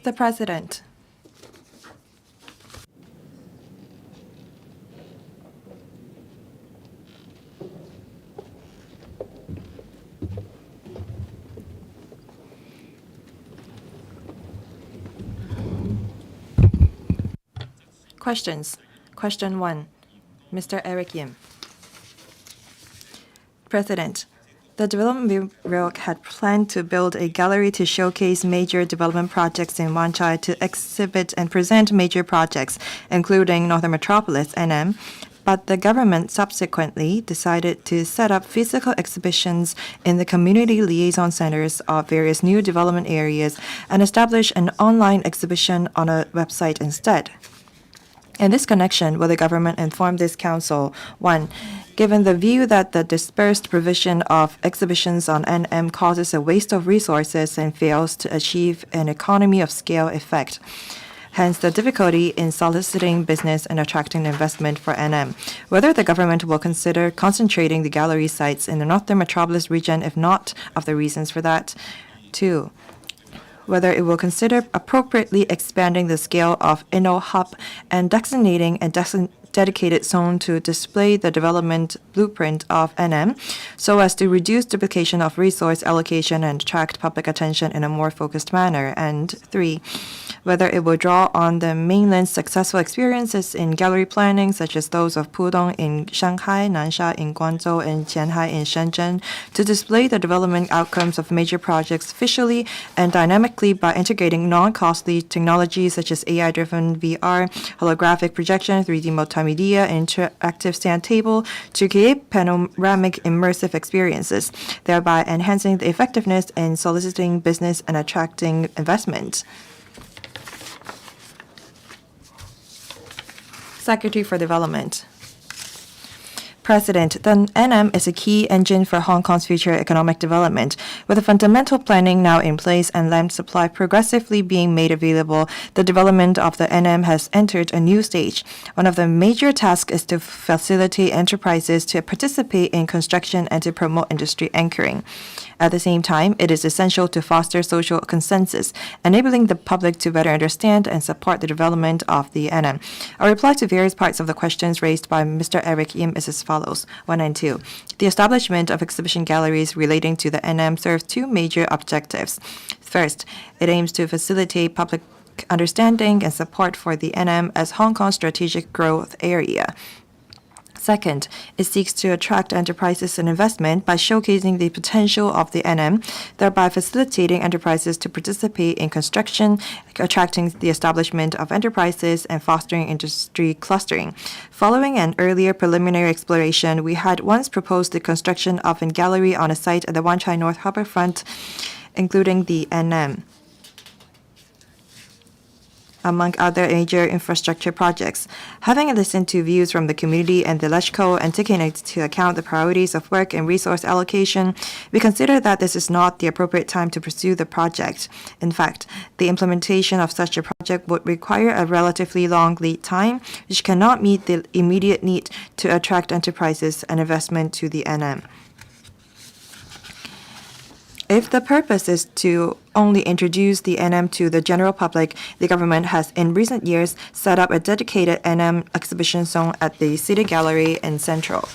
The President. Questions. Question 1. Mr. Eric Yim. President, the Development Bureau had planned to build a gallery to showcase major development projects in Wan Chai to exhibit and present major projects, including Northern Metropolis, NM, but the government subsequently decided to set up physical exhibitions in the community liaison centers of various new development areas and establish an online exhibition on a website instead. In this connection, will the government inform this council? 1. Given the view that the dispersed provision of exhibitions on NM causes a waste of resources and fails to achieve an economy of scale effect, hence the difficulty in soliciting business and attracting investment for NM, whether the government will consider concentrating the gallery sites in the Northern Metropolis region, if not, of the reasons for that. 2. Whether it will consider appropriately expanding the scale of Inno Hub and designating a dedicated zone to display the development blueprint of NM so as to reduce duplication of resource allocation and attract public attention in a more focused manner. And 3. Whether it will draw on the mainland's successful experiences in gallery planning, such as those of Pudong in Shanghai, Nansha in Guangzhou, and Qianhai in Shenzhen, to display the development outcomes of major projects visually and dynamically by integrating non-costly technologies such as AI-driven VR, holographic projection, 3D multimedia, and interactive stand table to create panoramic immersive experiences, thereby enhancing the effectiveness in soliciting business and attracting investment. Secretary for Development. President, the NM is a key engine for Hong Kong's future economic development. With the fundamental planning now in place and land supply progressively being made available, the development of the NM has entered a new stage. One of the major tasks is to facilitate enterprises to participate in construction and to promote industry anchoring. At the same time, it is essential to foster social consensus, enabling the public to better understand and support the development of the NM. Our reply to various parts of the questions raised by Mr. Eric Yim is as follows. 1 and 2. The establishment of exhibition galleries relating to the NM serves two major objectives. First, it aims to facilitate public understanding and support for the NM as Hong Kong's strategic growth area. Second, it seeks to attract enterprises and investment by showcasing the potential of the NM, thereby facilitating enterprises to participate in construction, attracting the establishment of enterprises, and fostering industry clustering. Following an earlier preliminary exploration, we had once proposed the construction of a gallery on a site at the Wan Chai North Harbourfront, including the NM, among other major infrastructure projects. Having listened to views from the community and the LegCo and taking into account the priorities of work and resource allocation, we consider that this is not the appropriate time to pursue the project. In fact, the implementation of such a project would require a relatively long lead time, which cannot meet the immediate need to attract enterprises and investment to the NM. If the purpose is to only introduce the NM to the general public, the government has in recent years set up a dedicated NM exhibition zone at the City Gallery in Central.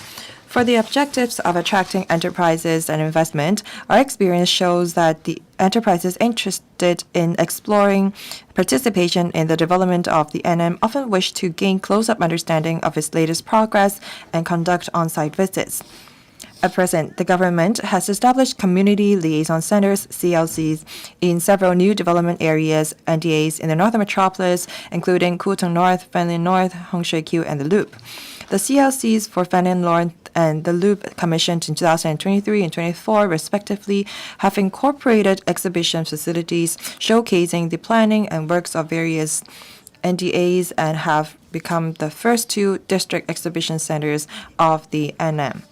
For the objectives of attracting enterprises and investment, our experience shows that the enterprises interested in exploring participation in the development of the NM often wish to gain close-up understanding of its latest progress and conduct on-site visits. At present, the government has established community liaison centers, CLCs, in several new development areas, NDAs, in the Northern Metropolis, including Kutong North, Fanlin North, Hong Shui Kiu, and the Loop. The CLCs for Fanlin North and the Loop, commissioned in 2023 and 2024, respectively, have incorporated exhibition facilities showcasing the planning and works of various NDAs and have become the first two district exhibition centers of the NM.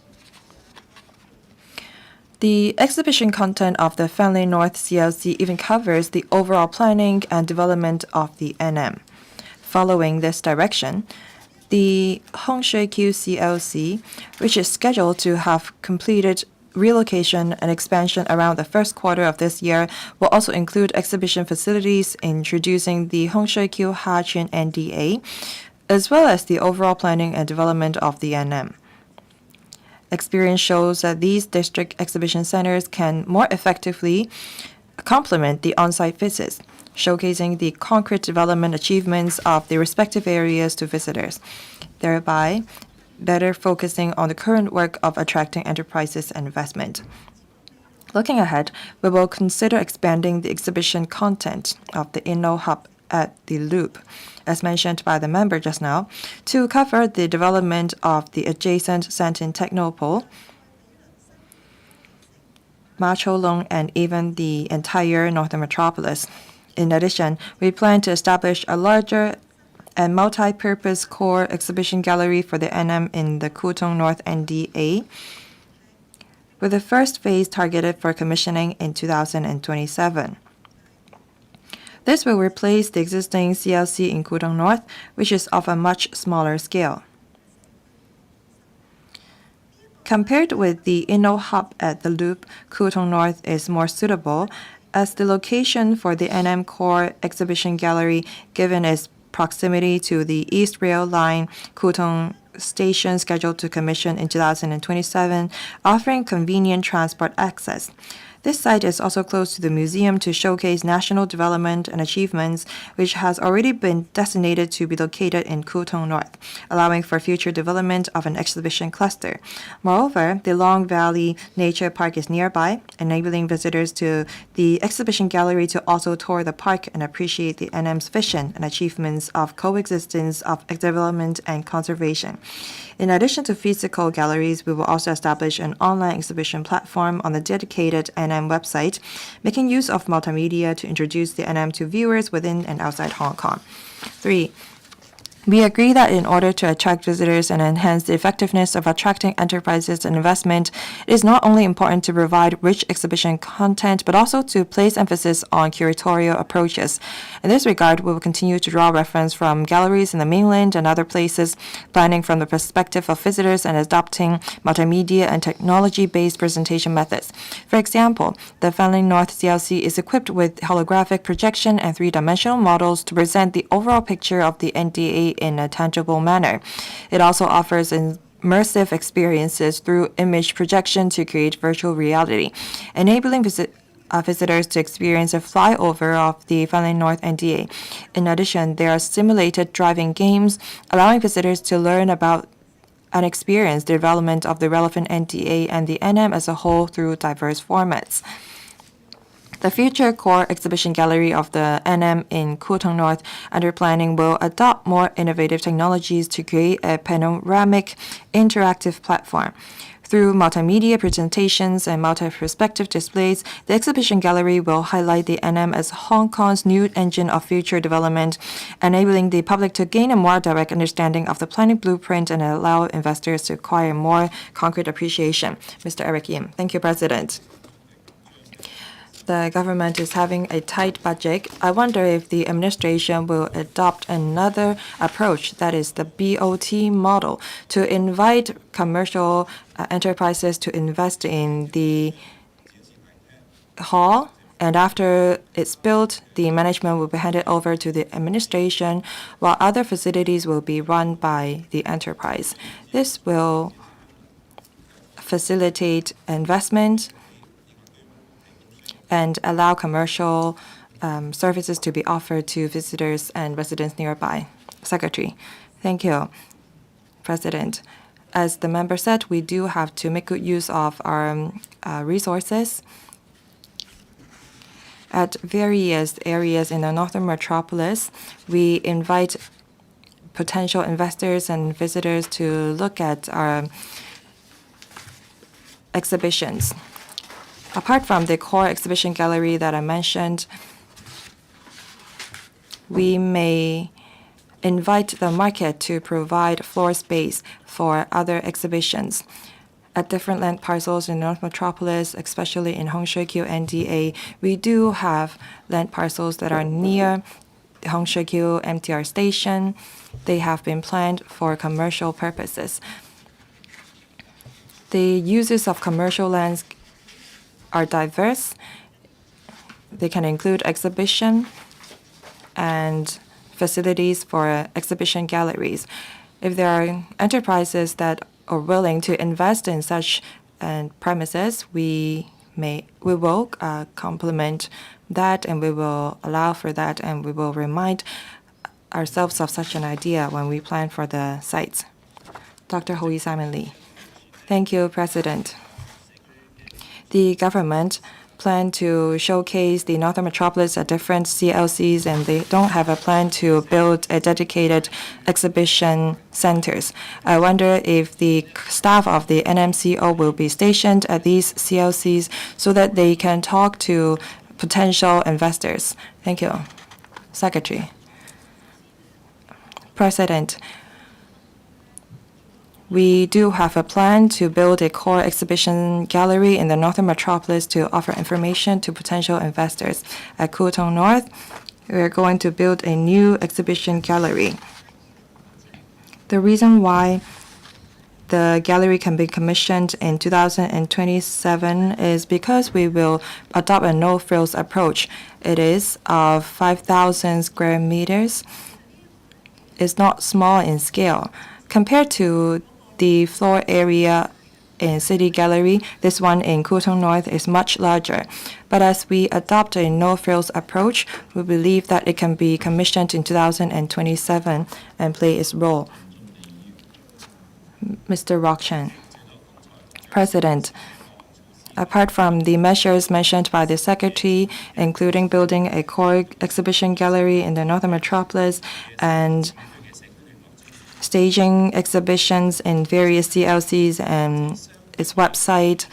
The exhibition content of the Fanlin North CLC even covers the overall planning and development of the NM. Following this direction, the Hong Shui Kiu CLC, which is scheduled to have completed relocation and expansion around the first quarter of this year will also include exhibition facilities, introducing the Hongshui-kyu Hachun NDA, as well as the overall planning and development of the NM. Experience shows that these district exhibition centers can more effectively complement the on-site visits, showcasing the concrete development achievements of the respective areas to visitors, thereby better focusing on the current work of attracting enterprises and investment. Looking ahead, we will consider expanding the exhibition content of the Inno Hub at the Loop, as mentioned by the member just now, to cover the development of the adjacent Santin Technopole, Macholong, and even the entire northern metropolis. In addition, we plan to establish a larger and multi-purpose core exhibition gallery for the NM in the Kutong North NDA, with the first phase targeted for commissioning in 2027. This will replace the existing CLC in Kutong North, which is of a much smaller scale. Compared with the Inno Hub at the Loop, Kutong North is more suitable as the location for the NM Core Exhibition Gallery, given its proximity to the East Rail Line Kutong Station scheduled to commission in 2027, offering convenient transport access. This site is also close to the museum to showcase national development and achievements, which has already been designated to be located in Kutong North, allowing for future development of an exhibition cluster. Moreover, the Long Valley Nature Park is nearby, enabling visitors to the exhibition gallery to also tour the park and appreciate the NM's vision and achievements of coexistence of development and conservation. In addition to physical galleries, we will also establish an online exhibition platform on the dedicated NM website, making use of multimedia to introduce the NM to viewers within and outside Hong Kong. 3. We agree that in order to attract visitors and enhance the effectiveness of attracting enterprises and investment, it is not only important to provide rich exhibition content, but also to place emphasis on curatorial approaches. In this regard, we will continue to draw reference from galleries in the mainland and other places, planning from the perspective of visitors and adopting multimedia and technology-based presentation methods. For example, the Fanling North CLC is equipped with holographic projection and three-dimensional models to present the overall picture of the NDA in a tangible manner. It also offers immersive experiences through image projection to create virtual reality, enabling visitors to experience a flyover of the Fanling North NDA. In addition, there are simulated driving games, allowing visitors to learn about and experience the development of the relevant NDA and the NM as a whole through diverse formats. The future core exhibition gallery of the NM in Kutong North under planning will adopt more innovative technologies to create a panoramic interactive platform. Through multimedia presentations and multi-perspective displays, the exhibition gallery will highlight the NM as Hong Kong's new engine of future development, enabling the public to gain a more direct understanding of the planning blueprint and allow investors to acquire more concrete appreciation. Mr. Eric Yim. Thank you, President. The government is having a tight budget. I wonder if the administration will adopt another approach, that is the BOT model, to invite commercial enterprises to invest in the hall, and after it's built, the management will be handed over to the administration, while other facilities will be run by the enterprise. This will facilitate investment and allow commercial services to be offered to visitors and residents nearby. Secretary, thank you, President. As the member said, we do have to make good use of our resources. At various areas in the northern metropolis, we invite potential investors and visitors to look at our exhibitions. Apart from the core exhibition gallery that I mentioned, we may invite the market to provide floor space for other exhibitions. At different land parcels in North Metropolis, especially in Hongshui-kyu NDA, we do have land parcels that are near the Hongshui-kyu MTR station. They have been planned for commercial purposes. The uses of commercial lands are diverse. They can include exhibition and facilities for exhibition galleries. If there are enterprises that are willing to invest in such premises, we will complement that, and we will allow for that, and we will remind ourselves of such an idea when we plan for the sites. Dr. Hui Simon Lee. Thank you, President. The government plan to showcase the Northern Metropolis at different CLCs, and they don't have a plan to build a dedicated exhibition centers. I wonder if the staff of the NMCO will be stationed at these CLCs so that they can talk to potential investors. Thank you. Secretary. President, we do have a plan to build a core exhibition gallery in the Northern Metropolis to offer information to potential investors. At Kutong North, we are going to build a new exhibition gallery. The reason why the gallery can be commissioned in 2027 is because we will adopt a no-frills approach. It is of 5,000 square meters. It's not small in scale. Compared to the floor area in City Gallery, this one in Kutong North is much larger. But as we adopt a no-frills approach, we believe that it can be commissioned in 2027 and play its role. Mr. Rockchan. President, apart from the measures mentioned by the Secretary, including building a core exhibition gallery in the Northern Metropolis and staging exhibitions in various CLCs and its website,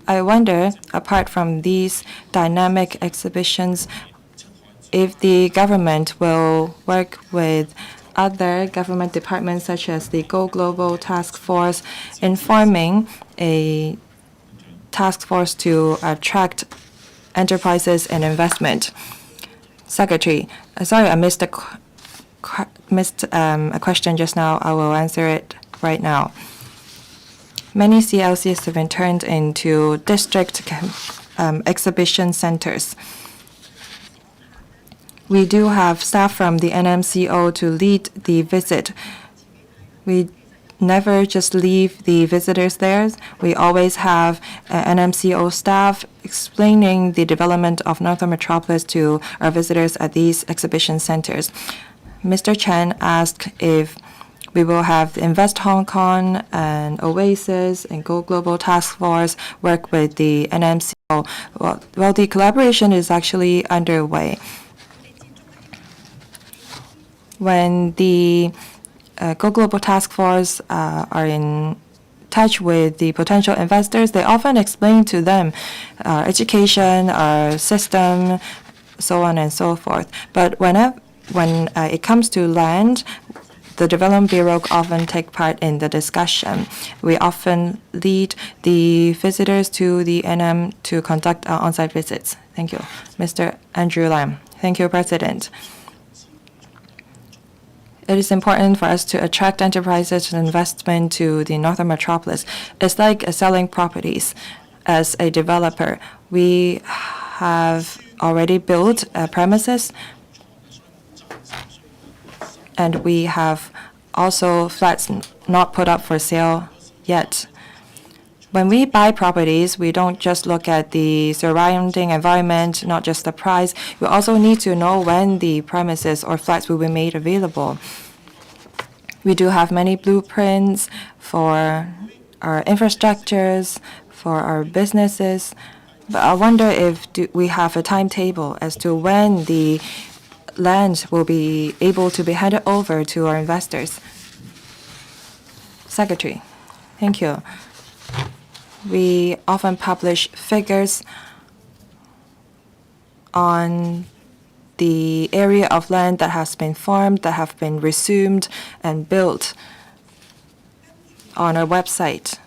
I wonder, apart from these dynamic exhibitions, if the government will work with other government departments such as the Go Global Task Force in forming a task force to attract enterprises and investment. Secretary, sorry, I missed a question just now. I will answer it right now. Many CLCs have been turned into district exhibition centers. We do have staff from the NMCO to lead the visit. We never just leave the visitors there. We always have NMCO staff explaining the development of Northern Metropolis to our visitors at these exhibition centers. Mr. Chen asked if we will have Invest Hong Kong and Oasis and Go Global Task Force work with the NMCO. Well, the collaboration is actually underway. When the Go Global Task Force are in touch with the potential investors, they often explain to them our education, our system, so on and so forth. But when it comes to land, the Development Bureau often take part in the discussion. We often lead the visitors to the NM to conduct on-site visits. Thank you. Mr. Andrew Lam. Thank you, President. It is important for us to attract enterprises and investment to the Northern Metropolis. It's like selling properties. As a developer, we have already built premises, and we have also flats not put up for sale yet. When we buy properties, we don't just look at the surrounding environment, not just the price. We also need to know when the premises or flats will be made available. We do have many blueprints for our infrastructures, for our businesses. But I wonder if we have a timetable as to when the land will be able to be handed over to our investors. Secretary, thank you. We often publish figures on the area of land that has been farmed, that have been resumed and built on our website.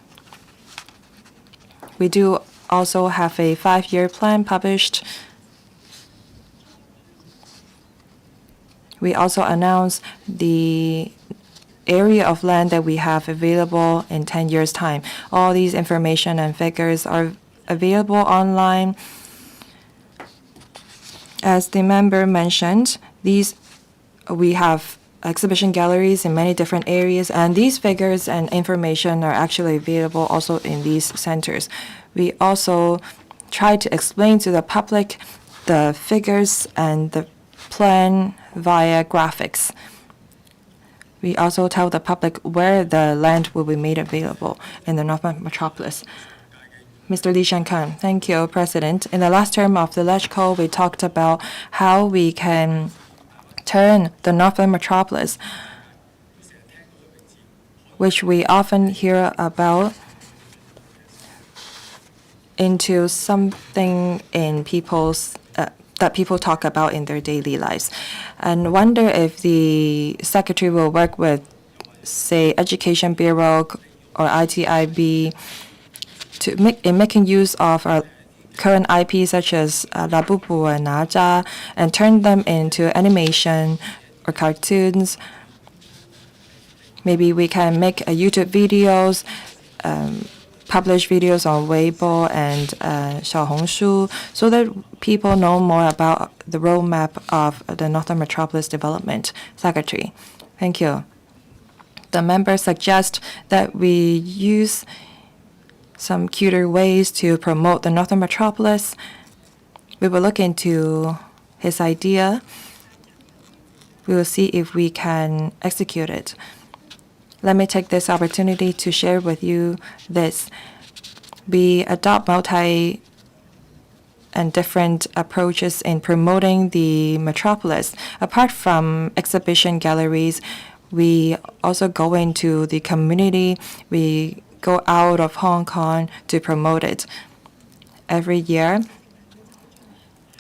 We do also have a 5-year plan published. We also announce the area of land that we have available in 10 years' time. All these information and figures are available online. As the member mentioned, we have exhibition galleries in many different areas, and these figures and information are actually available also in these centers. We also try to explain to the public the figures and the plan via graphics. We also tell the public where the land will be made available in the Northern Metropolis. Mr. Lee Shankan. Thank you, President. In the last term of the LegCo, we talked about how we can turn the Northern Metropolis, which we often hear about, into something in that people talk about in their daily lives. And wonder if the Secretary will work with, say, Education Bureau or ITIB in making use of our current IP such as Labubu and Naja and turn them into animation or cartoons. Maybe we can make YouTube videos, publish videos on Weibo and Xiaohongshu so that people know more about the roadmap of the Northern Metropolis Development. Secretary. Thank you. The members suggest that we use some cuter ways to promote the Northern Metropolis. We will look into his idea. We will see if we can execute it. Let me take this opportunity to share with you this. We adopt multi and different approaches in promoting the metropolis. Apart from exhibition galleries, we also go into the community. We go out of Hong Kong to promote it. Every year,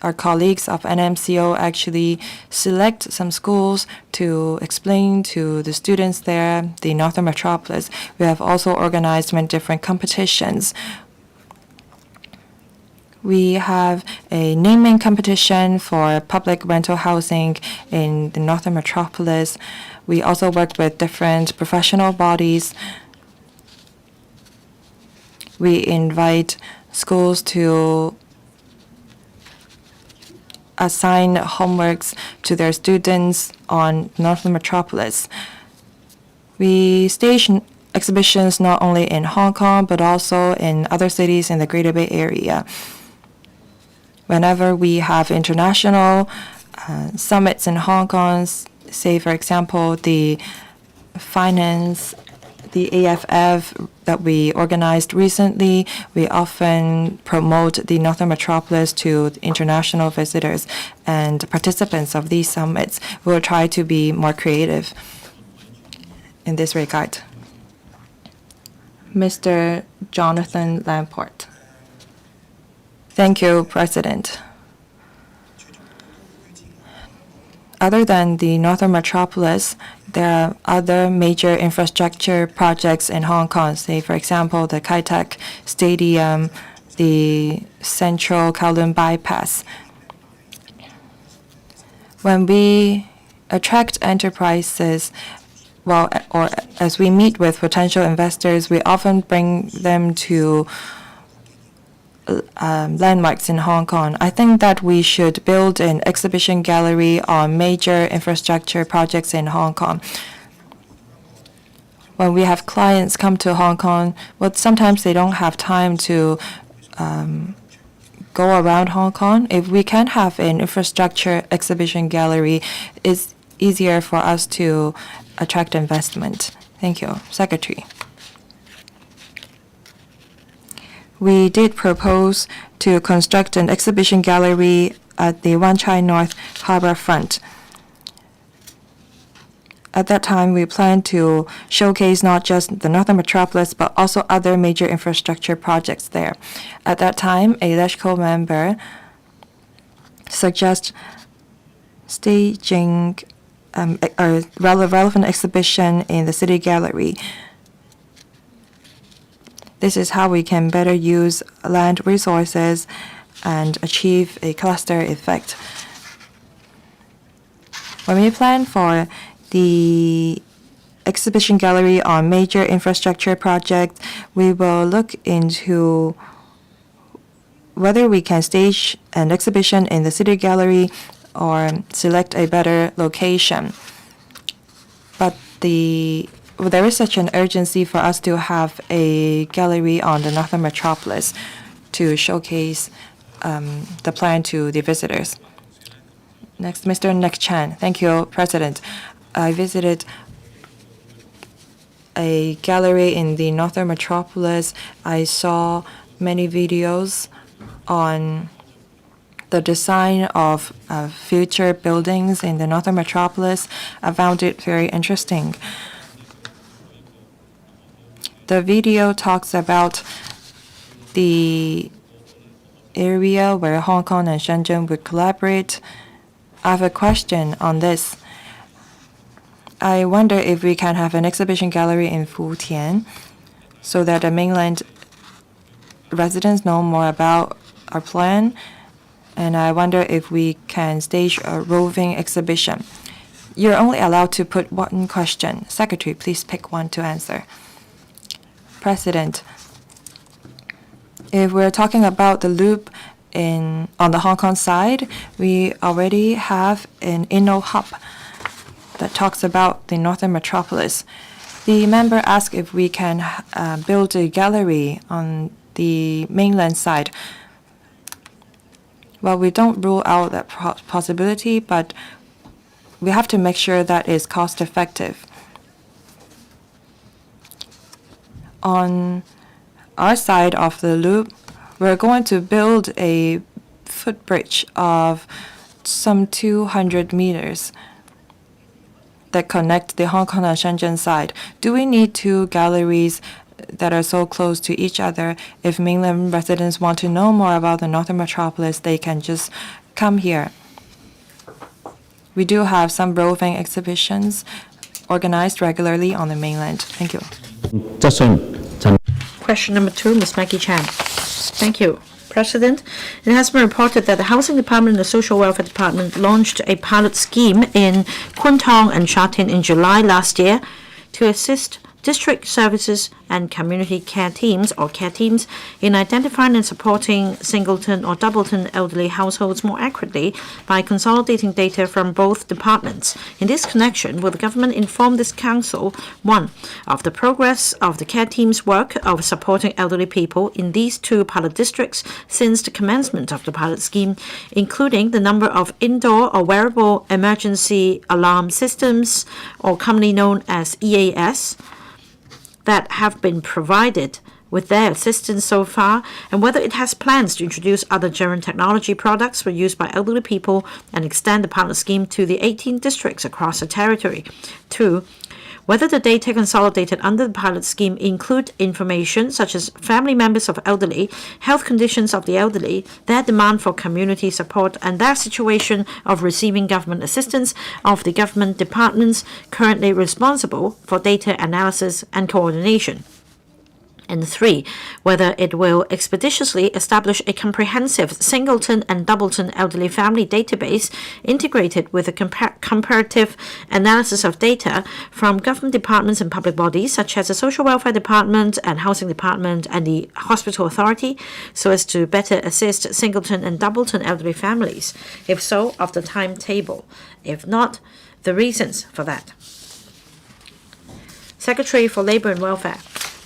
our colleagues of NMCO actually select some schools to explain to the students there the Northern Metropolis. We have also organized many different competitions. We have a naming competition for public rental housing in the Northern Metropolis. We also work with different professional bodies. We invite schools to assign homeworks to their students on Northern Metropolis. We stage exhibitions not only in Hong Kong but also in other cities in the Greater Bay Area. Whenever we have international summits in Hong Kong, say for example the finance, the AFF that we organized recently, we often promote the Northern Metropolis to international visitors and participants of these summits. We will try to be more creative in this regard. Mr. Jonathan Lamport. Thank you, President. Other than the Northern Metropolis, there are other major infrastructure projects in Hong Kong, say, for example, the Kai Tak Stadium, the Central Kowloon Bypass. When we attract enterprises, or as we meet with potential investors, we often bring them to landmarks in Hong Kong. I think that we should build an exhibition gallery on major infrastructure projects in Hong Kong. When we have clients come to Hong Kong, sometimes they don't have time to go around Hong Kong. If we can have an infrastructure exhibition gallery, it's easier for us to attract investment. Thank you. Secretary. We did propose to construct an exhibition gallery at the Wan Chai North Harbor Front. At that time, we planned to showcase not just the Northern Metropolis, but also other major infrastructure projects there. At that time, a LegCo member suggested staging a relevant exhibition in the City Gallery. This is how we can better use land resources and achieve a cluster effect. When we plan for the exhibition gallery on major infrastructure projects. We will look into whether we can stage an exhibition in the city gallery or select a better location. But there is such an urgency for us to have a gallery on the Northern Metropolis to showcase the plan to the visitors. Next, Mr. Nick Chan. Thank you, President. I visited a gallery in the Northern Metropolis. I saw many videos on the design of future buildings in the Northern Metropolis. I found it very interesting. The video talks about the area where Hong Kong and Shenzhen would collaborate. I have a question on this. I wonder if we can have an exhibition gallery in Futian so that the mainland residents know more about our plan. And I wonder if we can stage a roving exhibition. You're only allowed to put one question. Secretary, please pick one to answer. President, if we're talking about the loop on the Hong Kong side, we already have an Inno hub that talks about the Northern Metropolis. The member asked if we can build a gallery on the mainland side. Well, we don't rule out that possibility, but we have to make sure that it's cost effective. On our side of the loop, we're going to build a footbridge of some 200 meters that connect the Hong Kong and Shenzhen side. Do we need two galleries that are so close to each other? If mainland residents want to know more about the Northern Metropolis, they can just come here. We do have some roving exhibitions organized regularly on the mainland. Thank you. Question number 2, Ms. Maggie Chan. Thank you, President. It has been reported that the Housing Department and the Social Welfare Department launched a pilot scheme in Kwun Tong and Sha Tin in July last year to assist district services and community care teams or care teams in identifying and supporting singleton or doubleton elderly households more accurately by consolidating data from both departments. In this connection, will the government inform this council, 1, of the progress of the care team's work of supporting elderly people in these 2 pilot districts since the commencement of the pilot scheme, including the number of indoor or wearable emergency alarm systems, or commonly known as EAS, that have been provided with their assistance so far, and whether it has plans to introduce other German technology products for use by elderly people and extend the pilot scheme to the 18 districts across the territory. 2, whether the data consolidated under the pilot scheme include information such as family members of elderly, health conditions of the elderly, their demand for community support, and their situation of receiving government assistance of the government departments currently responsible for data analysis and coordination. And 3, whether it will expeditiously establish a comprehensive singleton and doubleton elderly family database integrated with a comparative analysis of data from government departments and public bodies such as the Social Welfare Department and Housing Department and the Hospital Authority, so as to better assist singleton and doubleton elderly families. If so, of the timetable. If not, the reasons for that. Secretary for Labor and Welfare.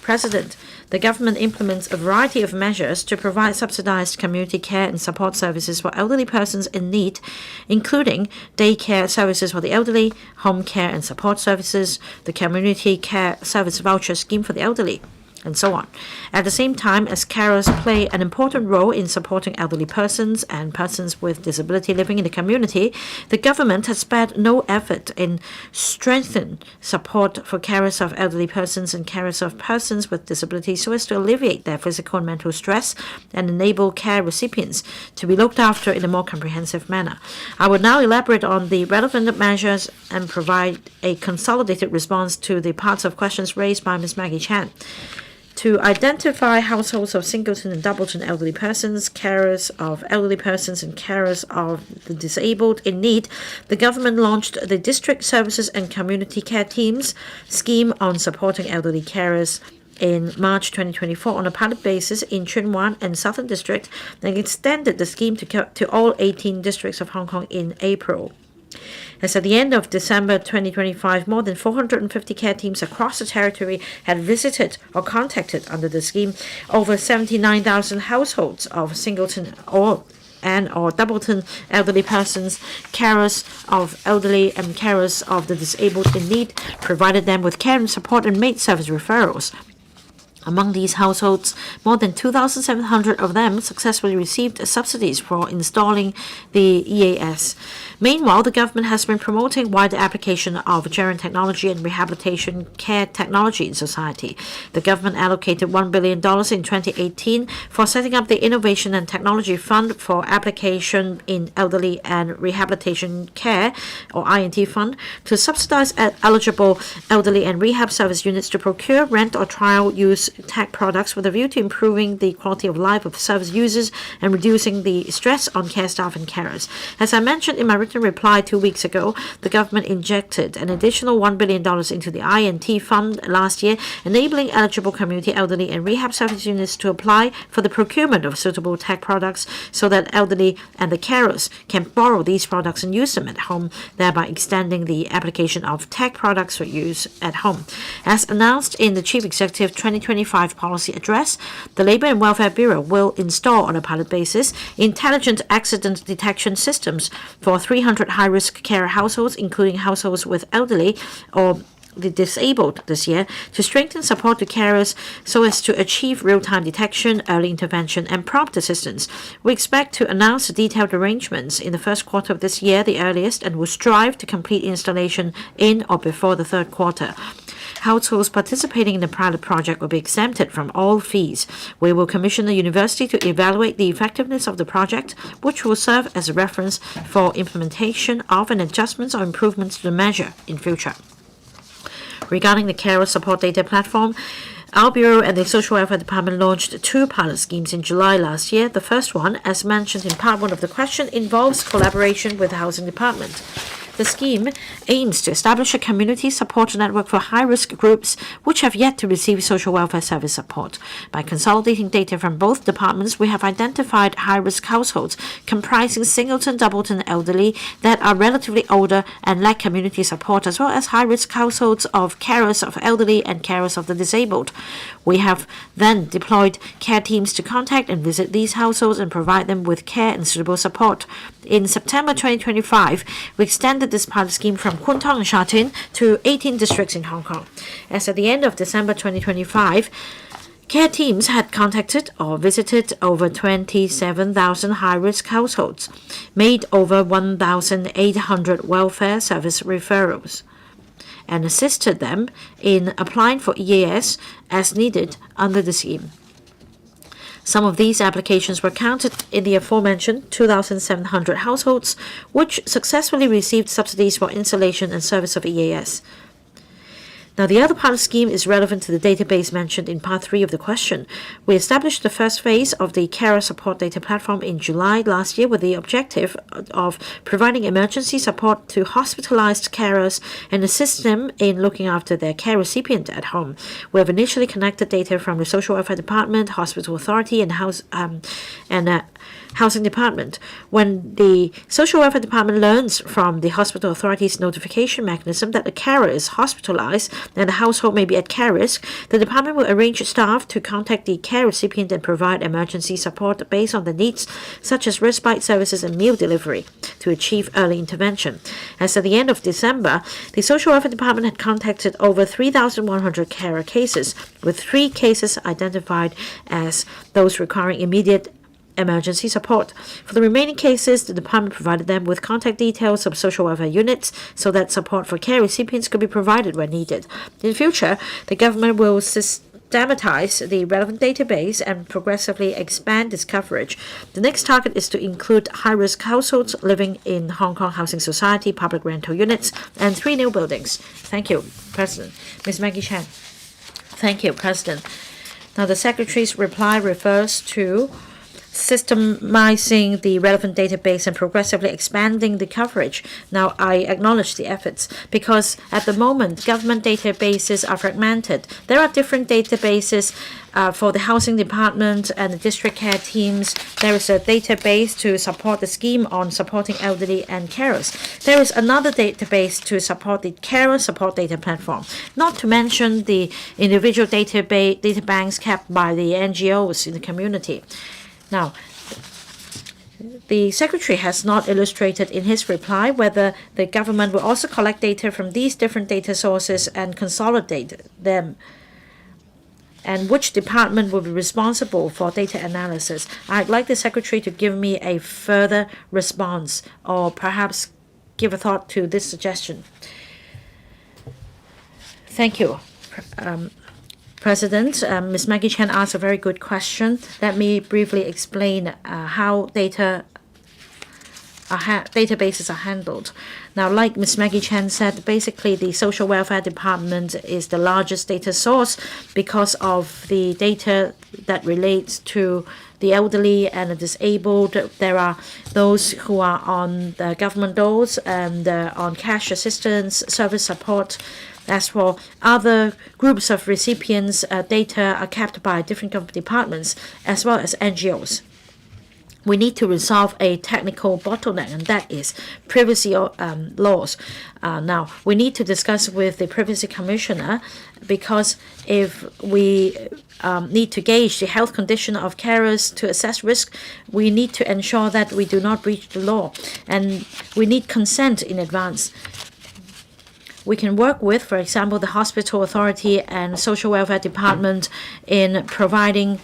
President, the government implements a variety of measures to provide subsidized community care and support services for elderly persons in need, including daycare services for the elderly, home care and support services, the community care service voucher scheme for the elderly, and so on. At the same time, as carers play an important role in supporting elderly persons and persons with disability living in the community, the government has spared no effort in strengthening support for carers of elderly persons and carers of persons with disabilities so as to alleviate their physical and mental stress and enable care recipients to be looked after in a more comprehensive manner. I will now elaborate on the relevant measures and provide a consolidated response to the parts of questions raised by Ms. Maggie Chan. to identify households of singleton and doubleton elderly persons, carers of elderly persons, and carers of the disabled in need. The government launched the District Services and Community Care Teams scheme on supporting elderly carers in March 2024 on a pilot basis in Tsuen Wan and Southern District, and extended the scheme to all 18 districts of Hong Kong in April. As at the end of December 2025, more than 450 care teams across the territory had visited or contacted under the scheme over 79,000 households of singleton or doubleton elderly persons, carers of elderly and carers of the disabled in need, provided them with care and support and made service referrals. Among these households, more than 2,700 of them successfully received subsidies for installing the EAS. Meanwhile, the government has been promoting wider application of germ technology and rehabilitation care technology in society. The government allocated $1 billion in 2018 for setting up the Innovation and Technology Fund for Application in Elderly and Rehabilitation Care, or INT Fund, to subsidize eligible elderly and rehab service units to procure, rent, or trial use tech products with a view to improving the quality of life of service users and reducing the stress on care staff and carers. As I mentioned in my written reply 2 weeks ago, the government injected an additional $1 billion into the INT fund last year, enabling eligible community elderly and rehab service units to apply for the procurement of suitable tech products so that elderly and the carers can borrow these products and use them at home, thereby extending the application of tech products for use at home. As announced in the Chief Executive 2025 policy address, the Labour and Welfare Bureau will install on a pilot basis intelligent accident detection systems for 300 high-risk care households, including households with elderly or the disabled this year, to strengthen support to carers so as to achieve real-time detection, early intervention, and prompt assistance. We expect to announce the detailed arrangements in the first quarter of this year, the earliest, and will strive to complete installation in or before the third quarter. Households participating in the pilot project will be exempted from all fees. We will commission the university to evaluate the effectiveness of the project, which will serve as a reference for implementation of and adjustments or improvements to the measure in future. Regarding the Carer Support Data Platform, our Bureau and the Social Welfare Department launched 2 pilot schemes in July last year. The first one, as mentioned in part 1 of the question, involves collaboration with the Housing Department. The scheme aims to establish a community support network for high-risk groups which have yet to receive social welfare service support. By consolidating data from both departments, we have identified high-risk households comprising singleton, doubleton elderly that are relatively older and lack community support, as well as high-risk households of carers of elderly and carers of the disabled. We have then deployed care teams to contact and visit these households and provide them with care and suitable support. In September 2025, we extended this pilot scheme from Kwun Tong and Sha Tin to 18 districts in Hong Kong. As at the end of December 2025, care teams had contacted or visited over 27,000 high-risk households, made over 1,800 welfare service referrals, and assisted them in applying for EAS as needed under the scheme. Some of these applications were counted in the aforementioned 2,700 households, which successfully received subsidies for installation and service of EAS. Now, the other pilot scheme is relevant to the database mentioned in part 3 of the question. We established the first phase of the Carer Support Data Platform in July last year with the objective of providing emergency support to hospitalized carers and assist them in looking after their care recipient at home. We have initially connected data from the Social Welfare Department, Hospital Authority, and Housing Department. When the Social Welfare Department learns from the Hospital Authority's notification mechanism that a carer is hospitalized and the household may be at care risk, the department will arrange staff to contact the care recipient and provide emergency support based on the needs, such as respite services and meal delivery, to achieve early intervention. As at the end of December, the Social Welfare Department had contacted over 3,100 carer cases, with 3 cases identified as those requiring immediate emergency support. For the remaining cases, the department provided them with contact details of social welfare units so that support for care recipients could be provided when needed. In future, the government will systematize the relevant database and progressively expand its coverage. The next target is to include high-risk households living in Hong Kong Housing Society public rental units and 3 new buildings. Thank you, President. Ms. Maggie Chan. Thank you, President. Now, the Secretary's reply refers to systemizing the relevant database and progressively expanding the coverage. Now, I acknowledge the efforts because at the moment, government databases are fragmented. There are different databases for the housing department and the district care teams. There is a database to support the scheme on supporting elderly and carers. There is another database to support the carer support data platform, not to mention the individual data banks kept by the NGOs in the community. Now, the Secretary has not illustrated in his reply whether the government will also collect data from these different data sources and consolidate them, and which department will be responsible for data analysis. I'd like the Secretary to give me a further response or perhaps give a thought to this suggestion. Thank you. President, Ms. Maggie Chen asked a very good question. Let me briefly explain how databases are handled. Now, like Ms. Maggie Chen said, basically the Social Welfare Department is the largest data source because of the data that relates to the elderly and the disabled. There are those who are on the government doles and on cash assistance, service support. As for other groups of recipients, data are kept by different government departments as well as NGOs. We need to resolve a technical bottleneck, and that is privacy laws. Now, we need to discuss with the Privacy Commissioner because if we need to gauge the health condition of carers to assess risk, we need to ensure that we do not breach the law, and we need consent in advance. We can work with, for example, the Hospital Authority and Social Welfare Department in providing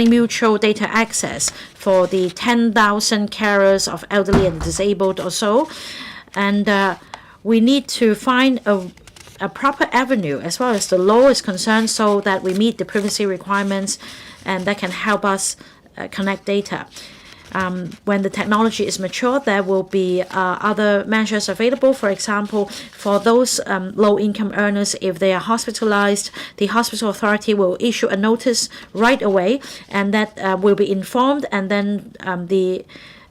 mutual data access for the 10,000 carers of elderly and disabled or so. And we need to find a proper avenue as far as the law is concerned so that we meet the privacy requirements and that can help us connect data. When the technology is mature, there will be other measures available. For example, for those low-income earners, if they are hospitalized, the hospital authority will issue a notice right away, and that will be informed, and then the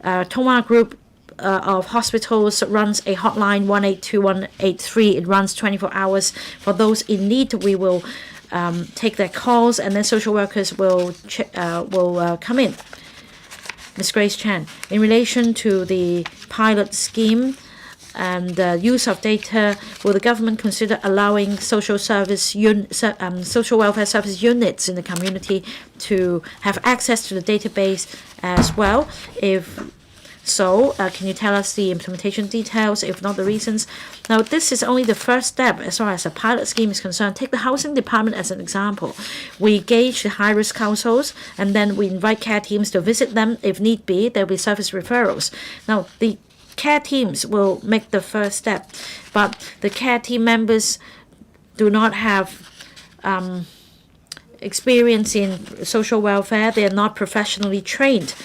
Tonghua Group of hospitals runs a hotline 182183. It runs 24 hours. For those in need, we will take their calls, and then social workers will come in. Ms. Grace Chan, in relation to the pilot scheme and the use of data, will the government consider allowing social welfare service units in the community to have access to the database as well? If so, can you tell us the implementation details, if not the reasons? Now, this is only the first step as far as a pilot scheme is concerned. Take the housing department as an example. We gauge the high-risk households, and then we invite care teams to visit them. If need be, there will be service referrals. Now, the care teams will make the first step, but the care team members do not have experience in social welfare. They are not professionally trained.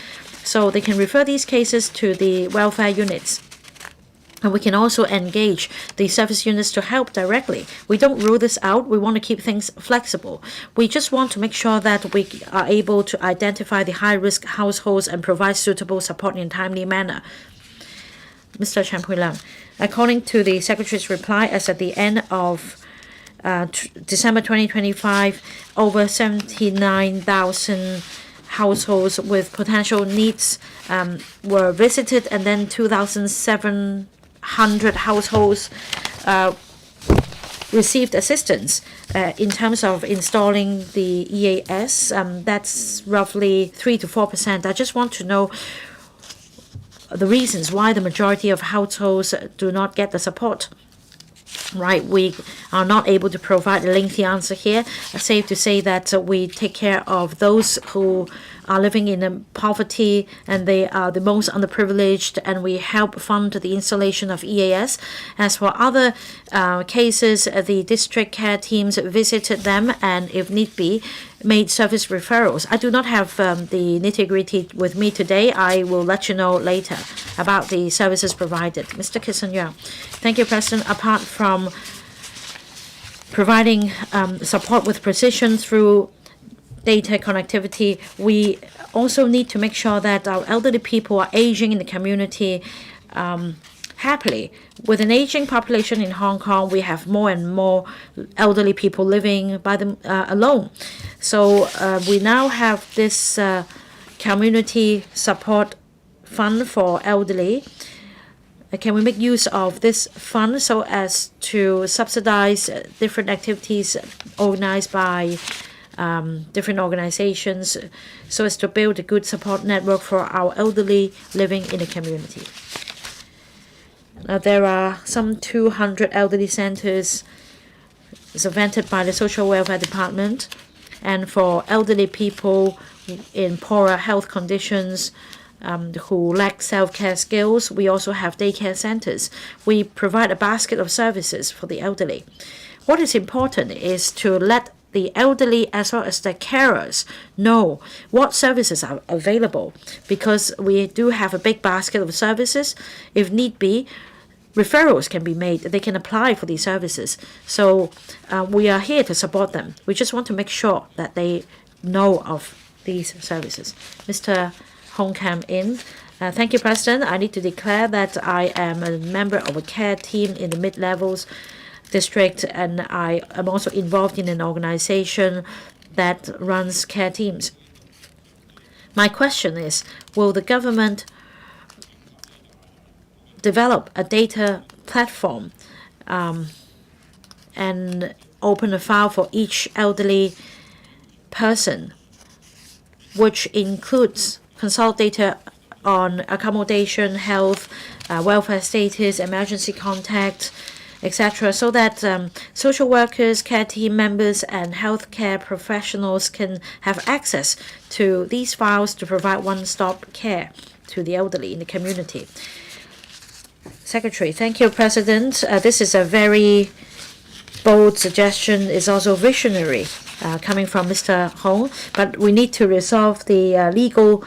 So they can refer these cases to the welfare units. And we can also engage the service units to help directly. We don't rule this out. We want to keep things flexible. We just want to make sure that we are able to identify the high-risk households and provide suitable support in a timely manner. Mr. Chan Pui-Lang, according to the Secretary's reply, as at the end of December 2025, over 79,000 households with potential needs were visited, and then 2,700 households received assistance in terms of installing the EAS. That's roughly 3 to 4%. I just want to know the reasons why the majority of households do not get the support. Right, we are not able to provide a lengthy answer here. Safe to say that we take care of those who are living in poverty and they are the most underprivileged, and we help fund the installation of EAS. As for other cases, the district care teams visited them and, if need be, made service referrals. I do not have the nitty-gritty with me today. I will let you know later about the services provided. Mr. Kissen-Yang. Thank you, President. Apart from providing support with precision through data connectivity. We also need to make sure that our elderly people are aging in the community happily. With an aging population in Hong Kong, we have more and more elderly people living by them alone. So we now have this community support fund for elderly. Can we make use of this fund so as to subsidize different activities organized by different organizations so as to build a good support network for our elderly living in the community? There are some 200 elderly centers invented by the Social Welfare Department, and for elderly people in poorer health conditions who lack self-care skills, we also have daycare centers. We provide a basket of services for the elderly. What is important is to let the elderly as well as the carers know what services are available, because we do have a big basket of services. If need be, referrals can be made. They can apply for these services. So we are here to support them. We just want to make sure that they know of these services. Mr. Hong Kam In. Thank you, President. I need to declare that I am a member of a care team in the mid-levels district, and I am also involved in an organization that runs care teams. My question is, will the government develop a data platform and open a file for each elderly person, which includes consolidated on accommodation, health, welfare status, emergency contact, etc., so that social workers, care team members, and healthcare professionals can have access to these files to provide one-stop care to the elderly in the community? Secretary. Thank you, President. This is a very bold suggestion. It's also visionary coming from Mr. Hong, but we need to resolve the legal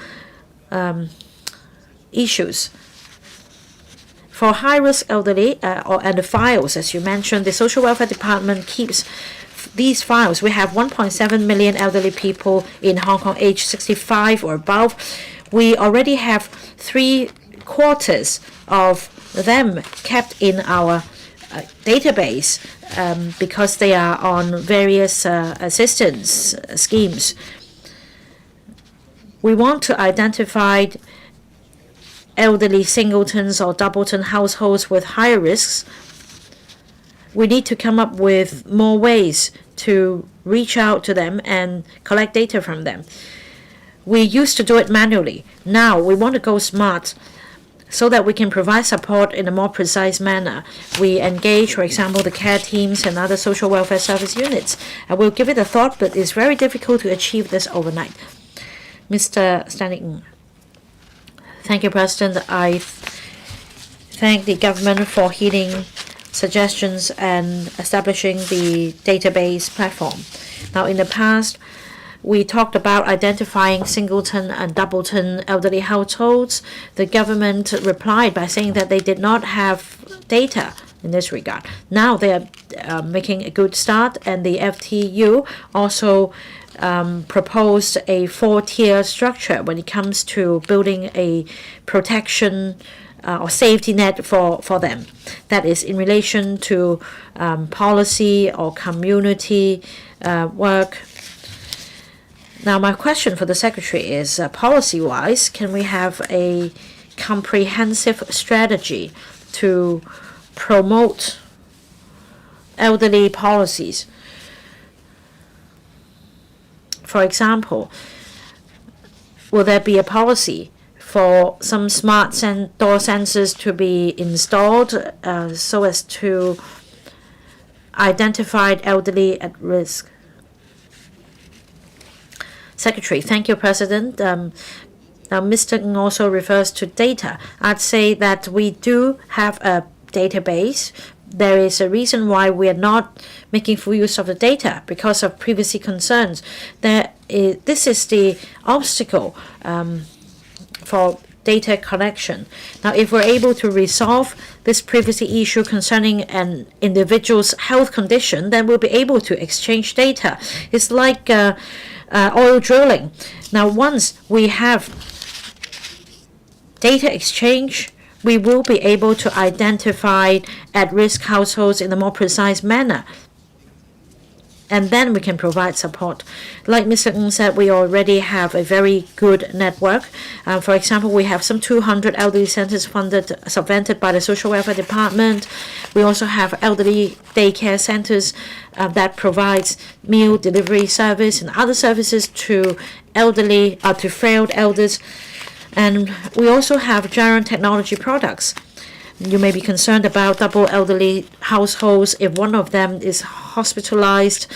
issues. For high-risk elderly and the files, as you mentioned, the Social Welfare Department keeps these files. We have 1.7 million elderly people in Hong Kong aged 65 or above. We already have 3/4 of them kept in our database because they are on various assistance schemes. We want to identify elderly singletons or doubleton households with higher risks. We need to come up with more ways to reach out to them and collect data from them. We used to do it manually. Now we want to go smart so that we can provide support in a more precise manner. We engage, for example, the care teams and other social welfare service units. And we'll give it a thought, but it's very difficult to achieve this overnight. Mr. Stanley Ng. Thank you, President. I thank the government for heeding suggestions and establishing the database platform. Now, in the past, we talked about identifying singleton and doubleton elderly households. The government replied by saying that they did not have data in this regard. Now they are making a good start, and the FTU also proposed a 4-tier structure when it comes to building a protection or safety net for them. That is in relation to policy or community work. Now, my question for the Secretary is, policy-wise, can we have a comprehensive strategy to promote elderly policies? For example, will there be a policy for some smart door sensors to be installed so as to identify elderly at risk? Secretary. Thank you, President. Now, Mr. Ng also refers to data. I'd say that we do have a database. There is a reason why we are not making full use of the data because of privacy concerns. This is the obstacle for data collection. Now, if we're able to resolve this privacy issue concerning an individual's health condition, then we'll be able to exchange data. It's like oil drilling. Now, once we have data exchange, we will be able to identify at-risk households in a more precise manner. And then we can provide support. Like Mr. Ng said, we already have a very good network. For example, we have some 200 elderly centers subvented by the Social Welfare Department. We also have elderly daycare centers that provides meal delivery service and other services to frail elders. And we also have Giron technology products. You may be concerned about double elderly households. If one of them is hospitalized,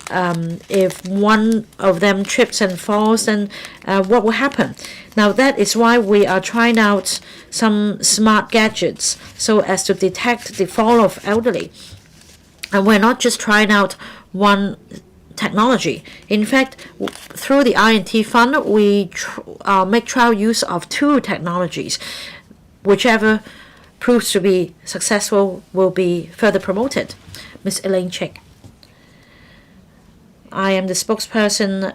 if one of them trips and falls, then what will happen? Now, that is why we are trying out some smart gadgets so as to detect the fall of elderly. And we're not just trying out one technology. In fact, through the I&T fund, we make trial use of 2 technologies. Whichever proves to be successful will be further promoted. Ms. Elaine Chick. I am the spokesperson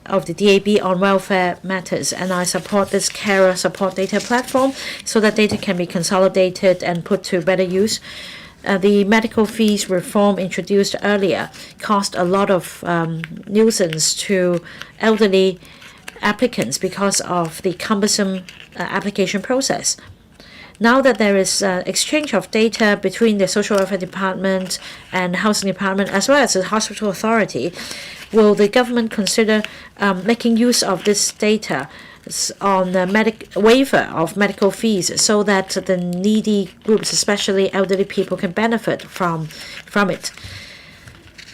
of the DAB on welfare matters, and I support this carer support data platform so that data can be consolidated and put to better use. The medical fees reform introduced earlier caused a lot of nuisance to elderly applicants because of the cumbersome application process. Now that there is exchange of data between the Social Welfare Department and Housing Department as well as the Hospital Authority, will the government consider making use of this data on the waiver of medical fees so that the needy groups, especially elderly people, can benefit from it?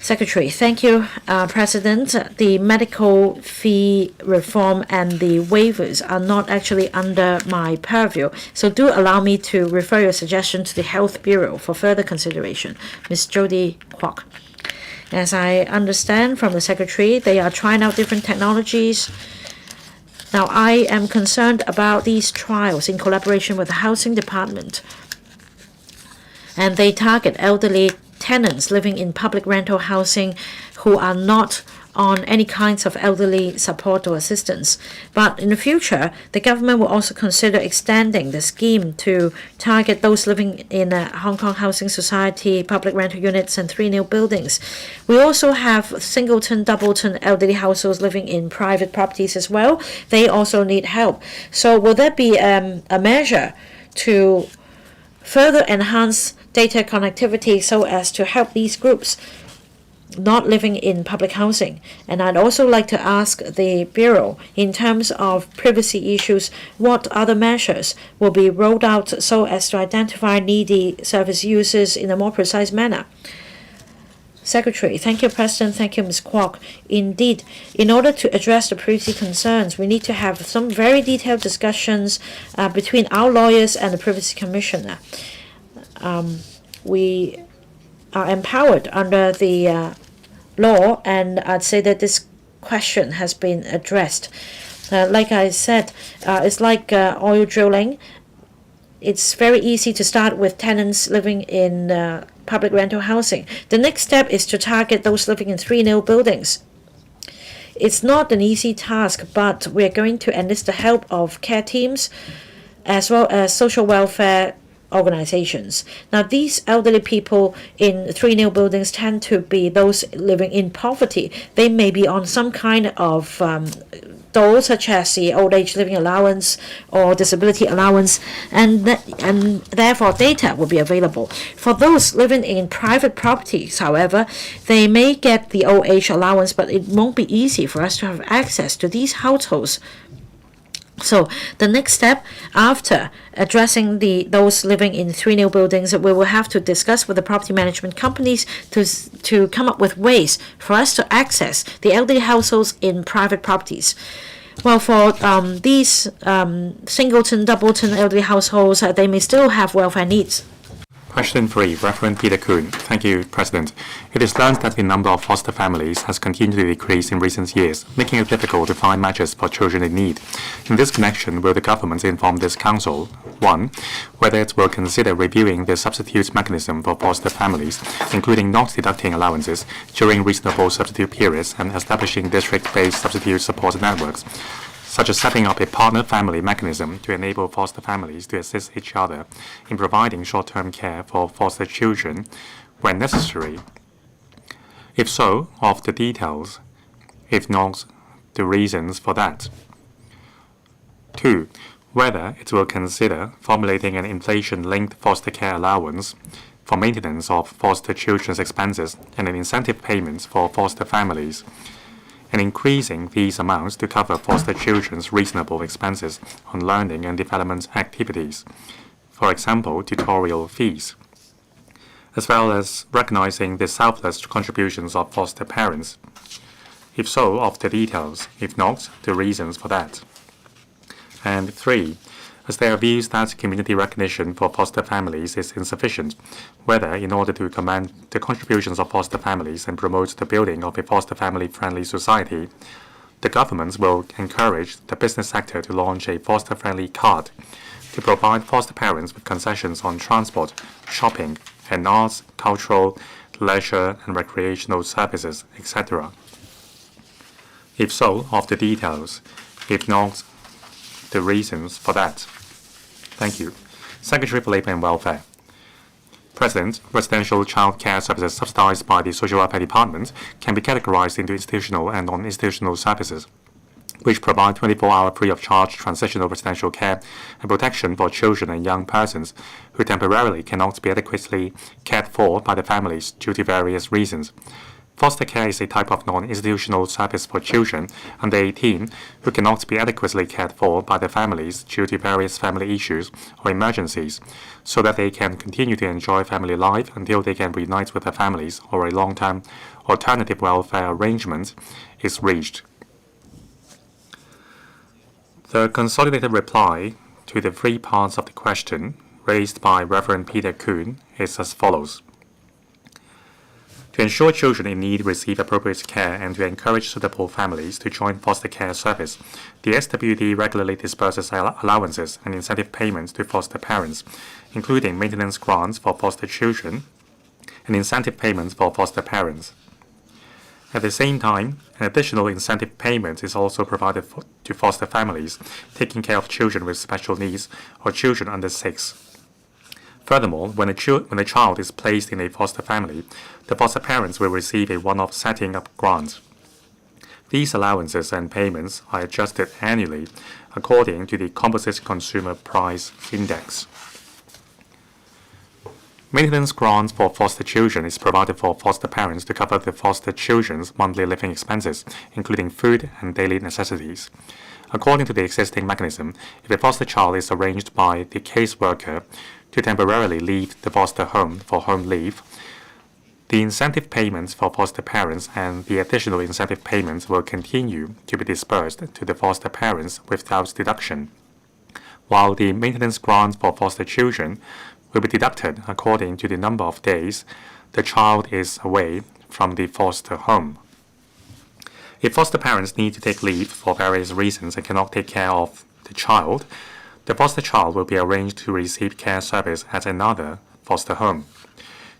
Secretary, thank you, President. The medical fee reform and the waivers are not actually under my purview, so do allow me to refer your suggestion to the Health Bureau for further consideration. Ms. Jody Kwok. As I understand from the Secretary, they are trying out different technologies. Now, I am concerned about these trials in collaboration with the Housing Department, and they target elderly tenants living in public rental housing who are not on any kinds of elderly support or assistance. But in the future, the government will also consider extending the scheme to target those living in Hong Kong Housing Society, public rental units, and 3 new buildings. We also have singleton, doubleton elderly households living in private properties as well. They also need help. So will there be a measure to further enhance data connectivity so as to help these groups not living in public housing? And I'd also like to ask the Bureau, in terms of privacy issues, what other measures will be rolled out so as to identify needy service users in a more precise manner? Secretary, thank you, President. Thank you, Ms. Kwok. Indeed, in order to address the privacy concerns, we need to have some very detailed discussions between our lawyers and the Privacy Commissioner. We are empowered under the law, and I'd say that this question has been addressed. Like I said, it's like oil drilling. It's very easy to start with tenants living in public rental housing. The next step is to target those living in 3 new buildings. It's not an easy task, but we're going to enlist the help of care teams as well as social welfare organizations. Now, these elderly people in 3 new buildings tend to be those living in poverty. They may be on some kind of dole, such as the old age living allowance or disability allowance, and therefore data will be available. For those living in private properties, however, they may get the old age allowance, but it won't be easy for us to have access to these households. So the next step, after addressing those living in 3 new buildings, we will have to discuss with the property management companies to come up with ways for us to access the elderly households in private properties. Well, for these singleton, doubleton elderly households, they may still have welfare needs. Question 3, Reverend Peter Kuhn. Thank you, President. It is learned that the number of foster families has continued to decrease in recent years, making it difficult to find matches for children in need. In this connection, will the government inform this Council, 1, whether it will consider reviewing the substitute mechanism for foster families, including not deducting allowances during reasonable substitute periods and establishing district-based substitute support networks, such as setting up a partner family mechanism to enable foster families to assist each other in providing short-term care for foster children when necessary. If so, of the details. If not, the reasons for that. 2. Whether it will consider formulating an inflation-linked foster care allowance for maintenance of foster children's expenses and an incentive payment for foster families, and increasing these amounts to cover foster children's reasonable expenses on learning and development activities, for example, tutorial fees, as well as recognizing the selfless contributions of foster parents. If so, of the details. If not, the reasons for that. And 3. As there are views that community recognition for foster families is insufficient, whether in order to commend the contributions of foster families and promote the building of a foster family-friendly society, the government will encourage the business sector to launch a foster-friendly card to provide foster parents with concessions on transport, shopping, and arts, cultural, leisure, and recreational services, etc. If so, of the details. If not, the reasons for that. Thank you. Secretary for Labour and Welfare. President, residential child care services subsidized by the Social Welfare Department can be categorized into institutional and non-institutional services, which provide 24-hour free-of-charge transitional residential care and protection for children and young persons who temporarily cannot be adequately cared for by the families due to various reasons. Foster care is a type of non-institutional service for children under 18 who cannot be adequately cared for by their families due to various family issues or emergencies, so that they can continue to enjoy family life until they can reunite with their families or a long-term alternative welfare arrangement is reached. The consolidated reply to the 3 parts of the question raised by Reverend Peter Kuhn is as follows. To ensure children in need receive appropriate care and to encourage suitable families to join foster care service, the SWD regularly disburses allowances and incentive payments to foster parents, including maintenance grants for foster children and incentive payments for foster parents. At the same time, an additional incentive payment is also provided to foster families taking care of children with special needs or children under 6. Furthermore, when a child is placed in a foster family, the foster parents will receive a one-off setting up grant. These allowances and payments are adjusted annually according to the Composite Consumer Price Index. Maintenance grants for foster children is provided for foster parents to cover the foster children's monthly living expenses, including food and daily necessities. According to the existing mechanism, if a foster child is arranged by the caseworker to temporarily leave the foster home for home leave, the incentive payments for foster parents and the additional incentive payments will continue to be disbursed to the foster parents without deduction, while the maintenance grants for foster children will be deducted according to the number of days the child is away from the foster home. If foster parents need to take leave for various reasons and cannot take care of the child, the foster child will be arranged to receive care service at another foster home.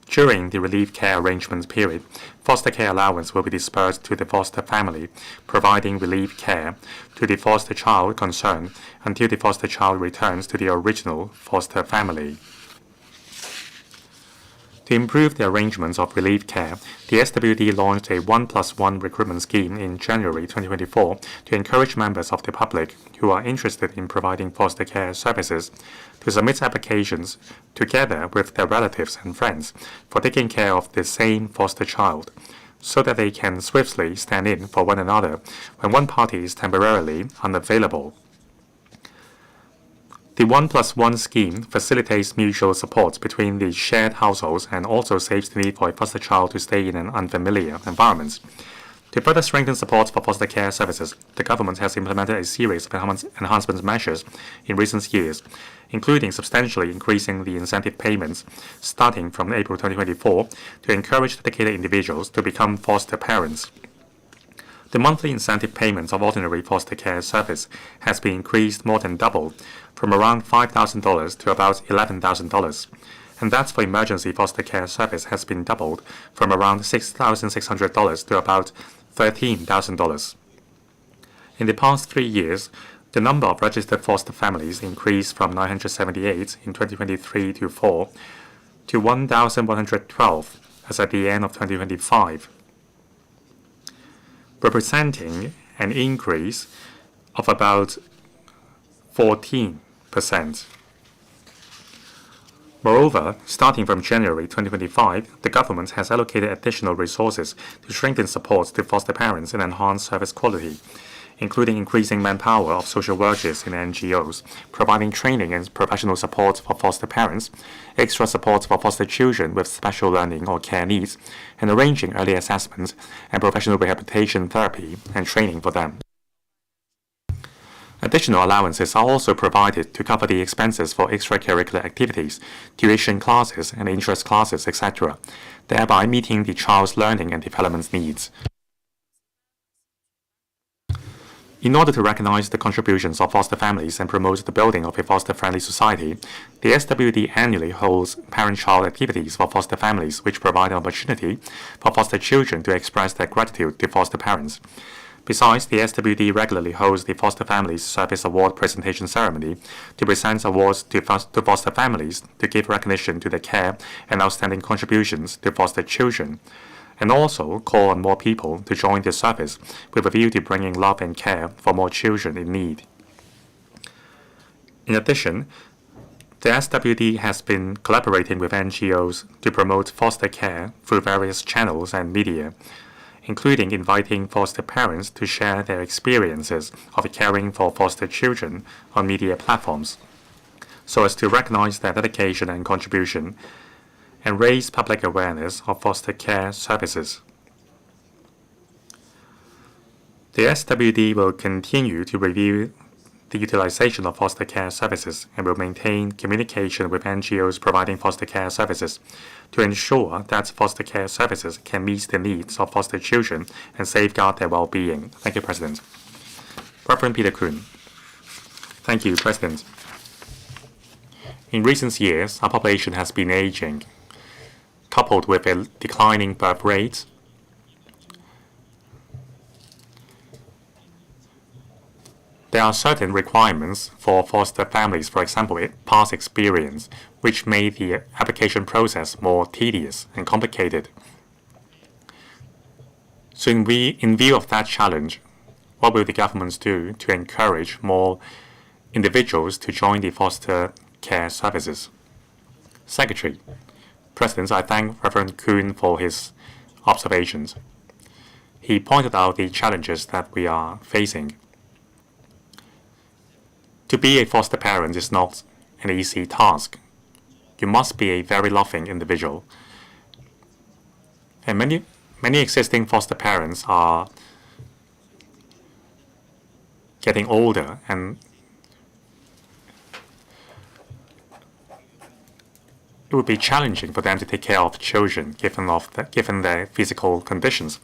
During the relief care arrangement period, foster care allowance will be disbursed to the foster family, providing relief care to the foster child concerned until the foster child returns to the original foster family. To improve the arrangements of relief care, the SWD launched a 1+1 recruitment scheme in January 2024 to encourage members of the public who are interested in providing foster care services to submit applications together with their relatives and friends for taking care of the same foster child, so that they can swiftly stand in for one another when one party is temporarily unavailable. The 1+1 scheme facilitates mutual support between the shared households and also saves the need for a foster child to stay in an unfamiliar environment. To further strengthen support for foster care services, the government has implemented a series of enhancement measures in recent years, including substantially increasing the incentive payments starting from April 2024 to encourage dedicated individuals to become foster parents. The monthly incentive payments of ordinary foster care service has been increased more than double, from around $5,000 to about $11,000. And that for emergency foster care service has been doubled from around $6,600 to about $13,000. In the past 3 years, the number of registered foster families increased from 978 in 2023 to 1,112 as at the end of 2025, representing an increase of about 14%. Moreover, starting from January 2025, the government has allocated additional resources to strengthen support to foster parents and enhance service quality, including increasing manpower of social workers in NGOs, providing training and professional support for foster parents, extra support for foster children with special learning or care needs, and arranging early assessment and professional rehabilitation therapy and training for them. Additional allowances are also provided to cover the expenses for extracurricular activities, tuition classes and interest classes, etc., thereby meeting the child's learning and development needs. In order to recognize the contributions of foster families and promote the building of a foster-friendly society, the SWD annually holds parent-child activities for foster families, which provide an opportunity for foster children to express their gratitude to foster parents. Besides, the SWD regularly holds the Foster Families Service Award presentation ceremony to present awards to foster families to give recognition to their care and outstanding contributions to foster children, and also call on more people to join the service with a view to bringing love and care for more children in need. In addition, the SWD has been collaborating with NGOs to promote foster care through various channels and media, including inviting foster parents to share their experiences of caring for foster children on media platforms, so as to recognize their dedication and contribution and raise public awareness of foster care services. The SWD will continue to review the utilization of foster care services and will maintain communication with NGOs providing foster care services to ensure that foster care services can meet the needs of foster children and safeguard their well-being. Thank you, President. Reverend Peter Kuhn. Thank you, President. In recent years, our population has been aging, coupled with a declining birth rate. There are certain requirements for foster families, for example, past experience, which made the application process more tedious and complicated. So in view of that challenge, what will the governments do to encourage more individuals to join the foster care services? Secretary, President, I thank Reverend Kuhn for his observations. He pointed out the challenges that we are facing. To be a foster parent is not an easy task. You must be a very loving individual. And many existing foster parents are getting older, and it would be challenging for them to take care of children given their physical conditions.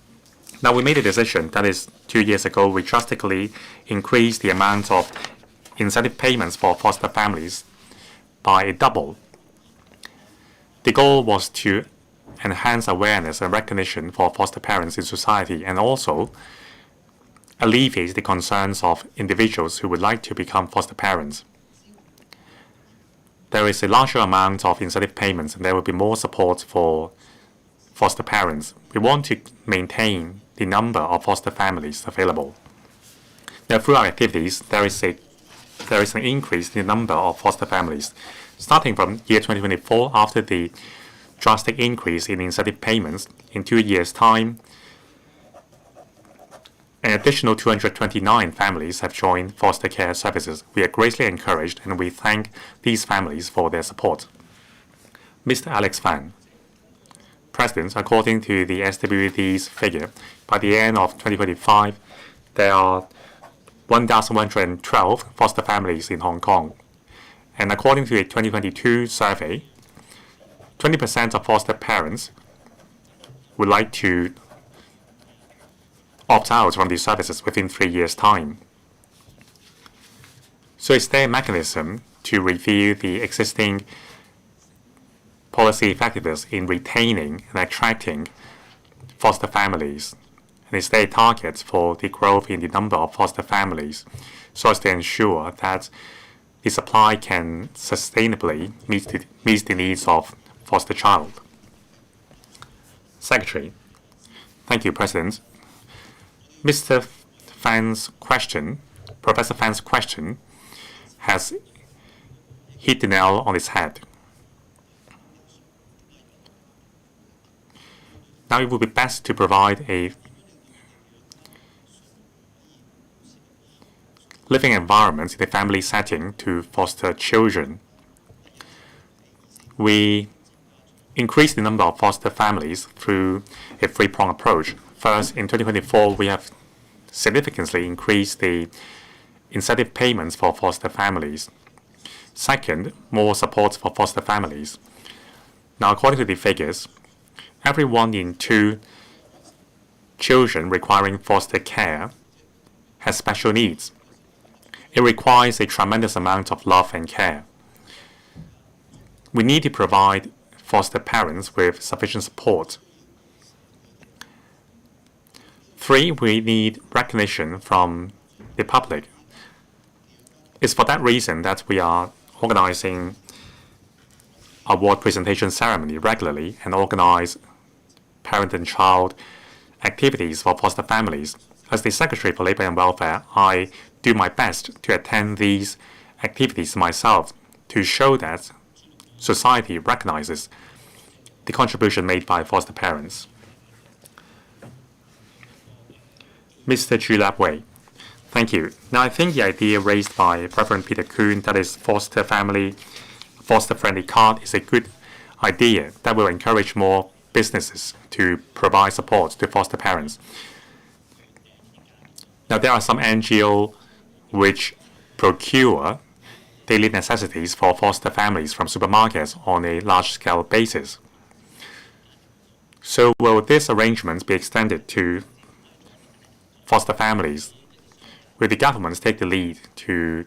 Now, we made a decision, that is 2 years ago, we drastically increased the amount of incentive payments for foster families by a double. The goal was to enhance awareness and recognition for foster parents in society and also alleviate the concerns of individuals who would like to become foster parents. There is a larger amount of incentive payments and there will be more support for foster parents. We want to maintain the number of foster families available. Now, through our activities, there is an increase in the number of foster families. Starting from year 2024, after the drastic increase in incentive payments, in 2 years' time, an additional 229 families have joined foster care services. We are greatly encouraged and we thank these families for their support. Mr. Alex Fan, President, according to the SWD's figure, by the end of 2025, there are 1,112 foster families in Hong Kong. And according to a 2022 survey, 20% of foster parents would like to opt out from these services within 3 years' time. So is there a mechanism to review the existing policy effectiveness in retaining and attracting foster families? And is there a target for the growth in the number of foster families so as to ensure that the supply can sustainably meet the needs of foster child? Secretary. Thank you, President. Mr. Fan's question, Professor Fan's question, has hit the nail on its head. Now it would be best to provide a living environment in a family setting to foster children. We increase the number of foster families through a three-pronged approach. First, in 2024, we have significantly increased the incentive payments for foster families. Second, more support for foster families. Now, according to the figures, every 1 in 2 children requiring foster care has special needs. It requires a tremendous amount of love and care. We need to provide foster parents with sufficient support. 3, we need recognition from the public. It's for that reason that we are organizing award presentation ceremony regularly and organize parent and child activities for foster families. As the Secretary for Labor and Welfare, I do my best to attend these activities myself to show that society recognizes the contribution made by foster parents. Mr. Chu Lap Wei. Thank you. Now, I think the idea raised by Reverend Peter Kuhn, that is foster-friendly card, is a good idea that will encourage more businesses to provide support to foster parents. Now, there are some NGOs which procure daily necessities for foster families from supermarkets on a large-scale basis. So will this arrangement be extended to foster families? Will the governments take the lead to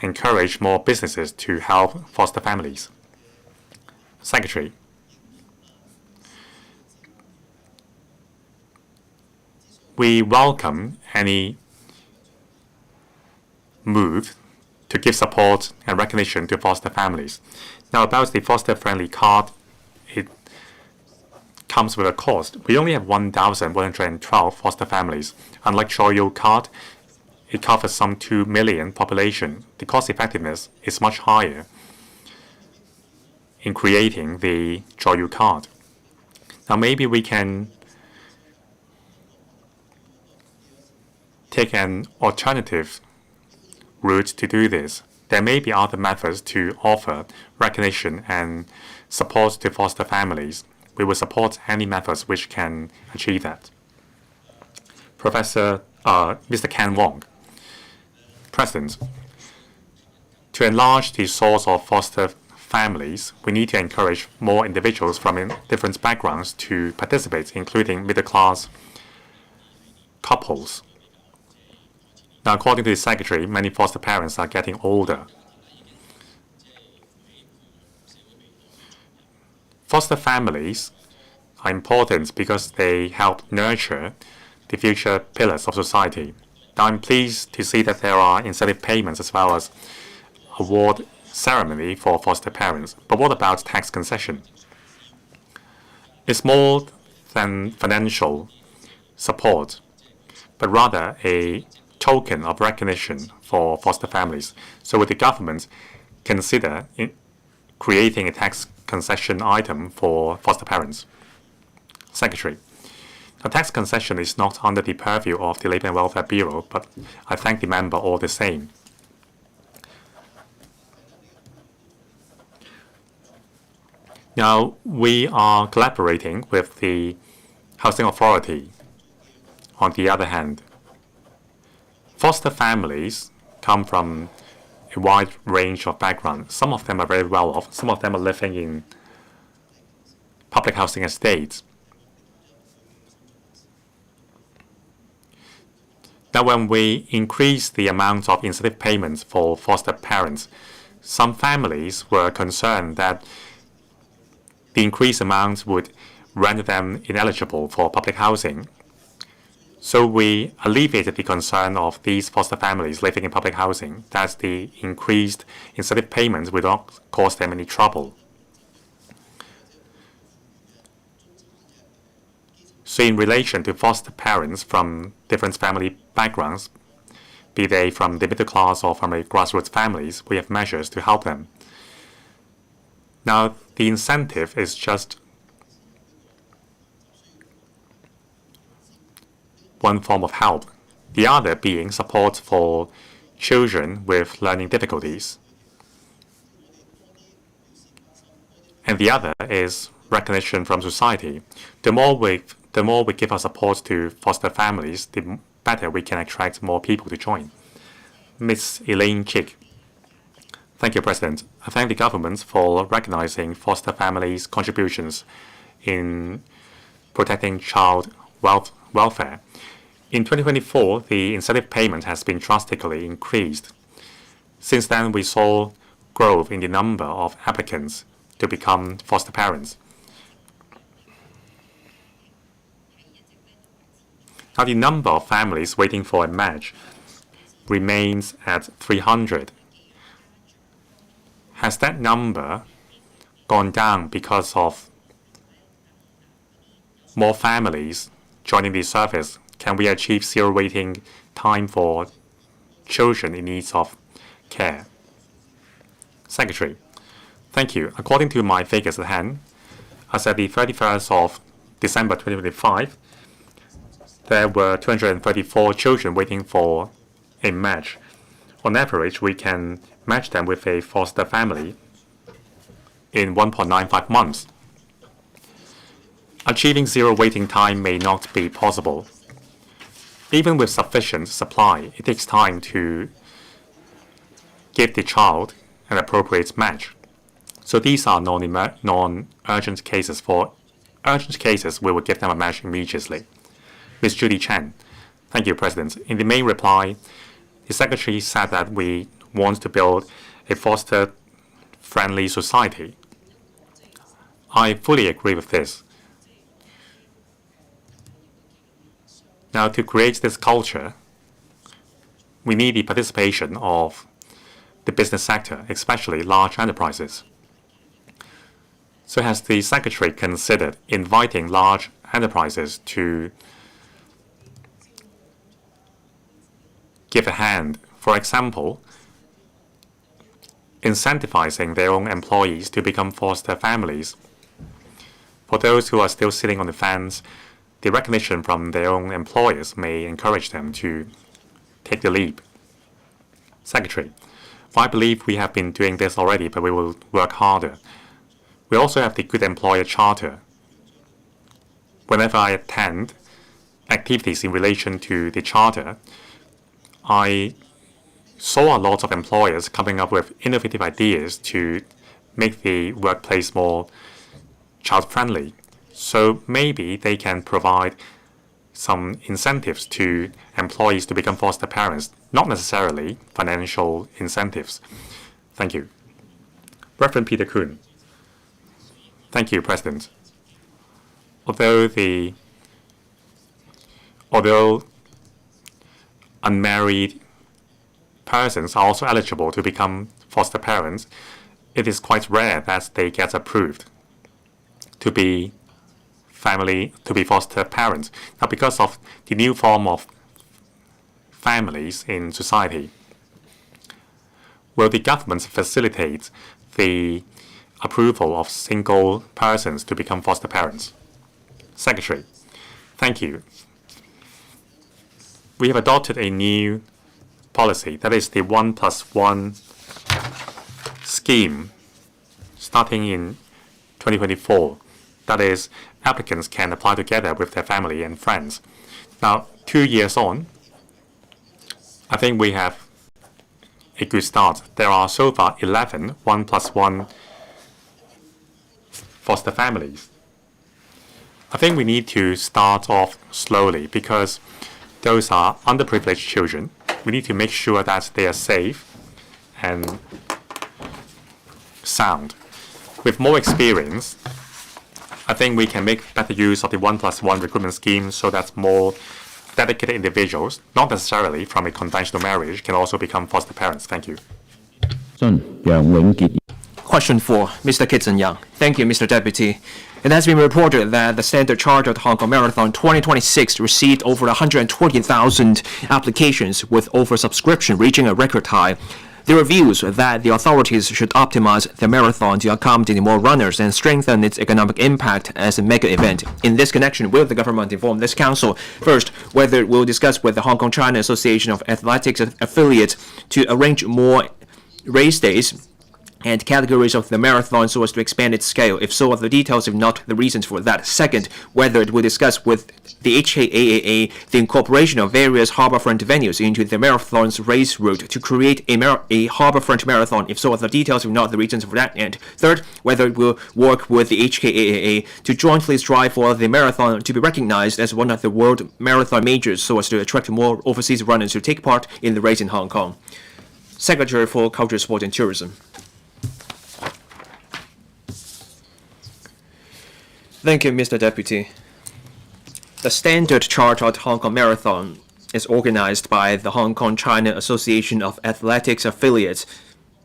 encourage more businesses to help foster families? Secretary. We welcome any move to give support and recognition to foster families. Now, about the foster-friendly card, it comes with a cost. We only have 1,112 foster families. Unlike Choyo card, it covers some 2 million population. The cost effectiveness is much higher in creating the Choyo card. Now, maybe we can take an alternative route to do this. There may be other methods to offer recognition and support to foster families. We will support any methods which can achieve that. Mr. Ken Wong. President, to enlarge the source of foster families, we need to encourage more individuals from different backgrounds to participate, including middle-class couples. Now, according to the Secretary, many foster parents are getting older. Foster families are important because they help nurture the future pillars of society. Now, I'm pleased to see that there are incentive payments as well as award ceremony for foster parents. But what about tax concession? It's more than financial support, but rather a token of recognition for foster families. So would the government consider creating a tax concession item for foster parents? Secretary. A tax concession is not under the purview of the Labor and Welfare Bureau, but I thank the member all the same. Now, we are collaborating with the Housing Authority. On the other hand, foster families come from a wide range of backgrounds. Some of them are very well off. Some of them are living in public housing estates. Now, when we increase the amount of incentive payments for foster parents, some families were concerned that the increased amount would render them ineligible for public housing. So we alleviated the concern of these foster families living in public housing that the increased incentive payments would not cause them any trouble. So in relation to foster parents from different family backgrounds, be they from the middle class or from a grassroots families, we have measures to help them. Now, the incentive is just one form of help, the other being support for children with learning difficulties. And the other is recognition from society. The more we give our support to foster families, the better we can attract more people to join. Ms. Elaine Chick. Thank you, President. I thank the government for recognizing foster families' contributions in protecting child welfare. In 2024, the incentive payment has been drastically increased. Since then, we saw growth in the number of applicants to become foster parents. Now, the number of families waiting for a match remains at 300. Has that number gone down because of more families joining the service? Can we achieve zero waiting time for children in need of care? Secretary, thank you. According to my figures at hand, as at the 31st of December 2025, there were 234 children waiting for a match. On average, we can match them with a foster family in 1.95 months. Achieving zero waiting time may not be possible. Even with sufficient supply, it takes time to give the child an appropriate match. So these are non-urgent cases. For urgent cases, we will give them a match immediately. Ms. Judy Chen. Thank you, President. In the main reply, the Secretary said that we want to build a foster-friendly society. I fully agree with this. Now, to create this culture, we need the participation of the business sector, especially large enterprises. So has the Secretary considered inviting large enterprises to give a hand, for example, incentivizing their own employees to become foster families? For those who are still sitting on the fence, the recognition from their own employers may encourage them to take the leap. Secretary, well, I believe we have been doing this already, but we will work harder. We also have the Good Employer Charter. Whenever I attend activities in relation to the Charter, I saw a lot of employers coming up with innovative ideas to make the workplace more child-friendly. So maybe they can provide some incentives to employees to become foster parents, not necessarily financial incentives. Thank you. Reverend Peter Kuhn. Thank you, President. Although unmarried persons are also eligible to become foster parents, it is quite rare that they get approved to be foster parents. Now, because of the new form of families in society, will the government facilitate the approval of single persons to become foster parents? Secretary, thank you. We have adopted a new policy, that is the 1+1 scheme, starting in 2024. That is, applicants can apply together with their family and friends. Now, 2 years on, I think we have a good start. There are so far 11 1+1 foster families. I think we need to start off slowly because those are underprivileged children. We need to make sure that they are safe and sound. With more experience, I think we can make better use of the 1+1 recruitment scheme so that more dedicated individuals, not necessarily from a conventional marriage, can also become foster parents. Thank you. Question 4, Mr. Kitson Yang. Thank you, Mr. Deputy. It has been reported that the Standard Chartered Hong Kong Marathon 2026 received over 120,000 applications, with oversubscription reaching a record high. There are views that the authorities should optimize the marathon to accommodate more runners and strengthen its economic impact as a mega event. In this connection, will the government inform this council, first, whether it will discuss with the Hong Kong China Association of Athletics affiliates to arrange more race days and categories of the marathon so as to expand its scale? If so, are the details, if not, the reasons for that? Second, whether it will discuss with the HKAAA the incorporation of various harbourfront venues into the marathon's race route to create a harbourfront marathon. If so, are the details, if not, the reasons for that? And third, whether it will work with the HKAAA to jointly strive for the marathon to be recognized as one of the world marathon majors so as to attract more overseas runners to take part in the race in Hong Kong. Secretary for Culture, Sport and Tourism. Thank you, Mr. Deputy. The Standard Chartered Hong Kong Marathon is organized by the Hong Kong China Association of Athletics affiliates.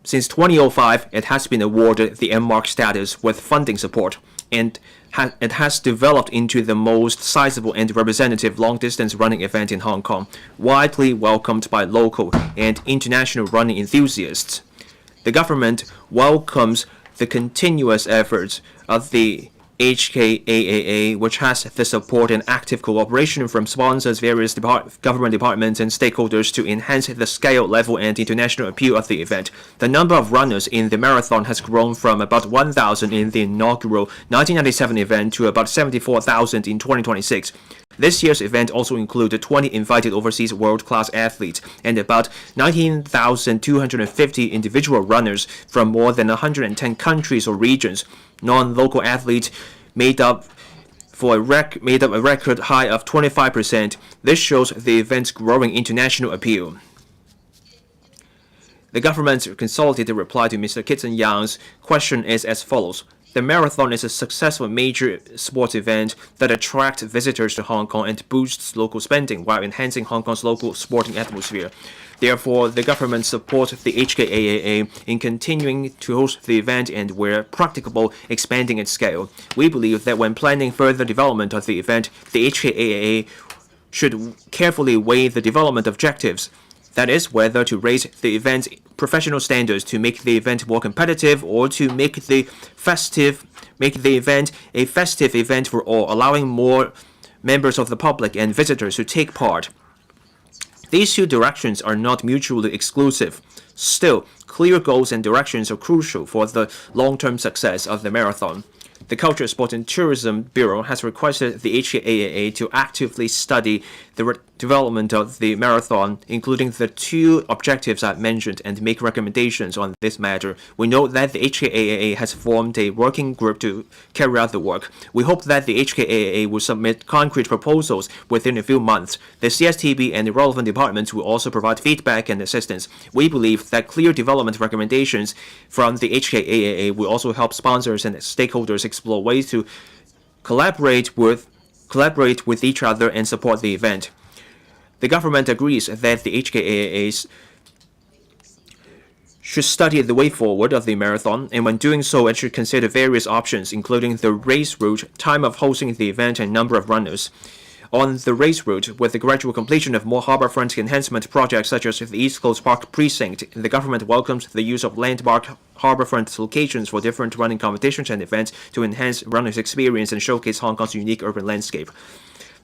Since 2005, it has been awarded the M-Mark status with funding support, and it has developed into the most sizable and representative long-distance running event in Hong Kong, widely welcomed by local and international running enthusiasts. The government welcomes the continuous efforts of the HKAAA, which has the support and active cooperation from sponsors, various government departments and stakeholders to enhance the scale, level and international appeal of the event. The number of runners in the marathon has grown from about 1,000 in the inaugural 1997 event to about 74,000 in 2026. This year's event also included 20 invited overseas world-class athletes and about 19,250 individual runners from more than 110 countries or regions. Non-local athletes made up a record high of 25%. This shows the event's growing international appeal. The government's consolidated reply to Mr. Kitson Yang's question is as follows. The marathon is a successful major sports event that attracts visitors to Hong Kong and boosts local spending while enhancing Hong Kong's local sporting atmosphere. Therefore, the government supports the HKAAA in continuing to host the event and, where practicable, expanding its scale. We believe that when planning further development of the event, the HKAAA should carefully weigh the development objectives. That is, whether to raise the event's professional standards to make the event more competitive or to make the event a festive event for all, allowing more members of the public and visitors to take part. These two directions are not mutually exclusive. Still, clear goals and directions are crucial for the long-term success of the marathon. The Culture, Sport and Tourism Bureau has requested the HKAAA to actively study the development of the marathon, including the two objectives I've mentioned, and make recommendations on this matter. We know that the HKAAA has formed a working group to carry out the work. We hope that the HKAAA will submit concrete proposals within a few months. The CSTB and the relevant departments will also provide feedback and assistance. We believe that clear development recommendations from the HKAAA will also help sponsors and stakeholders explore ways to collaborate with each other and support the event. The government agrees that the HKAAA should study the way forward of the marathon, and when doing so, it should consider various options, including the race route, time of hosting the event, and number of runners. On the race route, with the gradual completion of more harbourfront enhancement projects such as the East Coast Park Precinct, the government welcomes the use of landmark harbourfront locations for different running competitions and events to enhance runners' experience and showcase Hong Kong's unique urban landscape.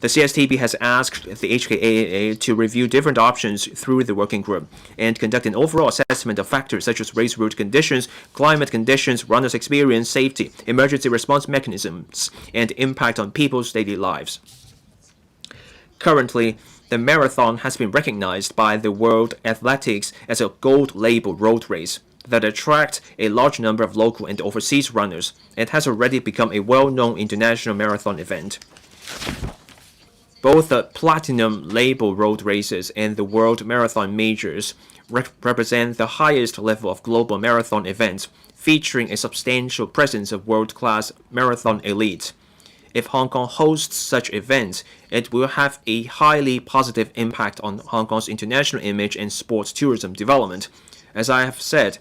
The CSTB has asked the HKAAA to review different options through the working group and conduct an overall assessment of factors such as race route conditions, climate conditions, runners' experience, safety, emergency response mechanisms, and impact on people's daily lives. Currently, the marathon has been recognized by the World Athletics as a gold label road race that attracts a large number of local and overseas runners and has already become a well-known international marathon event. Both the platinum label road races and the World Marathon Majors represent the highest level of global marathon events, featuring a substantial presence of world-class marathon elites. If Hong Kong hosts such events, it will have a highly positive impact on Hong Kong's international image and sports tourism development. As I have said,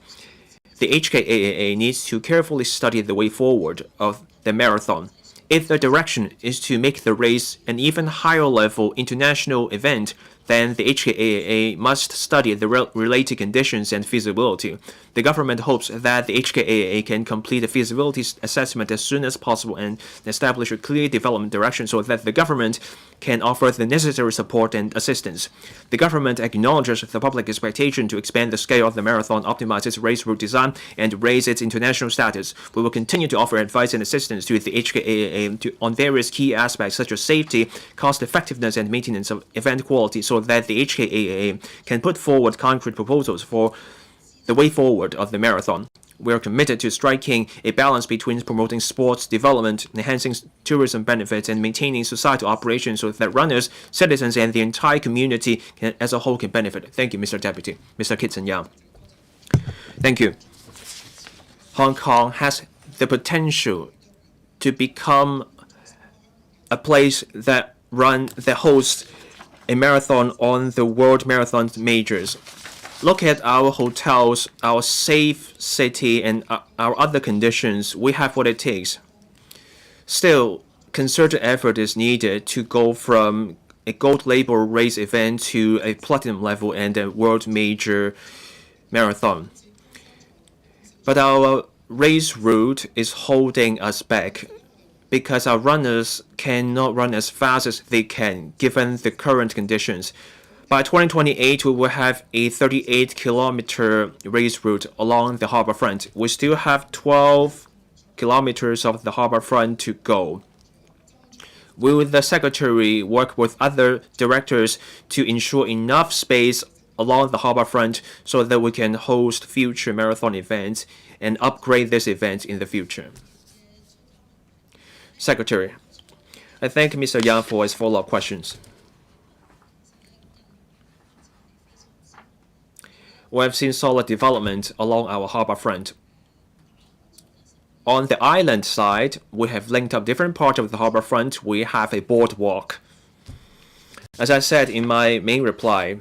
the HKAAA needs to carefully study the way forward of the marathon. If the direction is to make the race an even higher level international event, then the HKAAA must study the related conditions and feasibility. The government hopes that the HKAAA can complete a feasibility assessment as soon as possible and establish a clear development direction so that the government can offer the necessary support and assistance. The government acknowledges the public expectation to expand the scale of the marathon, optimize its race route design, and raise its international status. We will continue to offer advice and assistance to the HKAAA on various key aspects such as safety, cost effectiveness, and maintenance of event quality so that the HKAAA can put forward concrete proposals for the way forward of the marathon. We are committed to striking a balance between promoting sports development, enhancing tourism benefits, and maintaining societal operations so that runners, citizens, and the entire community as a whole can benefit. Thank you, Mr. Deputy. Mr. Kitson Yang. Thank you. Hong Kong has the potential to become a place that hosts a marathon on the World Marathon Majors. Look at our hotels, our safe city, and our other conditions. We have what it takes. Still, concerted effort is needed to go from a gold label race event to a platinum level and a world major marathon. But our race route is holding us back because our runners cannot run as fast as they can given the current conditions. By 2028, we will have a 38-kilometer race route along the harbor front. We still have 12 kilometers of the harbor front to go. Will the Secretary work with other directors to ensure enough space along the harbor front so that we can host future marathon events and upgrade this event in the future? Secretary, I thank Mr. Yang for his follow-up questions. We have seen solid development along our harbor front. On the island side, we have linked up different parts of the harbor front. We have a boardwalk. As I said in my main reply,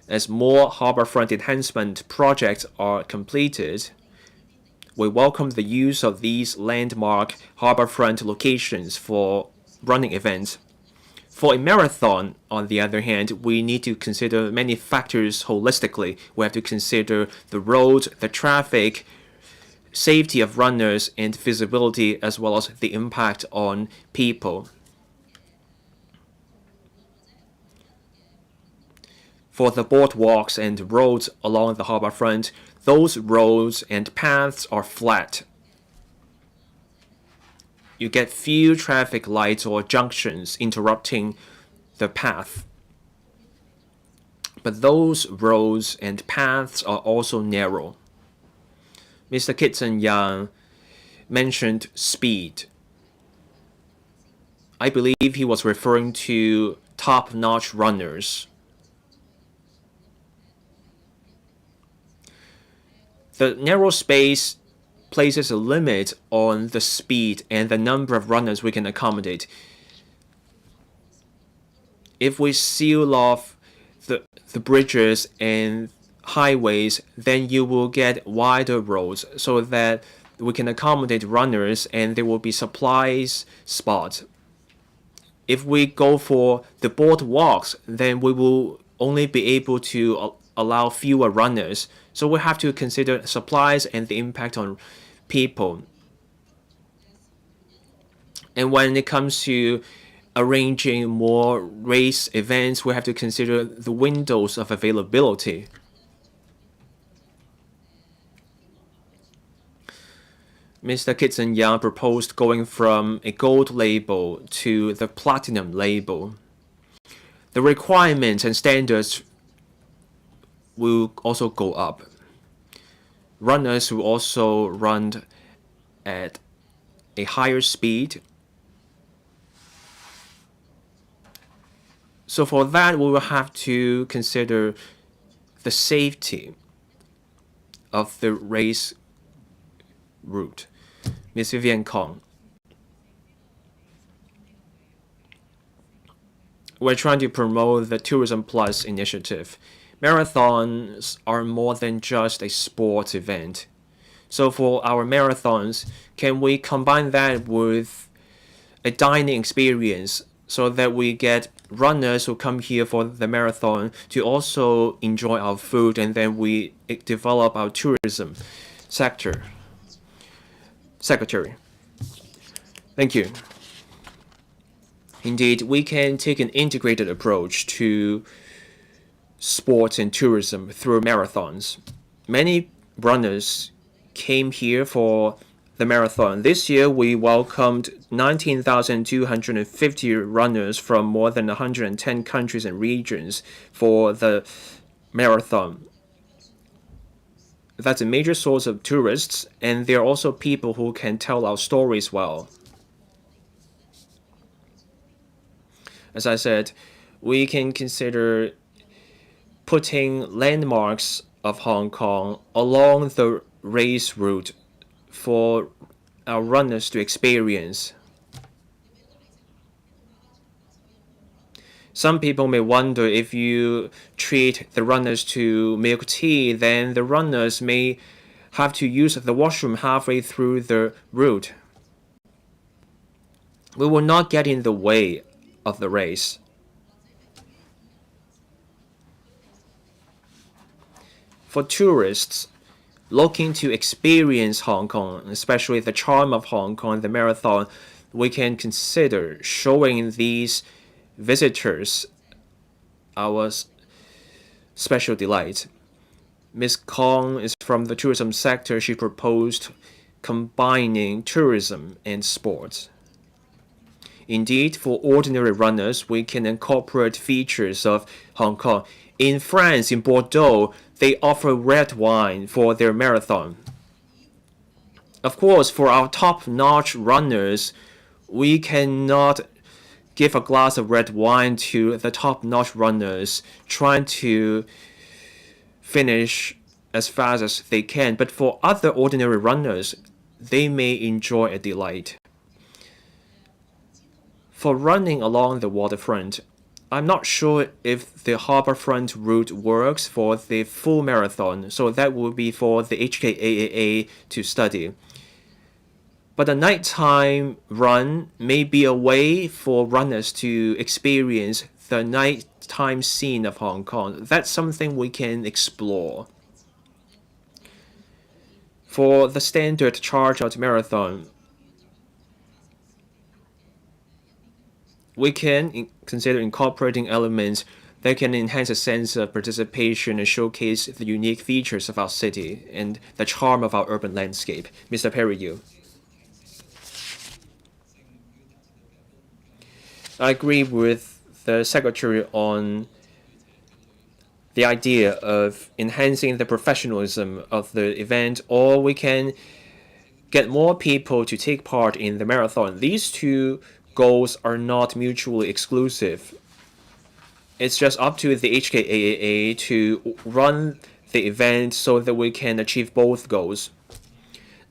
as more harbor front enhancement projects are completed, we welcome the use of these landmark harbor front locations for running events. For a marathon, on the other hand, we need to consider many factors holistically. We have to consider the road, the traffic, safety of runners, and feasibility, as well as the impact on people. For the boardwalks and roads along the harbor front, those roads and paths are flat. You get few traffic lights or junctions interrupting the path. But those roads and paths are also narrow. Mr. Kitson Yang mentioned speed. I believe he was referring to top-notch runners. The narrow space places a limit on the speed and the number of runners we can accommodate. If we seal off the bridges and highways, then you will get wider roads so that we can accommodate runners and there will be supplies spots. If we go for the boardwalks, then we will only be able to allow fewer runners. So we have to consider supplies and the impact on people. And when it comes to arranging more race events, we have to consider the windows of availability. Mr. Kitson-Yang proposed going from a gold label to the platinum label. The requirements and standards will also go up. Runners will also run at a higher speed. So for that, we will have to consider the safety of the race route. Ms. Vivian Kong. We're trying to promote the Tourism Plus initiative. Marathons are more than just a sports event. So for our marathons, can we combine that with a dining experience so that we get runners who come here for the marathon to also enjoy our food, and then we develop our tourism sector? Secretary. Thank you. Indeed, we can take an integrated approach to sports and tourism through marathons. Many runners came here for the marathon. This year, we welcomed 19,250 runners from more than 110 countries and regions for the marathon. That's a major source of tourists, and there are also people who can tell our stories well. As I said, we can consider putting landmarks of Hong Kong along the race route for our runners to experience. Some people may wonder, if you treat the runners to milk tea, then the runners may have to use the washroom halfway through the route. We will not get in the way of the race. For tourists looking to experience Hong Kong, especially the charm of Hong Kong, the marathon, we can consider showing these visitors our special delight. Ms. Kong is from the tourism sector. She proposed combining tourism and sports. Indeed, for ordinary runners, we can incorporate features of Hong Kong. In France, in Bordeaux, they offer red wine for their marathon. Of course, for our top-notch runners, we cannot give a glass of red wine to the top-notch runners trying to finish as fast as they can. But for other ordinary runners, they may enjoy a delight. For running along the waterfront, I'm not sure if the harborfront route works for the full marathon, so that will be for the HKAAA to study. But a nighttime run may be a way for runners to experience the nighttime scene of Hong Kong. That's something we can explore. For the standard charge-out marathon, we can consider incorporating elements that can enhance a sense of participation and showcase the unique features of our city and the charm of our urban landscape. Mr. Perry, you. I agree with the Secretary on the idea of enhancing the professionalism of the event, or we can get more people to take part in the marathon. These two goals are not mutually exclusive. It's just up to the HKAAA to run the event so that we can achieve both goals.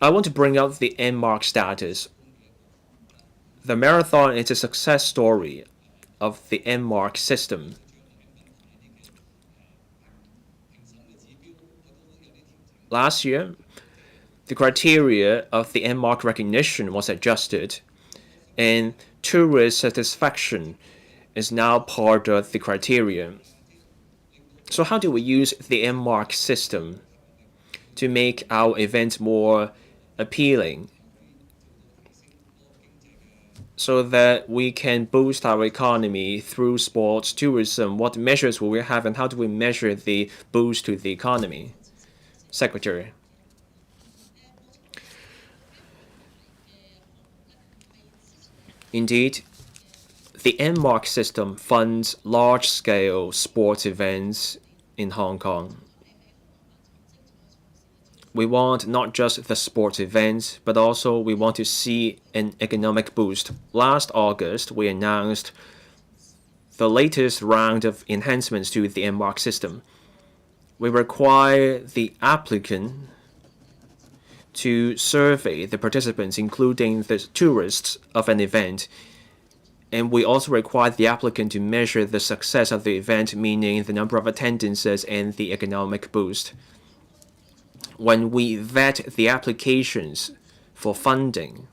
I want to bring out the M-Mark status. The marathon is a success story of the M-Mark system. Last year, the criteria of the M-Mark recognition was adjusted, and tourist satisfaction is now part of the criteria. So how do we use the M-Mark system to make our events more appealing? so that we can boost our economy through sports tourism? What measures will we have, and how do we measure the boost to the economy? Secretary. Indeed, the NMARC system funds large-scale sports events in Hong Kong. We want not just the sports events, but also we want to see an economic boost. Last August, we announced the latest round of enhancements to the NMARC system. We require the applicant to survey the participants, including the tourists of an event. And we also require the applicant to measure the success of the event, meaning the number of attendances and the economic boost. When we vet the applications for funding,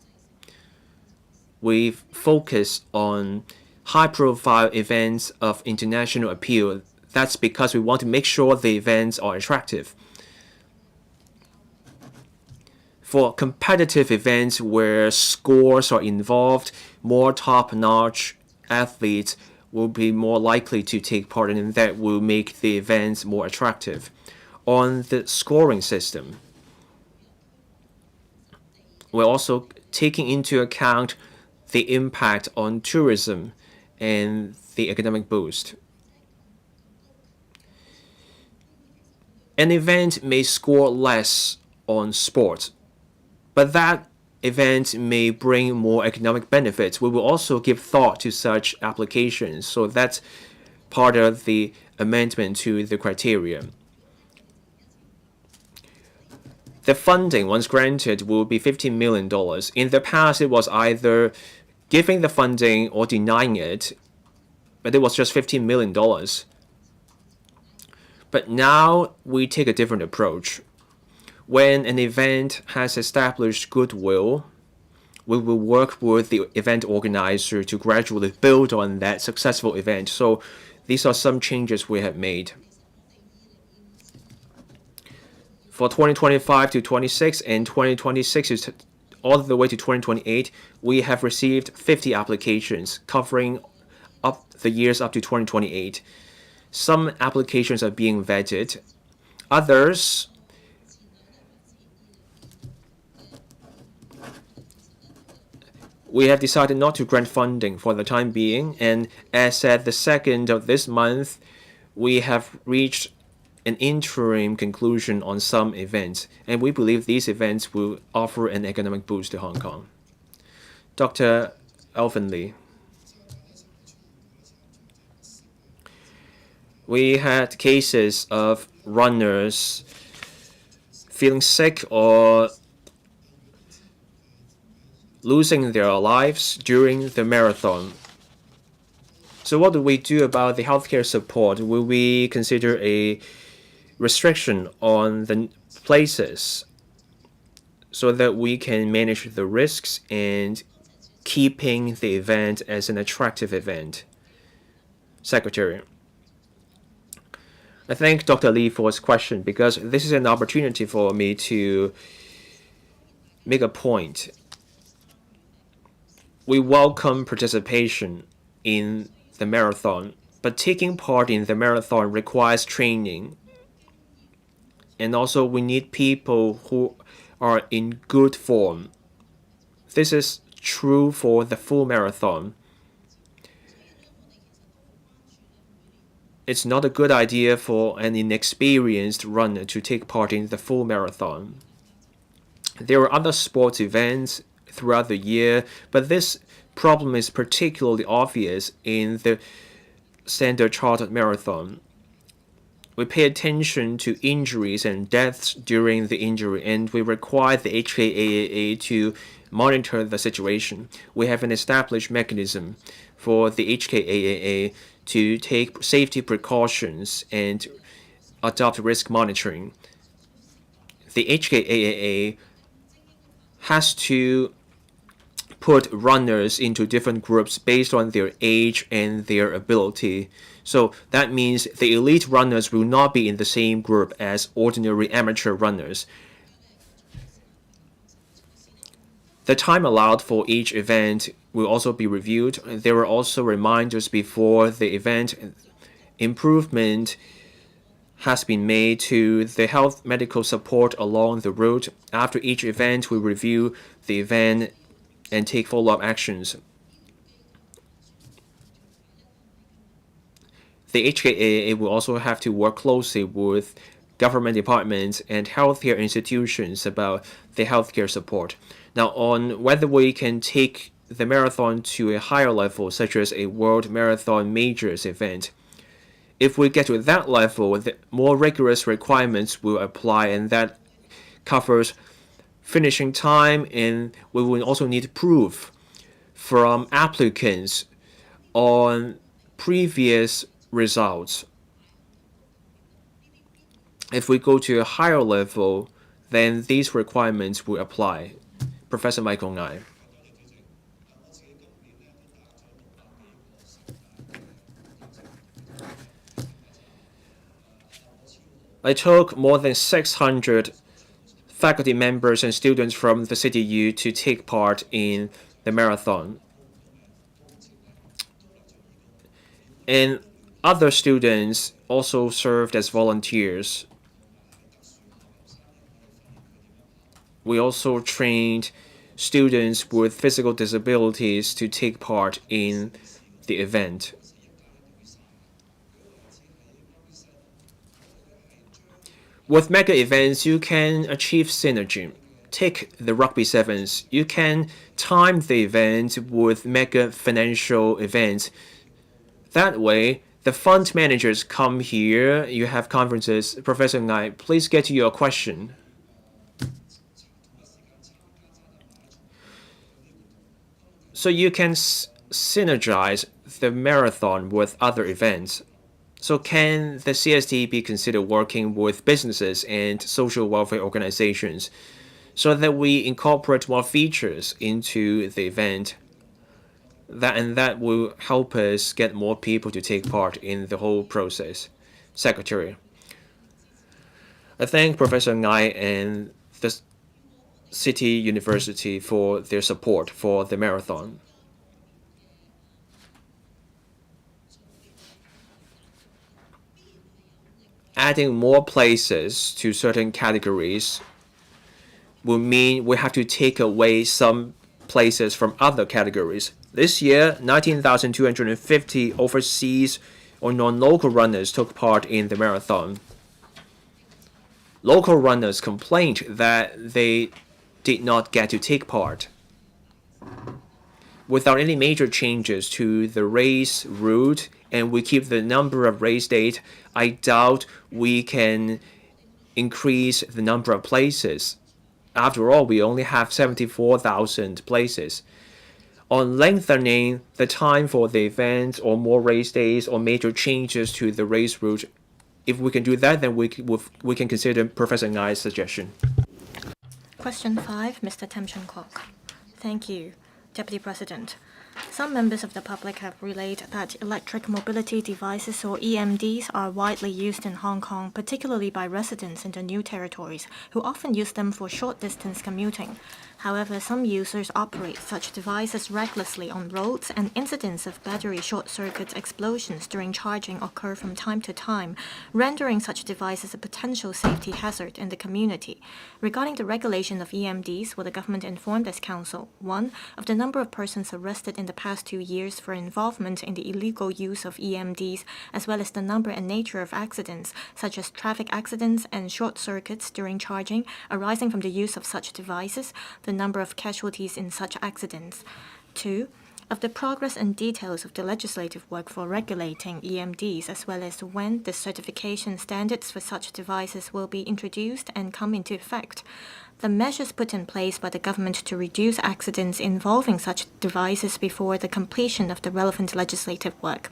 we focus on high-profile events of international appeal. That's because we want to make sure the events are attractive. For competitive events where scores are involved, more top-notch athletes will be more likely to take part, and that will make the events more attractive. On the scoring system, we're also taking into account the impact on tourism and the economic boost. An event may score less on sports, but that event may bring more economic benefits. We will also give thought to such applications, so that's part of the amendment to the criteria. The funding, once granted, will be $15 million. In the past, it was either giving the funding or denying it, but it was just $15 million. But now we take a different approach. When an event has established goodwill, we will work with the event organizer to gradually build on that successful event. So these are some changes we have made. For 2025 to 26 and 2026 all the way to 2028, we have received 50 applications covering up the years up to 2028. Some applications are being vetted. Others we have decided not to grant funding for the time being, and as at the 2nd of this month, we have reached an interim conclusion on some events, and we believe these events will offer an economic boost to Hong Kong. Dr. Alvin Lee. We had cases of runners feeling sick or losing their lives during the marathon. So what do we do about the healthcare support? Will we consider a restriction on the places so that we can manage the risks and keeping the event as an attractive event? Secretary. I thank Dr. Lee for his question because this is an opportunity for me to make a point. We welcome participation in the marathon, but taking part in the marathon requires training. And also we need people who are in good form. This is true for the full marathon. It's not a good idea for an inexperienced runner to take part in the full marathon. There are other sports events throughout the year, but this problem is particularly obvious in the Standard Chartered Marathon. We pay attention to injuries and deaths during the injury, and we require the HKAAA to monitor the situation. We have an established mechanism for the HKAAA to take safety precautions and adopt risk monitoring. The HKAAA has to put runners into different groups based on their age and their ability. So that means the elite runners will not be in the same group as ordinary amateur runners. The time allowed for each event will also be reviewed. There are also reminders before the event. Improvement has been made to the health medical support along the route. After each event, we review the event and take follow-up actions. The HKA will also have to work closely with government departments and healthcare institutions about the healthcare support. Now, on whether we can take the marathon to a higher level, such as a World Marathon Majors event, if we get to that level, the more rigorous requirements will apply, and that covers finishing time, and we will also need proof from applicants on previous results. If we go to a higher level, then these requirements will apply. Professor Michael Ngai. I took more than 600 faculty members and students from the CityU to take part in the marathon. And other students also served as volunteers. We also trained students with physical disabilities to take part in the event. With mega events, you can achieve synergy. Take the rugby sevens. You can time the event with mega financial events. That way, the fund managers come here, you have conferences. Professor Ngai, please get to your question. So you can synergize the marathon with other events. So can the CST be considered working with businesses and social welfare organizations so that we incorporate more features into the event? That will help us get more people to take part in the whole process. Secretary. I thank Professor Ngai and the City University for their support for the marathon. Adding more places to certain categories will mean we have to take away some places from other categories. This year, 19,250 overseas or non-local runners took part in the marathon. Local runners complained that they did not get to take part. Without any major changes to the race route, and we keep the number of race dates, I doubt we can increase the number of places. After all, we only have 74,000 places. On lengthening the time for the event, or more race days, or major changes to the race route, if we can do that, then we can consider Professor Ngai's suggestion. Question 5, Mr. Tam Chung Kwok. Thank you, Deputy President. Some members of the public have relayed that electric mobility devices, or EMDs, are widely used in Hong Kong, particularly by residents in the new territories, who often use them for short-distance commuting. However, some users operate such devices recklessly on roads, and incidents of battery short-circuit explosions during charging occur from time to time, rendering such devices a potential safety hazard in the community. Regarding the regulation of EMDs, will the government inform this council, 1. of the number of persons arrested in the past 2 years for involvement in the illegal use of EMDs, as well as the number and nature of accidents, such as traffic accidents and short circuits during charging, arising from the use of such devices, the number of casualties in such accidents. 2. Of the progress and details of the legislative work for regulating EMDs, as well as when the certification standards for such devices will be introduced and come into effect. The measures put in place by the government to reduce accidents involving such devices before the completion of the relevant legislative work.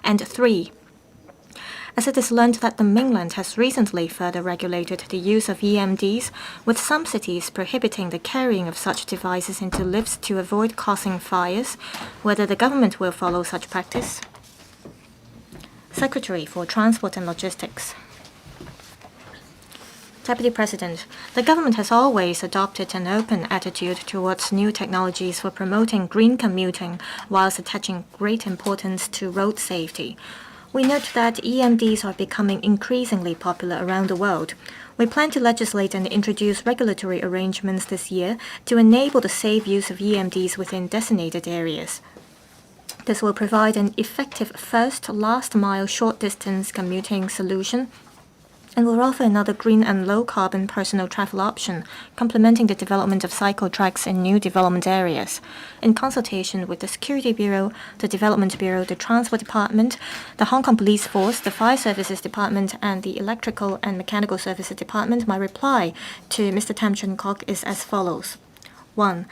And 3. As it is learned that the mainland has recently further regulated the use of EMDs, with some cities prohibiting the carrying of such devices into lifts to avoid causing fires, whether the government will follow such practice. Secretary for Transport and Logistics. Deputy President, the government has always adopted an open attitude towards new technologies for promoting green commuting whilst attaching great importance to road safety. We note that EMDs are becoming increasingly popular around the world. We plan to legislate and introduce regulatory arrangements this year to enable the safe use of EMDs within designated areas. This will provide an effective first, last-mile short-distance commuting solution and will offer another green and low-carbon personal travel option, complementing the development of cycle tracks in new development areas. In consultation with the Security Bureau, the Development Bureau, the Transport Department, the Hong Kong Police Force, the Fire Services Department, and the Electrical and Mechanical Services Department, my reply to Mr. Tam Chun Kok is as follows. 1.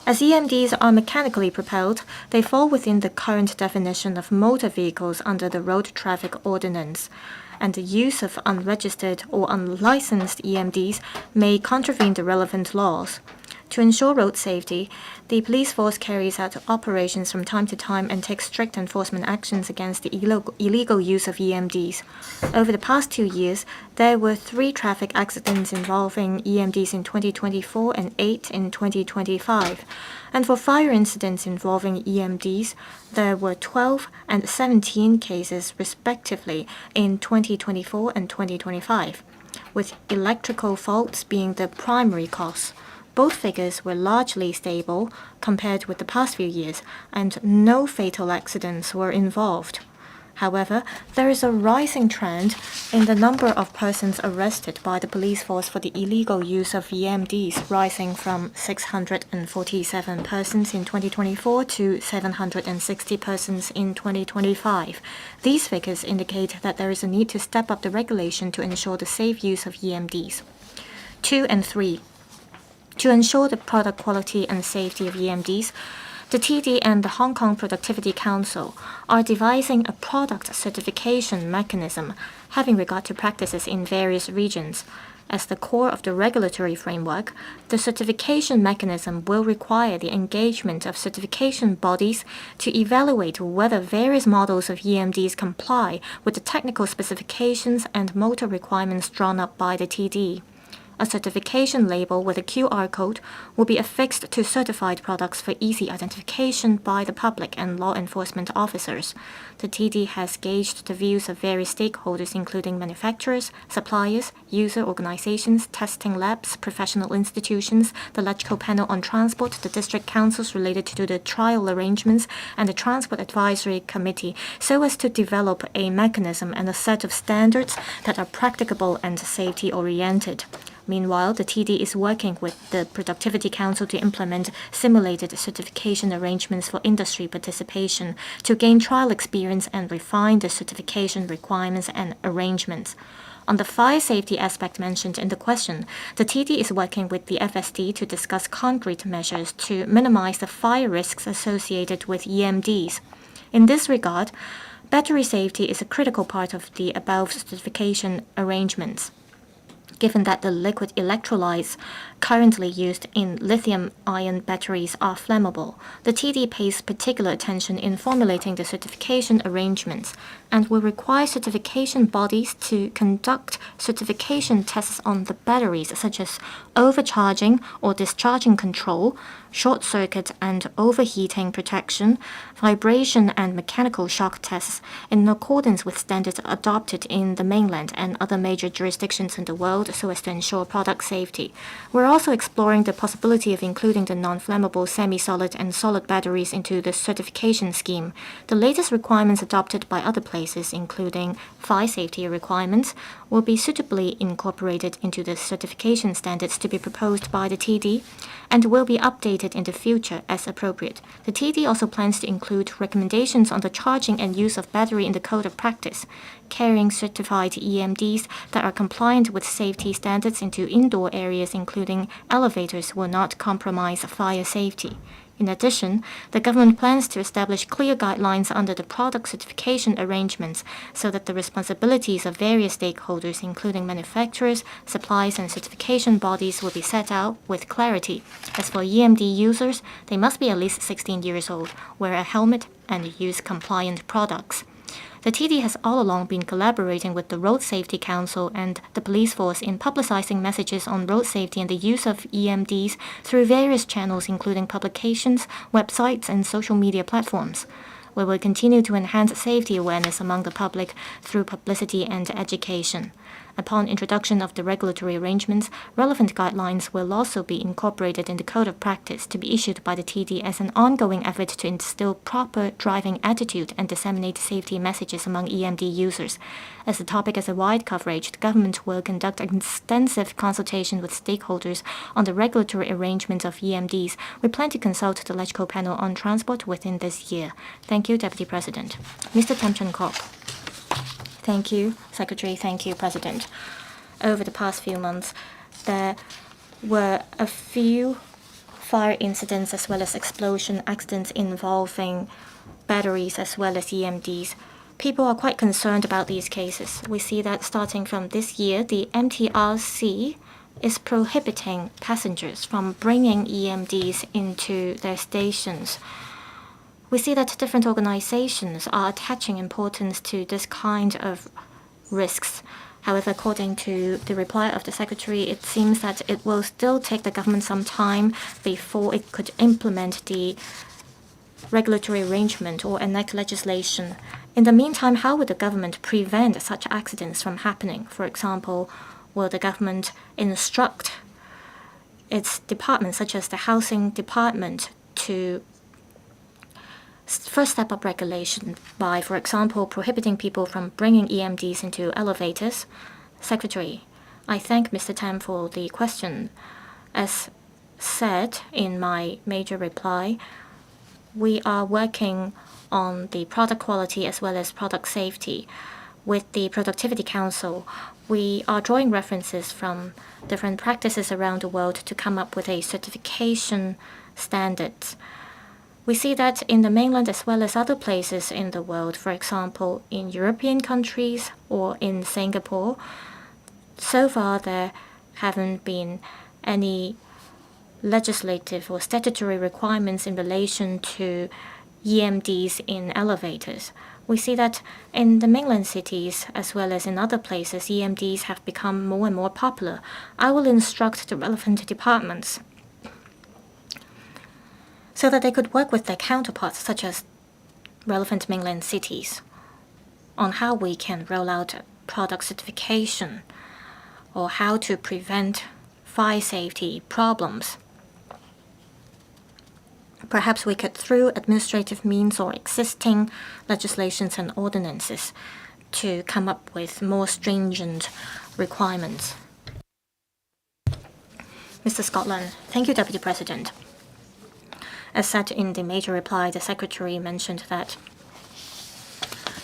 As EMDs are mechanically propelled, they fall within the current definition of motor vehicles under the Road Traffic Ordinance, and the use of unregistered or unlicensed EMDs may contravene the relevant laws. To ensure road safety, the police force carries out operations from time to time and takes strict enforcement actions against the illegal use of EMDs. Over the past 2 years, there were 3 traffic accidents involving EMDs in 2024 and 8 in 2025. And for fire incidents involving EMDs, there were 12 and 17 cases respectively in 2024 and 2025, with electrical faults being the primary cause. Both figures were largely stable compared with the past few years, and no fatal accidents were involved. However, there is a rising trend in the number of persons arrested by the police force for the illegal use of EMDs, rising from 647 persons in 2024 to 760 persons in 2025. These figures indicate that there is a need to step up the regulation to ensure the safe use of EMDs. 2 and 3. To ensure the product quality and safety of EMDs, the TD and the Hong Kong Productivity Council are devising a product certification mechanism having regard to practices in various regions. As the core of the regulatory framework, the certification mechanism will require the engagement of certification bodies to evaluate whether various models of EMDs comply with the technical specifications and motor requirements drawn up by the TD. A certification label with a QR code will be affixed to certified products for easy identification by the public and law enforcement officers. The TD has gauged the views of various stakeholders, including manufacturers, suppliers, user organizations, testing labs, professional institutions, the electrical panel on transport, the district councils related to the trial arrangements, and the Transport Advisory Committee, so as to develop a mechanism and a set of standards that are practicable and safety-oriented. Meanwhile, the TD is working with the Productivity Council to implement simulated certification arrangements for industry participation to gain trial experience and refine the certification requirements and arrangements. On the fire safety aspect mentioned in the question, the TD is working with the FSD to discuss concrete measures to minimize the fire risks associated with EMDs. In this regard, battery safety is a critical part of the above certification arrangements. Given that the liquid electrolytes currently used in lithium-ion batteries are flammable, the TD pays particular attention in formulating the certification arrangements and will require certification bodies to conduct certification tests on the batteries, such as overcharging or discharging control, short circuit and overheating protection, vibration and mechanical shock tests in accordance with standards adopted in the mainland and other major jurisdictions in the world so as to ensure product safety. We're also exploring the possibility of including the non-flammable semi-solid and solid batteries into the certification scheme. The latest requirements adopted by other places, including fire safety requirements, will be suitably incorporated into the certification standards to be proposed by the TD and will be updated in the future as appropriate. The TD also plans to include recommendations on the charging and use of battery in the code of practice. Carrying certified EMDs that are compliant with safety standards into indoor areas, including elevators, will not compromise fire safety. In addition, the government plans to establish clear guidelines under the product certification arrangements so that the responsibilities of various stakeholders, including manufacturers, suppliers, and certification bodies, will be set out with clarity. As for EMD users, they must be at least 16 years old, wear a helmet, and use compliant products. The TD has all along been collaborating with the Road Safety Council and the police force in publicizing messages on road safety and the use of EMDs through various channels, including publications, websites, and social media platforms. We will continue to enhance safety awareness among the public through publicity and education. Upon introduction of the regulatory arrangements, relevant guidelines will also be incorporated in the Code of Practice to be issued by the TD as an ongoing effort to instill proper driving attitude and disseminate safety messages among EMD users. As the topic has a wide coverage, the government will conduct extensive consultation with stakeholders on the regulatory arrangements of EMDs. We plan to consult the LegCo panel on transport within this year. Thank you, Deputy President. Mr. Tam Chun Kok. Thank you, Secretary. Thank you, President. Over the past few months, there were a few fire incidents as well as explosion accidents involving batteries as well as EMDs. People are quite concerned about these cases. We see that starting from this year, the MTRC is prohibiting passengers from bringing EMDs into their stations. We see that different organizations are attaching importance to this kind of risks. However, according to the reply of the Secretary, it seems that it will still take the government some time before it could implement the regulatory arrangement or enact legislation. In the meantime, how would the government prevent such accidents from happening? For example, will the government instruct its departments, such as the Housing Department, to first step up regulation by, for example, prohibiting people from bringing EMDs into elevators? Secretary, I thank Mr. Tam for the question. As said in my major reply, we are working on the product quality as well as product safety. With the Productivity Council, we are drawing references from different practices around the world to come up with a certification standards. We see that in the mainland as well as other places in the world, for example, in European countries or in Singapore, so far there haven't been any legislative or statutory requirements in relation to EMDs in elevators. We see that in the mainland cities as well as in other places, EMDs have become more and more popular. I will instruct the relevant departments so that they could work with their counterparts, such as relevant mainland cities, on how we can roll out product certification or how to prevent fire safety problems. Perhaps we could, through administrative means or existing legislations and ordinances, to come up with more stringent requirements. Mr. Scotland. Thank you, Deputy President. As said in the major reply, the Secretary mentioned that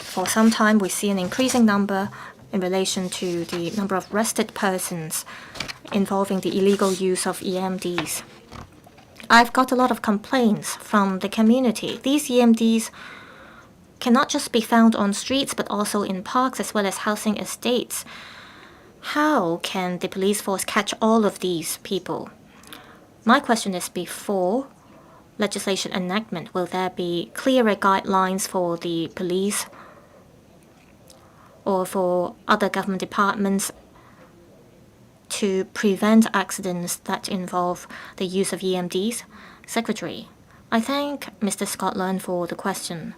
for some time we see an increasing number in relation to the number of arrested persons involving the illegal use of EMDs. I've got a lot of complaints from the community. These EMDs cannot just be found on streets, but also in parks as well as housing estates. How can the police force catch all of these people? My question is, before legislation enactment, will there be clearer guidelines for the police or for other government departments to prevent accidents that involve the use of EMDs? Secretary, I thank Mr. Scotland for the question.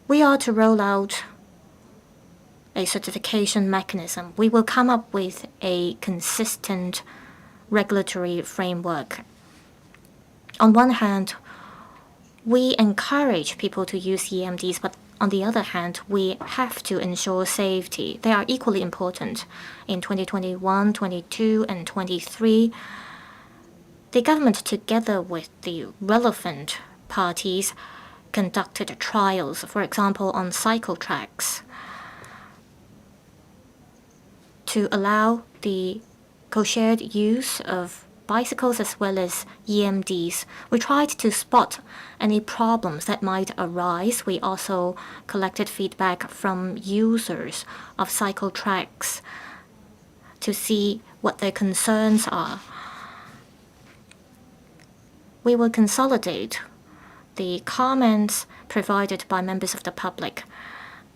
We are to roll out a certification mechanism. We will come up with a consistent regulatory framework. On one hand, we encourage people to use EMDs, but on the other hand, we have to ensure safety. They are equally important. In 2021, 22, and 23, the government, together with the relevant parties, conducted trials, for example, on cycle tracks, to allow the co-shared use of bicycles as well as EMDs. We tried to spot any problems that might arise. We also collected feedback from users of cycle tracks to see what their concerns are. We will consolidate the comments provided by members of the public.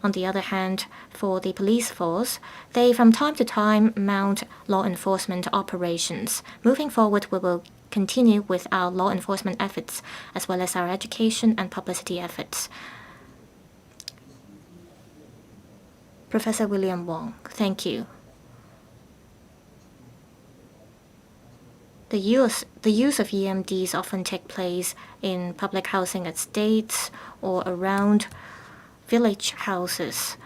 On the other hand, for the police force, they from time to time mount law enforcement operations. Moving forward, we will continue with our law enforcement efforts as well as our education and publicity efforts. Professor William Wong, thank you. The use of EMDs often take place in public housing estates or around village houses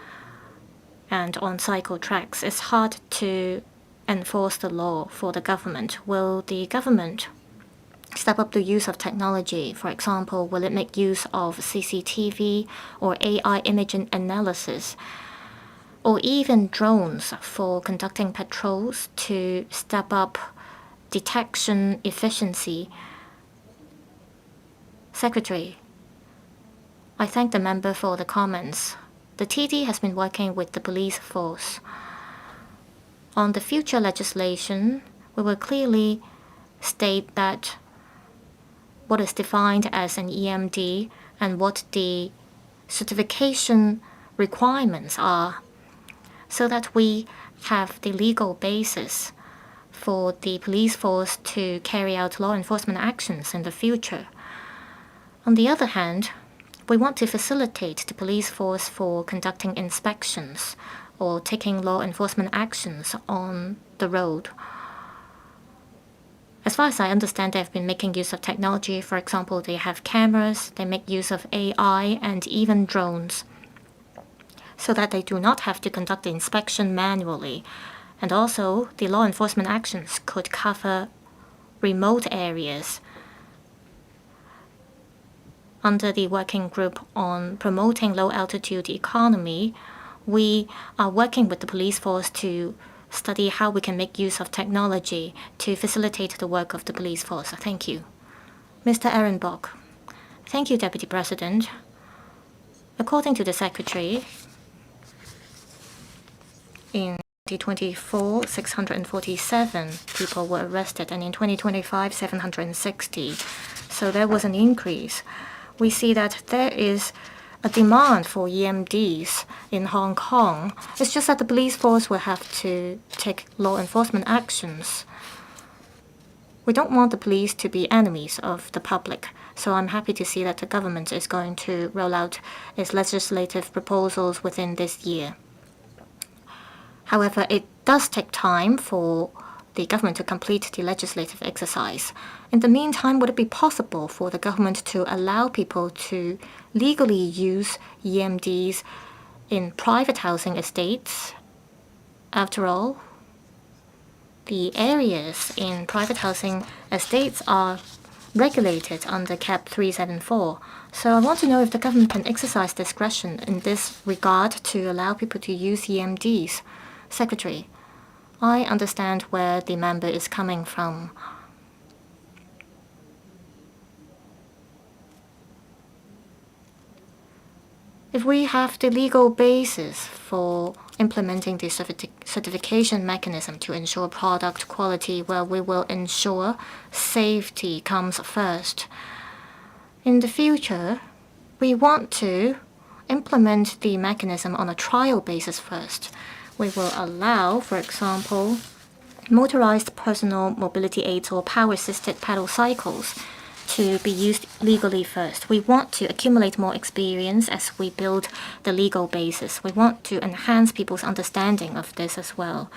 and on cycle tracks. It's hard to enforce the law for the government. Will the government step up the use of technology? For example, will it make use of CCTV or AI image analysis, or even drones for conducting patrols to step up detection efficiency? Secretary, I thank the member for the comments. The TD has been working with the police force. On the future legislation, we will clearly state that what is defined as an EMD and what the certification requirements are, so that we have the legal basis for the police force to carry out law enforcement actions in the future. On the other hand, we want to facilitate the police force for conducting inspections or taking law enforcement actions on the road. As far as I understand, they've been making use of technology. For example, they have cameras, they make use of AI and even drones, so that they do not have to conduct the inspection manually. And also, the law enforcement actions could cover remote areas. Under the working group on promoting low-altitude economy, we are working with the police force to study how we can make use of technology to facilitate the work of the police force. Thank you. Mr. Ehrenbock. Thank you, Deputy President. According to the Secretary, in 2024, 647 people were arrested, and in 2025, 760. So there was an increase. We see that there is a demand for EMDs in Hong Kong. It's just that the police force will have to take law enforcement actions. We don't want the police to be enemies of the public. So I'm happy to see that the government is going to roll out its legislative proposals within this year. However, it does take time for the government to complete the legislative exercise. In the meantime, would it be possible for the government to allow people to legally use EMDs in private housing estates? After all, the areas in private housing estates are regulated under Cap 374. So I want to know if the government can exercise discretion in this regard to allow people to use EMDs. Secretary, I understand where the member is coming from. If we have the legal basis for implementing the certification mechanism to ensure product quality, well, we will ensure safety comes first. In the future, we want to implement the mechanism on a trial basis first. We will allow, for example, motorized personal mobility aids or power-assisted pedal cycles to be used legally first. We want to accumulate more experience as we build the legal basis. We want to enhance people's understanding of this as well.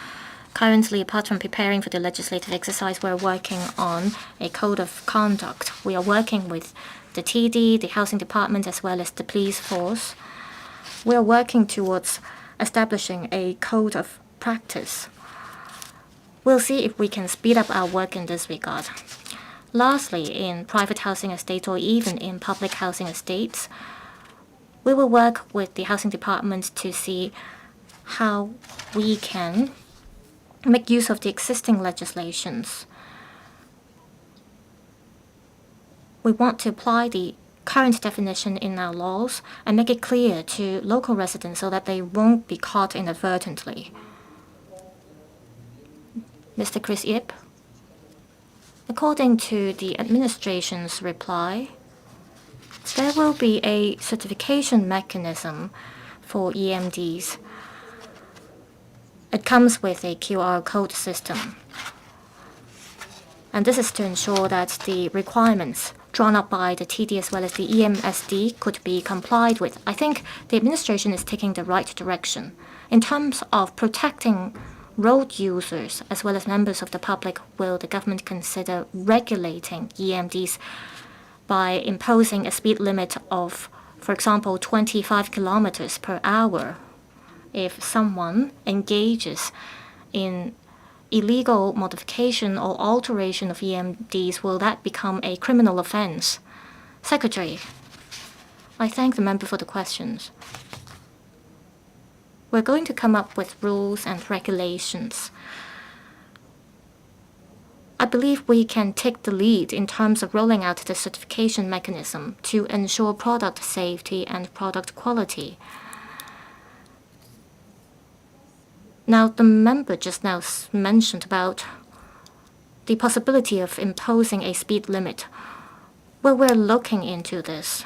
Currently, apart from preparing for the legislative exercise, we're working on a code of conduct. We are working with the TD, the Housing Department, as well as the police force. We are working towards establishing a code of practice. We'll see if we can speed up our work in this regard. Lastly, in private housing estates or even in public housing estates, we will work with the Housing Department to see how we can make use of the existing legislations. We want to apply the current definition in our laws and make it clear to local residents so that they won't be caught inadvertently. Mr. Chris Yip, according to the administration's reply, there will be a certification mechanism for EMDs. It comes with a QR code system. And this is to ensure that the requirements drawn up by the TD as well as the EMSD could be complied with. I think the administration is taking the right direction. In terms of protecting road users as well as members of the public, will the government consider regulating EMDs by imposing a speed limit of, for example, 25 kilometers per hour if someone engages in illegal modification or alteration of EMDs? Will that become a criminal offense? Secretary, I thank the member for the questions. We're going to come up with rules and regulations. I believe we can take the lead in terms of rolling out the certification mechanism to ensure product safety and product quality. Now, the member just now mentioned about the possibility of imposing a speed limit. Well, we're looking into this.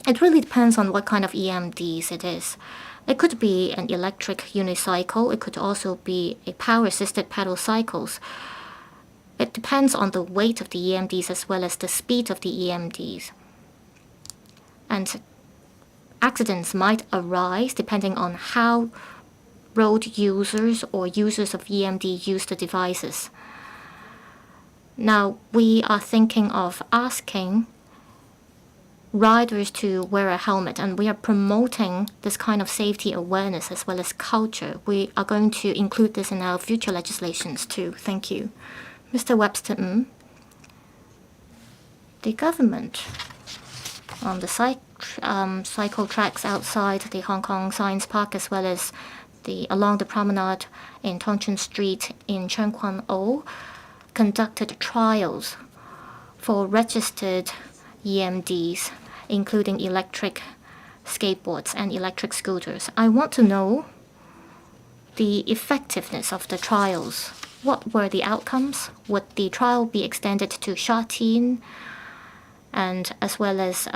It really depends on what kind of EMDs it is. It could be an electric unicycle. It could also be a power-assisted pedal cycles. It depends on the weight of the EMDs as well as the speed of the EMDs. And accidents might arise depending on how road users or users of EMD use the devices. Now, we are thinking of asking riders to wear a helmet, and we are promoting this kind of safety awareness as well as culture. We are going to include this in our future legislations too. Thank you. Mr. Webster, the government on the cycle tracks outside the Hong Kong Science Park as well as along the promenade in Tong Chun Street in Cheung Kwan O conducted trials for registered EMDs, including electric skateboards and electric scooters. I want to know the effectiveness of the trials. What were the outcomes? Would the trial be extended to Sha Tin and as well as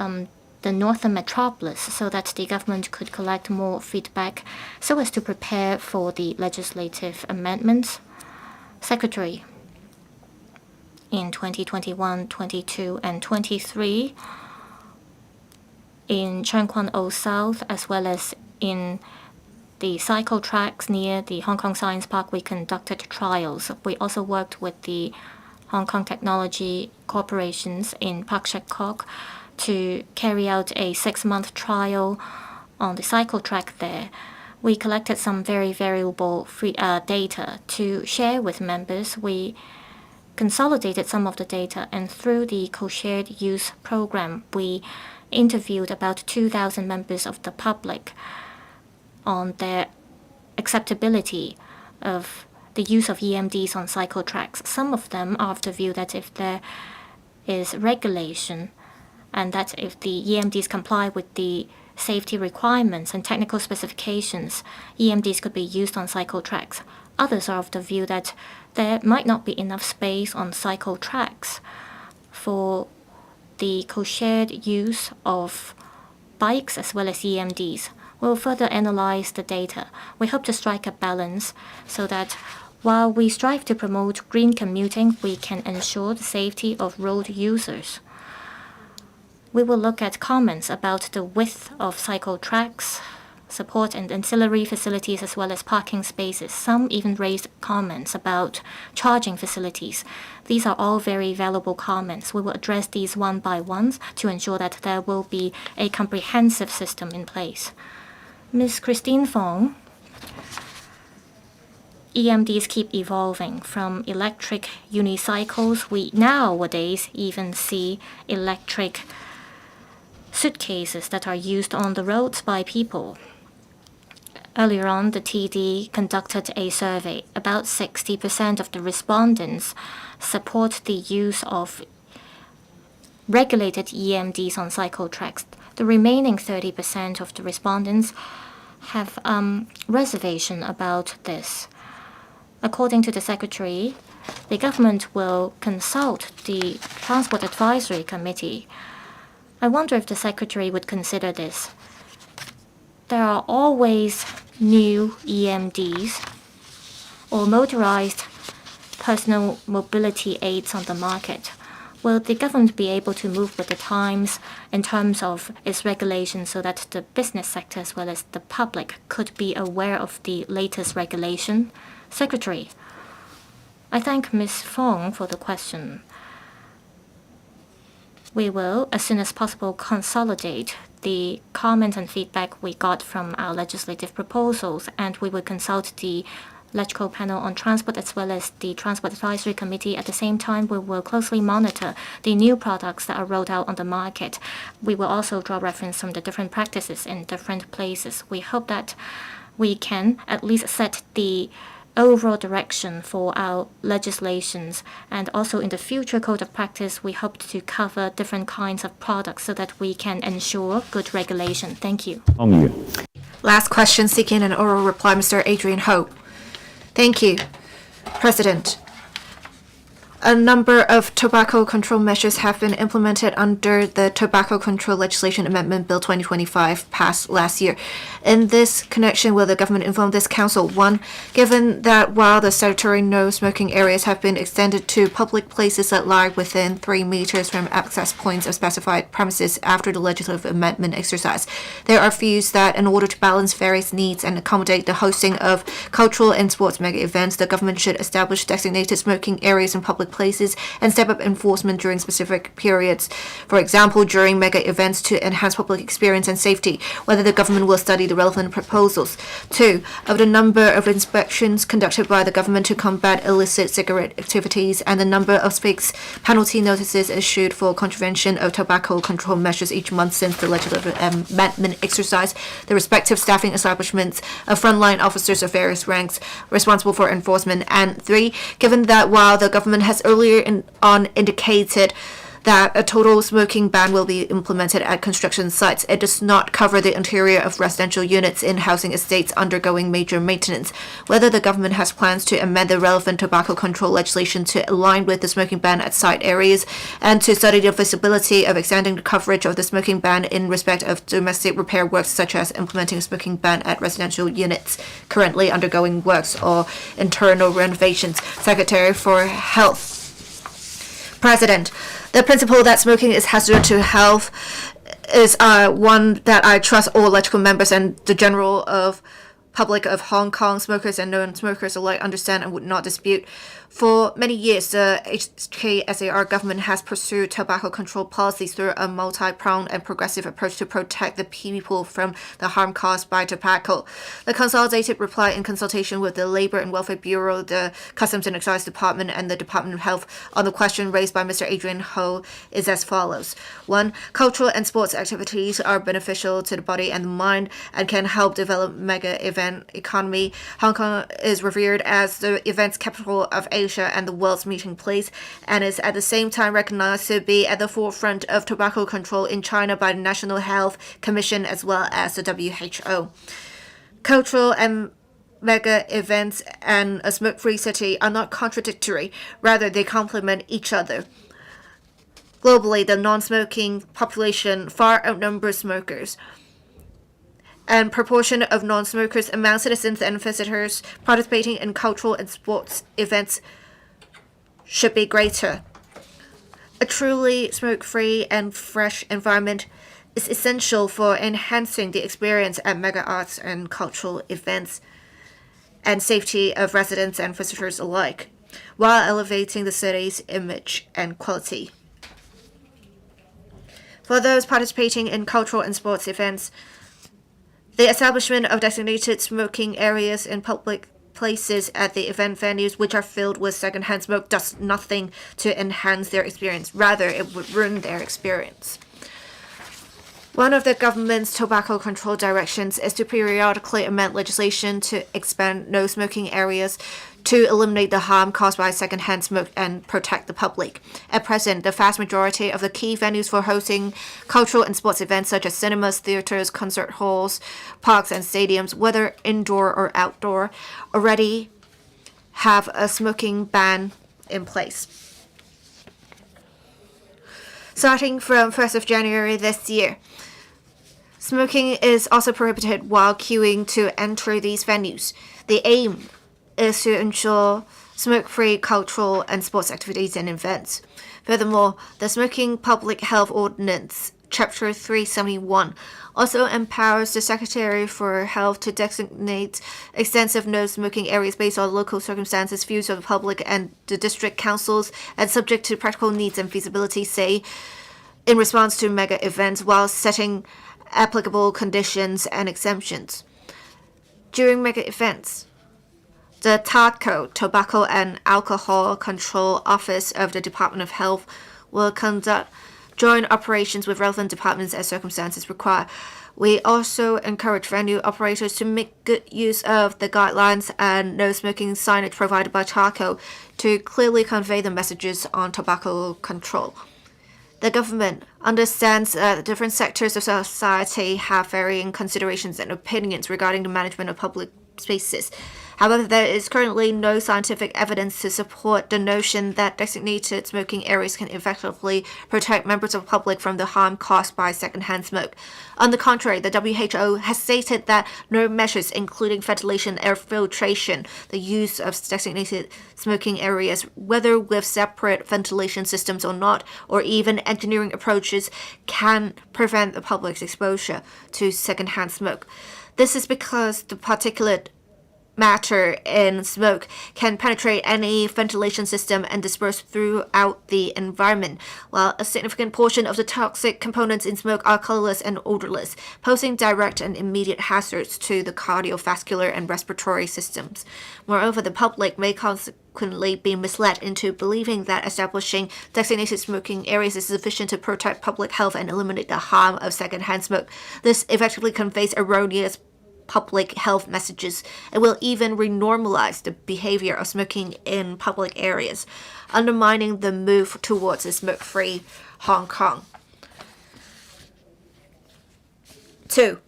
the northern metropolis so that the government could collect more feedback so as to prepare for the legislative amendments? Secretary, in 2021, 22, and 23, in Cheung Kwan O South as well as in the cycle tracks near the Hong Kong Science Park, we conducted trials. We also worked with the Hong Kong Technology Corporations in Pak Shek Kok to carry out a 6-month trial on the cycle track there. We collected some very valuable data to share with members. We consolidated some of the data, and through the co-shared use program, we interviewed about 2,000 members of the public on their acceptability of the use of EMDs on cycle tracks. Some of them are of the view that if there is regulation and that if the EMDs comply with the safety requirements and technical specifications, EMDs could be used on cycle tracks. Others are of the view that there might not be enough space on cycle tracks for the co-shared use of bikes as well as EMDs. We'll further analyze the data. We hope to strike a balance so that while we strive to promote green commuting, we can ensure the safety of road users. We will look at comments about the width of cycle tracks, support and ancillary facilities as well as parking spaces. Some even raised comments about charging facilities. These are all very valuable comments. We will address these one by one to ensure that there will be a comprehensive system in place. Ms. Christine Fong, EMDs keep evolving from electric unicycles. We nowadays even see electric suitcases that are used on the roads by people. Earlier on, the TD conducted a survey. About 60% of the respondents support the use of regulated EMDs on cycle tracks. The remaining 30% of the respondents have reservation about this. According to the Secretary, the government will consult the Transport Advisory Committee. I wonder if the Secretary would consider this. There are always new EMDs or motorized personal mobility aids on the market. Will the government be able to move with the times in terms of its regulations so that the business sector as well as the public could be aware of the latest regulation? Secretary, I thank Ms. Fong for the question. We will, as soon as possible, consolidate the comments and feedback we got from our legislative proposals, and we will consult the electrical panel on transport as well as the Transport Advisory Committee. At the same time, we will closely monitor the new products that are rolled out on the market. We will also draw reference from the different practices in different places. We hope that we can at least set the overall direction for our legislations, and also in the future code of practice we hope to cover different kinds of products so that we can ensure good regulation. Thank you. Last question seeking an oral reply, Mr. Adrian Ho. Thank you, President. A number of tobacco control measures have been implemented under the Tobacco Control Legislation Amendment Bill 2025 passed last year. In this connection, will the government inform this council? 1. Given that while the statutory no smoking areas have been extended to public places that lie within 3 meters from access points of specified premises after the legislative amendment exercise, there are views that in order to balance various needs and accommodate the hosting of cultural and sports mega events, the government should establish designated smoking areas in public places and step up enforcement during specific periods. For example, during mega events to enhance public experience and safety, whether the government will study the relevant proposals. 2. Of the number of inspections conducted by the government to combat illicit cigarette activities and the number of fixed penalty notices issued for contravention of tobacco control measures each month since the legislative amendment exercise, the respective staffing establishments of frontline officers of various ranks responsible for enforcement. And 3. Given that while the government has earlier on indicated that a total smoking ban will be implemented at construction sites, it does not cover the interior of residential units in housing estates undergoing major maintenance. Whether the government has plans to amend the relevant tobacco control legislation to align with the smoking ban at site areas, and to study the feasibility of extending the coverage of the smoking ban in respect of domestic repair works, such as implementing a smoking ban at residential units currently undergoing works or internal renovations. Secretary for Health. President, the principle that smoking is hazardous to health is one that I trust all electrical members and the general public of Hong Kong, smokers and non-smokers alike, understand and would not dispute. For many years, the HKSAR government has pursued tobacco control policies through a multi-pronged and progressive approach to protect the people from the harm caused by tobacco. The consolidated reply in consultation with the Labour and Welfare Bureau, the Customs and Excise Department, and the Department of Health on the question raised by Mr. Adrian Ho is as follows. 1. Cultural and sports activities are beneficial to the body and the mind and can help develop mega event economy. Hong Kong is revered as the events capital of Asia and the world's meeting place, and is at the same time recognized to be at the forefront of tobacco control in China by the National Health Commission as well as the WHO. Cultural and mega events and a smoke-free city are not contradictory, rather they complement each other. Globally, the non-smoking population far outnumbers smokers, and proportion of non-smokers among citizens and visitors participating in cultural and sports events should be greater. A truly smoke-free and fresh environment is essential for enhancing the experience at mega arts and cultural events and safety of residents and visitors alike, while elevating the city's image and quality. For those participating in cultural and sports events, the establishment of designated smoking areas in public places at the event venues which are filled with secondhand smoke does nothing to enhance their experience. Rather, it would ruin their experience. One of the government's tobacco control directions is to periodically amend legislation to expand no smoking areas to eliminate the harm caused by secondhand smoke and protect the public. At present, the vast majority of the key venues for hosting cultural and sports events such as cinemas, theaters, concert halls, parks, and stadiums, whether indoor or outdoor, already have a smoking ban in place. Starting from 1st of January this year, smoking is also prohibited while queuing to enter these venues. The aim is to ensure smoke-free cultural and sports activities and events. Furthermore, the Smoking Public Health Ordinance, Chapter 371, also empowers the Secretary for Health to designate extensive no-smoking areas based on local circumstances, views of the public, and the district councils, and subject to practical needs and feasibility, say, in response to mega events, while setting applicable conditions and exemptions. During mega events, the TADCO, Tobacco and Alcohol Control Office of the Department of Health, will conduct joint operations with relevant departments as circumstances require. We also encourage venue operators to make good use of the guidelines and no smoking signage provided by TADCO to clearly convey the messages on tobacco control. The government understands that different sectors of society have varying considerations and opinions regarding the management of public spaces. However, there is currently no scientific evidence to support the notion that designated smoking areas can effectively protect members of the public from the harm caused by secondhand smoke. On the contrary, the WHO has stated that no measures, including ventilation, air filtration, the use of designated smoking areas, whether with separate ventilation systems or not, or even engineering approaches, can prevent the public's exposure to secondhand smoke. This is because the particulate matter in smoke can penetrate any ventilation system and disperse throughout the environment, while a significant portion of the toxic components in smoke are colorless and odorless, posing direct and immediate hazards to the cardiovascular and respiratory systems. Moreover, the public may consequently be misled into believing that establishing designated smoking areas is sufficient to protect public health and eliminate the harm of secondhand smoke. This effectively conveys erroneous public health messages and will even renormalize the behavior of smoking in public areas, undermining the move towards a smoke-free Hong Kong. 2.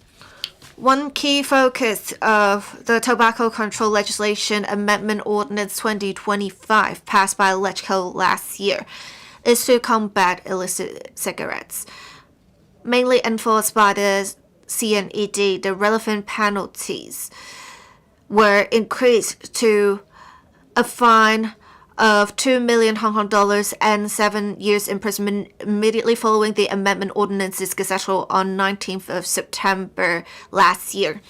One key focus of the Tobacco Control Legislation Amendment Ordinance 2025 passed by LegCo last year is to combat illicit cigarettes. Mainly enforced by the CNED, the relevant penalties were increased to a fine of 2 million Hong Kong dollars and 7 years imprisonment immediately following the amendment ordinance's gazettal on 19th of September last year.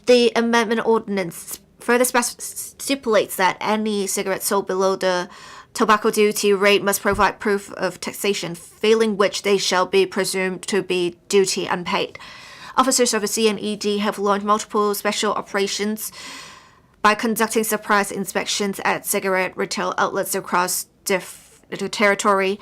The amendment ordinance further stipulates that any cigarette sold below the tobacco duty rate must provide proof of taxation, failing which they shall be presumed to be duty unpaid. Officers of the CNED have launched multiple special operations by conducting surprise inspections at cigarette retail outlets across the territory,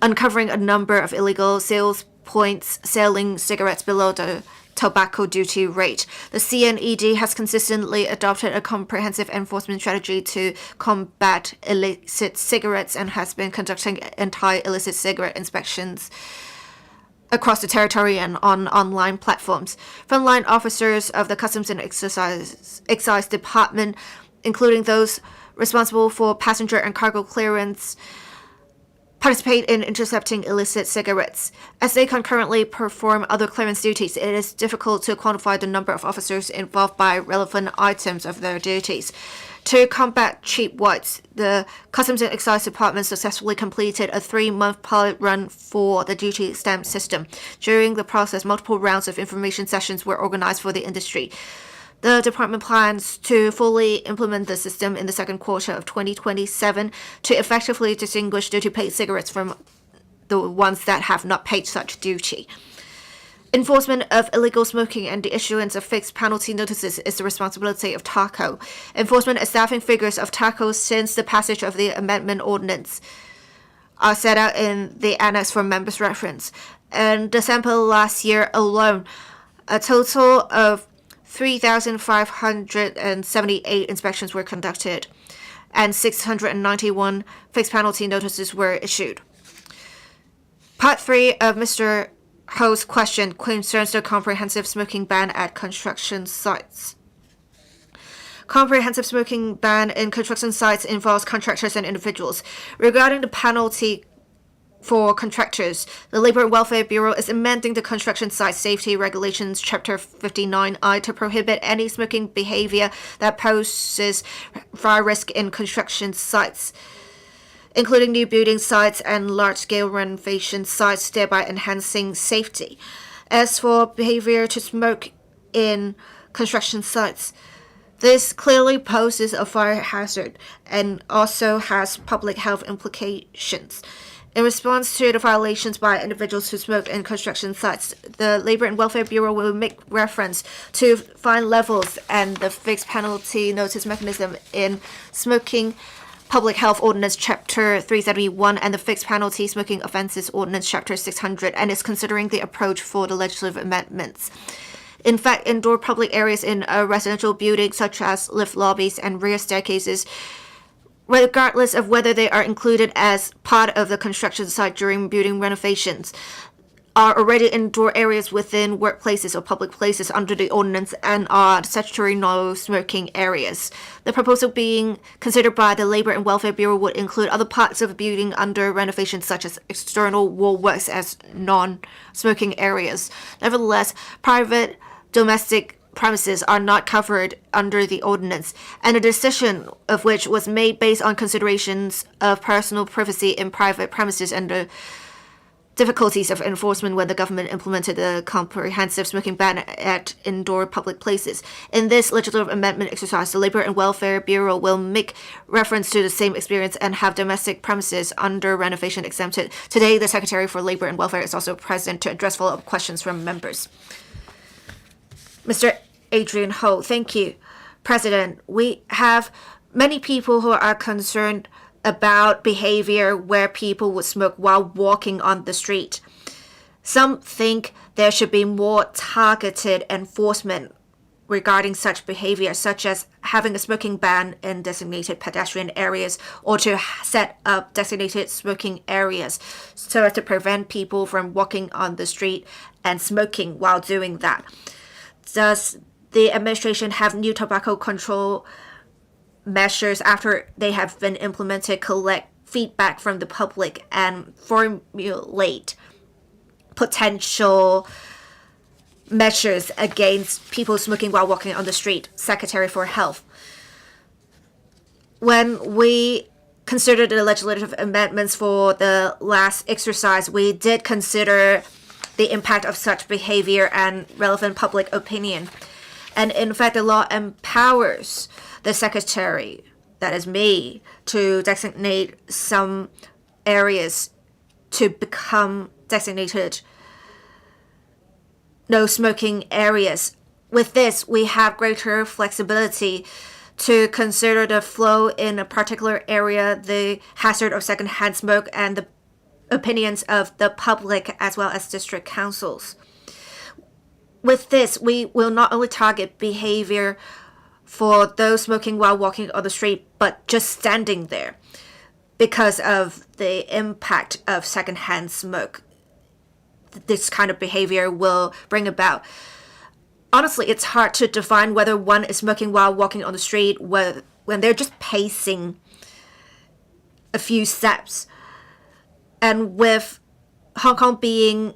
uncovering a number of illegal sales points selling cigarettes below the tobacco duty rate. The CNED has consistently adopted a comprehensive enforcement strategy to combat illicit cigarettes and has been conducting anti-illicit cigarette inspections across the territory and on online platforms. Frontline officers of the Customs and Excise Department, including those responsible for passenger and cargo clearance, participate in intercepting illicit cigarettes. As they concurrently perform other clearance duties, it is difficult to quantify the number of officers involved by relevant items of their duties. To combat cheap whites, the Customs and Excise Department successfully completed a 3-month pilot run for the duty stamp system. During the process, multiple rounds of information sessions were organized for the industry. The department plans to fully implement the system in the second quarter of 2027 to effectively distinguish duty-paid cigarettes from the ones that have not paid such duty. Enforcement of illegal smoking and the issuance of fixed penalty notices is the responsibility of TADCO. Enforcement and staffing figures of TADCO since the passage of the amendment ordinance are set out in the annex for members' reference. In December last year alone, a total of 3,578 inspections were conducted, and 691 fixed penalty notices were issued. Part 3 of Mr. Ho's question concerns the comprehensive smoking ban at construction sites. Comprehensive smoking ban in construction sites involves contractors and individuals. Regarding the penalty for contractors. The Labor and Welfare Bureau is amending the Construction Site Safety Regulations Chapter 59I to prohibit any smoking behavior that poses fire risk in construction sites, including new building sites and large-scale renovation sites, thereby enhancing safety. As for behavior to smoke in construction sites, this clearly poses a fire hazard and also has public health implications. In response to the violations by individuals who smoke in construction sites, the Labor and Welfare Bureau will make reference to fine levels and the fixed penalty notice mechanism in Smoking Public Health Ordinance Chapter 371 and the Fixed Penalty Smoking Offences Ordinance Chapter 600, and is considering the approach for the legislative amendments. In fact, indoor public areas in a residential building, such as lift lobbies and rear staircases, regardless of whether they are included as part of the construction site during building renovations, are already indoor areas within workplaces or public places under the ordinance and are statutory no-smoking areas. The proposal being considered by the Labor and Welfare Bureau would include other parts of a building under renovation, such as external wall works, as non-smoking areas. Nevertheless, private domestic premises are not covered under the ordinance, and a decision of which was made based on considerations of personal privacy in private premises and the difficulties of enforcement when the government implemented a comprehensive smoking ban at indoor public places. In this legislative amendment exercise, the Labor and Welfare Bureau will make reference to the same experience and have domestic premises under renovation exempted. Today, the Secretary for Labor and Welfare is also present to address follow-up questions from members. Mr. Adrian Ho, thank you. President, we have many people who are concerned about behavior where people would smoke while walking on the street. Some think there should be more targeted enforcement regarding such behavior, such as having a smoking ban in designated pedestrian areas or to set up designated smoking areas so as to prevent people from walking on the street and smoking while doing that. Does the administration have new tobacco control measures after they have been implemented, collect feedback from the public, and formulate potential measures against people smoking while walking on the street? Secretary for Health. When we considered the legislative amendments for the last exercise, we did consider the impact of such behavior and relevant public opinion. And in fact, the law empowers the secretary, that is me, to designate some areas to become designated no smoking areas. With this, we have greater flexibility to consider the flow in a particular area, the hazard of secondhand smoke, and the opinions of the public as well as district councils. With this, we will not only target behavior for those smoking while walking on the street, but just standing there because of the impact of secondhand smoke this kind of behavior will bring about. Honestly, it's hard to define whether one is smoking while walking on the street when they're just pacing a few steps. And with Hong Kong being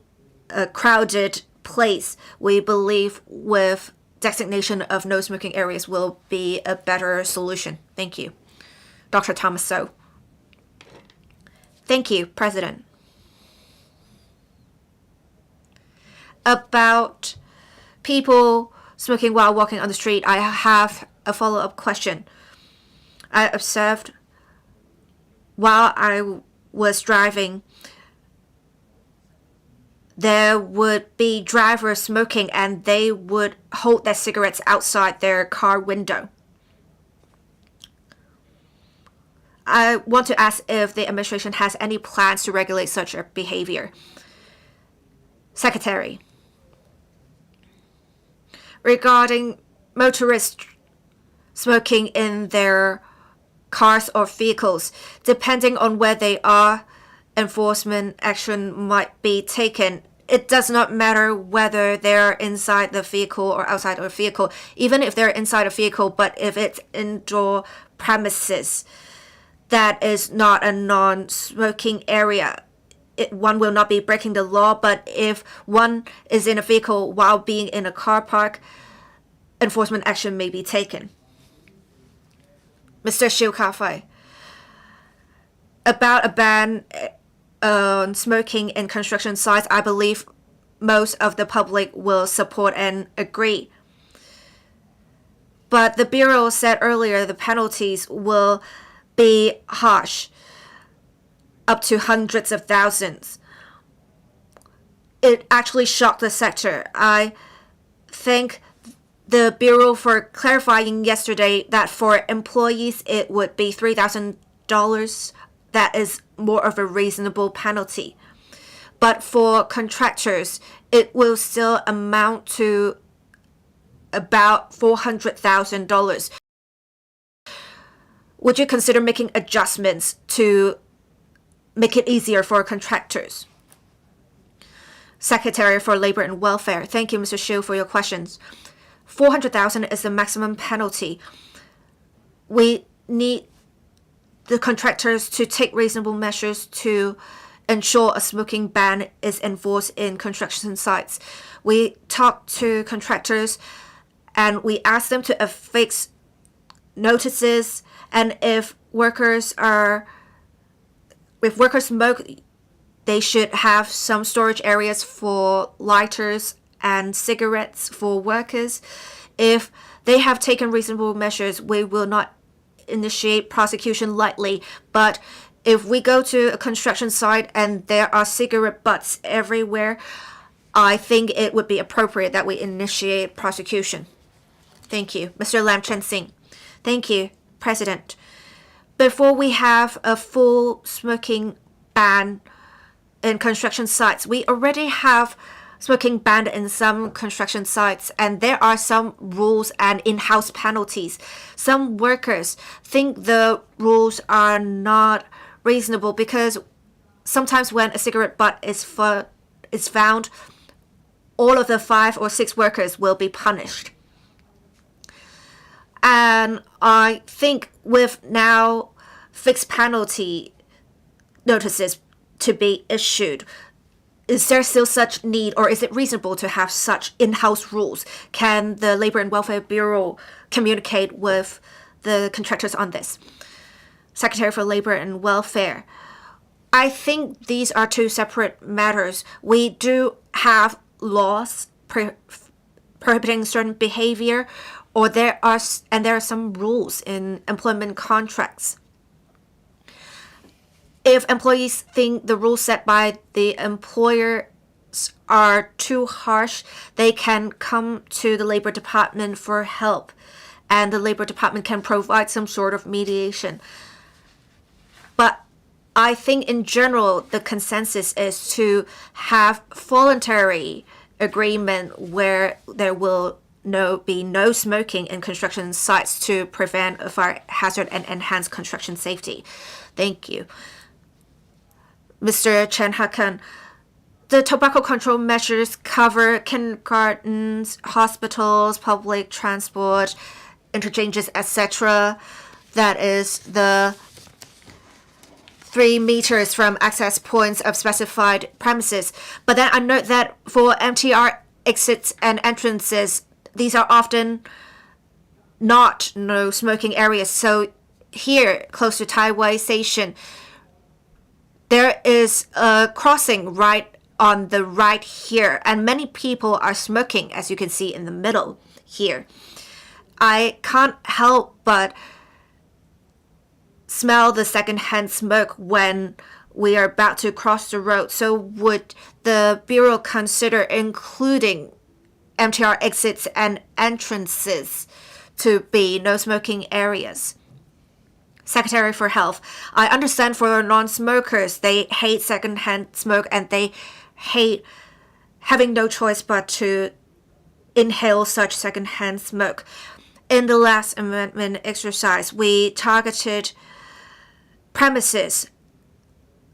a crowded place, we believe with designation of no smoking areas will be a better solution. Thank you. Dr. Thomas So. Thank you, President. About people smoking while walking on the street, I have a follow-up question. I observed while I was driving, there would be drivers smoking and they would hold their cigarettes outside their car window. I want to ask if the administration has any plans to regulate such a behavior. Secretary. Regarding motorists smoking in their cars or vehicles, depending on where they are, enforcement action might be taken. It does not matter whether they're inside the vehicle or outside of the vehicle, even if they're inside a vehicle, but if it's indoor premises, that is not a non-smoking area. one will not be breaking the law, but if one is in a vehicle while being in a car park, enforcement action may be taken. Mr. Xiu Kafei, about a ban on smoking in construction sites, I believe most of the public will support and agree. But the Bureau said earlier the penalties will be harsh, up to hundreds of thousands. It actually shocked the sector. I thank the Bureau for clarifying yesterday that for employees it would be $3,000. That is more of a reasonable penalty. But for contractors, it will still amount to about $400,000. Would you consider making adjustments to make it easier for contractors? Secretary for Labor and Welfare. Thank you, Mr. Xiu, for your questions. $400,000 is the maximum penalty. We need the contractors to take reasonable measures to ensure a smoking ban is enforced in construction sites. We talk to contractors and we ask them to affix notices, and if workers smoke, they should have some storage areas for lighters and cigarettes for workers. If they have taken reasonable measures, we will not initiate prosecution lightly. But if we go to a construction site and there are cigarette butts everywhere, I think it would be appropriate that we initiate prosecution. Thank you. Mr. Lam Chen Sing. Thank you, President. Before we have a full smoking ban in construction sites, we already have smoking ban in some construction sites, and there are some rules and in-house penalties. Some workers think the rules are not reasonable because sometimes when a cigarette butt is found, all of the 5 or 6 workers will be punished. And I think with now fixed penalty notices to be issued, is there still such need, or is it reasonable to have such in-house rules? Can the Labor and Welfare Bureau communicate with the contractors on this? Secretary for Labor and Welfare. I think these are 2 separate matters. We do have laws prohibiting certain behavior, or there are some rules in employment contracts. If employees think the rules set by the employers are too harsh, they can come to the Labor Department for help, and the Labor Department can provide some sort of mediation. But I think in general, the consensus is to have voluntary agreement where there will be no smoking in construction sites to prevent a fire hazard and enhance construction safety. Thank you. Mr. Chen Hakan, the tobacco control measures cover kindergartens, hospitals, public transport, interchanges, etc. That is the 3 meters from access points of specified premises. But then I note that for MTR exits and entrances, these are often not no smoking areas. So here, close to Taiwai Station, there is a crossing right on the right here, and many people are smoking, as you can see in the middle here. I can't help but smell the secondhand smoke when we are about to cross the road. So would the Bureau consider including MTR exits and entrances to be no smoking areas? Secretary for Health, I understand for non-smokers, they hate secondhand smoke and they hate having no choice but to inhale such secondhand smoke. In the last amendment exercise, we targeted premises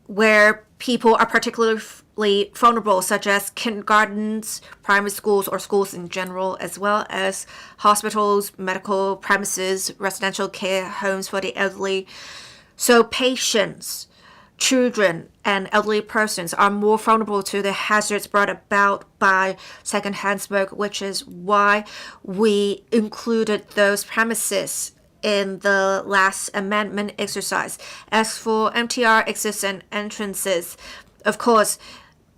where people are particularly vulnerable, such as kindergartens, primary schools, or schools in general, as well as hospitals, medical premises, residential care homes for the elderly. So patients children and elderly persons are more vulnerable to the hazards brought about by secondhand smoke, which is why we included those premises in the last amendment exercise. As for MTR exits and entrances, of course,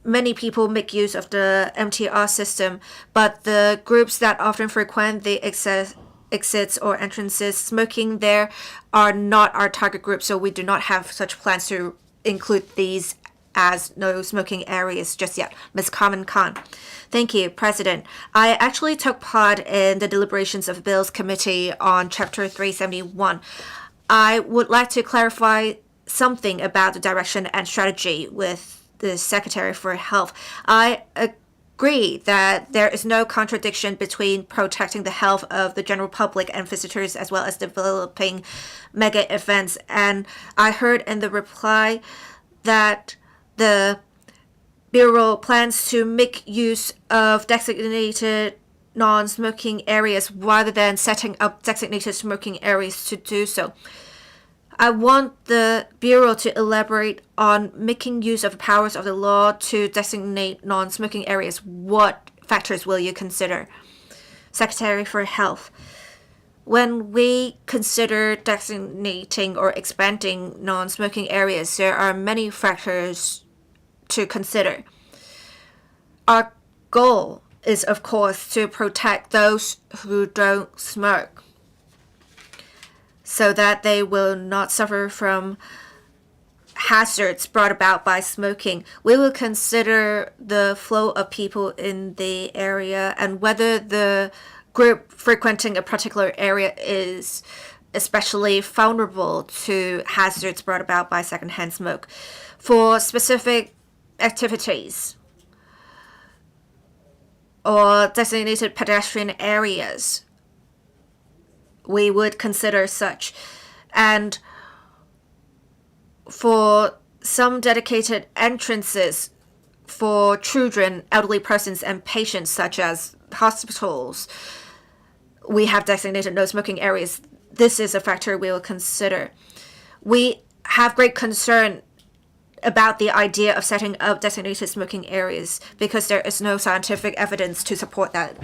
many people make use of the MTR system, but the groups that often frequent the exits or entrances, smoking there are not our target group, so we do not have such plans to include these as no smoking areas just yet. Ms. Carmen Khan. Thank you, President. I actually took part in the deliberations of Bills Committee on Chapter 371. I would like to clarify something about the direction and strategy with the Secretary for Health. I agree that there is no contradiction between protecting the health of the general public and visitors as well as developing mega events. And I heard in the reply that the Bureau plans to make use of designated non-smoking areas rather than setting up designated smoking areas to do so. I want the Bureau to elaborate on making use of the powers of the law to designate non-smoking areas. What factors will you consider? Secretary for Health. When we consider designating or expanding non-smoking areas, there are many factors to consider. Our goal is, of course, to protect those who don't smoke, so that they will not suffer from hazards brought about by smoking. We will consider the flow of people in the area and whether the group frequenting a particular area is especially vulnerable to hazards brought about by secondhand smoke. For specific activities or designated pedestrian areas, we would consider such. And for some dedicated entrances for children, elderly persons, and patients, such as hospitals, we have designated no smoking areas. This is a factor we will consider. We have great concern about the idea of setting up designated smoking areas because there is no scientific evidence to support that.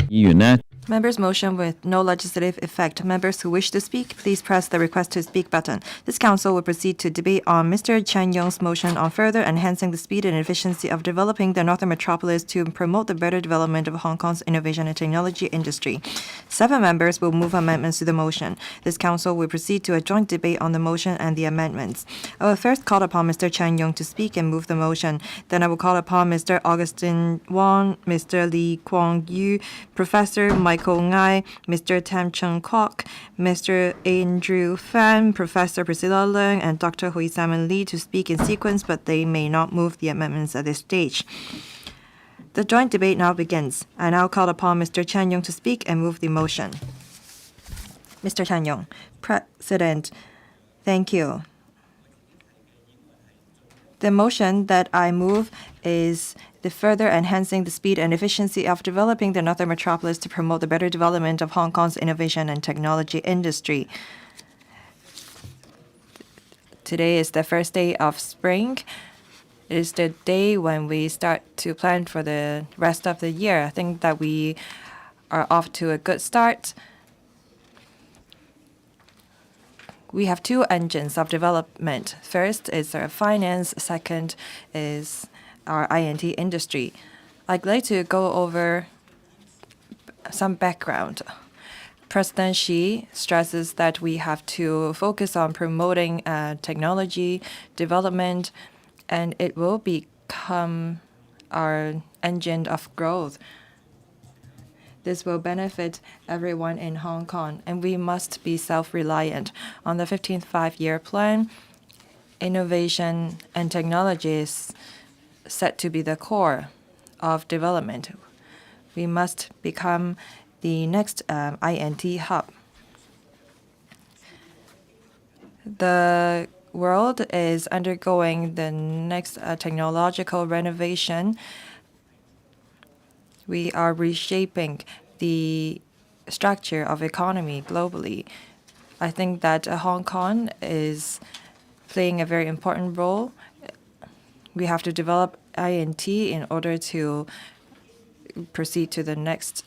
議員呢， Members' motion with no legislative effect. Members who wish to speak, please press the request to speak button. This council will proceed to debate on Mr. Chen Yong's motion on further enhancing the speed and efficiency of developing the northern metropolis to promote the better development of Hong Kong's innovation and technology industry. 7 members will move amendments to the motion. This council will proceed to a joint debate on the motion and the amendments. I will first call upon Mr. Chen Yong to speak and move the motion. Then I will call upon Mr. Augustine Wong, Mr. Lee Kwong Yu, Professor Michael Ngai, Mr. Tam Chung Kwok, Mr. Andrew Fan, Professor Priscilla Leung, and Dr. Hui Simon Lee to speak in sequence, but they may not move the amendments at this stage. The joint debate now begins. I now call upon Mr. Chen Yong to speak and move the motion. Mr. Chen Yong. President, thank you. The motion that I move is the further enhancing the speed and efficiency of developing the northern metropolis to promote the better development of Hong Kong's innovation and technology industry. Today is the first day of spring. It is the day when we start to plan for the rest of the year. I think that we are off to a good start. We have 2 engines of development. First is our finance, second is our INT industry. I'd like to go over some background. President Xi stresses that we have to focus on promoting technology development, and it will become our engine of growth. This will benefit everyone in Hong Kong, and we must be self-reliant. On the 15th Five-Year Plan, innovation and technology is set to be the core of development. We must become the next INT hub. The world is undergoing the next technological renovation. We are reshaping the structure of economy globally. I think that Hong Kong is playing a very important role. We have to develop INT in order to proceed to the next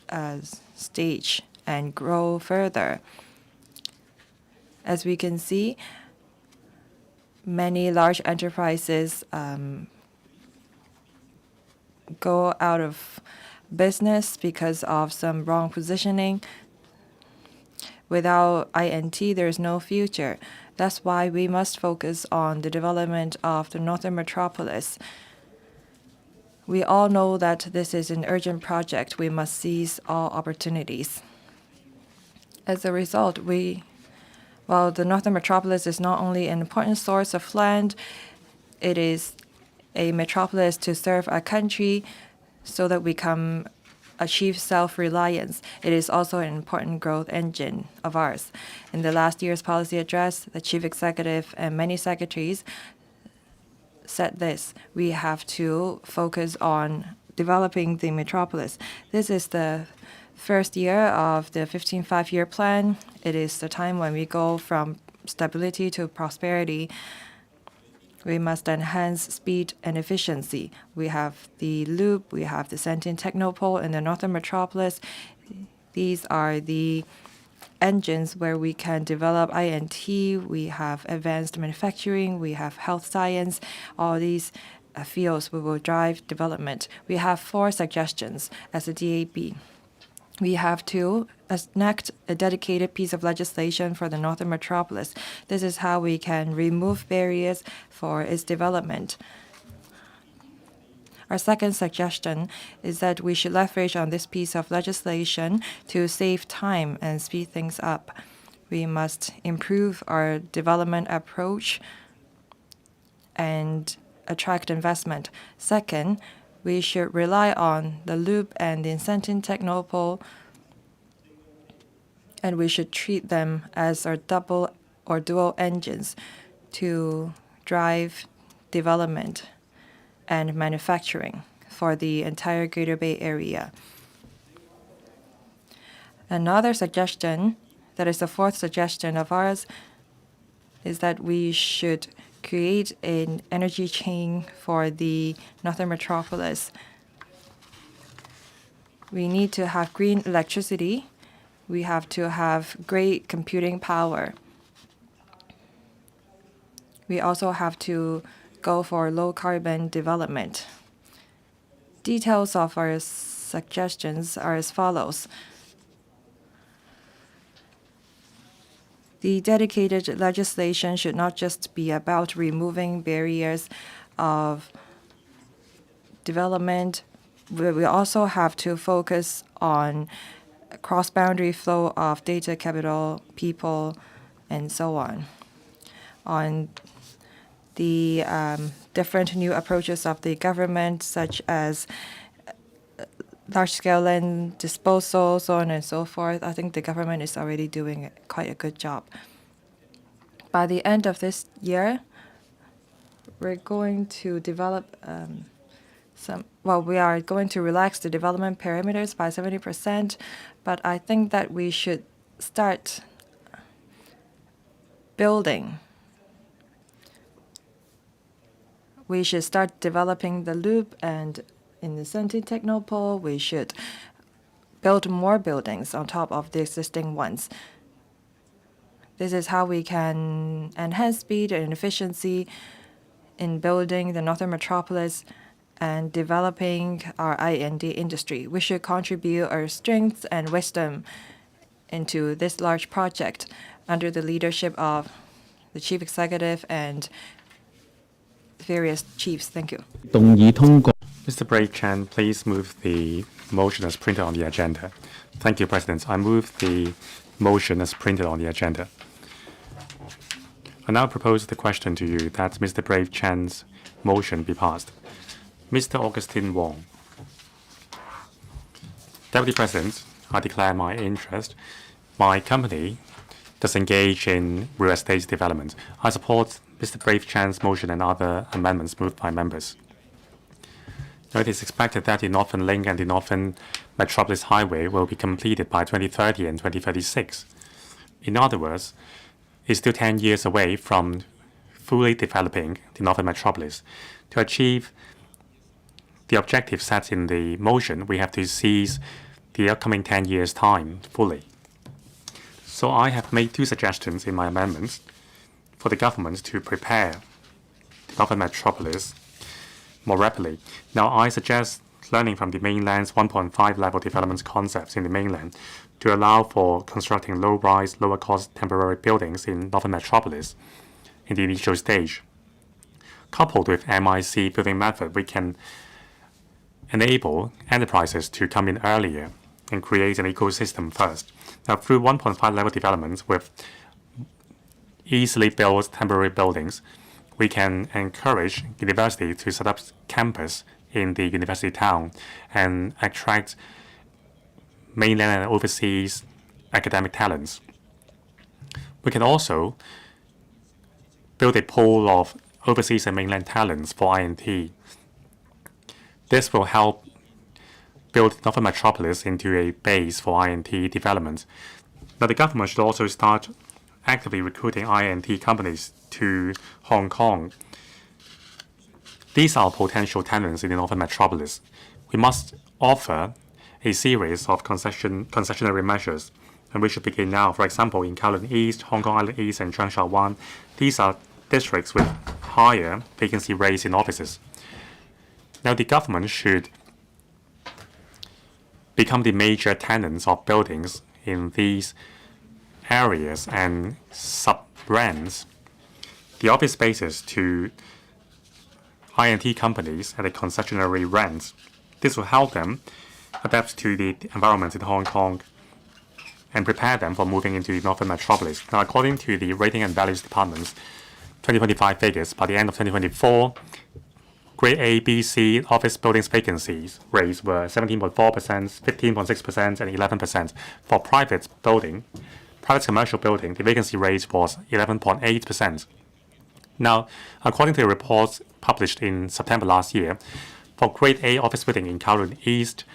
stage and grow further. As we can see, many large enterprises go out of business because of some wrong positioning. Without INT, there is no future. That's why we must focus on the development of the Northern Metropolis. We all know that this is an urgent project. We must seize all opportunities. As a result, while the Northern Metropolis is not only an important source of land, it is a metropolis to serve our country so that we can achieve self-reliance. It is also an important growth engine of ours. In the last year's policy address, the chief executive and many secretaries said this: we have to focus on developing the metropolis. This is the first year of the 15th five-year plan. It is the time when we go from stability to prosperity. We must enhance speed and efficiency. We have the loop, we have the Sentin Technopole in the Northern Metropolis. These are the engines where we can develop INT. We have advanced manufacturing, we have health science. All these fields we will drive development. We have 4 suggestions as a DAB. We have to enact a dedicated piece of legislation for the Northern Metropolis. This is how we can remove barriers for its development. Our second suggestion is that we should leverage on this piece of legislation to save time and speed things up. We must improve our development approach and attract investment. Second, we should rely on the loop and the Sentin Technopole, and we should treat them as our double or dual engines to drive development and manufacturing for the entire Greater Bay Area. Another suggestion, that is the 4th suggestion of ours, is that we should create an energy chain for the Northern Metropolis. We need to have green electricity. We have to have great computing power. We also have to go for low carbon development. Details of our suggestions are as follows. The dedicated legislation should not just be about removing barriers of development. We also have to focus on cross-boundary flow of data, capital, people, and so on. On the different new approaches of the government, such as large-scale land disposal, so on and so forth. I think the government is already doing quite a good job. By the end of this year, we're going to develop we are going to relax the development parameters by 70%, but I think that we should start building. We should start developing the loop, and in the Sentin Technopole, we should build more buildings on top of the existing ones. This is how we can enhance speed and efficiency in building the Northern Metropolis and developing our IND industry. We should contribute our strengths and wisdom into this large project under the leadership of the Chief Executive and various chiefs. Thank you. Mr. Brave Chan, please move the motion as printed on the agenda. Thank you, President. I move the motion as printed on the agenda. I now propose the question to you that Mr. Brave Chan's motion be passed. Mr. Augustine Wong. Deputy President, I declare my interest. My company does engage in real estate development. I support Mr. Brave Chan's motion and other amendments moved by members. Now, it is expected that the Northern Link and the Northern Metropolis Highway will be completed by 2030 and 2036. In other words, it's still 10 years away from fully developing the Northern Metropolis. To achieve the objective set in the motion, we have to seize the upcoming 10 years' time fully. So I have made 2 suggestions in my amendments for the government to prepare the Northern Metropolis more rapidly. Now, I suggest learning from the mainland's 1.5 level development concepts in the mainland to allow for constructing low-rise, lower-cost temporary buildings in Northern Metropolis in the initial stage. Coupled with MIC building method, we can enable enterprises to come in earlier and create an ecosystem first. Now, through 1.5 level developments with easily built temporary buildings, we can encourage university to set up campus in the university town and attract mainland and overseas academic talents. We can also build a pool of overseas and mainland talents for INT. This will help build Northern Metropolis into a base for INT development. Now, the government should also start actively recruiting INT companies to Hong Kong. These are potential talents in the Northern Metropolis. We must offer a series of concessionary measures, and we should begin now. For example, in Kowloon East, Hong Kong Island East, and Cheung Sha Wan, these are districts with higher vacancy rates in offices. Now, the government should become the major tenants of buildings in these areas and sub-rents the office spaces to INT companies at a concessionary rent. This will help them adapt to the environment in Hong Kong and prepare them for moving into the Northern Metropolis. Now, according to the Rating and Values Department's 2025 figures, by the end of 2024, Grade A, B, C office buildings vacancies rates were 17.4%, 15.6%, and 11%. For private commercial building, the vacancy rate was 11.8%. Now, according to the reports published in September last year, for Grade A office building in Kowloon East,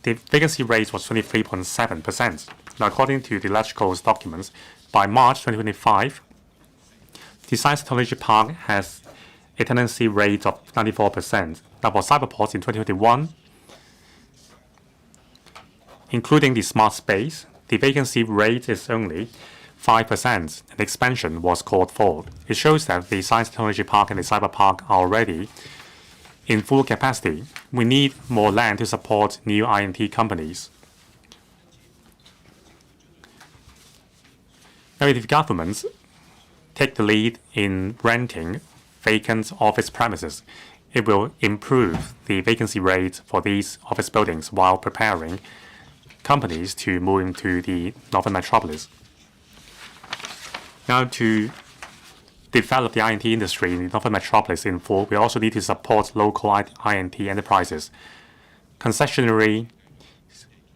the vacancy rate was 23.7%. Now, according to the electrical documents, by March 2025, the Science Technology Park has a tenancy rate of 94%. Now, for cyberports in 2021, including the smart space, the vacancy rate is only 5%, and expansion was called for. It shows that the Science Technology Park and the Cyber Park are already in full capacity. We need more land to support new INT companies. Now, if governments take the lead in renting vacant office premises, it will improve the vacancy rate for these office buildings while preparing companies to move into the Northern Metropolis. Now, to develop the INT industry in the Northern Metropolis in full, we also need to support local INT enterprises. Concessionary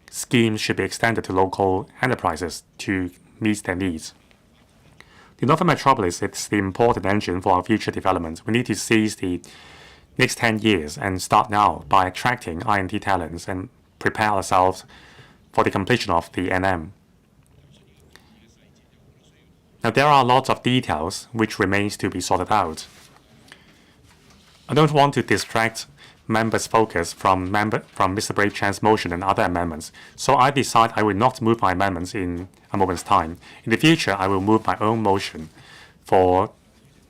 schemes should be extended to local enterprises to meet their needs. The Northern Metropolis is the important engine for our future development. We need to seize the next 10 years and start now by attracting INT talents and prepare ourselves for the completion of the NM. Now, there are lots of details which remains to be sorted out. I don't want to distract members' focus from Mr. Brave Chan's motion and other amendments, so I decide I will not move my amendments in a moment's time. In the future, I will move my own motion for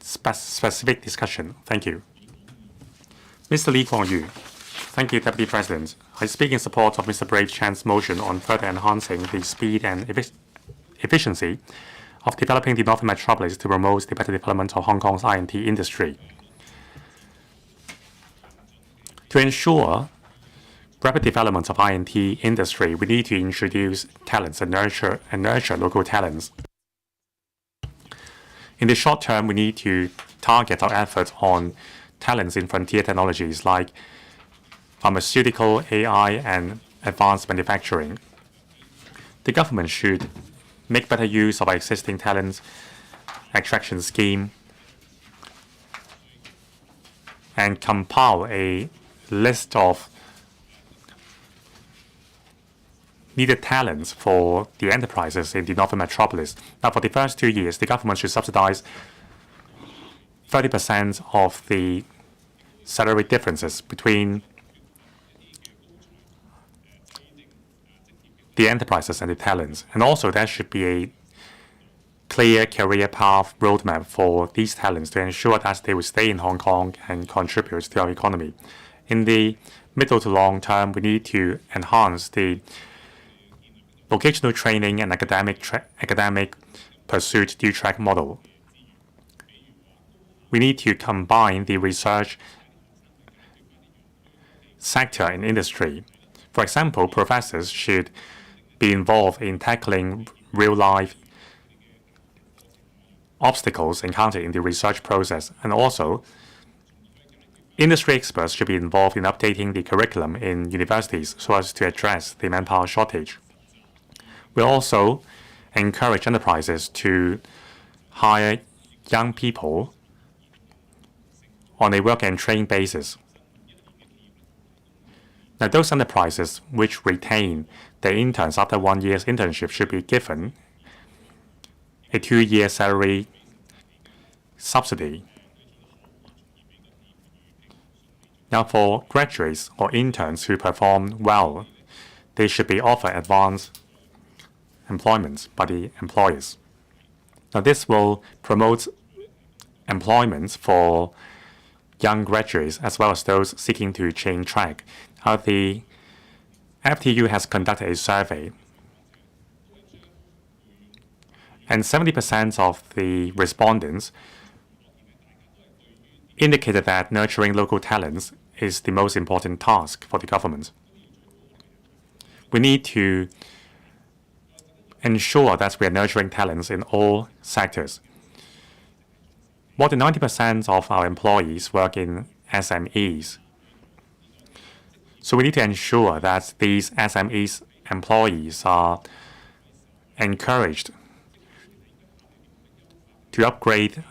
specific discussion. Thank you. Mr. Lee Kuan Yew. Thank you, Deputy President. I speak in support of Mr. Brave Chan's motion on further enhancing the speed and efficiency of developing the Northern Metropolis to promote the better development of Hong Kong's INT industry. To ensure rapid development of INT industry, we need to introduce talents and nurture local talents. In the short term, we need to target our efforts on talents in frontier technologies like pharmaceutical, AI, and advanced manufacturing. The government should make better use of our existing talent attraction scheme and compile a list of needed talents for the enterprises in the Northern Metropolis. Now, for the first 2 years, the government should subsidize 30% of the salary differences between the enterprises and the talents. And also there should be a clear career path roadmap for these talents to ensure that they will stay in Hong Kong and contribute to our economy. In the middle to long term, we need to enhance the vocational training and academic pursuit dual-track model. We need to combine the research sector and industry. For example, professors should be involved in tackling real-life obstacles encountered in the research process, and also industry experts should be involved in updating the curriculum in universities so as to address the manpower shortage. We also encourage enterprises to hire young people on a work and train basis. Now, those enterprises which retain their interns after 1 year's internship should be given a 2-year salary subsidy. Now, for graduates or interns who perform well, they should be offered advanced employment by the employers. Now, this will promote employment for young graduates as well as those seeking to change track. The FTU has conducted a survey, and 70% of the respondents indicated that nurturing local talents is the most important task for the government. We need to ensure that we are nurturing talents in all sectors. More than 90% of our employees work in SMEs. So we need to ensure that these SMEs employees are encouraged to upgrade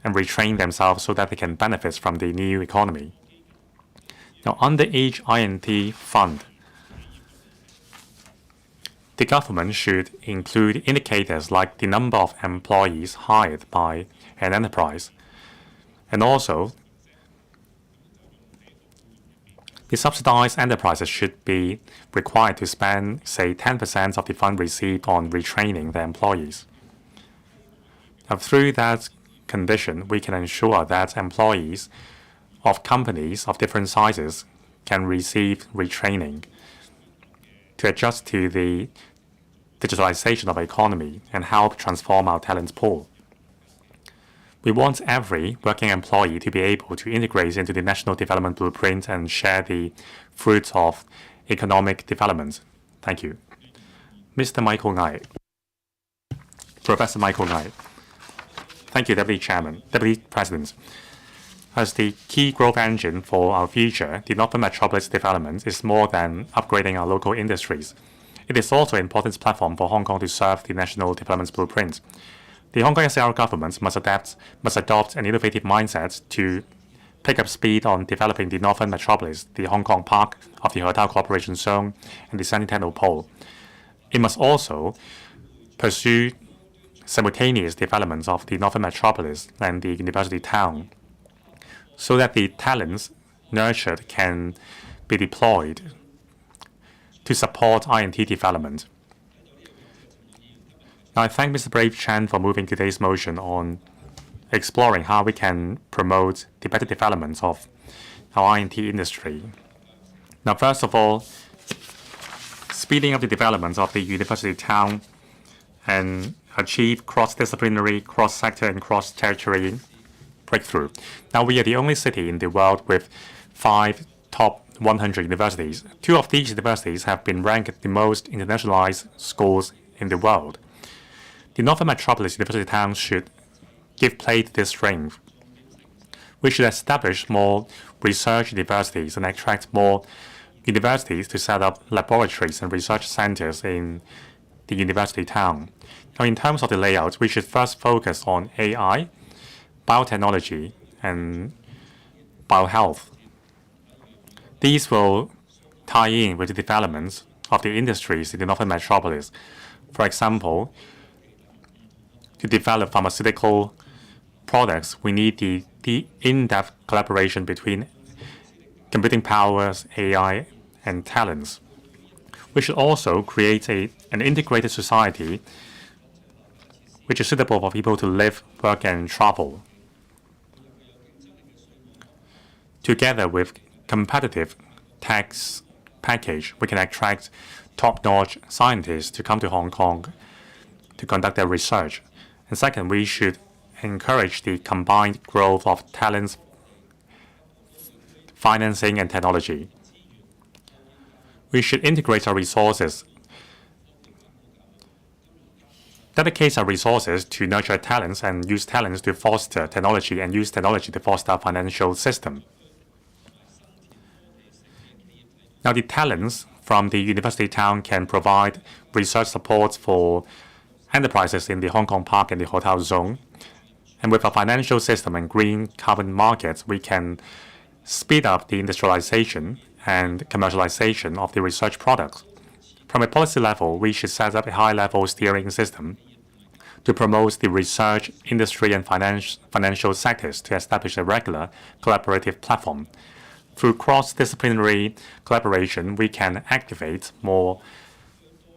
and retrain themselves so that they can benefit from the new economy. Now, underage INT fund, the government should include indicators like the number of employees hired by an enterprise, and also the subsidized enterprises should be required to spend, say, 10% of the fund received on retraining their employees. Now, through that condition, we can ensure that employees of companies of different sizes can receive retraining to adjust to the digitalization of our economy and help transform our talent pool. We want every working employee to be able to integrate into the national development blueprint and share the fruits of economic development. Thank you. Mr. Michael Ngai. Professor Michael Ngai. Thank you, Deputy President. As the key growth engine for our future, the Northern Metropolis development is more than upgrading our local industries. It is also an important platform for Hong Kong to serve the national development blueprint. The Hong Kong SAR government must adopt an innovative mindset to pick up speed on developing the Northern Metropolis, the Hong Kong Park of the Hotel Cooperation Zone, and the Centennial Pole. It must also pursue simultaneous developments of the Northern Metropolis and the University Town, so that the talents nurtured can be deployed to support INT development. Now, I thank Mr. Brave Chan for moving today's motion on exploring how we can promote the better development of our INT industry. Now, first of all, speeding up the development of the University Town and achieve cross-disciplinary, cross-sector, and cross-territory breakthrough. Now, we are the only city in the world with 5 top 100 universities. 2 of these universities have been ranked the most internationalized schools in the world. The Northern Metropolis University Town should give play to this strength. We should establish more research universities and attract more universities to set up laboratories and research centers in the University Town. Now, in terms of the layout, we should first focus on AI, biotechnology, and biohealth. These will tie in with the developments of the industries in the Northern Metropolis. For example, to develop pharmaceutical products, we need the in-depth collaboration between computing powers, AI, and talents. We should also create an integrated society which is suitable for people to live, work, and travel. Together with competitive tax package, we can attract top-notch scientists to come to Hong Kong to conduct their research. And second, we should encourage the combined growth of talents, financing, and technology. We should integrate our resources, dedicate our resources to nurture talents and use talents to foster technology and use technology to foster our financial system. Now, the talents from the university town can provide research support for enterprises in the Hong Kong Park and the hotel zone. And with a financial system and green carbon markets, we can speed up the industrialization and commercialization of the research products. From a policy level, we should set up a high-level steering system to promote the research, industry, and financial sectors to establish a regular collaborative platform. Through cross-disciplinary collaboration, we can activate more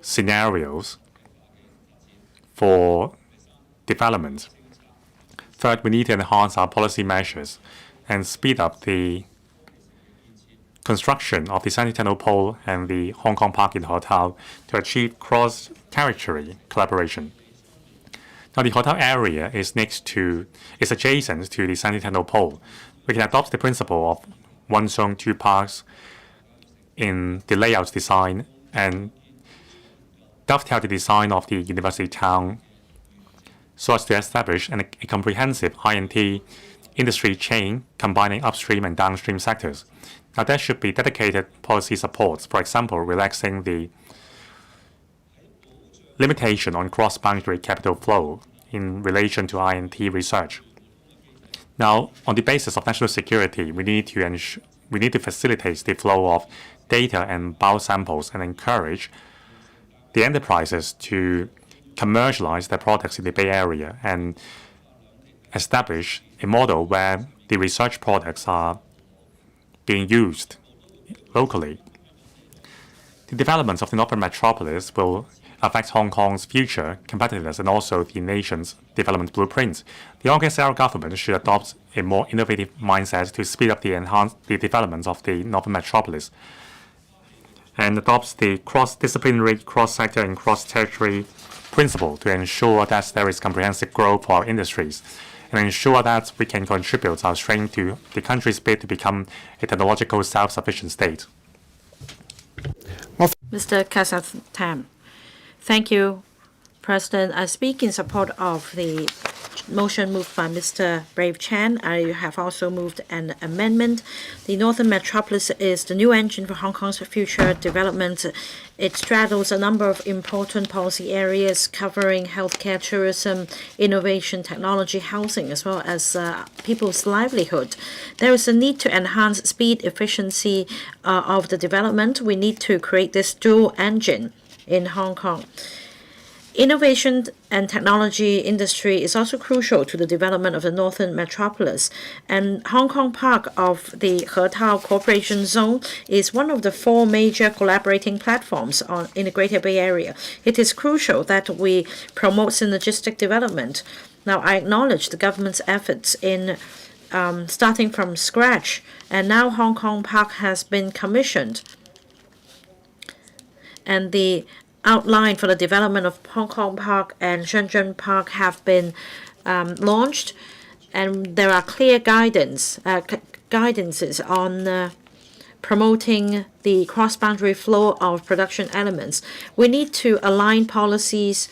scenarios for development. Third, we need to enhance our policy measures and speed up the construction of the Sentinel Pole and the Hong Kong Park and Hotel to achieve cross-territory collaboration. Now, the hotel area is adjacent to the Sentinel Pole. We can adopt the principle of one zone, two parks in the layout design and dovetail the design of the university town so as to establish a comprehensive I&T industry chain combining upstream and downstream sectors. Now, there should be dedicated policy supports, for example, relaxing the limitation on cross-boundary capital flow in relation to I&T research. Now, on the basis of national security, we need to facilitate the flow of data and biosamples and encourage the enterprises to commercialize their products in the Bay Area and establish a model where the research products are being used locally. The developments of the Northern Metropolis will affect Hong Kong's future competitiveness and also the nation's development blueprint. The RKSL government should adopt a more innovative mindset to speed up the development of the Northern Metropolis and adopts the cross-disciplinary, cross-sector, and cross-territory principle to ensure that there is comprehensive growth for our industries and ensure that we can contribute our strength to the country's bid to become a technological self-sufficient state. Mr. Kasatham. Thank you, President. I speak in support of the motion moved by Mr. Brave Chan. I have also moved an amendment. The Northern Metropolis is the new engine for Hong Kong's future development. It straddles a number of important policy areas covering healthcare, tourism, innovation, technology, housing, as well as people's livelihood. There is a need to enhance speed, efficiency of the development. We need to create this dual engine in Hong Kong. Innovation and technology industry is also crucial to the development of the Northern Metropolis, and Hong Kong Park of the Hetao Cooperation Zone is one of the 4 major collaborating platforms in the Greater Bay Area. It is crucial that we promote synergistic development. Now, I acknowledge the government's efforts in starting from scratch, and now Hong Kong Park has been commissioned, and the outline for the development of Hong Kong Park and Shenzhen Park have been launched, and there are clear guidances on promoting the cross-boundary flow of production elements. We need to align policies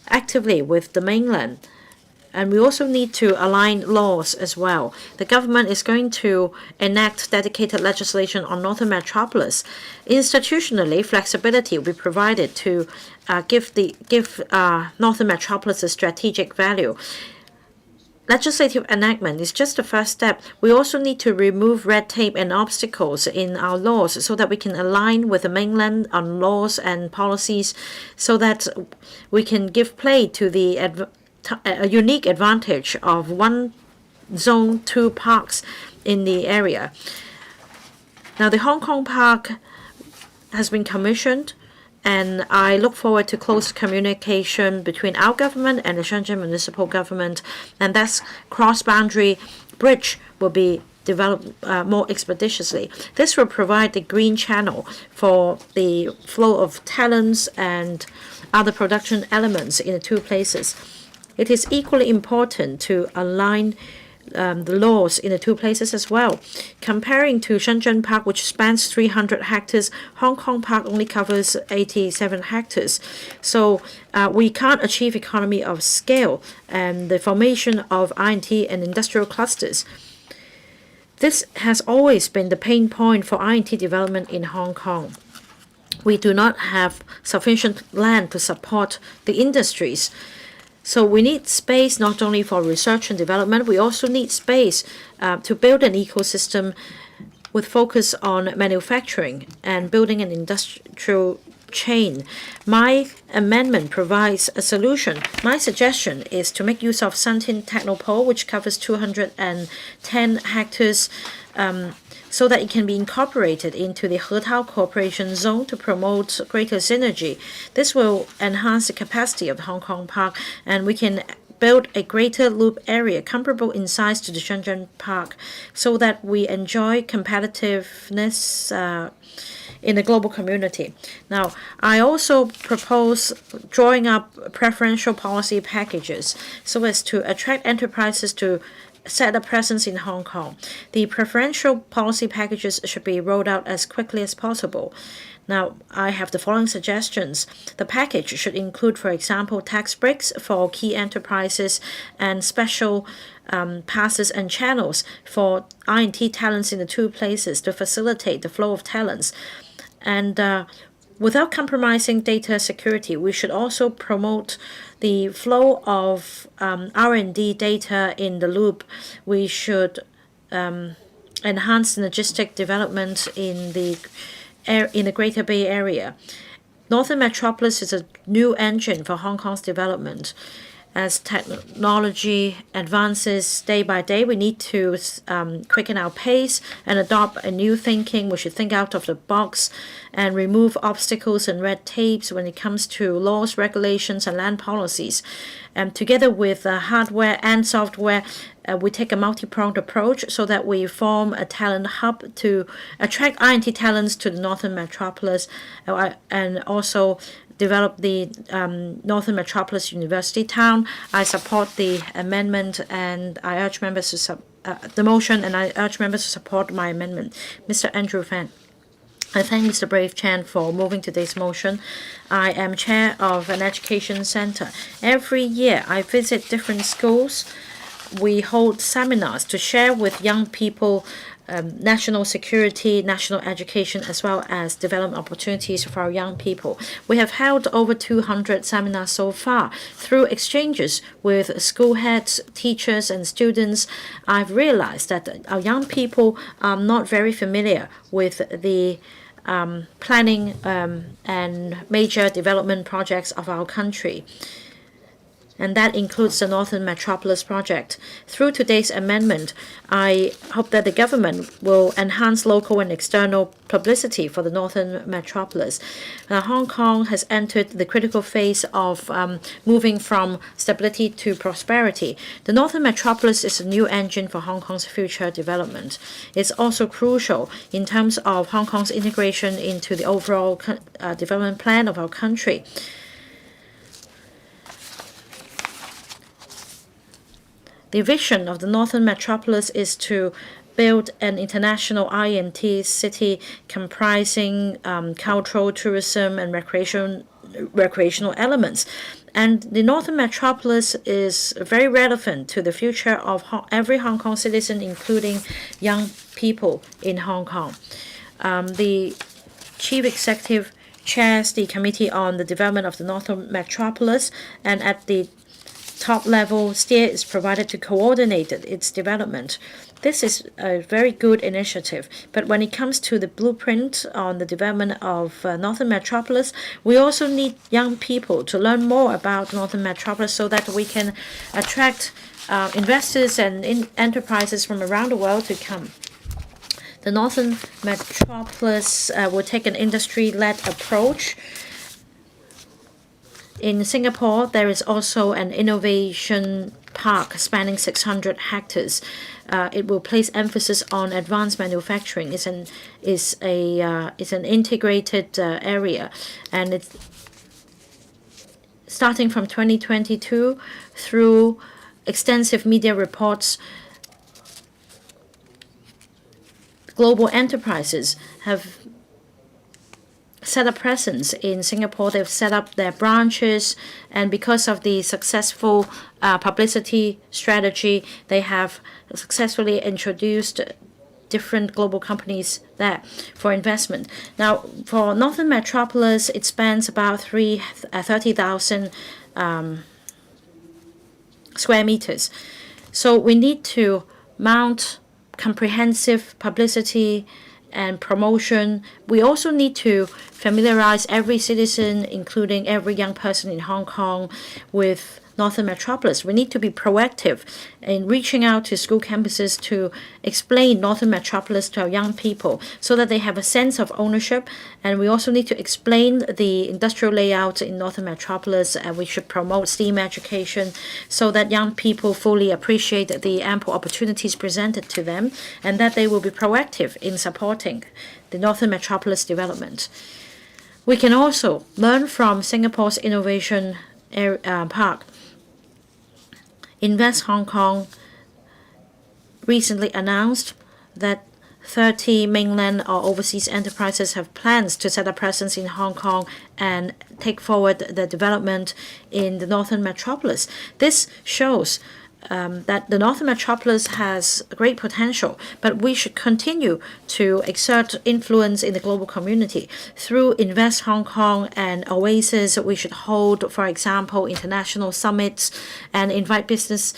actively with the mainland, and we also need to align laws as well. The government is going to enact dedicated legislation on Northern Metropolis. Institutionally, flexibility will be provided to give Northern Metropolis a strategic value. Legislative enactment is just the first step. We also need to remove red tape and obstacles in our laws so that we can align with the mainland on laws and policies so that we can give play to a unique advantage of one Zone 2 parks in the area. Now, the Hong Kong Park has been commissioned, and I look forward to close communication between our government and the Shenzhen municipal government, and thus cross-boundary bridge will be developed more expeditiously. This will provide the green channel for the flow of talents and other production elements in the two places. It is equally important to align the laws in the two places as well. Comparing to Shenzhen Park, which spans 300 hectares, Hong Kong Park only covers 87 hectares. So we can't achieve economy of scale and the formation of I&T and industrial clusters. This has always been the pain point for I&T development in Hong Kong. We do not have sufficient land to support the industries. So we need space not only for research and development, we also need space to build an ecosystem with focus on manufacturing and building an industrial chain. My amendment provides a solution. My suggestion is to make use of Santin Technopole, which covers 210 hectares, so that it can be incorporated into the Hetao Cooperation Zone to promote greater synergy. This will enhance the capacity of the Hong Kong Park, and we can build a greater loop area comparable in size to the Shenzhen Park so that we enjoy competitiveness in the global community. Now, I also propose drawing up preferential policy packages so as to attract enterprises to set a presence in Hong Kong. The preferential policy packages should be rolled out as quickly as possible. Now, I have the following suggestions. The package should include, for example, tax breaks for key enterprises and special passes and channels for I&T talents in the two places to facilitate the flow of talents. And without compromising data security, we should also promote the flow of R&D data in the loop. We should enhance synergistic development in the Greater Bay Area. Northern Metropolis is a new engine for Hong Kong's development. As technology advances day by day, we need to quicken our pace and adopt a new thinking. We should think out of the box and remove obstacles and red tapes when it comes to laws, regulations, and land policies. Together with hardware and software, we take a multi-pronged approach so that we form a talent hub to attract I&T talents to the Northern Metropolis and also develop the Northern Metropolis University Town. I support the amendment, and I urge members to the motion, and I urge members to support my amendment. Mr. Andrew Fan. I thank Mr. Brave Chan for moving today's motion. I am chair of an education center. Every year, I visit different schools. We hold seminars to share with young people national security, national education, as well as development opportunities for our young people. We have held over 200 seminars so far. Through exchanges with school heads, teachers, and students, I've realized that our young people are not very familiar with the planning and major development projects of our country. And that includes the Northern Metropolis project. Through today's amendment, I hope that the government will enhance local and external publicity for the Northern Metropolis. Hong Kong has entered the critical phase of moving from stability to prosperity. The Northern Metropolis is a new engine for Hong Kong's future development. It's also crucial in terms of Hong Kong's integration into the overall development plan of our country. The vision of the Northern Metropolis is to build an international I&T city comprising cultural, tourism, and recreational elements. And the Northern Metropolis is very relevant to the future of every Hong Kong citizen, including young people in Hong Kong. The Chief Executive chairs the Committee on the Development of the Northern Metropolis, and at the top level, steer is provided to coordinate its development. This is a very good initiative, but when it comes to the blueprint on the development of Northern Metropolis, we also need young people to learn more about Northern Metropolis so that we can attract investors and enterprises from around the world to come. The Northern Metropolis will take an industry-led approach. In Singapore, there is also an innovation park spanning 600 hectares. It will place emphasis on advanced manufacturing. It's an integrated area, and it's starting from 2022 through extensive media reports. Global enterprises have set a presence in Singapore. They've set up their branches, and because of the successful publicity strategy, they have successfully introduced different global companies there for investment. Now, for Northern Metropolis, it spans about 30,000 square meters. So we need to mount comprehensive publicity and promotion. We also need to familiarize every citizen, including every young person in Hong Kong, with Northern Metropolis. We need to be proactive in reaching out to school campuses to explain Northern Metropolis to our young people so that they have a sense of ownership. And we also need to explain the industrial layout in Northern Metropolis, and we should promote STEAM education so that young people fully appreciate the ample opportunities presented to them and that they will be proactive in supporting the Northern Metropolis development. We can also learn from Singapore's innovation park. Invest Hong Kong recently announced that 30 mainland or overseas enterprises have plans to set up presence in Hong Kong and take forward the development in the Northern Metropolis. This shows that the Northern Metropolis has great potential, but we should continue to exert influence in the global community. Through Invest Hong Kong and Oasis, we should hold, for example, international summits and invite business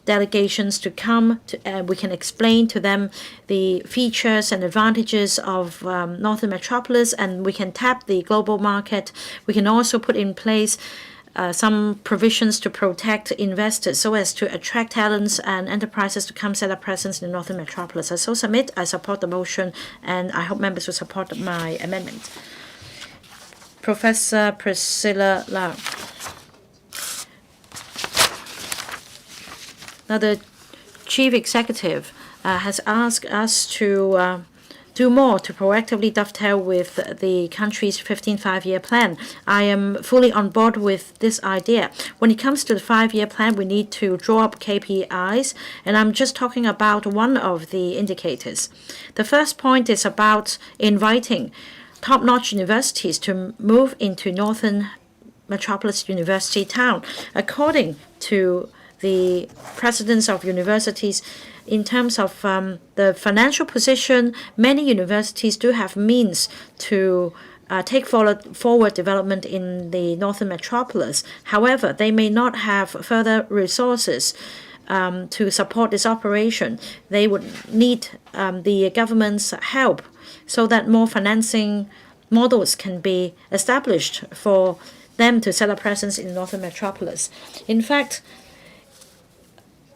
delegations to come, we can explain to them the features and advantages of Northern Metropolis, and we can tap the global market. We can also put in place some provisions to protect investors so as to attract talents and enterprises to come set up presence in the Northern Metropolis. I so submit, I support the motion, and I hope members will support my amendment. Professor Priscilla Lau. Now, the Chief Executive has asked us to do more to proactively dovetail with the country's 15th five-year plan. I am fully on board with this idea. When it comes to the five-year plan, we need to draw up KPIs, and I'm just talking about one of the indicators. The first point is about inviting top-notch universities to move into Northern Metropolis University Town. According to the presidents of universities, in terms of the financial position, many universities do have means to take forward development in the Northern Metropolis. However, they may not have further resources to support this operation. They would need the government's help so that more financing models can be established for them to set up presence in the Northern Metropolis. In fact,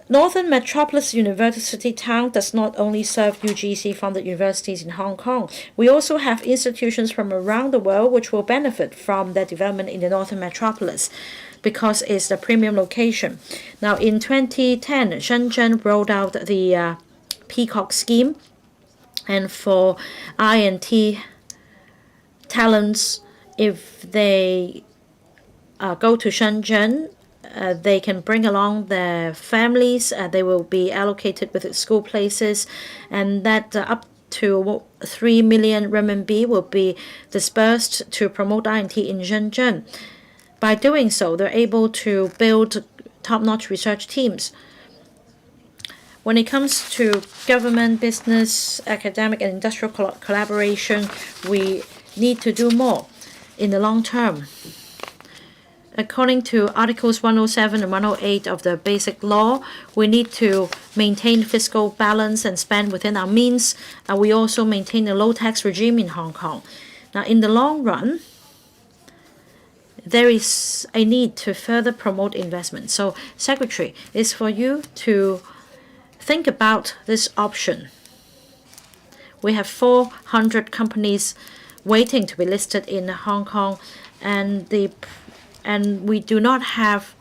Northern Metropolis University Town does not only serve UGC-funded universities in Hong Kong. We also have institutions from around the world which will benefit from their development in the Northern Metropolis because it's a premium location. Now, in 2010, Shenzhen rolled out the Peacock scheme, and for I&T talents, if they go to Shenzhen, they can bring along their families. They will be allocated with school places, and that up to 3 million renminbi will be dispersed to promote I&T in Shenzhen. By doing so, they're able to build top-notch research teams. When it comes to government, business, academic, and industrial collaboration, we need to do more in the long term. According to Articles 107 and 108 of the Basic Law, we need to maintain fiscal balance and spend within our means. We also maintain a low tax regime in Hong Kong. Now, in the long run, there is a need to further promote investment. So, Secretary, it's for you to think about this option. We have 400 companies waiting to be listed in Hong Kong, and we do not have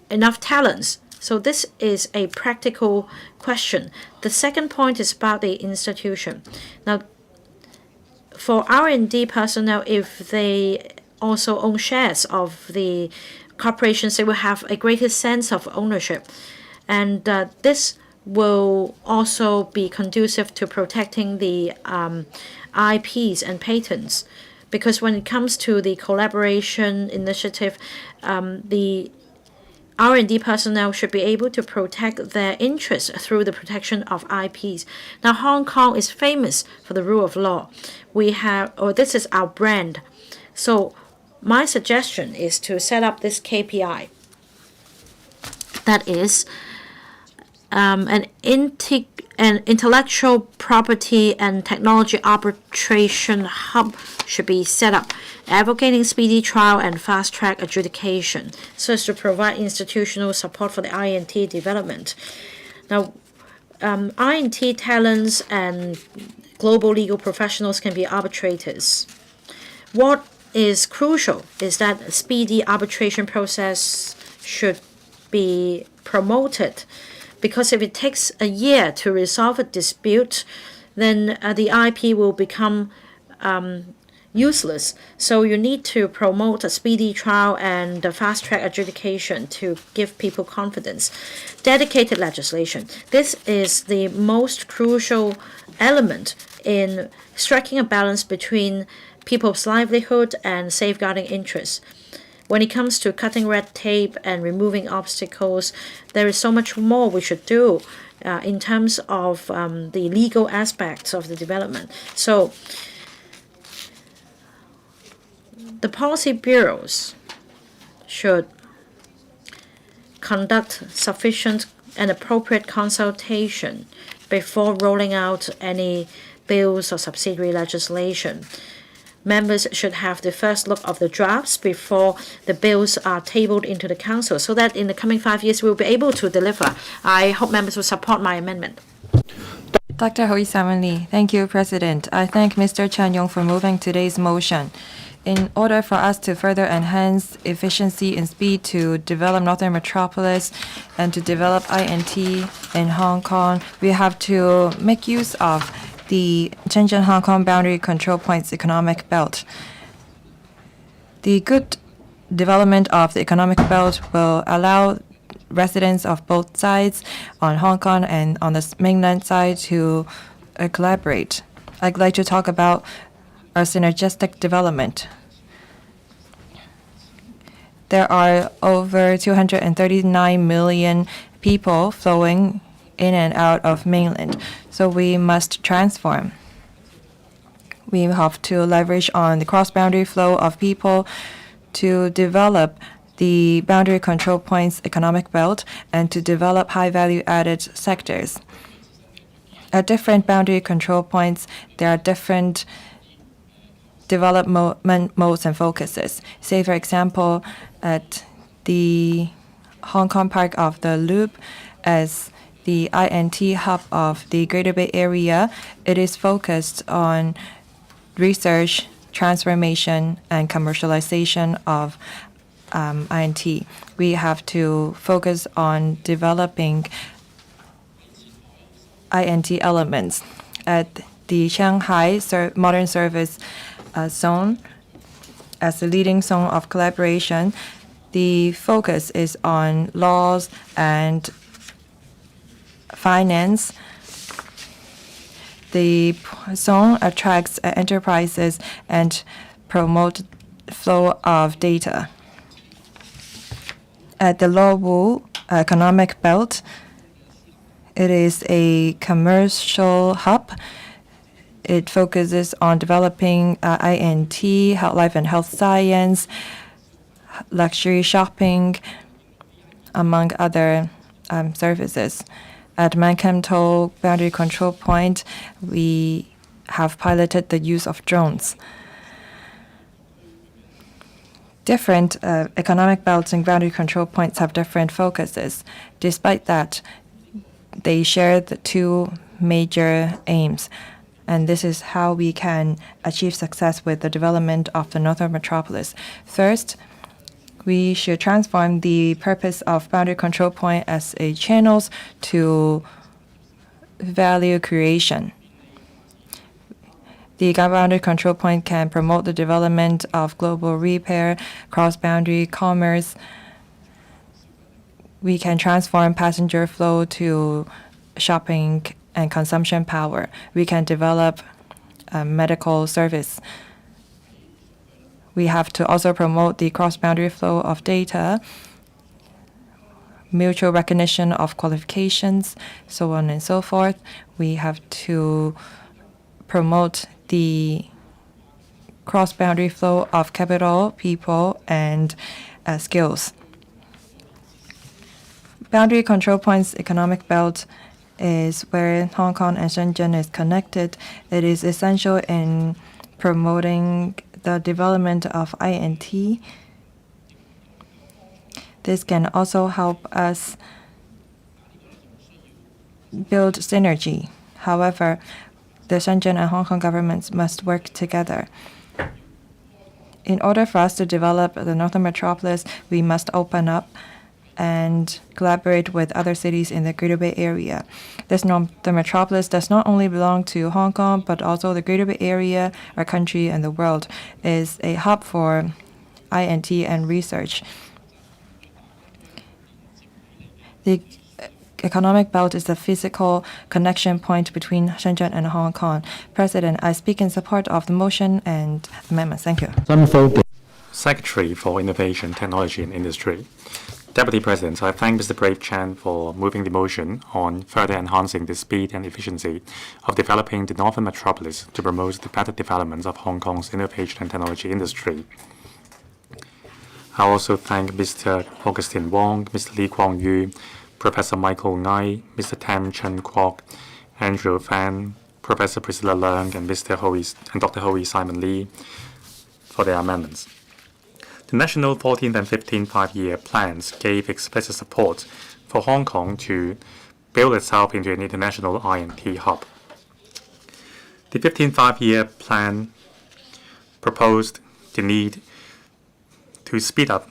enough talents. So this is a practical question. The second point is about the institution. Now, for R&D personnel, if they also own shares of the corporations, they will have a greater sense of ownership. And this will also be conducive to protecting the IPs and patents. Because when it comes to the collaboration initiative, the R&D personnel should be able to protect their interests through the protection of IPs. Now, Hong Kong is famous for the rule of law. This is our brand. So my suggestion is to set up this KPI. That is, an intellectual property and technology arbitration hub should be set up, advocating speedy trial and fast-track adjudication, so as to provide institutional support for the I&T development. Now, I&T talents and global legal professionals can be arbitrators. What is crucial is that a speedy arbitration process should be promoted, because if it takes a year to resolve a dispute, then the IP will become useless. So you need to promote a speedy trial and a fast-track adjudication to give people confidence. Dedicated legislation. This is the most crucial element in striking a balance between people's livelihood and safeguarding interests. When it comes to cutting red tape and removing obstacles, there is so much more we should do in terms of the legal aspects of the development. So the policy bureaus should conduct sufficient and appropriate consultation before rolling out any bills or subsidiary legislation. Members should have the first look of the drafts before the bills are tabled into the council, so that in the coming 5 years we will be able to deliver. I hope members will support my amendment. Dr. Hui Simon Lee. Thank you, President. I thank Mr. Chan Yong for moving today's motion. In order for us to further enhance efficiency and speed to develop Northern Metropolis and to develop INT in Hong Kong, we have to make use of the Shenzhen-Hong Kong Boundary Control Points economic belt. The good development of the economic belt will allow residents of both sides on Hong Kong and on the mainland side to collaborate. I'd like to talk about our synergistic development. There are over 239 million people flowing in and out of mainland, so we must transform. We have to leverage on the cross-boundary flow of people to develop the boundary control points economic belt and to develop high-value added sectors. At different boundary control points, there are different development modes and focuses. Say, for example, at the Hong Kong Park of the Loop, as the INT hub of the Greater Bay Area, it is focused on research, transformation, and commercialization of INT. We have to focus on developing INT elements. At the Shanghai Modern Service Zone, as the leading zone of collaboration, the focus is on laws and finance. The zone attracts enterprises and promotes flow of data. At the Lo Wu economic belt, it is a commercial hub. It focuses on developing INT, life and health science, luxury shopping, among other services. At Mankam Toll Boundary Control Point, we have piloted the use of drones. Different economic belts and boundary control points have different focuses. Despite that, they share the two major aims. And this is how we can achieve success with the development of the northern metropolis. First, we should transform the purpose of boundary control point as a channels to value creation. The boundary control point can promote the development of global repair, cross-boundary commerce. We can transform passenger flow to shopping and consumption power. We can develop medical service. We have to also promote the cross-boundary flow of data, mutual recognition of qualifications, so on and so forth. We have to promote the cross-boundary flow of capital, people, and skills. Boundary control points economic belt is where Hong Kong and Shenzhen is connected. It is essential in promoting the development of INT. This can also help us build synergy. However, the Shenzhen and Hong Kong governments must work together. In order for us to develop the northern metropolis, we must open up and collaborate with other cities in the Greater Bay Area. The metropolis does not only belong to Hong Kong, but also the Greater Bay Area, our country, and the world is a hub for INT and research. The economic belt is the physical connection point between Shenzhen and Hong Kong. President, I speak in support of the motion and amendments. Thank you. Secretary for Innovation, Technology and Industry. Deputy President, I thank Mr. Brave Chan for moving the motion on further enhancing the speed and efficiency of developing the northern metropolis to promote the better development of Hong Kong's innovation and technology industry. I also thank Mr. Augustine Wong, Mr. Lee Kuan Yew, Professor Michael Ngai, Mr. Tam Chen Kwok, Andrew Fan, Professor Priscilla Leung, and Dr. Hui Simon Lee for their amendments. The National 14th and 15th five-year plans gave explicit support for Hong Kong to build itself into an international INT hub. The 15th five-year plan proposed the need to speed up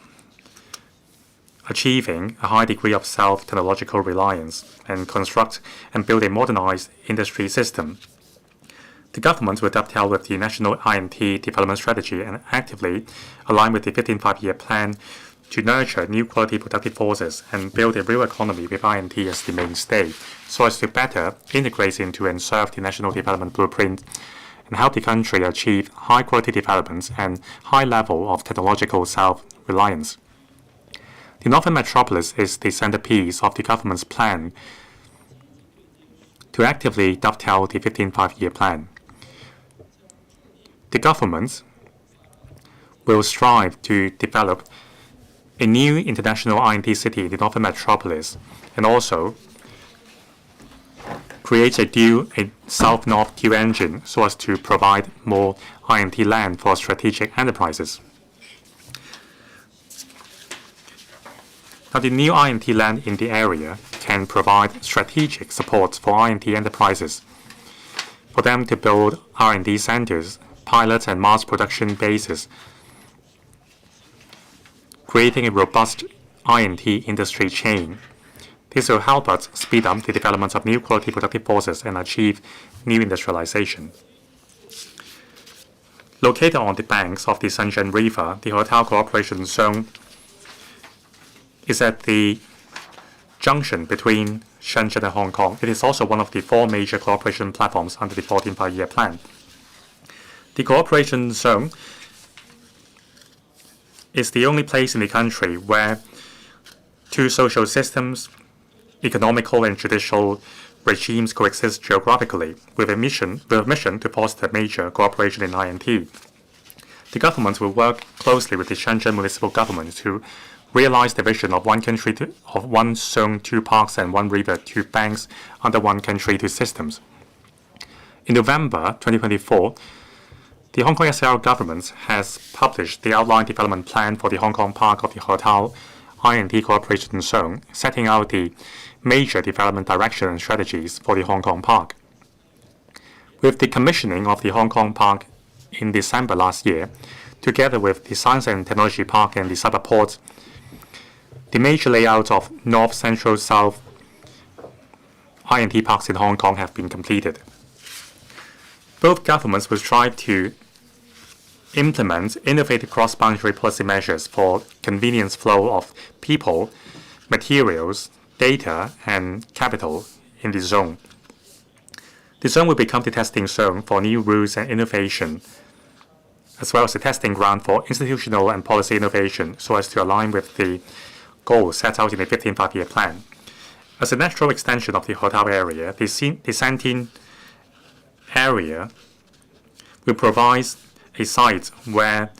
achieving a high degree of self-technological reliance and construct and build a modernized industry system. The government will dovetail with the National INT Development Strategy and actively align with the 15th five-year plan to nurture new quality productive forces and build a real economy with INT as the mainstay, so as to better integrate into and serve the national development blueprint and help the country achieve high-quality development and high level of technological self-reliance. The Northern Metropolis is the centerpiece of the government's plan to actively dovetail the 15th five-year plan. The government will strive to develop a new international INT city in the Northern Metropolis and also create a South-North dual engine so as to provide more INT land for strategic enterprises. Now, the new INT land in the area can provide strategic support for INT enterprises, for them to build R&D centers, pilot and mass production bases, creating a robust INT industry chain. This will help us speed up the development of new quality productive forces and achieve new industrialization. Located on the banks of the Shenzhen River, the Hotel Cooperation Zone is at the junction between Shenzhen and Hong Kong. It is also one of the four major cooperation platforms under the 14th five-year plan. The cooperation zone is the only place in the country where two social systems, economical and judicial regimes coexist geographically with a mission to foster major cooperation in INT. The government will work closely with the Shenzhen municipal government to realize the vision of one country, of one zone, two parks, and one river, two banks under one country, two systems. In November 2024, The Hong Kong SAR government has published the outline development plan for the Hong Kong Park of the Hotel I&T Cooperation Zone, setting out the major development direction and strategies for the Hong Kong Park. With the commissioning of the Hong Kong Park in December last year, together with the Science and Technology Park and the Cyberport, the major layouts of North, Central, South I&T parks in Hong Kong have been completed. Both governments will try to implement innovative cross-boundary policy measures for convenience flow of people, materials, data, and capital in the zone. The zone will become the testing zone for new rules and innovation, as well as the testing ground for institutional and policy innovation, so as to align with the goals set out in the 15th Five-Year Plan. As a natural extension of the hotel area, the Santin area will provide a site where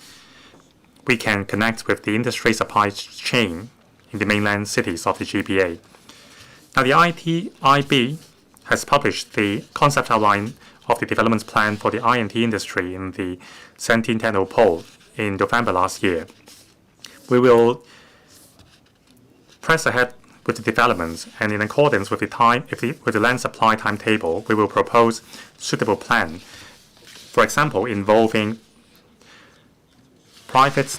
we can connect with the industry supply chain in the mainland cities of the GPA. Now, the IB has published the concept outline of the development plan for the I&T industry in the Santin Technopole in November last year. We will press ahead with the development, and in accordance with the land supply timetable, we will propose suitable plan. For example, involving private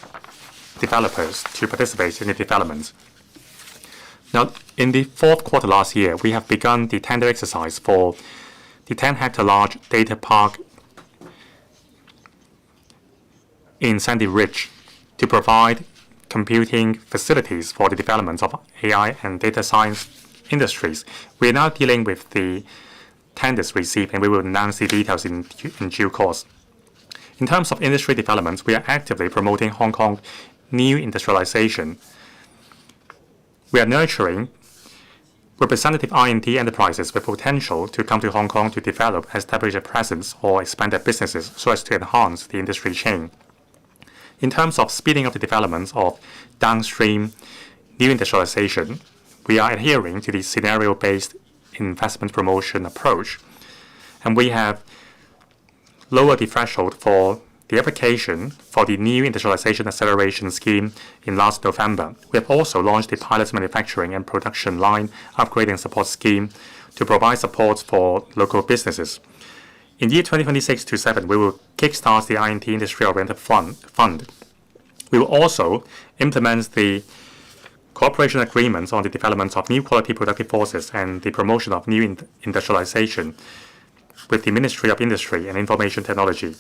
developers to participate in the development. Now, in the fourth quarter last year, we have begun the tender exercise for the 10-hectare large data park in Sandy Ridge to provide computing facilities for the development of AI and data science industries. We are now dealing with the tenders received, and we will announce the details in due course. In terms of industry development, we are actively promoting Hong Kong new industrialization. We are nurturing representative I&T enterprises with potential to come to Hong Kong to develop, establish a presence, or expand their businesses so as to enhance the industry chain. In terms of speeding up the development of downstream new industrialization, we are adhering to the scenario-based investment promotion approach, and we have lowered the threshold for the application for the new industrialization acceleration scheme in last November. We have also launched the pilot manufacturing and production line upgrade and support scheme to provide support for local businesses. In year 2026-7, we will kickstart the I&T Industry-Oriented Fund. We will also implement the cooperation agreements on the development of new quality productive forces and the promotion of new industrialization with the Ministry of Industry and Information Technology.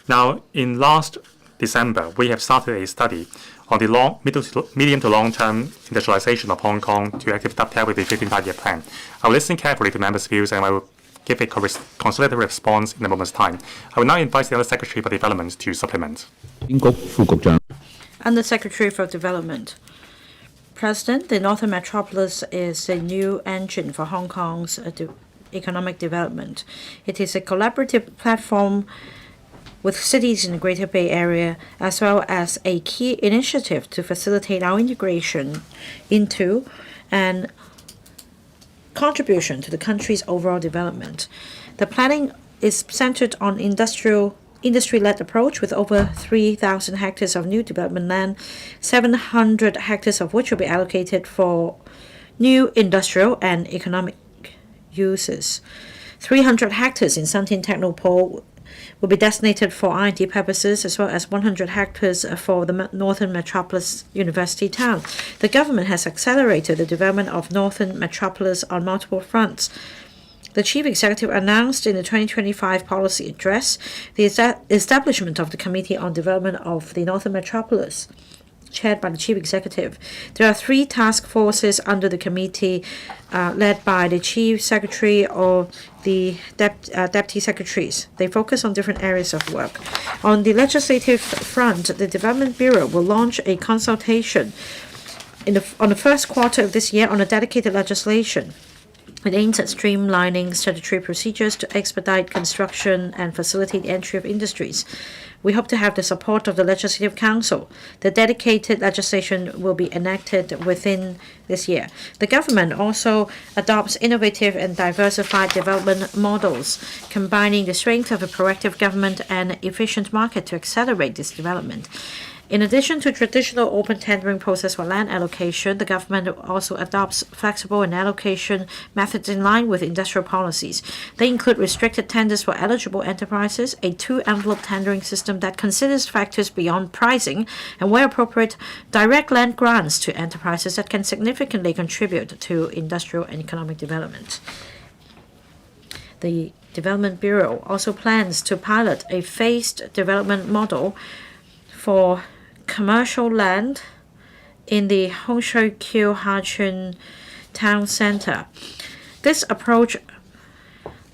Now, in last December, we have started a study on the medium to long-term industrialization of Hong Kong to actively dovetail with the 15th Five-Year Plan. I will listen carefully to members' views, and I will give a conciliatory response in a moment's time. I will now invite the Under Secretary for Development to supplement. Under Secretary for Development. President, the Northern Metropolis is a new engine for Hong Kong's economic development. It is a collaborative platform with cities in the Greater Bay Area, as well as a key initiative to facilitate our integration into and contribution to the country's overall development. The planning is centered on industry-led approach with over 3,000 hectares of new development land, 700 hectares of which will be allocated for new industrial and economic uses. 300 hectares in Santin Technopole will be designated for I&T purposes, as well as 100 hectares for the Northern Metropolis University Town. The government has accelerated the development of Northern Metropolis on multiple fronts. The Chief Executive announced in the 2025 policy address the establishment of the Committee on Development of the Northern Metropolis, chaired by the Chief Executive. There are 3 task forces under the committee led by the Chief Secretary or the Deputy Secretaries. They focus on different areas of work. On the legislative front, the Development Bureau will launch a consultation on the first quarter of this year on a dedicated legislation It aims at streamlining statutory procedures to expedite construction and facilitate the entry of industries. We hope to have the support of the Legislative Council. The dedicated legislation will be enacted within this year. The government also adopts innovative and diversified development models, combining the strength of a proactive government and efficient market to accelerate this development. In addition to traditional open tendering process for land allocation, the government also adopts flexible and allocation methods in line with industrial policies. They include restricted tenders for eligible enterprises, a two-envelope tendering system that considers factors beyond pricing, and where appropriate, direct land grants to enterprises that can significantly contribute to industrial and economic development. The Development Bureau also plans to pilot a phased development model for commercial land in the Hongshui-Q Hachun Town Center. This approach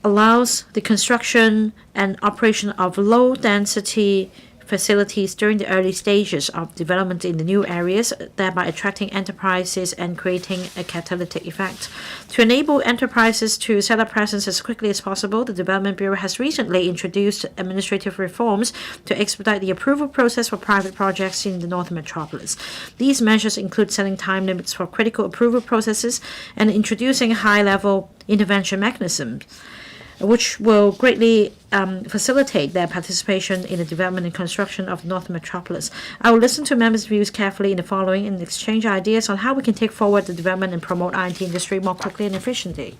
allows the construction and operation of low-density facilities during the early stages of development in the new areas, thereby attracting enterprises and creating a catalytic effect. To enable enterprises to set up presence as quickly as possible, the Development Bureau has recently introduced administrative reforms to expedite the approval process for private projects in the Northern Metropolis. These measures include setting time limits for critical approval processes and introducing high-level intervention mechanisms, which will greatly facilitate their participation in the development and construction of North Metropolis. I will listen to members' views carefully in the following and exchange ideas on how we can take forward the development and promote I&T industry more quickly and efficiently.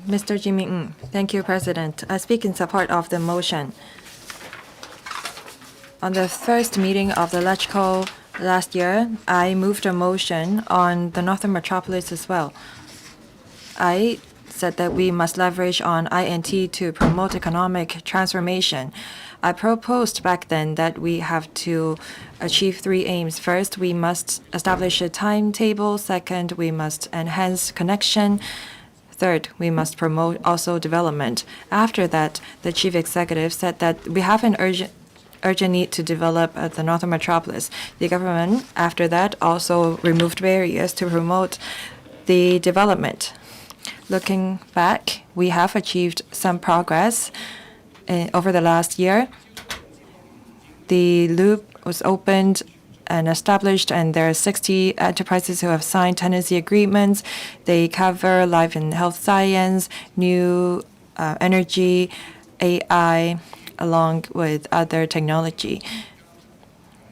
Mr. Jimmy Ng. Thank you, President. I speak in support of the motion. On the first meeting of the LegCo last year, I moved a motion on the Northern Metropolis as well. I said that we must leverage on I&T to promote economic transformation. I proposed back then that we have to achieve three aims. First, we must establish a timetable. Second, we must enhance connection. Third, we must promote also development. After that, the chief executive said that we have an urgent need to develop the Northern Metropolis. The government, after that, also removed barriers to promote the development. Looking back, we have achieved some progress over the last year. The loop was opened and established, and there are 60 enterprises who have signed tenancy agreements. They cover life and health science, new energy, AI, along with other technology.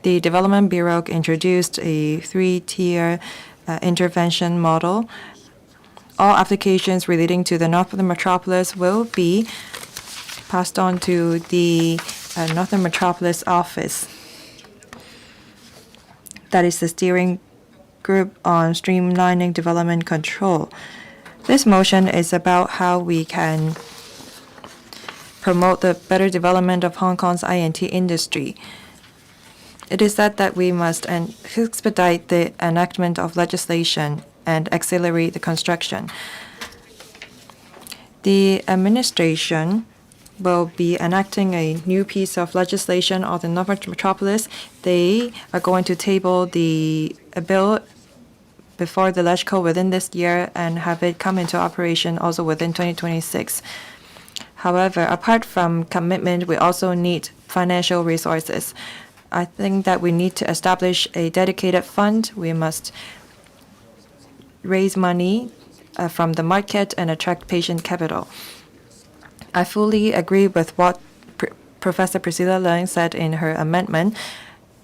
The Development Bureau introduced a three-tier intervention model. All applications relating to the Northern Metropolis will be passed on to the Northern Metropolis office. That is the steering group on streamlining development control. This motion is about how we can promote the better development of Hong Kong's I&T industry. It is said that we must expedite the enactment of legislation and accelerate the construction. The administration will be enacting a new piece of legislation on the Northern Metropolis. They are going to table the bill before the LegCo within this year and have it come into operation also within 2026. However, apart from commitment, we also need financial resources. I think that we need to establish a dedicated fund. We must raise money from the market and attract patient capital. I fully agree with what Professor Priscilla Leung said in her amendment,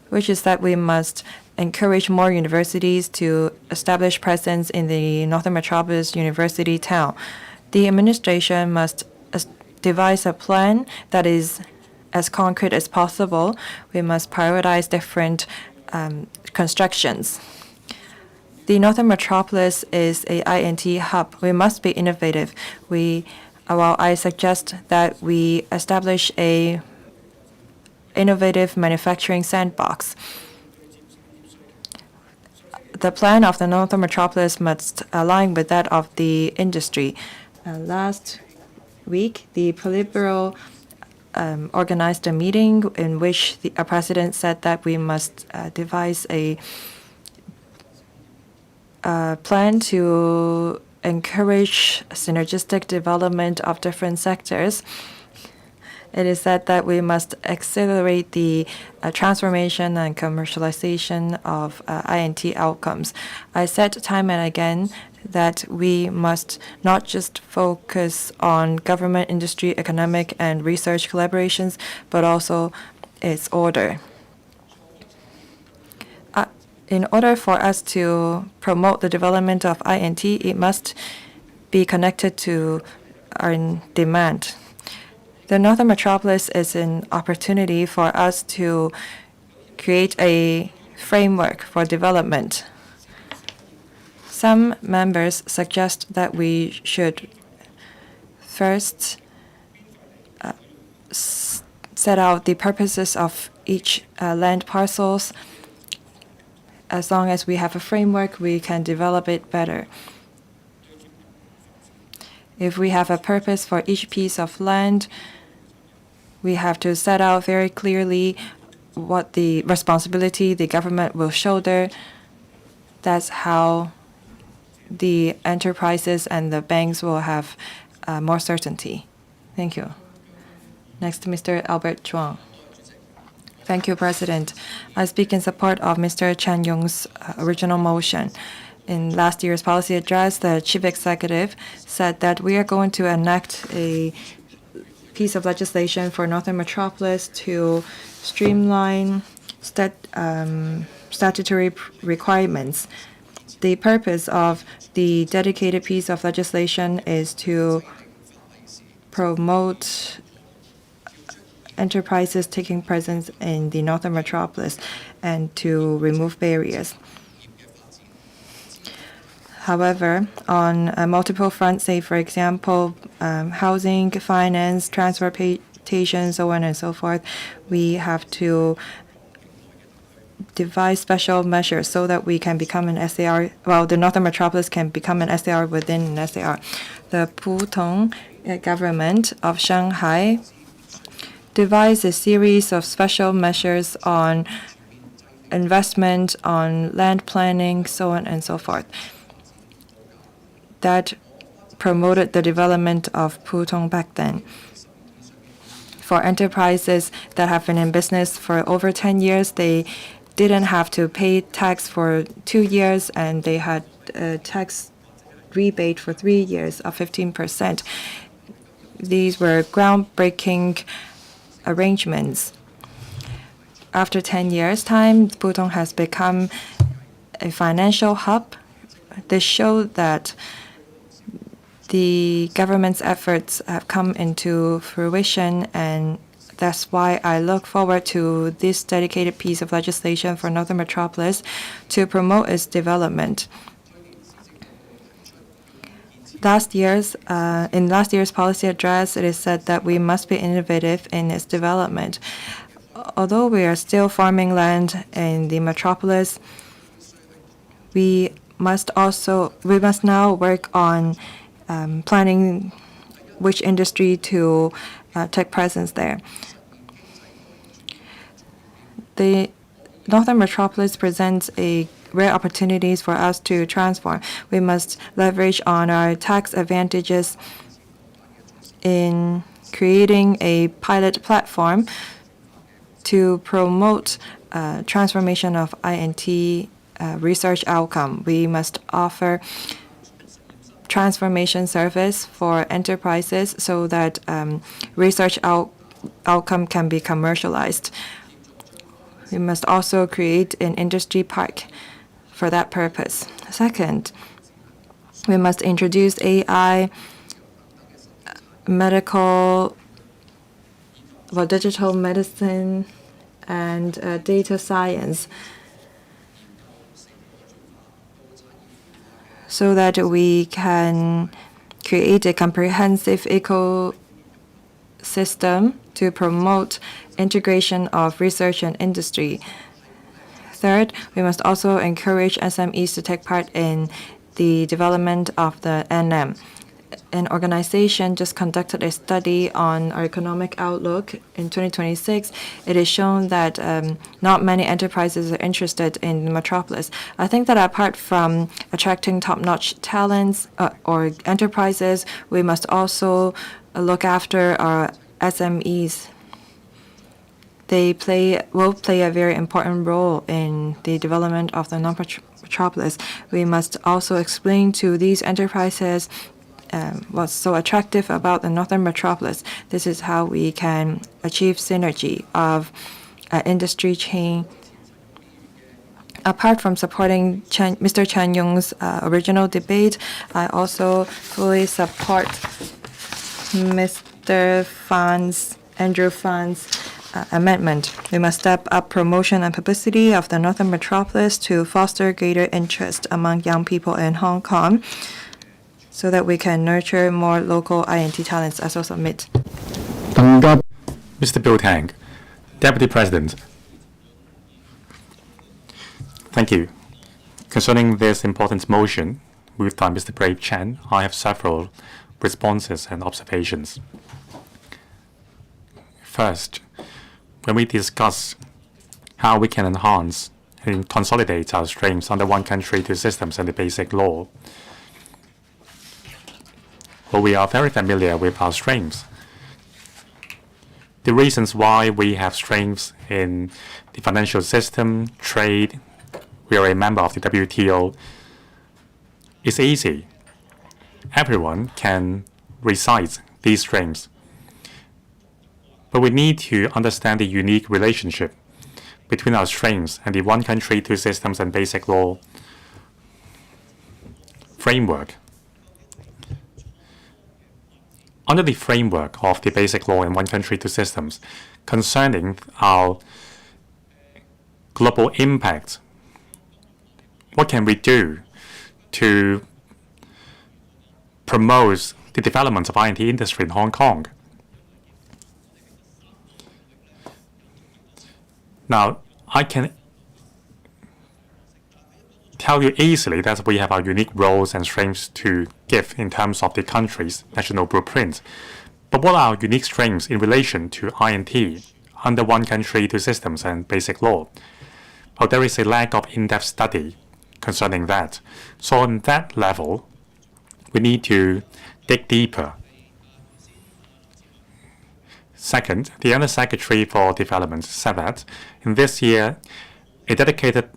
which is that we must encourage more universities to establish presence in the Northern Metropolis University town. The administration must devise a plan that is as concrete as possible. We must prioritize different constructions. The Northern Metropolis is a I&T hub. We must be innovative. I suggest that we establish a innovative manufacturing sandbox. The plan of the Northern Metropolis must align with that of the industry. Last week, the Politburo organized a meeting in which our president said that we must devise a plan to encourage synergistic development of different sectors. It is said that we must accelerate the transformation and commercialization of INT outcomes. I said time and again that we must not just focus on government, industry, economic, and research collaborations, but also its order. In order for us to promote the development of INT, it must be connected to our demand. The Northern Metropolis is an opportunity for us to create a framework for development. Some members suggest that we should first set out the purposes of each land parcels. As long as we have a framework, we can develop it better. If we have a purpose for each piece of land, we have to set out very clearly what the responsibility the government will shoulder. That's how the enterprises and the banks will have more certainty. Thank you. Next, Mr. Albert Chuang. Thank you, President. I speak in support of Mr. Chan Yong's original motion. In last year's policy address, the chief executive said that we are going to enact a piece of legislation for Northern Metropolis to streamline statutory requirements. The purpose of the dedicated piece of legislation is to promote enterprises taking presence in the Northern Metropolis and to remove barriers. However, on multiple fronts, say for example, housing, finance, transportation, so on and so forth, we have to devise special measures so that we can become an SAR. Well, the Northern Metropolis can become an SAR within an SAR. The Pudong government of Shanghai devised a series of special measures on investment, on land planning, so on and so forth, that promoted the development of Pudong back then. For enterprises that have been in business for over 10 years, they didn't have to pay tax for 2 years, and they had a tax rebate for 3 years of 15%. These were groundbreaking arrangements. After 10 years' time, Pudong has become a financial hub. This showed that the government's efforts have come into fruition, and that's why I look forward to this dedicated piece of legislation for Northern Metropolis to promote its development. In last year's policy address, it is said that we must be innovative in its development. Although we are still farming land in the metropolis, we must now work on planning which industry to take presence there. The Northern Metropolis presents rare opportunities for us to transform. We must leverage on our tax advantages in creating a pilot platform to promote transformation of INT research outcome. We must offer transformation service for enterprises so that research outcome can be commercialized. We must also create an industry park for that purpose. Second, we must introduce AI, digital medicine, and data science, so that we can create a comprehensive ecosystem to promote integration of research and industry. Third, we must also encourage SMEs to take part in the development of the NM. an organization just conducted a study on our economic outlook in 2026. It is shown that not many enterprises are interested in the metropolis. I think that apart from attracting top-notch talents or enterprises, we must also look after our SMEs. They will play a very important role in the development of the non-metropolis. We must also explain to these enterprises what's so attractive about the northern metropolis. This is how we can achieve synergy of industry chain. Apart from supporting Mr. Chan Yong's original debate, I also fully support Mr. Andrew Fan's amendment. We must step up promotion and publicity of the northern metropolis to foster greater interest among young people in Hong Kong so that we can nurture more local INT talents. As also submit. Mr. Bill Tang, Deputy President. Thank you. Concerning this important motion moved by Mr. Brave Chen, I have several responses and observations. First, when we discuss how we can enhance and consolidate our strengths under one country, two systems, and the basic law, well, we are very familiar with our strengths. The reasons why we have strengths in the financial system, trade, we are a member of the WTO, is easy. Everyone can recite these strengths. But we need to understand the unique relationship between our strengths and the one country, two systems, and basic law framework. Under the framework of the basic law and one country, two systems, concerning our global impact, what can we do to promote the development of INT industry in Hong Kong? Now, I can tell you easily that we have our unique roles and strengths to give in terms of the country's national blueprint. But what are our unique strengths in relation to INT under one country, two systems, and basic law? Well, there is a lack of in-depth study concerning that. So on that level, we need to dig deeper. Second, the Under Secretary for Development said that in this year, a dedicated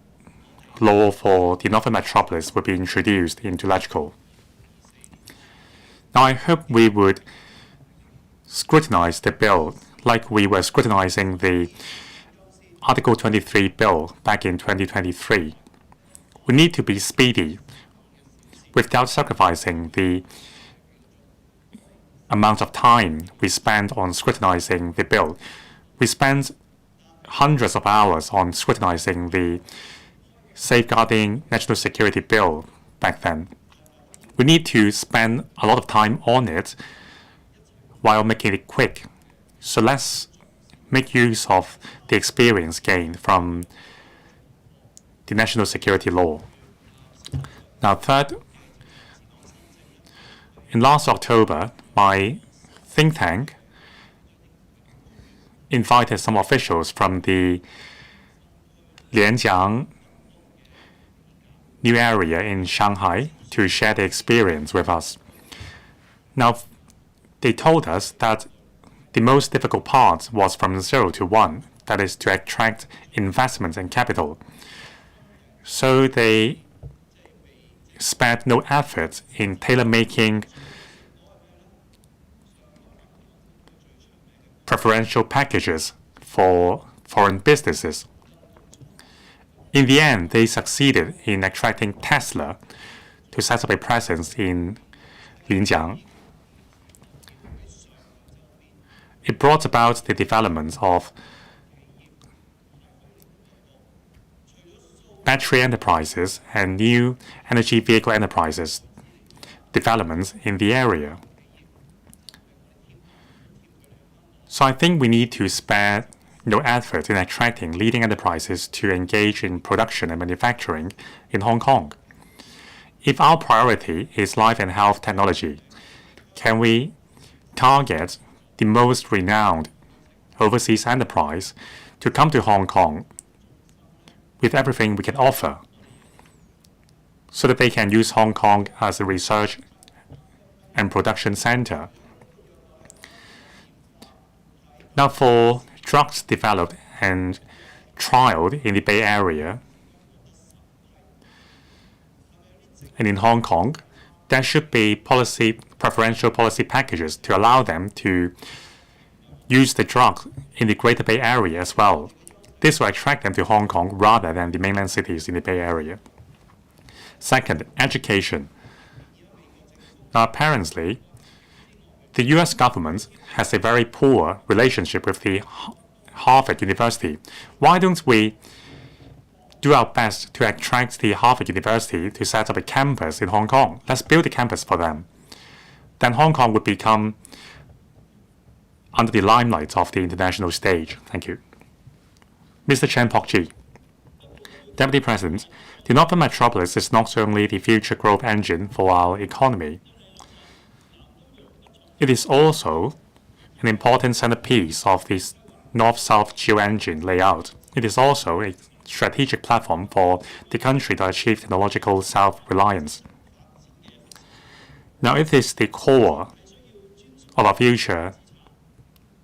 law for the Northern Metropolis will be introduced into LegCo. Now, I hope we would scrutinize the bill like we were scrutinizing the Article 23 bill back in 2023. We need to be speedy without sacrificing the amount of time we spend on scrutinizing the bill. We spent hundreds of hours on scrutinizing the Safeguarding National Security Bill back then. We need to spend a lot of time on it while making it quick. So let's make use of the experience gained from the national security law. Now, third, in last October, my think tank invited some officials from the Lianjiang new area in Shanghai to share their experience with us. Now, they told us that the most difficult part was from 0 to 1, that is to attract investment and capital. So they spared no effort in tailor-making preferential packages for foreign businesses. In the end, they succeeded in attracting Tesla to set up a presence in Linjiang. It brought about the development of battery enterprises and new energy vehicle enterprises developments in the area. So I think we need to spare no effort in attracting leading enterprises to engage in production and manufacturing in Hong Kong. If our priority is life and health technology, can we target the most renowned overseas enterprise to come to Hong Kong with everything we can offer so that they can use Hong Kong as a research and production center. Now, for drugs developed and trialed in the Bay Area and in Hong Kong, there should be preferential policy packages to allow them to use the drug in the Greater Bay Area as well. This will attract them to Hong Kong rather than the mainland cities in the Bay Area. Second, education. Now, apparently, the US government has a very poor relationship with the Harvard University. Why don't we do our best to attract the Harvard University to set up a campus in Hong Kong? Let's build a campus for them. Then Hong Kong would become under the limelight of the international stage. Thank you. Mr. Chen Pok-chi. Deputy President, the Northern Metropolis is not only the future growth engine for our economy, it is also an important centerpiece of this North-South geo-engine layout. It is also a strategic platform for the country to achieve technological self-reliance. Now, it is the core of our future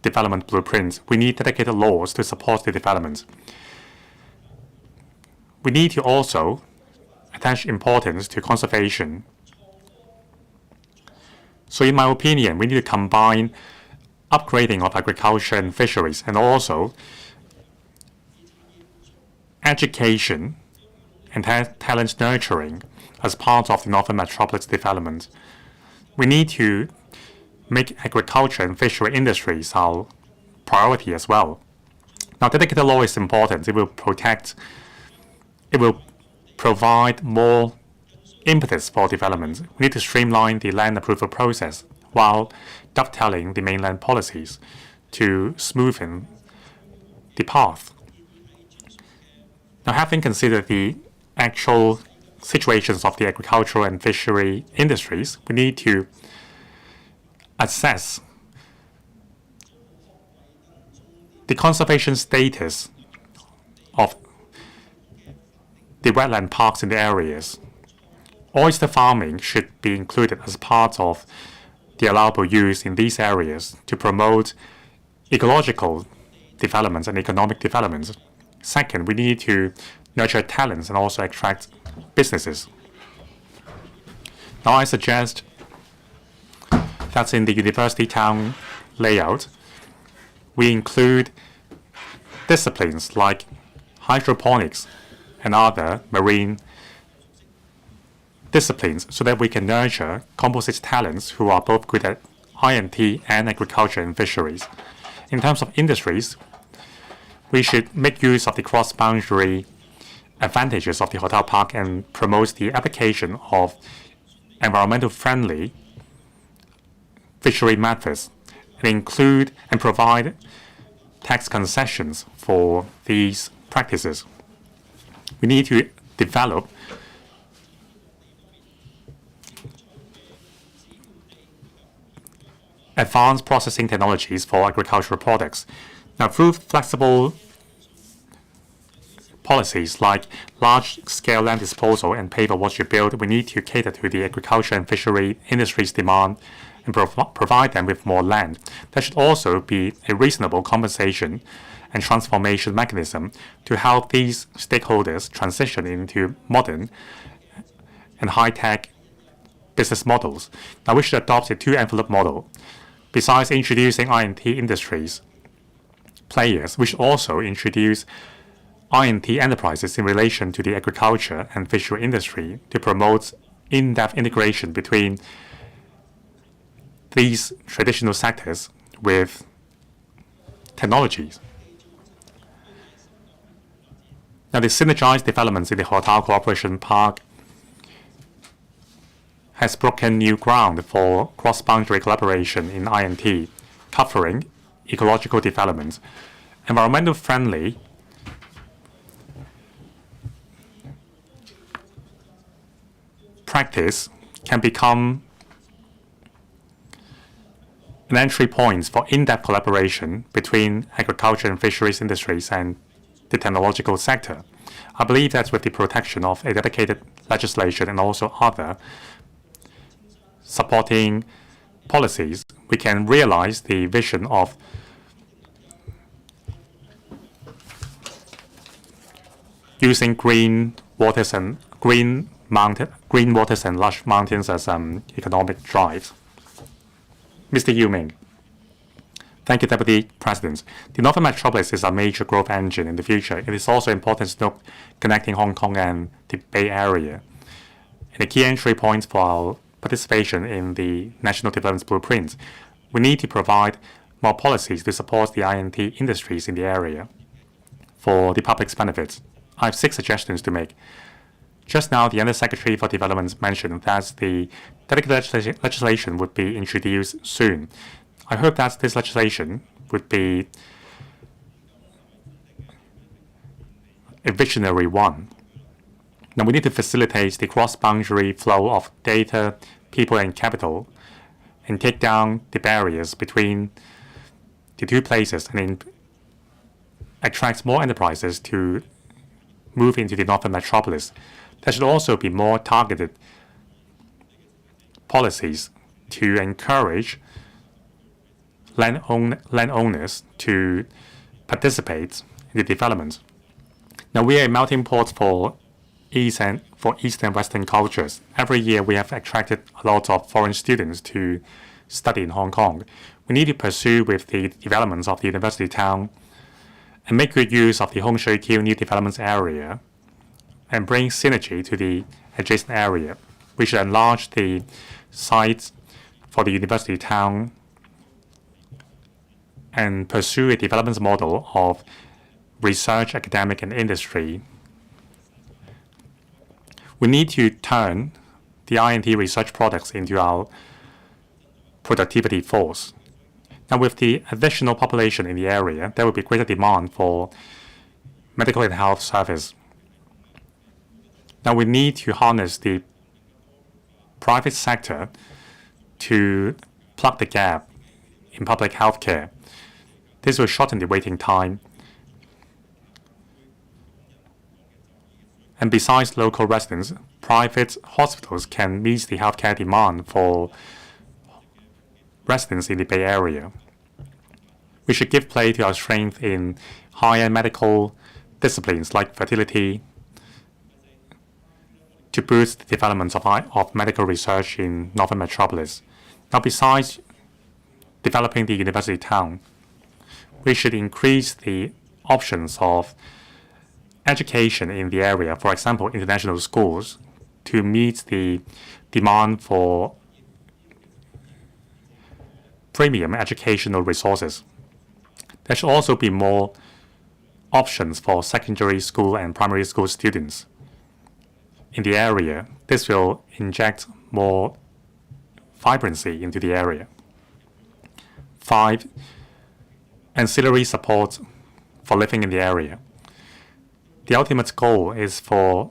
development blueprint. We need dedicated laws to support the development. We need to also attach importance to conservation. So in my opinion, we need to combine upgrading of agriculture and fisheries and also education and talent nurturing as part of the Northern Metropolis development. We need to make agriculture and fishery industries our priority as well. Now, dedicated law is important. It will provide more impetus for development. We need to streamline the land approval process while dovetailing the mainland policies to smoothen the path. Now, having considered the actual situations of the agricultural and fishery industries, we need to assess the conservation status of the wetland parks in the areas. Oyster farming should be included as part of the allowable use in these areas to promote ecological developments and economic developments. Second, we need to nurture talents and also attract businesses. Now, I suggest that in the university town layout, we include disciplines like hydroponics and other marine disciplines so that we can nurture composite talents who are both good at I&T and agriculture and fisheries. In terms of industries, we should make use of the cross-boundary advantages of the hotel park and promote the application of environmental friendly fishery methods and include and provide tax concessions for these practices. We need to develop advanced processing technologies for agricultural products. Now, through flexible policies like large-scale land disposal and pay for what you build, we need to cater to the agriculture and fishery industry's demand and provide them with more land. There should also be a reasonable compensation and transformation mechanism to help these stakeholders transition into modern and high-tech business models. Now, we should adopt a two-envelope model. Besides introducing I&T industries players, we should also introduce I&T enterprises in relation to the agriculture and fishery industry to promote in-depth integration between these traditional sectors with technologies. Now, the synergized developments in the Hotel Cooperation Park has broken new ground for cross-boundary collaboration in I&T, covering ecological development, environmental friendly practice can become an entry point for in-depth collaboration between agriculture and fisheries industries and the technological sector. I believe that with the protection of a dedicated legislation and also other supporting policies, we can realize the vision of using green waters and green waters and lush mountains as economic drives. Mr. Yu Ming. Thank you, Deputy President. The Northern Metropolis is a major growth engine in the future. It is also important to note connecting Hong Kong and the Bay Area, and a key entry point for our participation in the National Development Blueprint. We need to provide more policies to support the INT industries in the area for the public's benefit. I have 6 suggestions to make. Just now, the Undersecretary for Development mentioned that the dedicated legislation would be introduced soon. I hope that this legislation would be a visionary one. Now, we need to facilitate the cross-boundary flow of data, people, and capital, and take down the barriers between the two places and attract more enterprises to move into the Northern Metropolis. There should also be more targeted policies to encourage landowners to participate in the development. Now, we are a melting pot for East and Western cultures. Every year, we have attracted a lot of foreign students to study in Hong Kong. We need to pursue with the developments of the university town and make good use of the Hong Shui Kiu new development area and bring synergy to the adjacent area. We should enlarge the sites for the university town and pursue a development model of research, academic, and industry. We need to turn the INT research products into our productivity force. Now, with the additional population in the area, there will be greater demand for medical and health service. Now, we need to harness the private sector to plug the gap in public health care. This will shorten the waiting time. And besides local residents, private hospitals can meet the healthcare demand for residents in the Bay Area. We should give play to our strength in higher medical disciplines like fertility to boost the development of medical research in Northern Metropolis. Now, besides developing the university town, we should increase the options of education in the area, for example, international schools, to meet the demand for premium educational resources. There should also be more options for secondary school and primary school students in the area. This will inject more vibrancy into the area. 5. Ancillary support for living in the area. The ultimate goal is for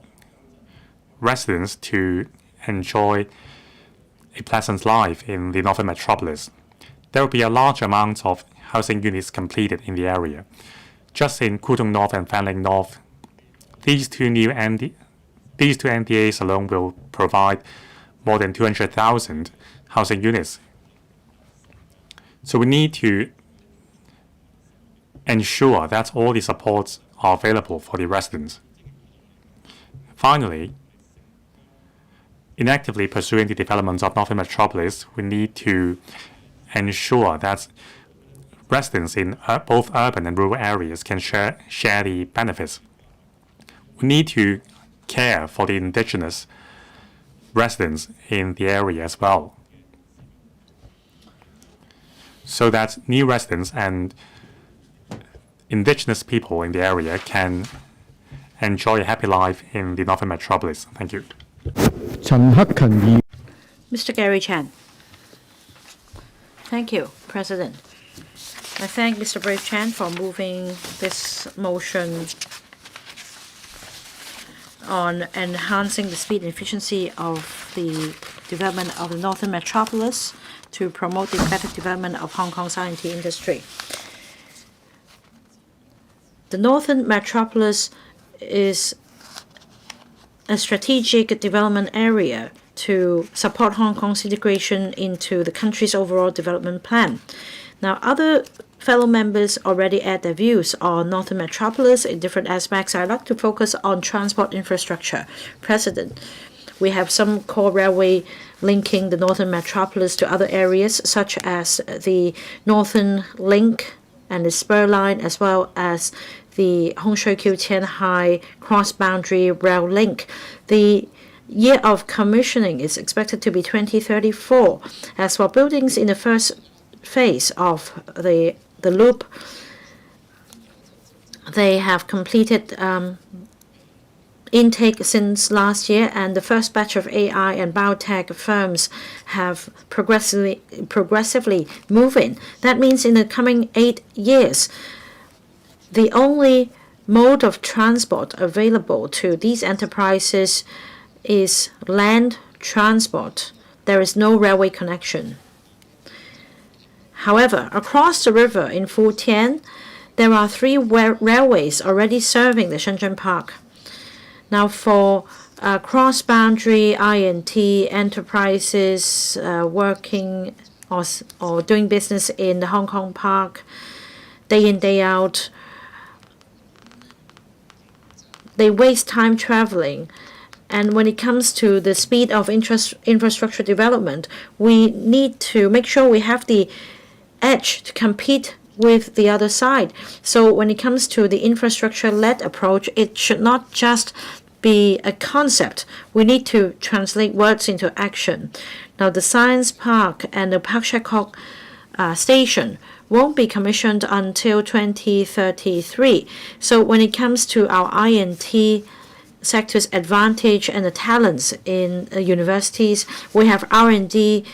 residents to enjoy a pleasant life in the Northern Metropolis. There will be a large amount of housing units completed in the area. Just in Kutong North and Fanling North, these two NDAs alone will provide more than 200,000 housing units. So we need to ensure that all the supports are available for the residents. Finally, in actively pursuing the development of Northern Metropolis, we need to ensure that residents in both urban and rural areas can share the benefits. We need to care for the indigenous residents in the area as well, so that new residents and indigenous people in the area can enjoy a happy life in the Northern Metropolis. Thank you. Mr. Gary Chan. Thank you, President. I thank Mr. Brave Chan for moving this motion on enhancing the speed and efficiency of the development of the Northern Metropolis to promote the effective development of Hong Kong's INT industry. The Northern Metropolis is a strategic development area to support Hong Kong's integration into the country's overall development plan. Now, other fellow members already add their views on Northern Metropolis in different aspects. I'd like to focus on transport infrastructure. President, we have some core railway linking the Northern Metropolis to other areas, such as the Northern Link and the Spur Line, as well as the Hong Shui Kiu Tianhai cross-boundary rail link. The year of commissioning is expected to be 2034. As for buildings in the first phase of the loop, they have completed intake since last year, and the first batch of AI and biotech firms have progressively moved in. That means in the coming 8 years, the only mode of transport available to these enterprises is land transport. There is no railway connection. However, across the river in Futian, there are 3 railways already serving the Shenzhen Park. Now, for cross-boundary INT enterprises working or doing business in the Hong Kong Park, day in, day out, they waste time traveling. And when it comes to the speed of infrastructure development, we need to make sure we have the edge to compete with the other side. So when it comes to the infrastructure-led approach, it should not just be a concept. We need to translate words into action. Now, the Science Park and the Pak Shek Kok station won't be commissioned until 2033. So when it comes to our INT sector's advantage and the talents in universities, we have R&D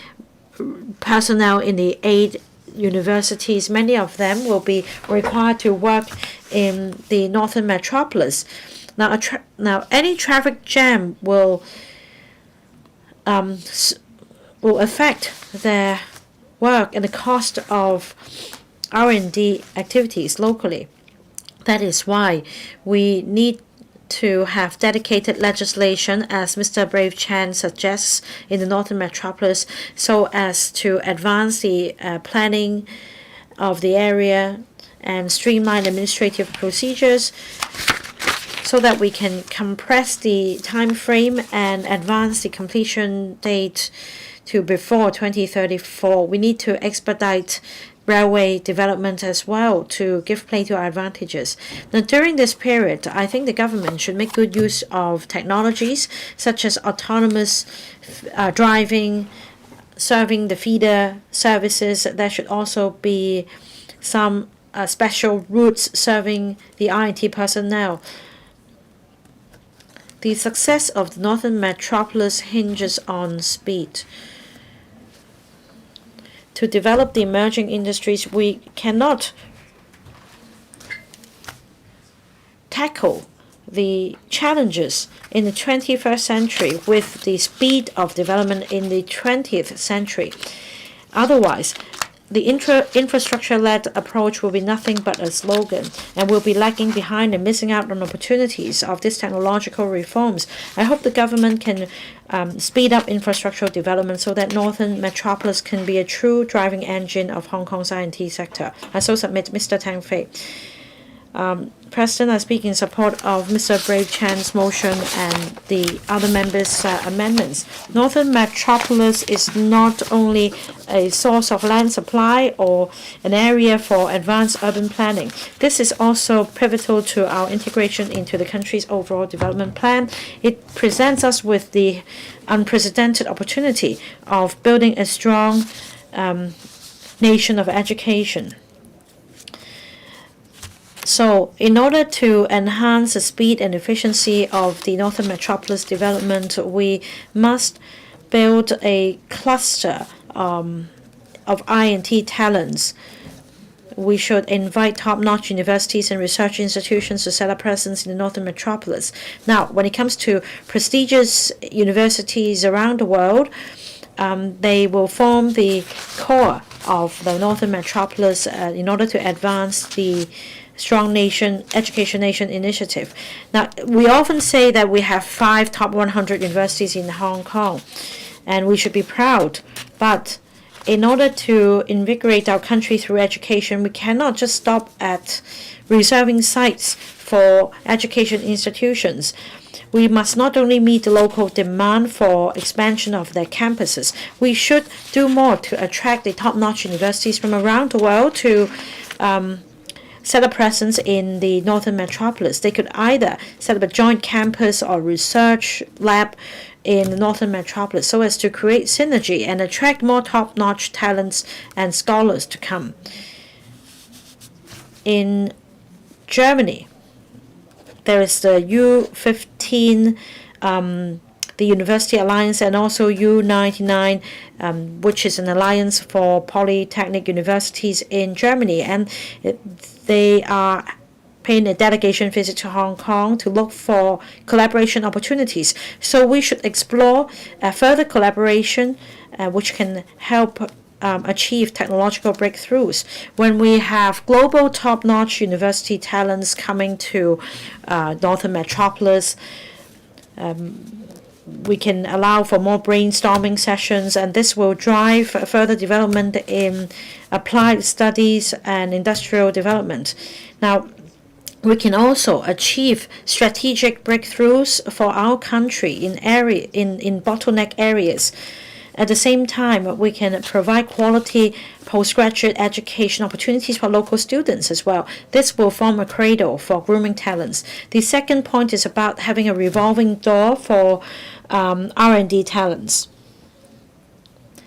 personnel in the 8 universities. Many of them will be required to work in the Northern Metropolis. Now, any traffic jam will affect their work and the cost of R&D activities locally. That is why we need to have dedicated legislation, as Mr. Brave Chan suggests, in the Northern Metropolis, so as to advance the planning of the area and streamline administrative procedures so that we can compress the time frame and advance the completion date to before 2034. We need to expedite railway development as well to give play to our advantages. Now, during this period, I think the government should make good use of technologies such as autonomous driving, serving the feeder services. There should also be some special routes serving the INT personnel. The success of the Northern Metropolis hinges on speed. To develop the emerging industries, we cannot tackle the challenges in the 21st century with the speed of development in the 20th century. Otherwise, the infrastructure-led approach will be nothing but a slogan and will be lagging behind and missing out on opportunities of these technological reforms. I hope the government can speed up infrastructural development so that Northern Metropolis can be a true driving engine of Hong Kong's INT sector. I so submit Mr. Tang Fei. President, I speak in support of Mr. Brave Chan's motion and the other members' amendments. Northern Metropolis is not only a source of land supply or an area for advanced urban planning. This is also pivotal to our integration into the country's overall development plan. It presents us with the unprecedented opportunity of building a strong nation of education. So, in order to enhance the speed and efficiency of the Northern Metropolis development, we must build a cluster of INT talents we should invite top-notch universities and research institutions to set up presence in the northern metropolis. Now, when it comes to prestigious universities around the world, they will form the core of the northern metropolis in order to advance the Strong Nation Education Nation initiative. Now, we often say that we have 5 top 100 universities in Hong Kong, and we should be proud. But in order to invigorate our country through education, we cannot just stop at reserving sites for education institutions. We must not only meet the local demand for expansion of their campuses, we should do more to attract the top-notch universities from around the world to set up presence in the northern metropolis. They could either set up a joint campus or research lab in the northern metropolis so as to create synergy and attract more top-notch talents and scholars to come. In Germany, there is the U15, the University Alliance, and also U99, which is an alliance for polytechnic universities in Germany. And they are paying a delegation visit to Hong Kong to look for collaboration opportunities. So we should explore further collaboration which can help achieve technological breakthroughs. When we have global top-notch university talents coming to northern metropolis, we can allow for more brainstorming sessions, and this will drive further development in applied studies and industrial development. Now, we can also achieve strategic breakthroughs for our country in bottleneck areas. At the same time, we can provide quality postgraduate education opportunities for local students as well. This will form a cradle for grooming talents. The second point is about having a revolving door for R&D talents.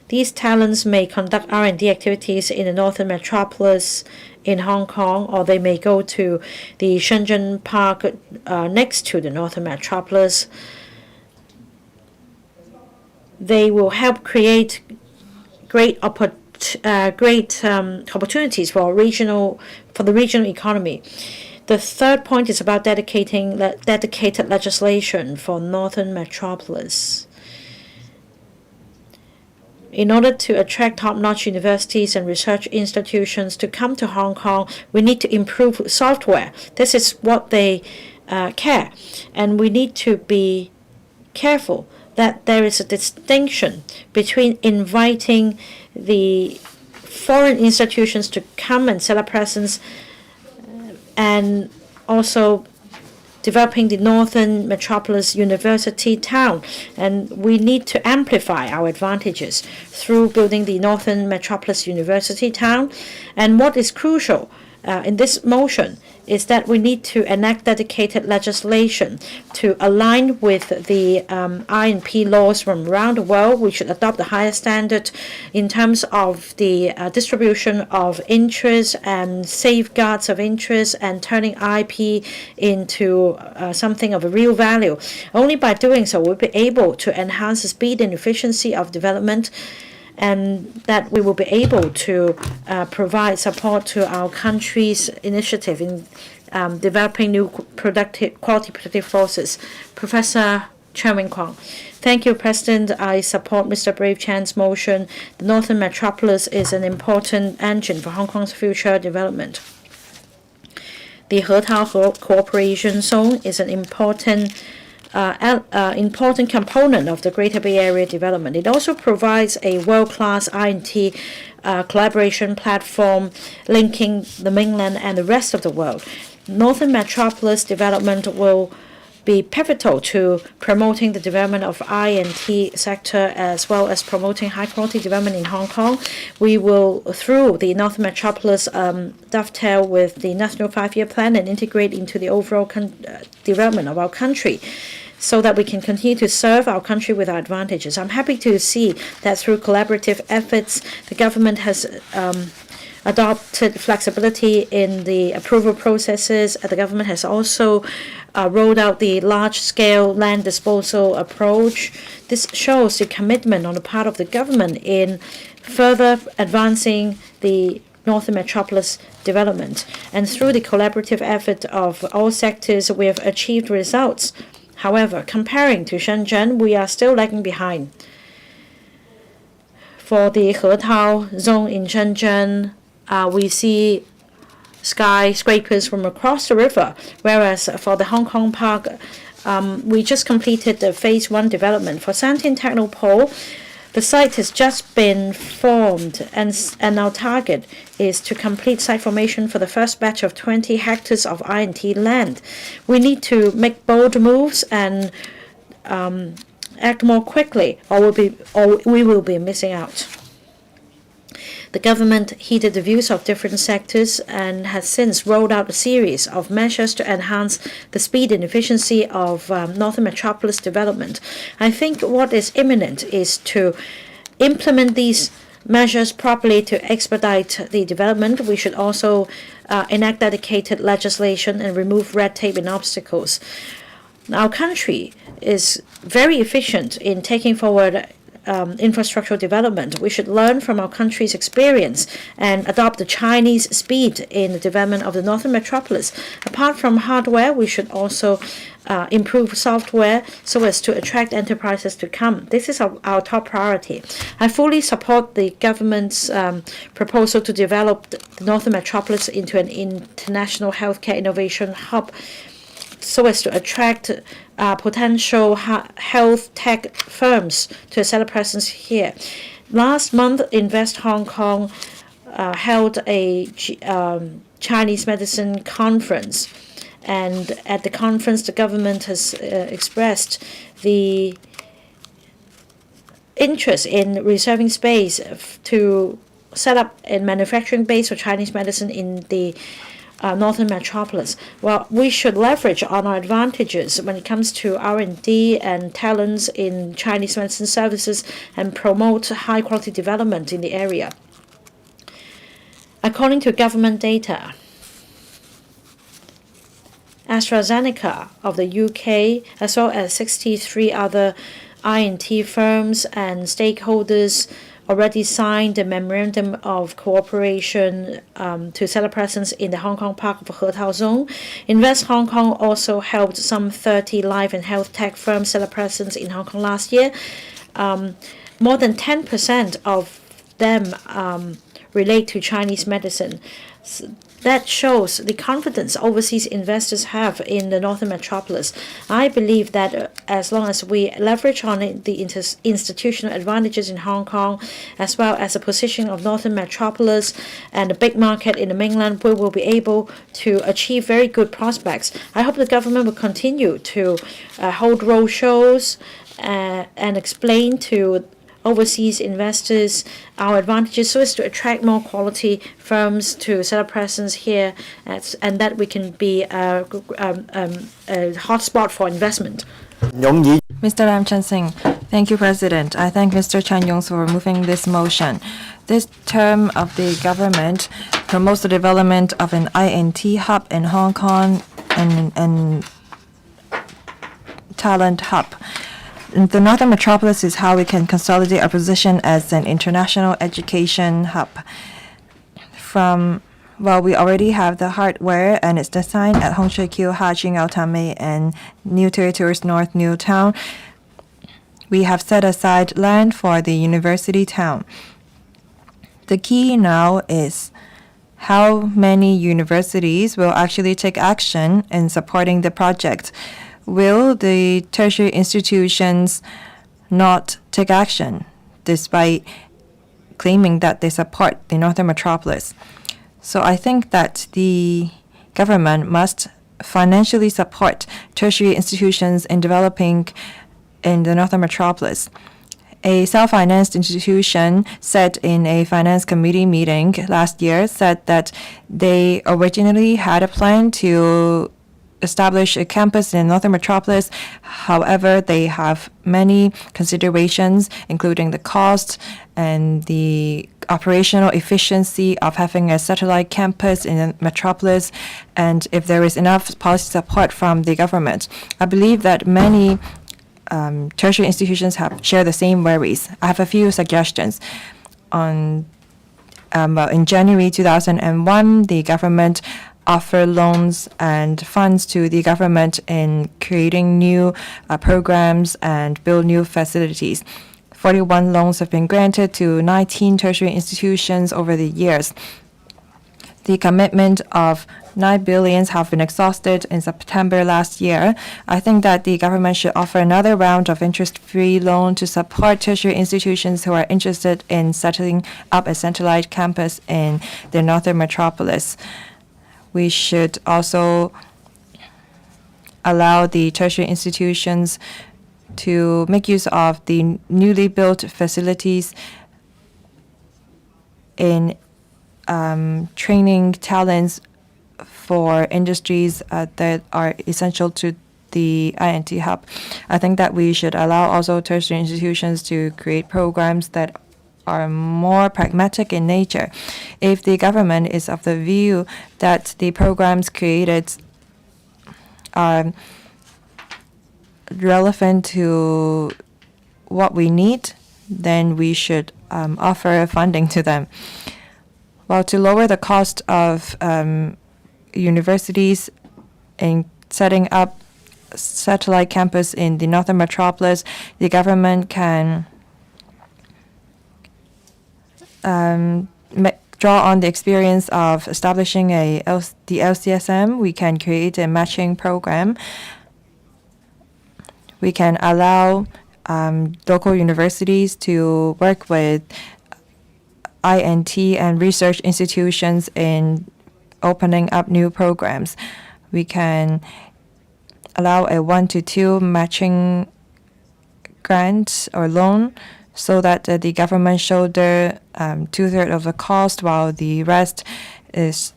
These talents may conduct R&D activities in the northern metropolis in Hong Kong, or they may go to the Shenzhen Park next to the northern metropolis. They will help create great opportunities for the regional economy. The third point is about dedicated legislation for northern metropolis. In order to attract top-notch universities and research institutions to come to Hong Kong, we need to improve software. This is what they care, and we need to be careful that there is a distinction between inviting the foreign institutions to come and set up presence and also developing the northern metropolis university town. And we need to amplify our advantages through building the northern metropolis university town. And what is crucial in this motion is that we need to enact dedicated legislation to align with the I&P laws from around the world. We should adopt the highest standard in terms of the distribution of interest and safeguards of interest and turning IP into something of a real value. Only by doing so, we'll be able to enhance the speed and efficiency of development, and that we will be able to provide support to our country's initiative in developing new quality productive forces. Professor Chen Wing-Kwong. Thank you, President. I support Mr. Brave Chan's motion. The Northern Metropolis is an important engine for Hong Kong's future development. The He-Tao Cooperation Zone is an important component of the Greater Bay Area development. It also provides a world-class I&T collaboration platform linking the mainland and the rest of the world. Northern Metropolis development will be pivotal to promoting the development of I&T sector as well as promoting high-quality development in Hong Kong. We will, through the Northern Metropolis, dovetail with the National 5-Year Plan and integrate into the overall development of our country, so that we can continue to serve our country with our advantages. I'm happy to see that through collaborative efforts, the government has adopted flexibility in the approval processes. The government has also rolled out the large-scale land disposal approach. This shows the commitment on the part of the government in further advancing the Northern Metropolis development. And through the collaborative effort of all sectors, we have achieved results. However, comparing to Shenzhen, we are still lagging behind. For the Hetao zone in Shenzhen, we see skyscrapers from across the river, whereas for the Hong Kong Park, we just completed the phase 1 development. For Shantin Technopole, the site has just been formed, and our target is to complete site formation for the first batch of 20 hectares of I&T land. We need to make bold moves and act more quickly, or we will be missing out. The government heeded the views of different sectors and has since rolled out a series of measures to enhance the speed and efficiency of Northern Metropolis development. I think what is imminent is to implement these measures properly to expedite the development. We should also enact dedicated legislation and remove red tape and obstacles. Our country is very efficient in taking forward infrastructural development. We should learn from our country's experience and adopt the Chinese speed in the development of the Northern Metropolis. Apart from hardware, we should also improve software so as to attract enterprises to come. This is our top priority. I fully support the government's proposal to develop the Northern Metropolis into an international healthcare innovation hub so as to attract potential health tech firms to set a presence here. Last month, Invest Hong Kong held a Chinese medicine conference, and at the conference, the government has expressed the interest in reserving space to set up a manufacturing base for Chinese medicine in the Northern Metropolis. Well, we should leverage on our advantages when it comes to R&D and talents in Chinese medicine services and promote high-quality development in the area. According to government data, AstraZeneca of the UK, as well as 63 other I&T firms and stakeholders, already signed a memorandum of cooperation to set a presence in the Hong Kong Park of Hetao Zone. Invest Hong Kong also helped some 30 life and health tech firms set a presence in Hong Kong last year. More than 10% of them relate to Chinese medicine. That shows the confidence overseas investors have in the Northern Metropolis. I believe that as long as we leverage on the institutional advantages in Hong Kong, as well as the position of Northern Metropolis and the big market in the mainland, we will be able to achieve very good prospects. I hope the government will continue to hold roadshows and explain to overseas investors our advantages so as to attract more quality firms to set up presence here, and that we can be a hotspot for investment. Mr. Lam Chen Sing, thank you, President. I thank Mr. Chan Yong for moving this motion. This term of the government promotes the development of an I&T hub in Hong Kong and talent hub. The Northern Metropolis is how we can consolidate our position as an international education hub. We already have the hardware and its design at Hong Shui Kiu, Ha Jing Ao Tamei, and New Territories North New Town. We have set aside land for the university town. The key now is how many universities will actually take action in supporting the project. Will the tertiary institutions not take action despite claiming that they support the Northern Metropolis? So I think that the government must financially support tertiary institutions in developing in the Northern Metropolis. A self-financed institution said in a finance committee meeting last year said that they originally had a plan to establish a campus in Northern Metropolis. However, they have many considerations, including the cost and the operational efficiency of having a satellite campus in the metropolis, and if there is enough policy support from the government. I believe that many tertiary institutions share the same worries. I have a few suggestions. in January 2001, the government offered loans and funds to the government in creating new programs and build new facilities. 41 loans have been granted to 19 tertiary institutions over the years. The commitment of 9 billion have been exhausted in September last year. I think that the government should offer another round of interest-free loan to support tertiary institutions who are interested in setting up a satellite campus in the northern metropolis. We should also allow the tertiary institutions to make use of the newly built facilities in training talents for industries that are essential to the INT hub. I think that we should allow also tertiary institutions to create programs that are more pragmatic in nature. If the government is of the view that the programs created are relevant to what we need, then we should offer funding to them. Well, to lower the cost of universities in setting up satellite campus in the northern metropolis, the government can draw on the experience of establishing the LCSM. We can create a matching program. We can allow local universities to work with INT and research institutions in opening up new programs. We can allow a 1-to-2 matching grant or loan so that the government shoulder 2/3 of the cost while the rest is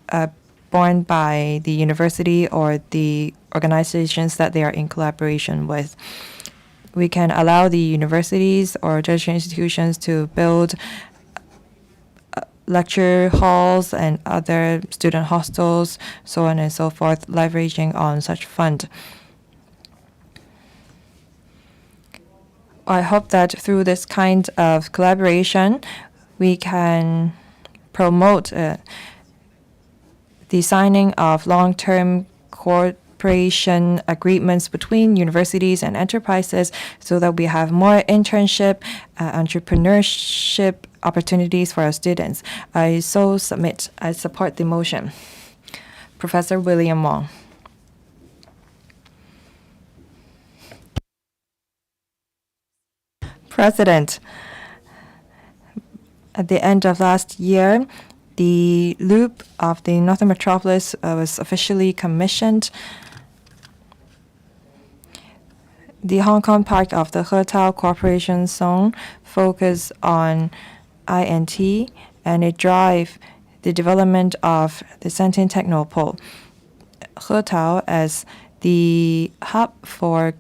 borne by the university or the organizations that they are in collaboration with. We can allow the universities or tertiary institutions to build lecture halls and other student hostels, so on and so forth, leveraging on such fund. I hope that through this kind of collaboration, we can promote the signing of long-term cooperation agreements between universities and enterprises so that we have more internship, entrepreneurship opportunities for our students. I support the motion. Professor William Wong. President, at the end of last year, the loop of the Northern Metropolis was officially commissioned. The Hong Kong part of the Hetao Cooperation Zone focus on INT, and it drive the development of the sentient technopole. Hetao as the hub for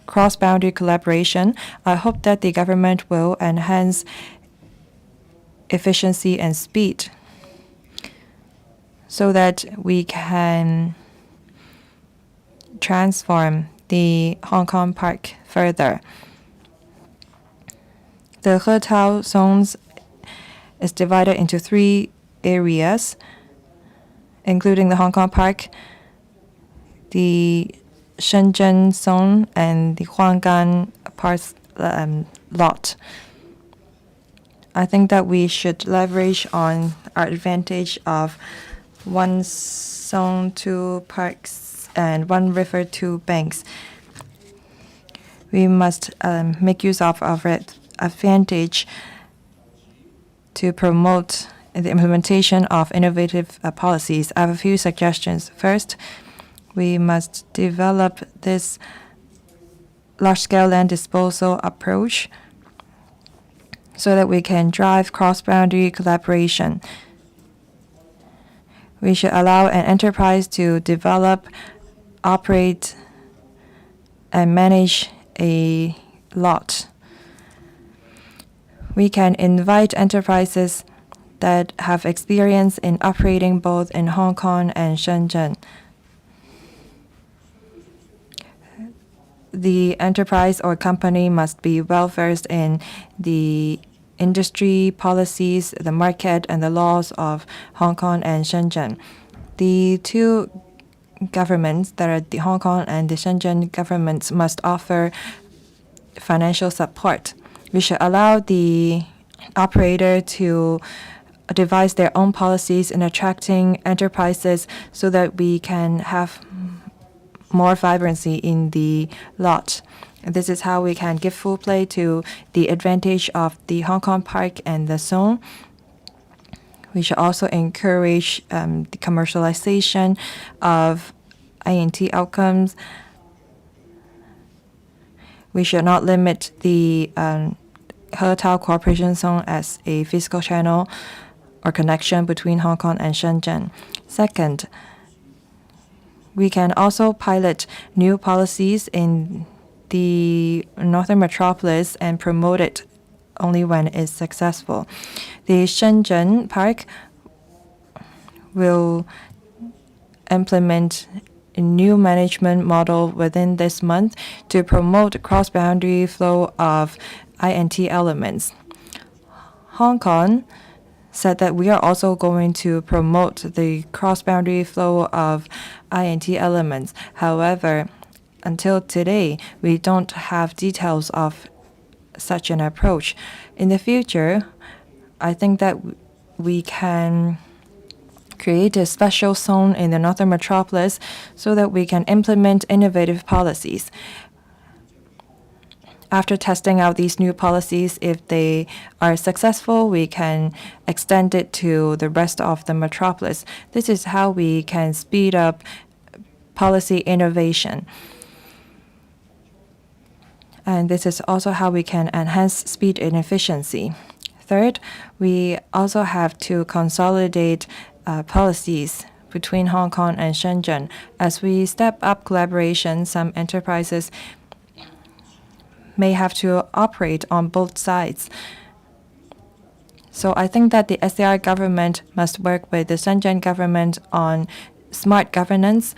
cross-boundary collaboration. I hope that the government will enhance efficiency and speed so that we can transform the Hong Kong Park further. The Hetao zones is divided into 3 areas, including the Hong Kong Park, the Shenzhen zone, and the Huanggan parts lot. I think that we should leverage on our advantage of 1 zone, 2 parks, and 1 river, 2 banks. We must make use of our advantage to promote the implementation of innovative policies. I have a few suggestions. First, we must develop this large-scale land disposal approach so that we can drive cross-boundary collaboration. We should allow an enterprise to develop, operate, and manage a lot. We can invite enterprises that have experience in operating both in Hong Kong and Shenzhen. The enterprise or company must be well versed in the industry policies, the market, and the laws of Hong Kong and Shenzhen. The two governments, that are the Hong Kong and the Shenzhen governments, must offer financial support. We should allow the operator to devise their own policies in attracting enterprises so that we can have more vibrancy in the lot. And this is how we can give full play to the advantage of the Hong Kong Park and the zone. We should also encourage the commercialization of INT outcomes. We should not limit the He-Tao Cooperation Zone as a physical channel or connection between Hong Kong and Shenzhen. Second, we can also pilot new policies in the northern metropolis and promote it only when it's successful. The Shenzhen Park will implement a new management model within this month to promote cross-boundary flow of INT elements. Hong Kong said that we are also going to promote the cross-boundary flow of INT elements. However, until today, we don't have details of such an approach. In the future, I think that we can create a special zone in the northern metropolis so that we can implement innovative policies. After testing out these new policies, if they are successful, we can extend it to the rest of the metropolis. This is how we can speed up policy innovation. And this is also how we can enhance speed and efficiency. Third, we also have to consolidate policies between Hong Kong and Shenzhen. As we step up collaboration, some enterprises may have to operate on both sides. So I think that the SAR government must work with the Shenzhen government on smart governance,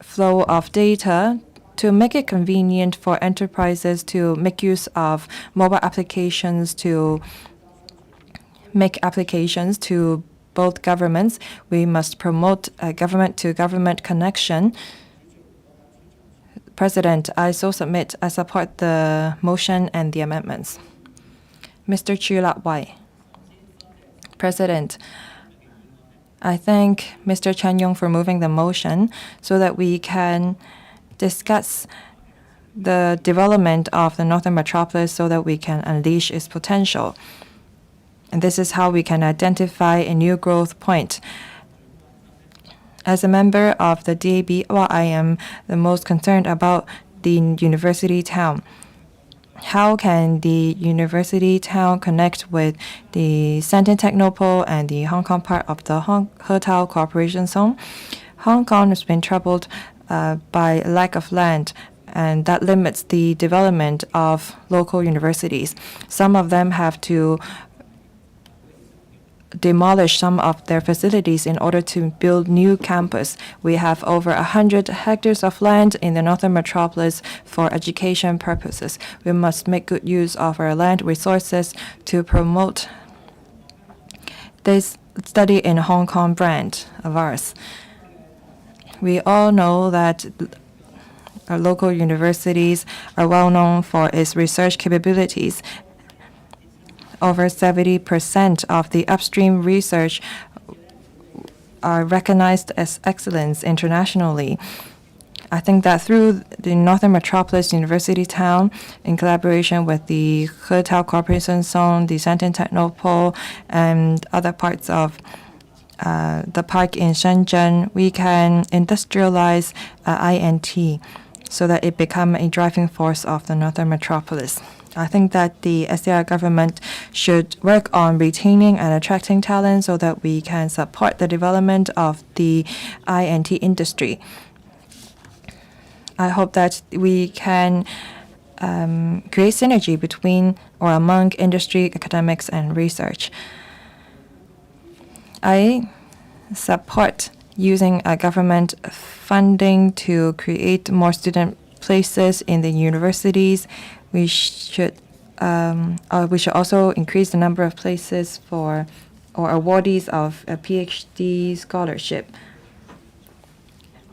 flow of data, to make it convenient for enterprises to make use of mobile applications, to make applications to both governments. We must promote a government-to-government connection. President, I support the motion and the amendments. Mr. Chu Lap Wai. President, I thank Mr. Chen Yong for moving the motion so that we can discuss the development of the northern metropolis so that we can unleash its potential. And this is how we can identify a new growth point. As a member of the DAB, I am the most concerned about the university town. How can the university town connect with the Shenzhen Technopole and the Hong Kong part of the He-Tao Cooperation Zone? Hong Kong has been troubled by lack of land, and that limits the development of local universities. Some of them have to demolish some of their facilities in order to build new campus. We have over 100 hectares of land in the northern metropolis for education purposes. We must make good use of our land resources to promote this study in Hong Kong brand of ours. We all know that our local universities are well known for its research capabilities. Over 70% of the upstream research are recognized as excellence internationally. I think that through the Northern Metropolis University Town, in collaboration with the He-Tao Cooperation Zone, the Shenzhen Technopole, and other parts of the park in Shenzhen, we can industrialize INT so that it become a driving force of the Northern Metropolis. I think that the SAR government should work on retaining and attracting talent so that we can support the development of the INT industry. I hope that we can create synergy between or among industry, academics, and research. I support using government funding to create more student places in the universities. We should we should also increase the number of places for or awardees of a PhD scholarship.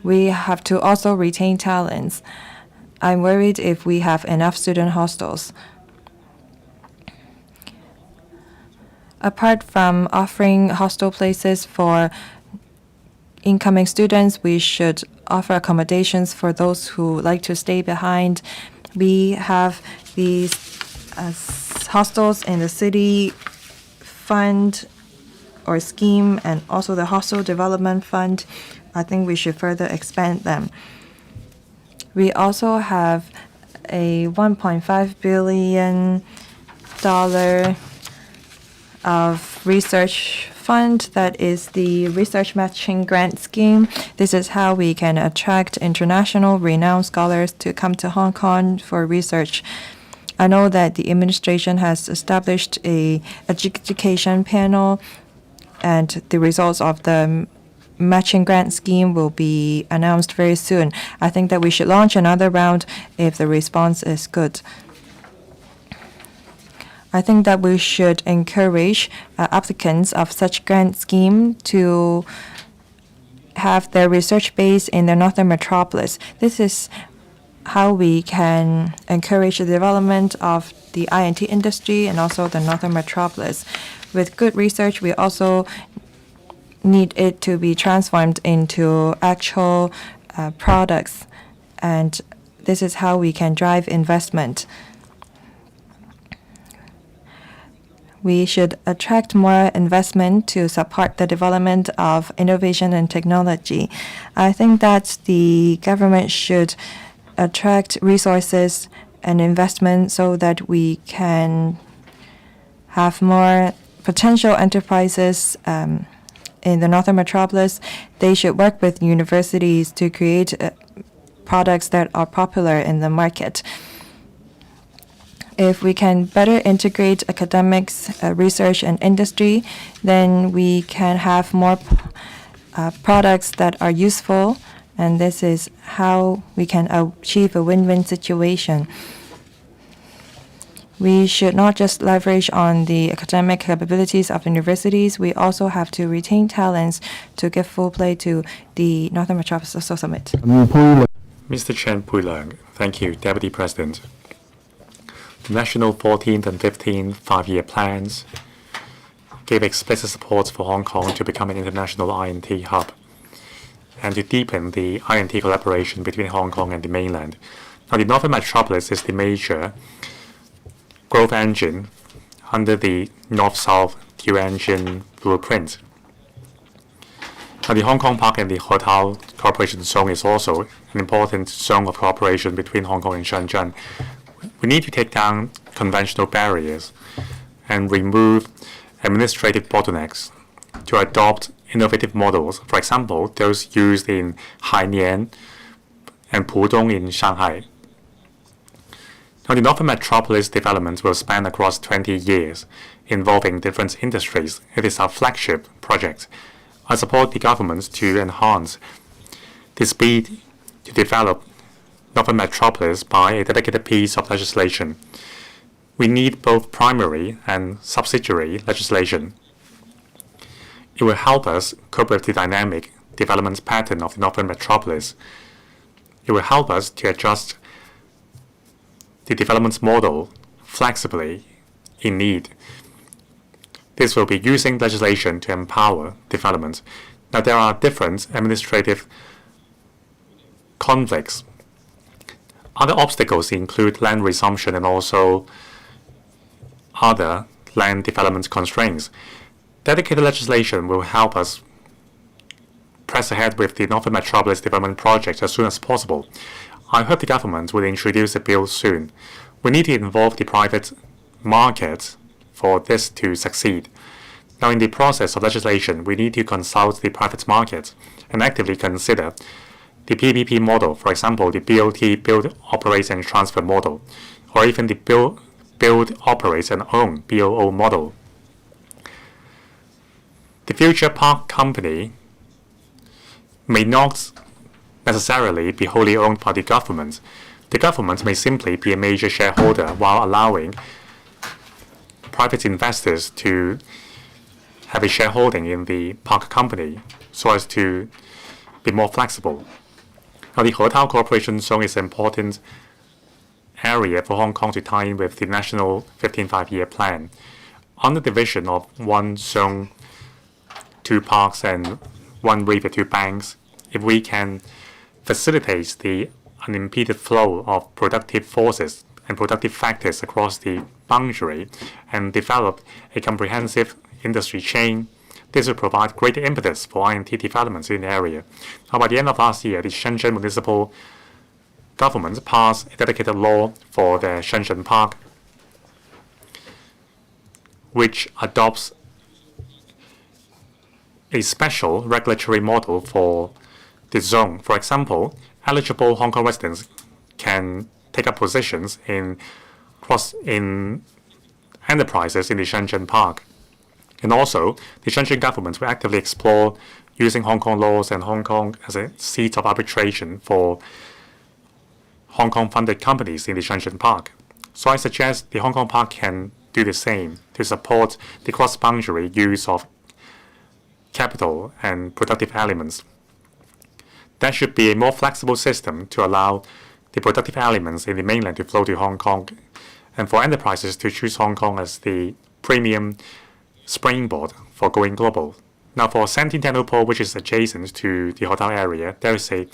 We have to also retain talents. I'm worried if we have enough student hostels. Apart from offering hostel places for incoming students, we should offer accommodations for those who like to stay behind. We have these hostels in the city fund or scheme and also the hostel development fund. I think we should further expand them. We also have a $1.5 billion of research fund that is the research matching grant scheme. This is how we can attract international renowned scholars to come to Hong Kong for research. I know that the administration has established a adjudication panel, and the results of the matching grant scheme will be announced very soon. I think that we should launch another round if the response is good. I think that we should encourage applicants of such grant scheme to have their research base in the northern metropolis. This is how we can encourage the development of the INT industry and also the northern metropolis. With good research, we also need it to be transformed into actual products, and this is how we can drive investment. We should attract more investment to support the development of innovation and technology. I think that the government should attract resources and investment so that we can have more potential enterprises in the northern metropolis. They should work with universities to create products that are popular in the market. If we can better integrate academics, research, and industry, then we can have more products that are useful, and this is how we can achieve a win-win situation. We should not just leverage on the academic capabilities of universities. We also have to retain talents to give full play to the Northern Metropolis Social Summit. Mr. Chen Pui-Leung, thank you, Deputy President. The National 14th and 15th five-year plans gave explicit support for Hong Kong to become an international INT hub and to deepen the INT collaboration between Hong Kong and the mainland. Now, the Northern Metropolis is the major growth engine under the North-South dual-engine blueprint. Now, the Hong Kong Park and the Hotel Cooperation Zone is also an important zone of cooperation between Hong Kong and Shenzhen. We need to take down conventional barriers and remove administrative bottlenecks to adopt innovative models, for example, those used in Hainian and Pudong in Shanghai. Now, the Northern Metropolis development will span across 20 years, involving different industries. It is our flagship project. I support the government to enhance the speed to develop Northern Metropolis by a dedicated piece of legislation. We need both primary and subsidiary legislation. It will help us cope with the dynamic development pattern of the Northern Metropolis. It will help us to adjust the development model flexibly in need. This will be using legislation to empower development. Now, there are different administrative conflicts. Other obstacles include land resumption and also other land development constraints. Dedicated legislation will help us press ahead with the Northern Metropolis Development Project as soon as possible. I hope the government will introduce a bill soon. We need to involve the private market for this to succeed. Now, in the process of legislation, we need to consult the private market and actively consider the PPP model, for example, the BOT, build, operate, and transfer model, or even the build, operate, and own BOO model. The future park company may not necessarily be wholly owned by the government. The government may simply be a major shareholder while allowing private investors to have a shareholding in the park company so as to be more flexible. Now, the Hotel Cooperation Zone is an important area for Hong Kong to tie in with the National 15th Five-Year Plan. On the division of one zone, two parks, and one river, two banks, if we can facilitate the unimpeded flow of productive forces and productive factors across the boundary and develop a comprehensive industry chain, this will provide great impetus for INT developments in the area. Now, by the end of last year, the Shenzhen municipal government passed a dedicated law for the Shenzhen Park, which adopts a special regulatory model for the zone. For example, eligible Hong Kong residents can take up positions in enterprises in the Shenzhen Park. And also, the Shenzhen government will actively explore using Hong Kong laws and Hong Kong as a seat of arbitration for Hong Kong-funded companies in the Shenzhen Park. So I suggest the Hong Kong Park can do the same to support the cross-boundary use of capital and productive elements. There should be a more flexible system to allow the productive elements in the mainland to flow to Hong Kong, and for enterprises to choose Hong Kong as the premium springboard for going global. Now, for Santine Technopole, which is adjacent to the hotel area, there is a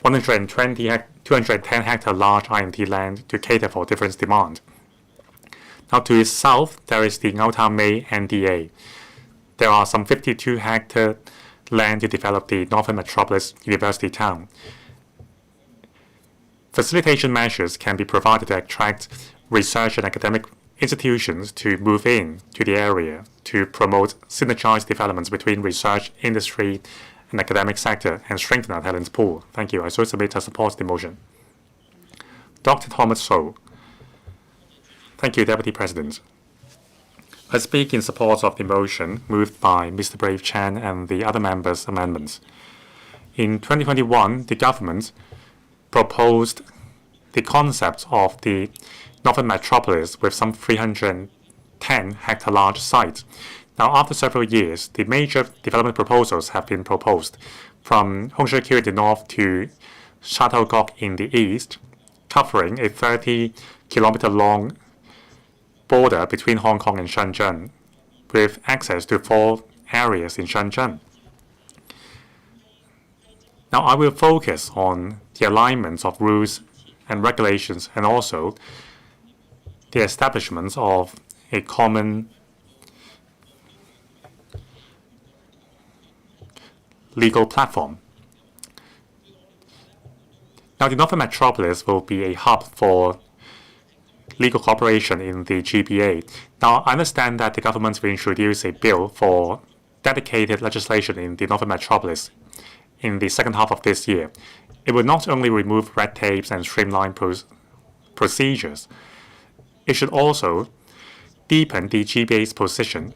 210 hectare large INT land to cater for different demand. Now, to its south, there is the Ngau Tam Mei NDA. There are some 52 hectare land to develop the Northern Metropolis University Town. Facilitation measures can be provided to attract research and academic institutions to move in to the area to promote synergized developments between research, industry, and academic sector and strengthen our talent pool. Thank you. I so submit to support the motion. Dr. Thomas So. Thank you, Deputy President. I speak in support of the motion moved by Mr. Brave Chan and the other members' amendments. In 2021, the government proposed the concept of the Northern Metropolis with some 310 hectare large site. Now, after several years, the major development proposals have been proposed, from Hung Shui Kiu in the north to Shuttlecock in the east, covering a 30-kilometer-long border between Hong Kong and Shenzhen, with access to 4 areas in Shenzhen. Now, I will focus on the alignment of rules and regulations and also the establishment of a common legal platform. Now, the Northern Metropolis will be a hub for legal cooperation in the GBA. Now, I understand that the government will introduce a bill for dedicated legislation in the Northern Metropolis in the second half of this year. It will not only remove red tapes and streamline procedures, it should also deepen the GBA's position,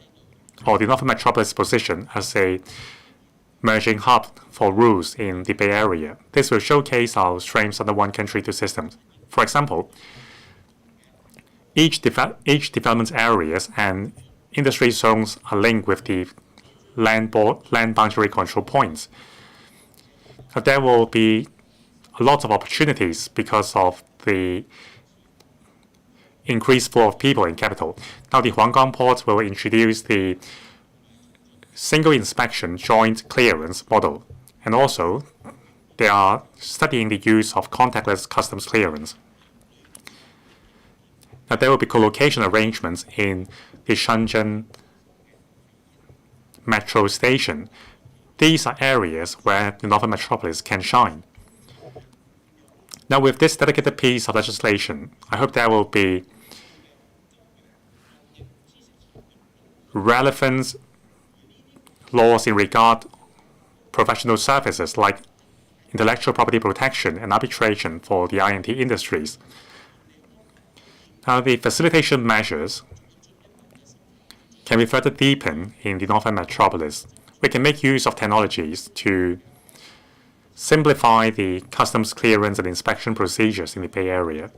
or the Northern Metropolis position, as a merging hub for rules in the Bay Area. This will showcase our strengths under one country, two systems. For example, each development areas and industry zones are linked with the land boundary control points. But there will be a lot of opportunities because of the increased flow of people in capital. Now, the Huanggang Port will introduce the single inspection joint clearance model, and also they are studying the use of contactless customs clearance. Now, there will be co-location arrangements in the Shenzhen metro station. These are areas where the Northern Metropolis can shine. Now, with this dedicated piece of legislation, I hope there will be relevant laws in regard professional services like intellectual property protection and arbitration for the INT industries. Now, the facilitation measures can be further deepened in the Northern Metropolis. We can make use of technologies to simplify the customs clearance and inspection procedures in the Bay Area.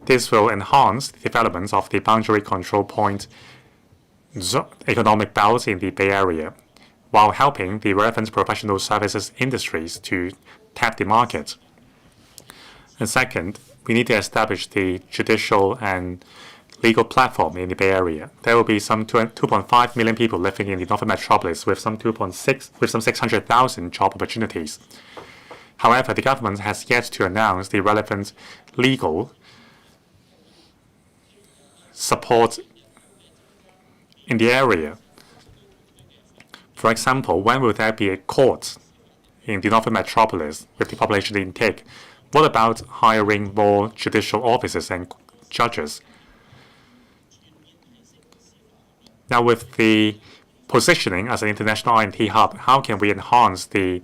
This will enhance the development of the boundary control point economic belts in the Bay Area, while helping the relevant professional services industries to tap the market. And second, we need to establish the judicial and legal platform in the Bay Area. There will be some 2.5 million people living in the Northern Metropolis with some 600,000 job opportunities. However, the government has yet to announce the relevant legal support in the area. For example, when will there be a court in the Northern Metropolis with the population intake? What about hiring more judicial officers and judges? Now, with the positioning as an international R&D hub, how can we enhance the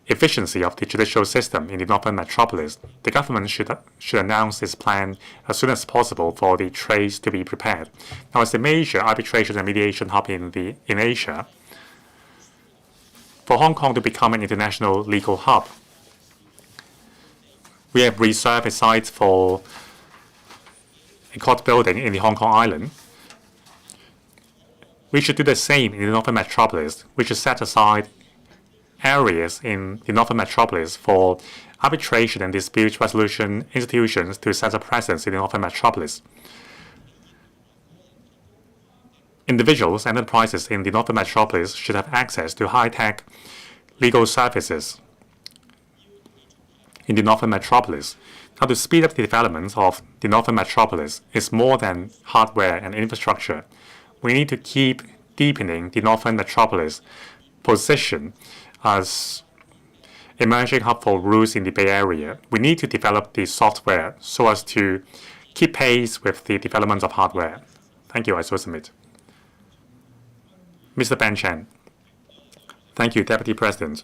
efficiency of the judicial system in the Northern Metropolis? The government should announce this plan as soon as possible for the trades to be prepared. Now, as a major arbitration and mediation hub in Asia, for Hong Kong to become an international legal hub, we have reserved a site for a court building in the Hong Kong Island. We should do the same in the Northern Metropolis. We should set aside areas in the Northern Metropolis for arbitration and dispute resolution institutions to set a presence in the Northern Metropolis. Individuals and enterprises in the Northern Metropolis should have access to high-tech legal services in the Northern Metropolis. Now, to speed up the development of the Northern Metropolis is more than hardware and infrastructure. We need to keep deepening the Northern Metropolis position as emerging hub for rules in the Bay Area. We need to develop the software so as to keep pace with the development of hardware. Thank you. I so submit. Mr. Ben Chen. Thank you, Deputy President.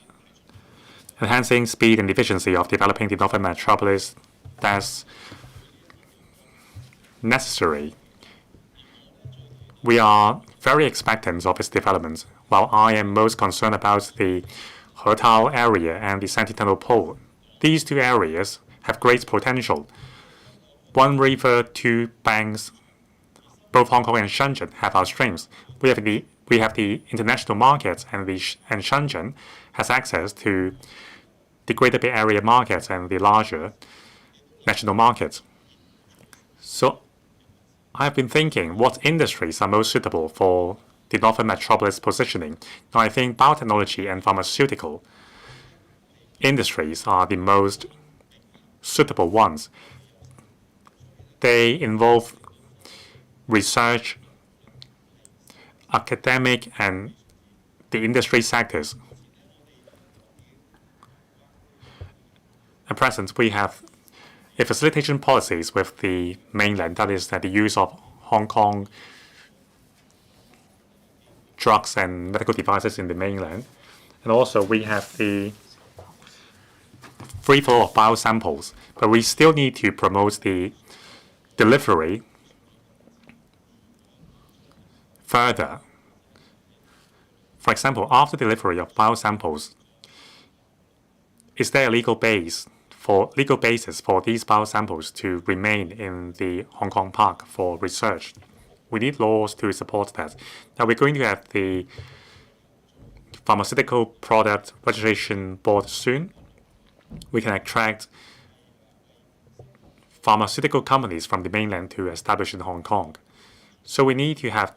Enhancing speed and efficiency of developing the Northern Metropolis, that's necessary. We are very expectant of its development, while I am most concerned about the Hetao area and the Sentinel Pole. These two areas have great potential. One river, two banks, both Hong Kong and Shenzhen have our strengths. We have the international markets, and Shenzhen has access to the Greater Bay Area markets and the larger national markets. So I've been thinking what industries are most suitable for the Northern Metropolis positioning. Now, I think biotechnology and pharmaceutical industries are the most suitable ones. They involve research, academic, and the industry sectors. At present, we have a facilitation policies with the mainland, that is, the use of Hong Kong drugs and medical devices in the mainland. And also, we have the free flow of biosamples, but we still need to promote the delivery further. For example, after delivery of biosamples, is there a legal basis for these biosamples to remain in the Hong Kong Park for research? We need laws to support that. Now, we're going to have the Pharmaceutical Product Registration Board soon. We can attract pharmaceutical companies from the mainland to establish in Hong Kong. So we need to have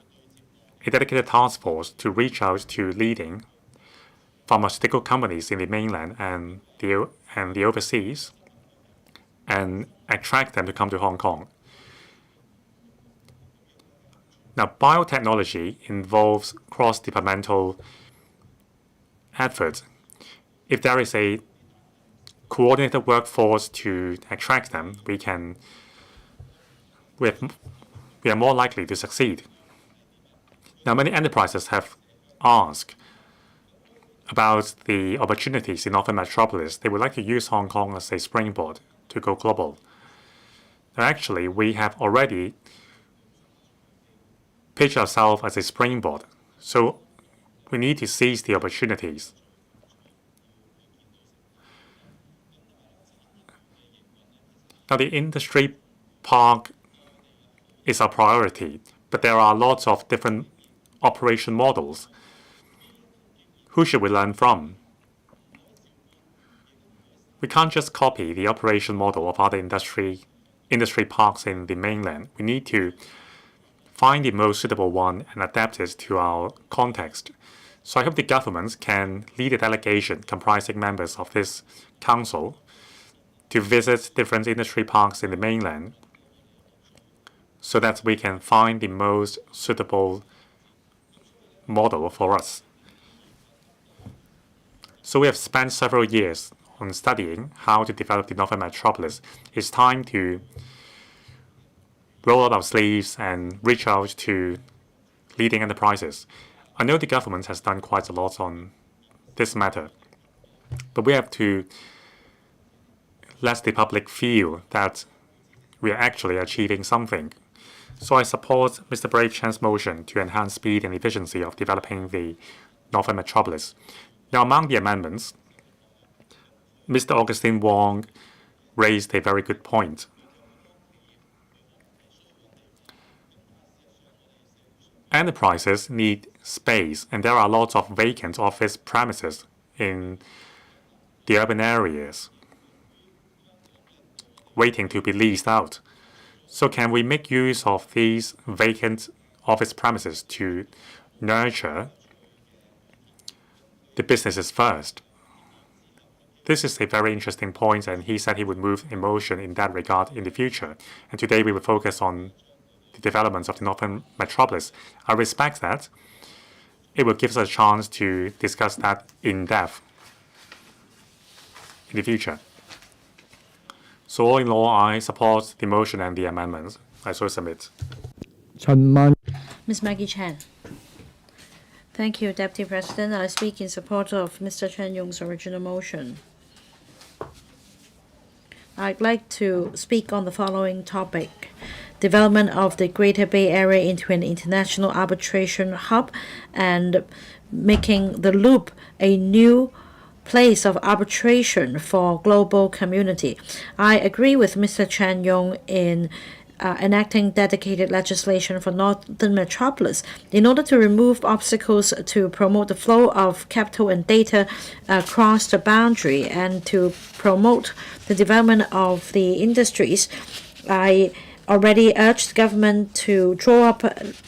a dedicated task force to reach out to leading pharmaceutical companies in the mainland and the overseas and attract them to come to Hong Kong. Now, biotechnology involves cross-departmental effort. If there is a coordinated workforce to attract them, we are more likely to succeed. Now, many enterprises have asked about the opportunities in Northern Metropolis. They would like to use Hong Kong as a springboard to go global. Now, actually, we have already pitched ourselves as a springboard, so we need to seize the opportunities. Now, the industry park is our priority, but there are lots of different operation models. Who should we learn from? We can't just copy the operation model of other industry parks in the mainland. We need to find the most suitable one and adapt it to our context. So I hope the government can lead a delegation comprising members of this council to visit different industry parks in the mainland so that we can find the most suitable model for us. So we have spent several years on studying how to develop the Northern Metropolis. It's time to roll up our sleeves and reach out to leading enterprises. I know the government has done quite a lot on this matter, but we have to let the public feel that we are actually achieving something. So I support Mr. Brave Chan's motion to enhance speed and efficiency of developing the Northern Metropolis. Now, among the amendments, Mr. Augustine Wong raised a very good point. Enterprises need space, and there are lots of vacant office premises in the urban areas waiting to be leased out. So can we make use of these vacant office premises to nurture the businesses first? This is a very interesting point, and he said he would move in motion in that regard in the future. And today we will focus on the developments of the Northern Metropolis. I respect that. It will give us a chance to discuss that in depth in the future. So all in all, I support the motion and the amendments. I so submit. Ms. Maggie Chan. Thank you, Deputy President. I speak in support of Mr. Chen Yong's original motion. I'd like to speak on the following topic: development of the Greater Bay Area into an international arbitration hub and making the Loop a new place of arbitration for global community. I agree with Mr. Chen Yong in enacting dedicated legislation for Northern Metropolis in order to remove obstacles to promote the flow of capital and data across the boundary and to promote the development of the industries. I already urged the government to draw up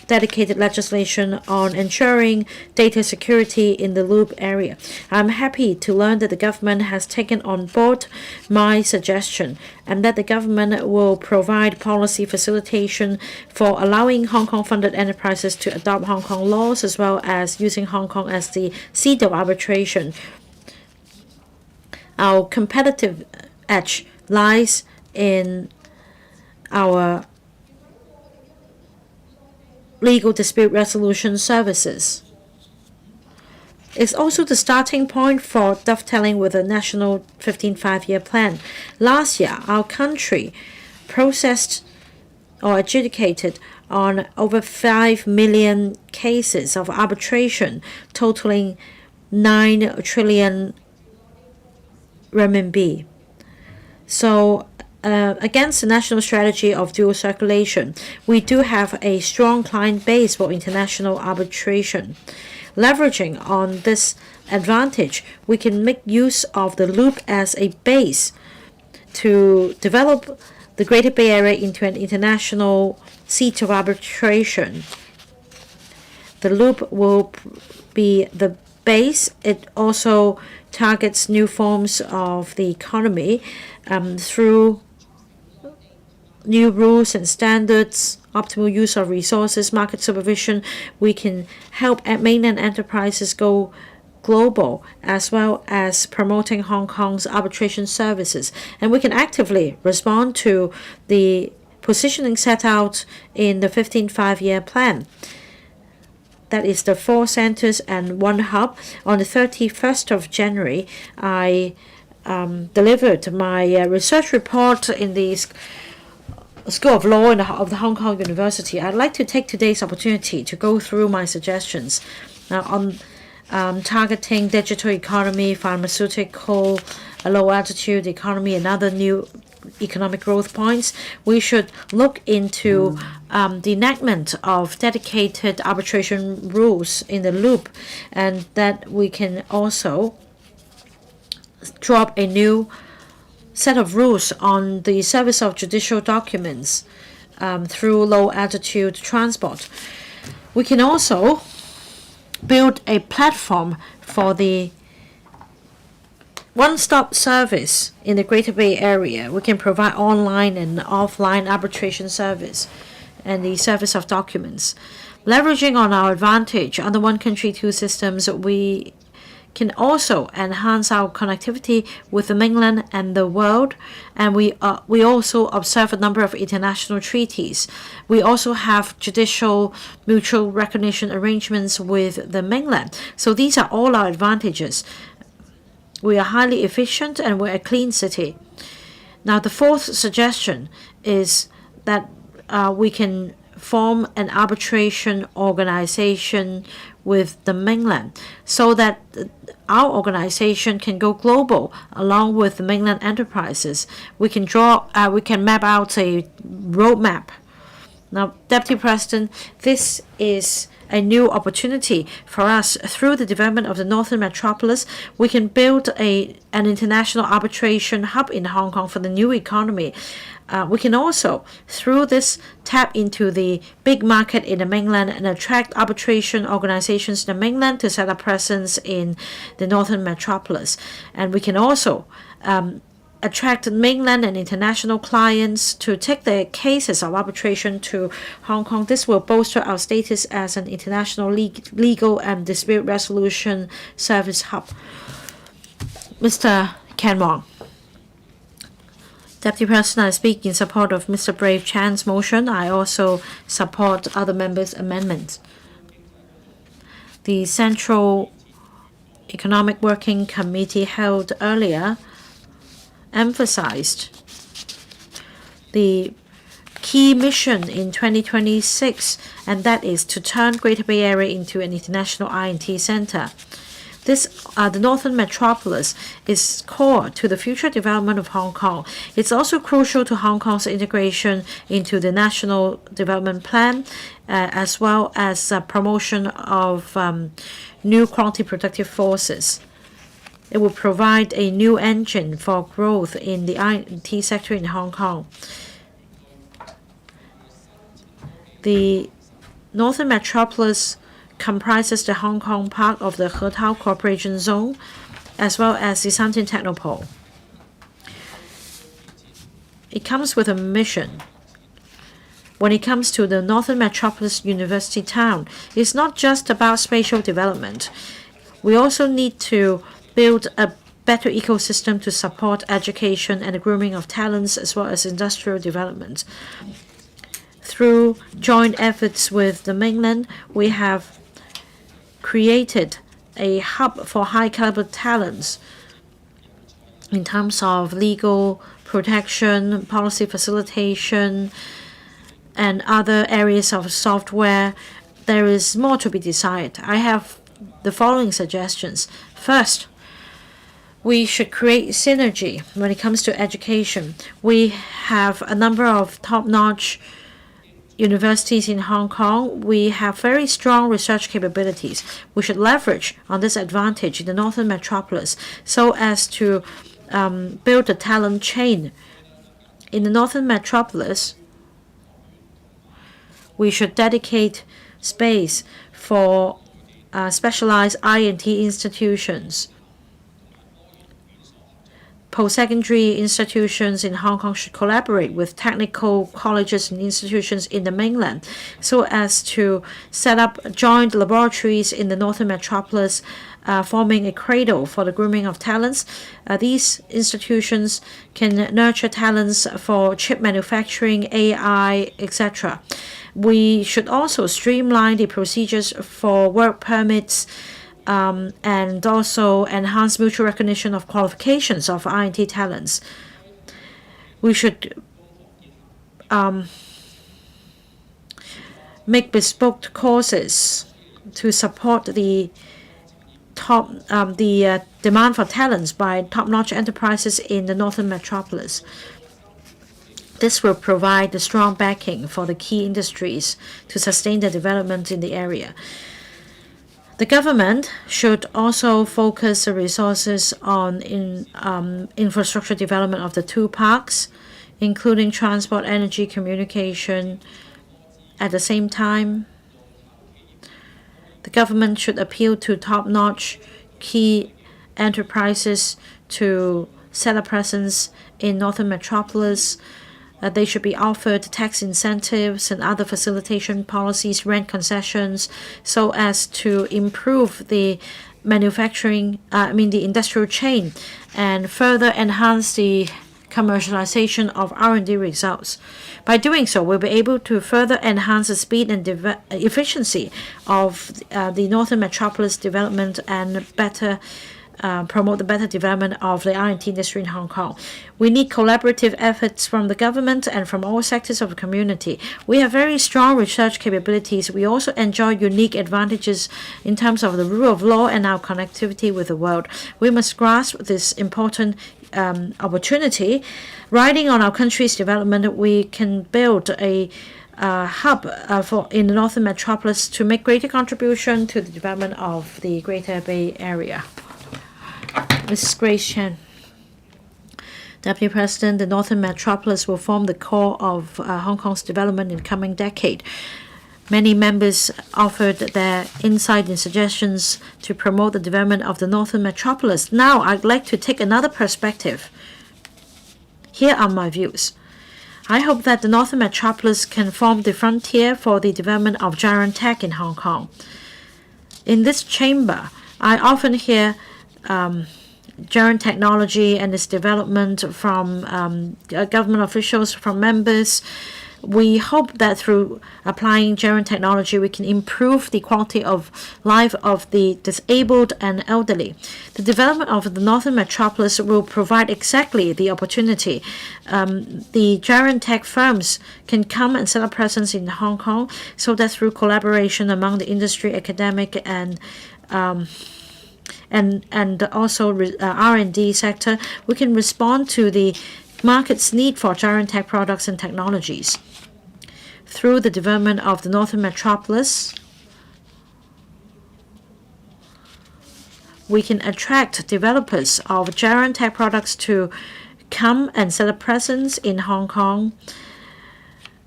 dedicated legislation on ensuring data security in the Loop area. I'm happy to learn that the government has taken on board my suggestion and that the government will provide policy facilitation for allowing Hong Kong-funded enterprises to adopt Hong Kong laws as well as using Hong Kong as the seat of arbitration. Our competitive edge lies in our legal dispute resolution services. It's also the starting point for dovetailing with the National 15th Five-Year Plan. Last year, our country processed or adjudicated on over 5 million cases of arbitration, totaling 9 trillion renminbi. So against the national strategy of dual circulation, we do have a strong client base for international arbitration. Leveraging on this advantage, we can make use of the Loop as a base to develop the Greater Bay Area into an international seat of arbitration. The Loop will be the base. It also targets new forms of the economy through new rules and standards, optimal use of resources, market supervision. We can help mainland enterprises go global as well as promoting Hong Kong's arbitration services. And we can actively respond to the positioning set out in the 15th Five-Year Plan. That is the 4 centers and 1 hub. On the 31st of January, I delivered my research report in the School of Law of the Hong Kong University. I'd like to take today's opportunity to go through my suggestions on targeting digital economy, pharmaceutical, a low altitude economy, and other new economic growth points, we should look into the enactment of dedicated arbitration rules in the loop, and that we can also drop a new set of rules on the service of judicial documents through low-altitude transport. We can also build a platform for the one-stop service in the Greater Bay Area. We can provide online and offline arbitration service and the service of documents. Leveraging on our advantage under one country, two systems, we can also enhance our connectivity with the mainland and the world, and we also observe a number of international treaties. We also have judicial mutual recognition arrangements with the mainland. So these are all our advantages. We are highly efficient and we're a clean city. Now the fourth suggestion is that we can form an arbitration organization with the mainland so that our organization can go global along with the mainland enterprises. We can map out a roadmap. Now, Deputy President, this is a new opportunity for us. Through the development of the Northern Metropolis, we can build an international arbitration hub in Hong Kong for the new economy. We can also, through this, tap into the big market in the mainland and attract arbitration organizations in the mainland to set up presence in the Northern Metropolis. And we can also attract mainland and international clients to take their cases of arbitration to Hong Kong. This will bolster our status as an international legal and dispute resolution service hub. Mr. Ken Wong. Deputy President, I speak in support of Mr. Brave Chan's motion. I also support other members' amendments. The Central Economic Working Committee held earlier emphasized the key mission in 2026, and that is to turn Greater Bay Area into an international I&T center. The Northern Metropolis is core to the future development of Hong Kong. It's also crucial to Hong Kong's integration into the National Development Plan, as well as promotion of new quality productive forces. It will provide a new engine for growth in the I&T sector in Hong Kong. The Northern Metropolis comprises the Hong Kong part of the Hetao Cooperation Zone, as well as the Shantin Technopole. It comes with a mission. When it comes to the Northern Metropolis University Town, it's not just about spatial development. We also need to build a better ecosystem to support education and the grooming of talents, as well as industrial development. Through joint efforts with the mainland, we have created a hub for high-caliber talents in terms of legal protection, policy facilitation, and other areas of software. There is more to be desired. I have the following suggestions. First, we should create synergy when it comes to education. We have a number of top-notch universities in Hong Kong. We have very strong research capabilities. We should leverage on this advantage in the Northern Metropolis so as to build a talent chain. In the Northern Metropolis, we should dedicate space for specialized I&T institutions. Post-secondary institutions in Hong Kong should collaborate with technical colleges and institutions in the mainland so as to set up joint laboratories in the Northern Metropolis, forming a cradle for the grooming of talents. These institutions can nurture talents for chip manufacturing, AI, etc. We should also streamline the procedures for work permits, and also enhance mutual recognition of qualifications of I&T talents. We should make bespoke courses to support the demand for talents by top-notch enterprises in the Northern Metropolis. This will provide the strong backing for the key industries to sustain the development in the area. The government should also focus the resources on infrastructure development of the two parks, including transport, energy, communication. At the same time, the government should appeal to top-notch key enterprises to set a presence in Northern Metropolis. They should be offered tax incentives and other facilitation policies, rent concessions, so as to improve the the industrial chain, and further enhance the commercialization of R&D results. By doing so, we'll be able to further enhance the speed and efficiency of the Northern Metropolis development and promote the better development of the R&D industry in Hong Kong. We need collaborative efforts from the government and from all sectors of the community. We have very strong research capabilities. We also enjoy unique advantages in terms of the rule of law and our connectivity with the world. We must grasp this important opportunity. Riding on our country's development, we can build a hub in the Northern Metropolis to make greater contribution to the development of the Greater Bay Area. Mrs. Grace Chen. Deputy President, the Northern Metropolis will form the core of Hong Kong's development in the coming decade. Many members offered their insight and suggestions to promote the development of the Northern Metropolis. Now, I'd like to take another perspective. Here are my views. I hope that the Northern Metropolis can form the frontier for the development of giant tech in Hong Kong. In this chamber, I often hear giant technology and its development from government officials, from members. We hope that through applying giant technology, we can improve the quality of life of the disabled and elderly. The development of the Northern Metropolis will provide exactly the opportunity. The giant tech firms can come and set up presence in Hong Kong, so that through collaboration among the industry, academic, and also R&D sector, we can respond to the market's need for giant tech products and technologies. Through the development of the Northern Metropolis, we can attract developers of giant tech products to come and set up presence in Hong Kong.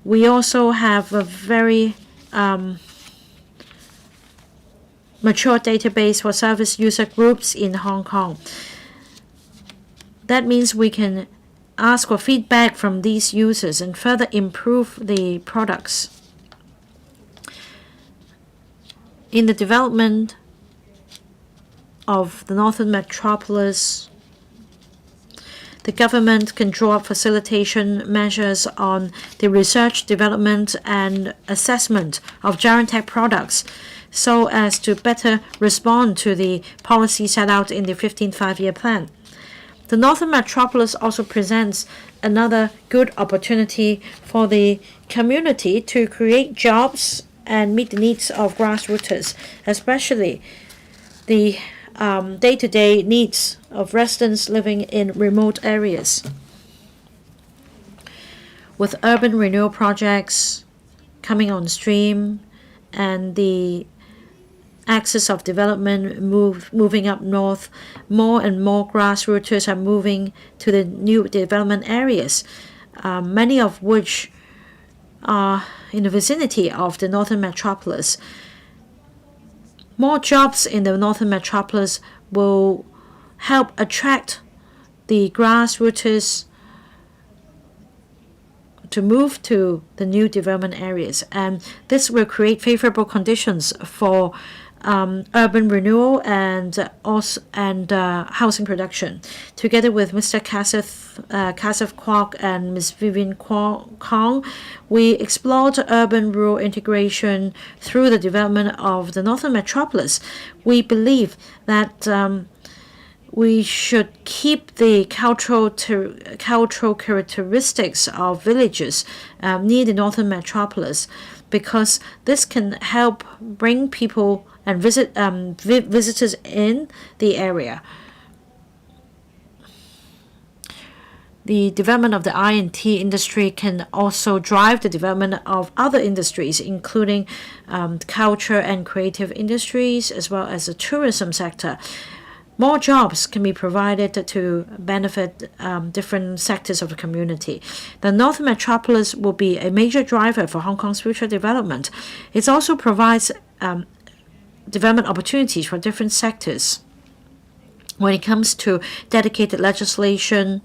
We also have a very mature database for service user groups in Hong Kong. That means we can ask for feedback from these users and further improve the products. In the development of the Northern Metropolis, the government can draw up facilitation measures on the research, development, and assessment of giant tech products, so as to better respond to the policy set out in the 15th Five-Year Plan. The Northern Metropolis also presents another good opportunity for the community to create jobs and meet the needs of grassroots, especially the day-to-day needs of residents living in remote areas. With urban renewal projects coming on stream and the axis of development moving up north, more and more grassroots are moving to the new development areas, many of which are in the vicinity of the Northern Metropolis. More jobs in the Northern Metropolis will help attract the grassroots to move to the new development areas, and this will create favorable conditions for urban renewal and housing production. Together with Mr. Kasif Kwok and Ms. Vivian Kong, we explored urban-rural integration through the development of the Northern Metropolis. We believe that we should keep the cultural characteristics of villages near the Northern Metropolis, because this can help bring people and visitors in the area. The development of the I&T industry can also drive the development of other industries, including culture and creative industries, as well as the tourism sector. More jobs can be provided to benefit different sectors of the community. The Northern Metropolis will be a major driver for Hong Kong's future development. It also provides development opportunities for different sectors. When it comes to dedicated legislation,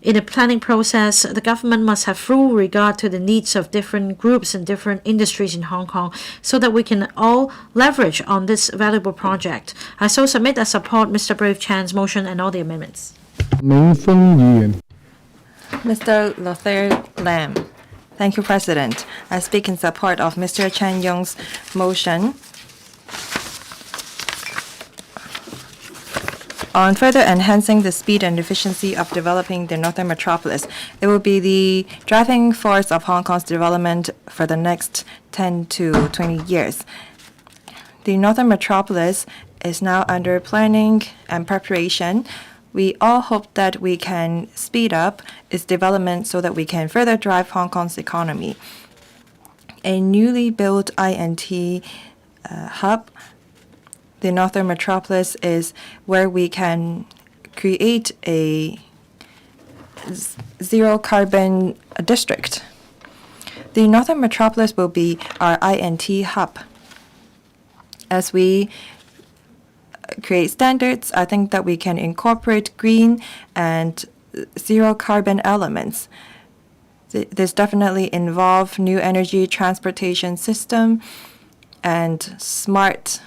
in the planning process, the government must have full regard to the needs of different groups and different industries in Hong Kong so that we can all leverage on this valuable project. I so submit and support Mr. Brave Chan's motion and all the amendments. 美峰议员。 Mr. Lothair Lam. Thank you, President. I speak in support of Mr. Chen Yong's motion on further enhancing the speed and efficiency of developing the Northern Metropolis. It will be the driving force of Hong Kong's development for the next 10 to 20 years. The Northern Metropolis is now under planning and preparation. We all hope that we can speed up its development so that we can further drive Hong Kong's economy. A newly built I&T hub, the Northern Metropolis, is where we can create a zero-carbon district. The Northern Metropolis will be our I&T hub. As we create standards, I think that we can incorporate green and zero-carbon elements. This definitely involve new energy transportation system and smart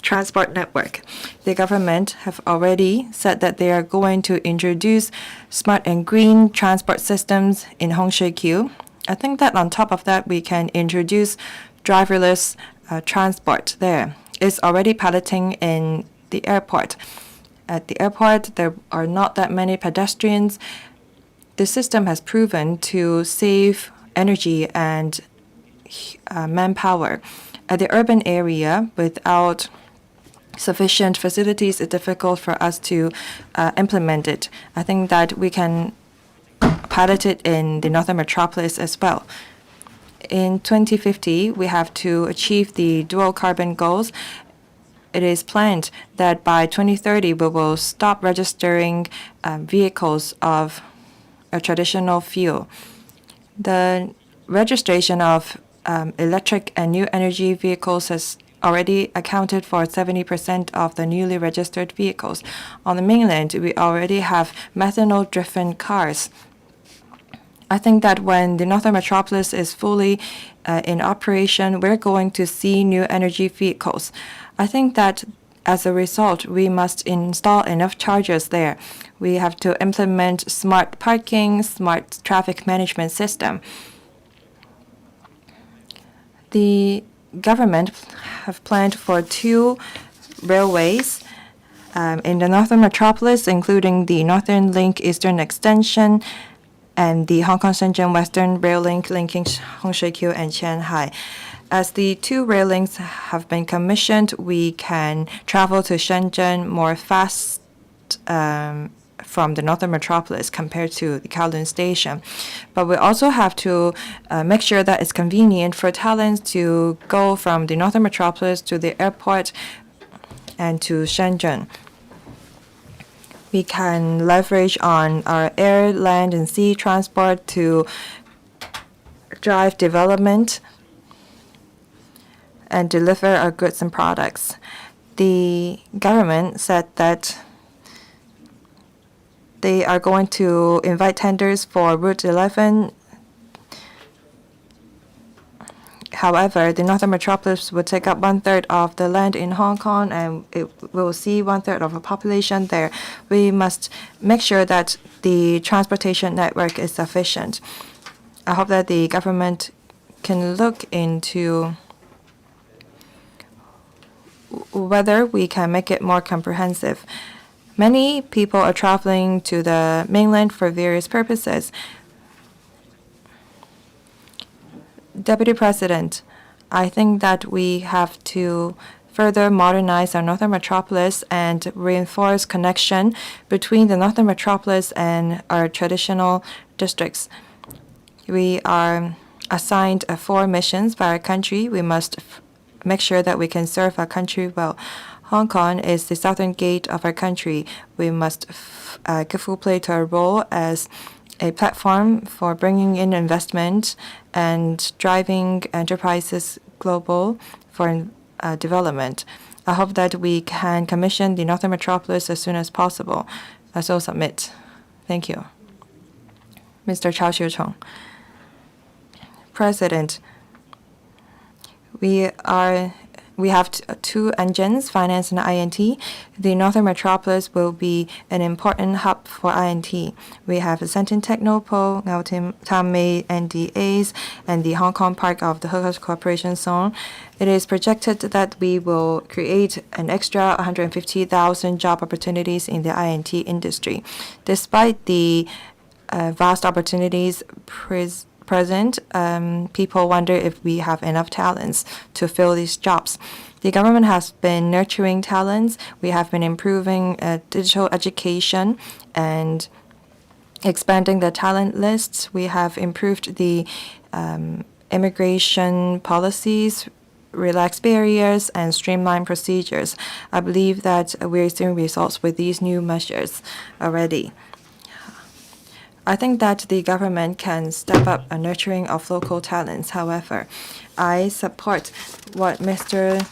transport network. The government have already said that they are going to introduce smart and green transport systems in Hong Shui Kiu. I think that on top of that, we can introduce driverless transport there. It's already piloting in the airport. At the airport, there are not that many pedestrians. The system has proven to save energy and manpower. At the urban area, without sufficient facilities, it's difficult for us to implement it. I think that we can pilot it in the Northern Metropolis as well. In 2050, we have to achieve the dual carbon goals. It is planned that by 2030, we will stop registering vehicles of a traditional fuel. The registration of electric and new energy vehicles has already accounted for 70% of the newly registered vehicles. On the mainland, we already have methanol-driven cars. I think that when the Northern Metropolis is fully in operation, we're going to see new energy vehicles. I think that as a result, we must install enough chargers there. We have to implement smart parking, smart traffic management system. The government have planned for 2 railways in the Northern Metropolis, including the Northern Link Eastern Extension and the Hong Kong-Shenzhen Western Rail Link linking Hong Shui Kiu and Shanghai. As the 2 rail links have been commissioned, we can travel to Shenzhen more fast from the Northern Metropolis compared to the Kowloon Station. But we also have to make sure that it's convenient for talents to go from the Northern Metropolis to the airport and to Shenzhen. We can leverage on our air, land, and sea transport to drive development and deliver our goods and products. The government said that they are going to invite tenders for Route 11. However, the Northern Metropolis will take up 1/3 of the land in Hong Kong, and it will see 1/3 of the population there. We must make sure that the transportation network is sufficient. I hope that the government can look into whether we can make it more comprehensive. Many people are traveling to the mainland for various purposes. Deputy President, I think that we have to further modernize our northern metropolis and reinforce connection between the northern metropolis and our traditional districts. We are assigned 4 missions by our country. We must make sure that we can serve our country well. Hong Kong is the southern gate of our country. We must give full play to our role as a platform for bringing in investment and driving enterprises global for development. I hope that we can commission the Northern Metropolis as soon as possible. I so submit. Thank you. Mr. Chao Xiu-chong. President, we have 2 engines, finance and INT. The Northern Metropolis will be an important hub for INT. We have the Shenton Technopole, Tam Mei NDAs, and the Hong Kong Park of the Hookers Cooperation Zone. It is projected that we will create an extra 150,000 job opportunities in the INT industry. Despite the vast opportunities present, people wonder if we have enough talents to fill these jobs. The government has been nurturing talents. We have been improving digital education and expanding the talent lists. We have improved the immigration policies, relaxed barriers, and streamlined procedures. I believe that we're seeing results with these new measures already. I think that the government can step up a nurturing of local talents. However, I support what Mr.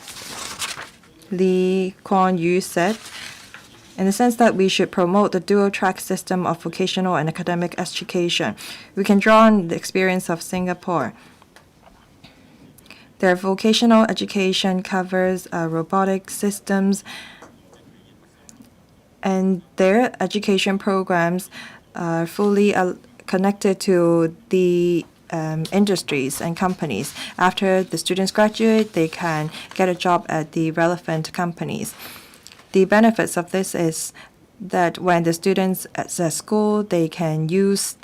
Lee Kuan Yew said, in the sense that we should promote the dual-track system of vocational and academic education. We can draw on the experience of Singapore. Their vocational education covers robotic systems, and their education programs are fully connected to the industries and companies. After the students graduate, they can get a job at the relevant companies. The benefits of this is that when the students at school, they can use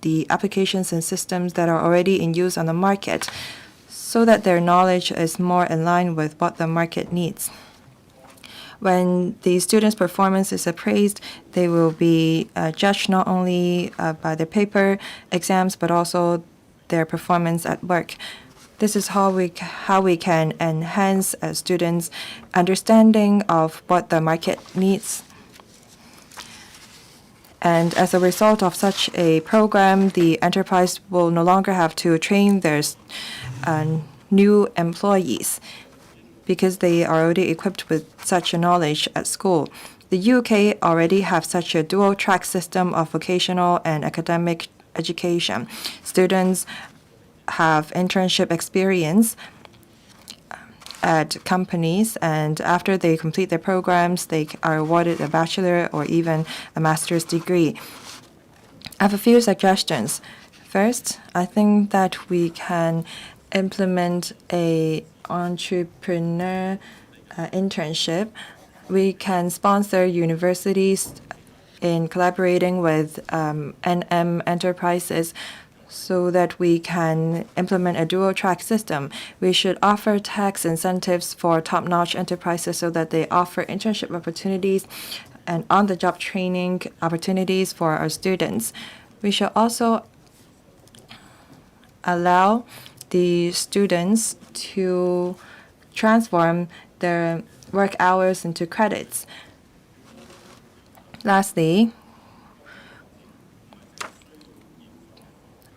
the applications and systems that are already in use on the market so that their knowledge is more in line with what the market needs. When the students' performance is appraised, they will be judged not only by their paper exams, but also their performance at work. This is how we can enhance students' understanding of what the market needs. And as a result of such a program, the enterprise will no longer have to train their new employees, because they are already equipped with such a knowledge at school. The UK already have such a dual-track system of vocational and academic education. Students have internship experience at companies, and after they complete their programs, they are awarded a bachelor or even a master's degree. I have a few suggestions. First, I think that we can implement a entrepreneur internship. We can sponsor universities in collaborating with NM enterprises so that we can implement a dual-track system. We should offer tax incentives for top-notch enterprises so that they offer internship opportunities and on-the-job training opportunities for our students. We should also allow the students to transform their work hours into credits. Lastly,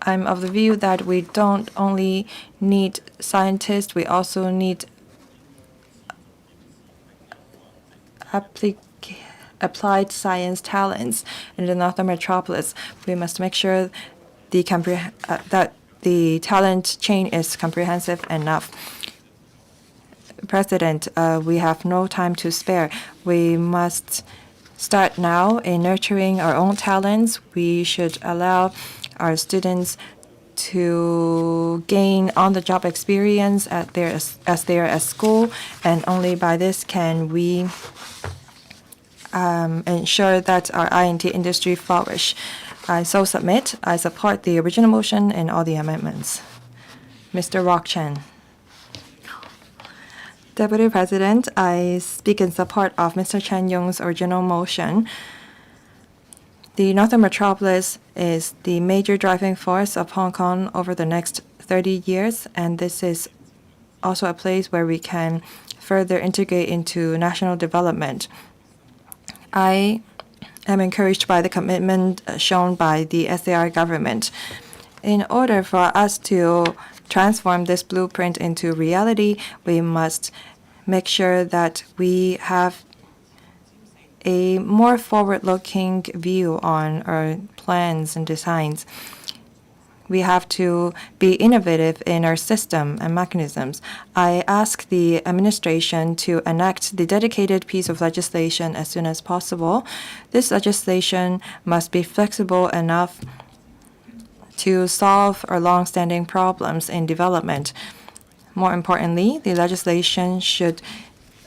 I'm of the view that we don't only need scientists, we also need applied science talents in the Northern Metropolis. We must make sure that the talent chain is comprehensive enough. President, we have no time to spare. We must start now in nurturing our own talents. We should allow our students to gain on-the-job experience as they are at school, and only by this can we ensure that our INT industry flourish. I so submit. I support the original motion and all the amendments. Mr. Rock Chen. Deputy President, I speak in support of Mr. Chen Yong's original motion. The Northern Metropolis is the major driving force of Hong Kong over the next 30 years, and this is also a place where we can further integrate into national development. I am encouraged by the commitment shown by the SAR government. In order for us to transform this blueprint into reality, we must make sure that we have a more forward-looking view on our plans and designs. We have to be innovative in our system and mechanisms. I ask the administration to enact the dedicated piece of legislation as soon as possible. This legislation must be flexible enough to solve our long-standing problems in development. More importantly, the legislation should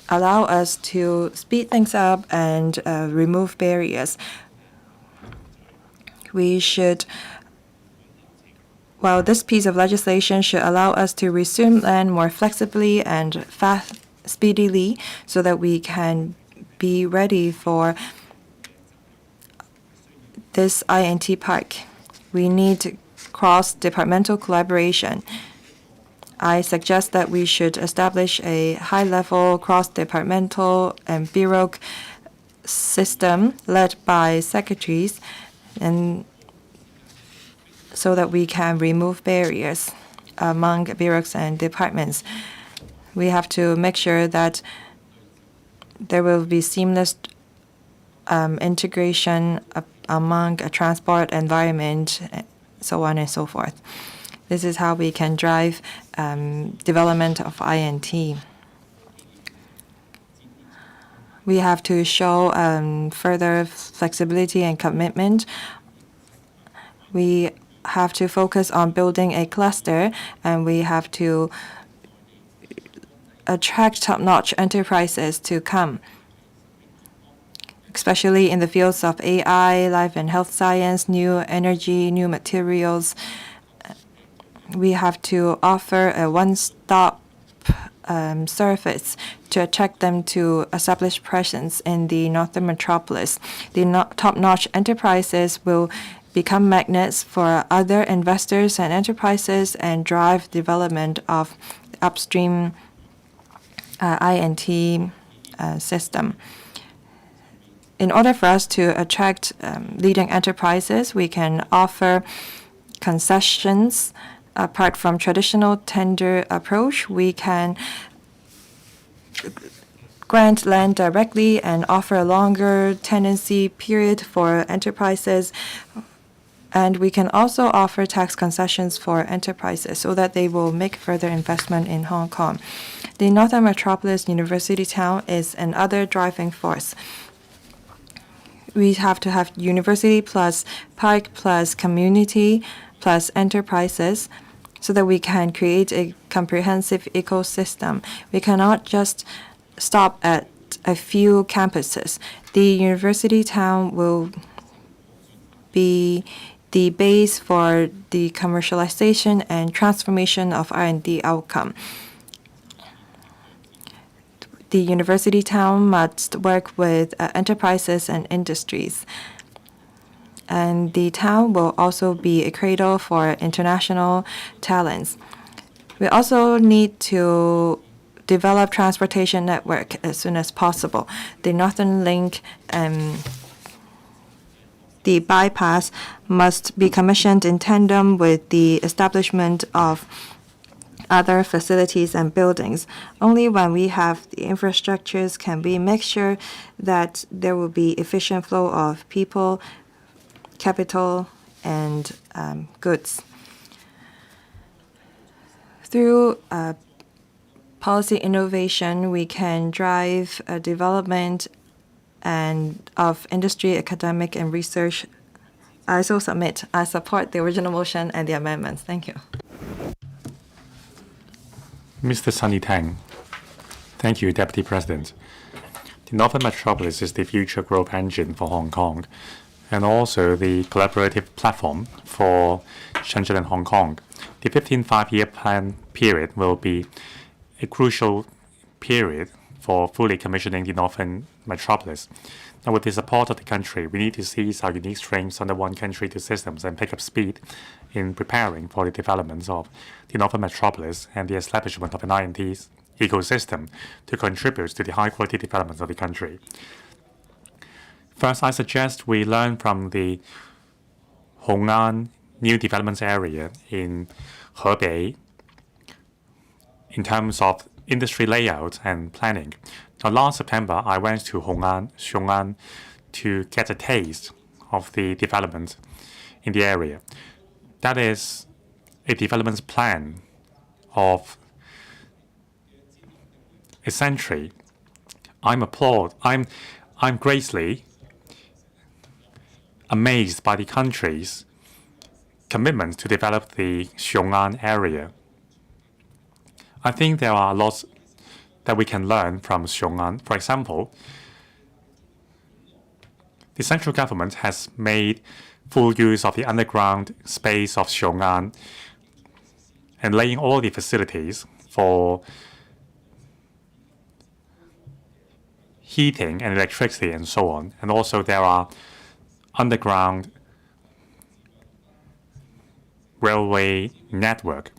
allow us to speed things up and remove barriers. While this piece of legislation should allow us to resume land more flexibly and speedily so that we can be ready for this INT park. We need cross-departmental collaboration. I suggest that we should establish a high-level cross-departmental and bureau system led by secretaries, and so that we can remove barriers among bureaus and departments. We have to make sure that there will be seamless integration among transport, environment, so on and so forth. This is how we can drive development of INT. We have to show further flexibility and commitment. We have to focus on building a cluster, and we have to attract top-notch enterprises to come, especially in the fields of AI, life and health science, new energy, new materials. We have to offer a one-stop service to attract them to establish presence in the Northern Metropolis. The top-notch enterprises will become magnets for other investors and enterprises and drive development of upstream INT system. In order for us to attract leading enterprises, we can offer concessions. Apart from traditional tender approach, we can grant land directly and offer a longer tenancy period for enterprises. And we can also offer tax concessions for enterprises so that they will make further investment in Hong Kong. The Northern Metropolis University Town is another driving force. We have to have university plus park plus community plus enterprises so that we can create a comprehensive ecosystem. We cannot just stop at a few campuses. The university town will be the base for the commercialization and transformation of R&D outcome. The university town must work with enterprises and industries. And the town will also be a cradle for international talents. We also need to develop transportation network as soon as possible. The Northern Link and the bypass must be commissioned in tandem with the establishment of other facilities and buildings. Only when we have the infrastructures can we make sure that there will be efficient flow of people, capital, and goods. Through policy innovation, we can drive development and of industry, academic, and research. I also support the original motion and the amendments. Thank you. Mr. Sunny Tang. Thank you, Deputy President. The Northern Metropolis is the future growth engine for Hong Kong and also the collaborative platform for Shenzhen and Hong Kong. The 15 five-year plan period will be a crucial period for fully commissioning the Northern Metropolis. Now, with the support of the country, we need to seize our unique strengths under one country, two systems, and pick up speed in preparing for the development of the Northern Metropolis and the establishment of an INT ecosystem to contribute to the high-quality development of the country. First, I suggest we learn from the Hong'an New Development Area in Hebei in terms of industry layout and planning. Now, last September, I went to Xiong'an to get a taste of the development in the area. That is a development plan of a century. I'm greatly amazed by the country's commitment to develop the Xiong'an area. I think there are lots that we can learn from Xiong'an. For example, the central government has made full use of the underground space of Xiong'an and laying all the facilities for heating and electricity and so on. And also there are underground railway network.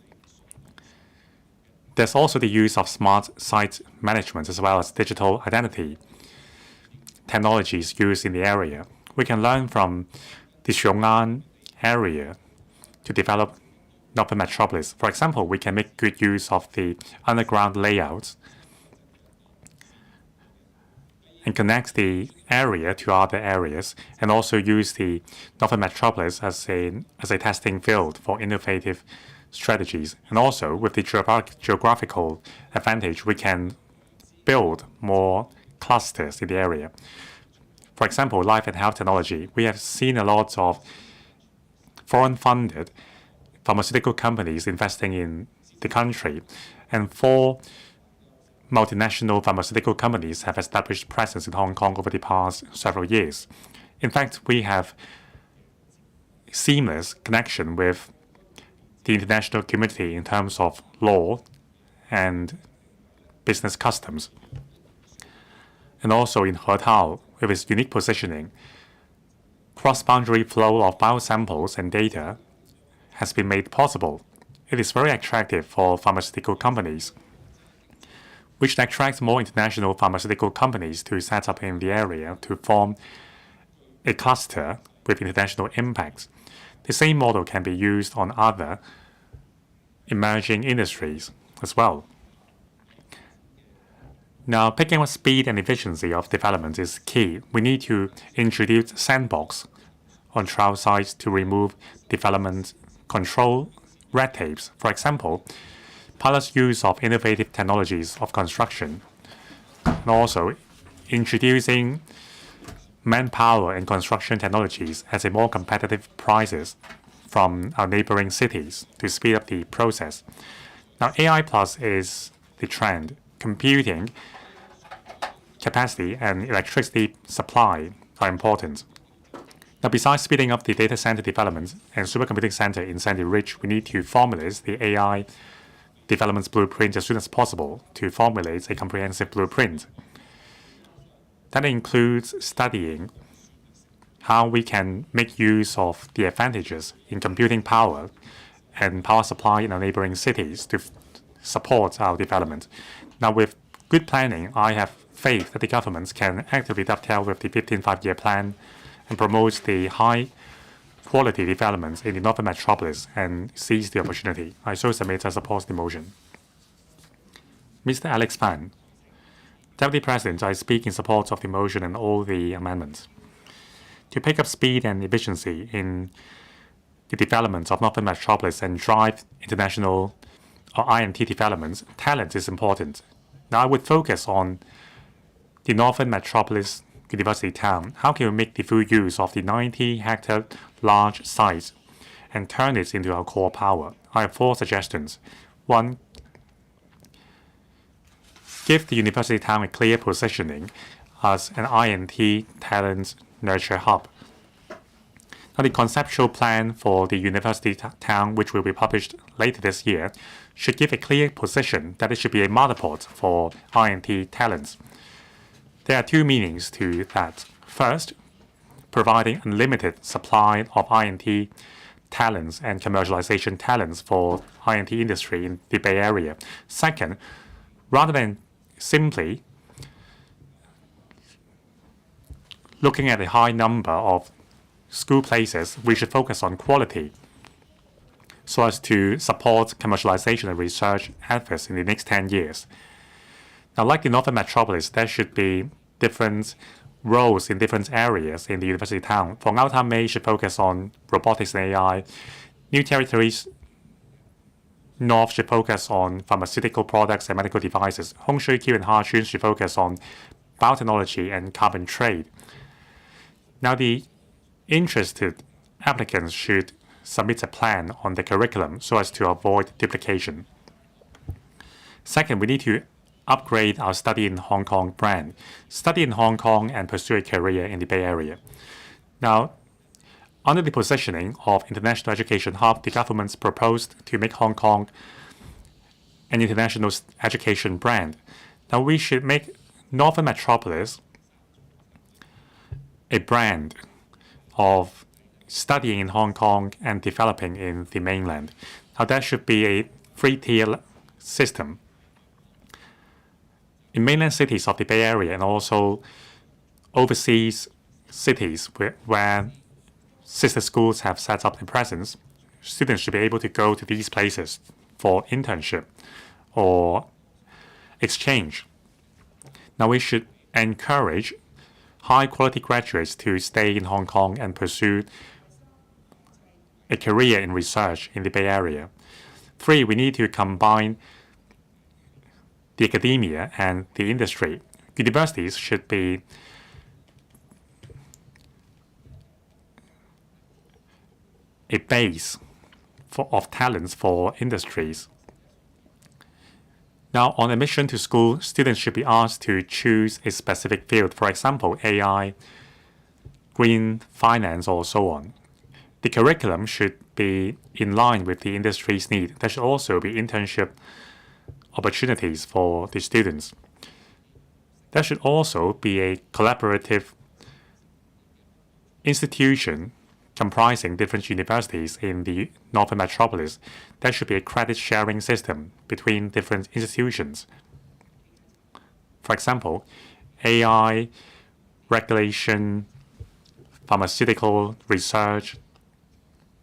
There's also the use of smart site management as well as digital identity technologies used in the area. We can learn from the Xiong'an area to develop Northern Metropolis. For example, we can make good use of the underground layouts and connect the area to other areas, and also use the Northern Metropolis as a testing field for innovative strategies. And also, with the geographical advantage, we can build more clusters in the area. For example, life and health technology. We have seen a lot of foreign-funded pharmaceutical companies investing in the country, and 4 multinational pharmaceutical companies have established presence in Hong Kong over the past several years. In fact, we have seamless connection with the international community in terms of law and business customs. And also in Hetao, with its unique positioning, cross-boundary flow of biosamples and data has been made possible. It is very attractive for pharmaceutical companies, which attracts more international pharmaceutical companies to set up in the area to form a cluster with international impacts. The same model can be used on other emerging industries as well. Now, picking up speed and efficiency of development is key. We need to introduce sandbox on trial sites to remove development control red tapes. For example, pilot use of innovative technologies of construction, and also introducing manpower and construction technologies at a more competitive prices from our neighboring cities to speed up the process. Now, AI plus is the trend. Computing capacity and electricity supply are important. Now, besides speeding up the data center development and supercomputing center in Sandy Ridge, we need to formulate the AI development blueprint as soon as possible to formulate a comprehensive blueprint. That includes studying how we can make use of the advantages in computing power and power supply in our neighboring cities to support our development. Now, with good planning, I have faith that the governments can actively dovetail with the 15th Five-Year Plan and promote the high-quality developments in the Northern Metropolis and seize the opportunity. I so submit I support the motion. Mr. Alex Fan. Deputy President, I speak in support of the motion and all the amendments. To pick up speed and efficiency in the development of Northern Metropolis and drive international or INT developments, talent is important. Now, I would focus on the Northern Metropolis University Town. How can we make the full use of the 90-hectare large site and turn it into our core power? I have 4 suggestions. 1, give the University Town a clear positioning as an INT talent nurture hub. Now, the conceptual plan for the university town, which will be published later this year, should give a clear position that it should be a mother port for I&T talents. There are two meanings to that. First, providing unlimited supply of I&T talents and commercialization talents for I&T industry in the Bay Area. Second, rather than simply looking at a high number of school places, we should focus on quality so as to support commercialization and research efforts in the next 10 years. Now, like the Northern Metropolis, there should be different roles in different areas in the university town. For Ngao May should focus on robotics and AI. New Territories North should focus on pharmaceutical products and medical devices. Hong Shui Kiu and Hachun should focus on biotechnology and carbon trade. Now, the interested applicants should submit a plan on the curriculum so as to avoid duplication. Second, we need to upgrade our Study in Hong Kong brand. Study in Hong Kong and pursue a career in the Bay Area. Now, under the positioning of International Education Hub, the government's proposed to make Hong Kong an international education brand. Now, we should make Northern Metropolis a brand of studying in Hong Kong and developing in the mainland. Now, there should be a three-tier system. In mainland cities of the Bay Area and also overseas cities where sister schools have set up their presence, students should be able to go to these places for internship or exchange. Now, we should encourage high-quality graduates to stay in Hong Kong and pursue a career in research in the Bay Area. 3, we need to combine the academia and the industry. Universities should be a base of talents for industries. Now, on admission to school, students should be asked to choose a specific field, for example, AI, green finance, or so on. The curriculum should be in line with the industry's need. There should also be internship opportunities for the students. There should also be a collaborative institution comprising different universities in the Northern Metropolis. There should be a credit sharing system between different institutions. For example, AI, regulation, pharmaceutical research,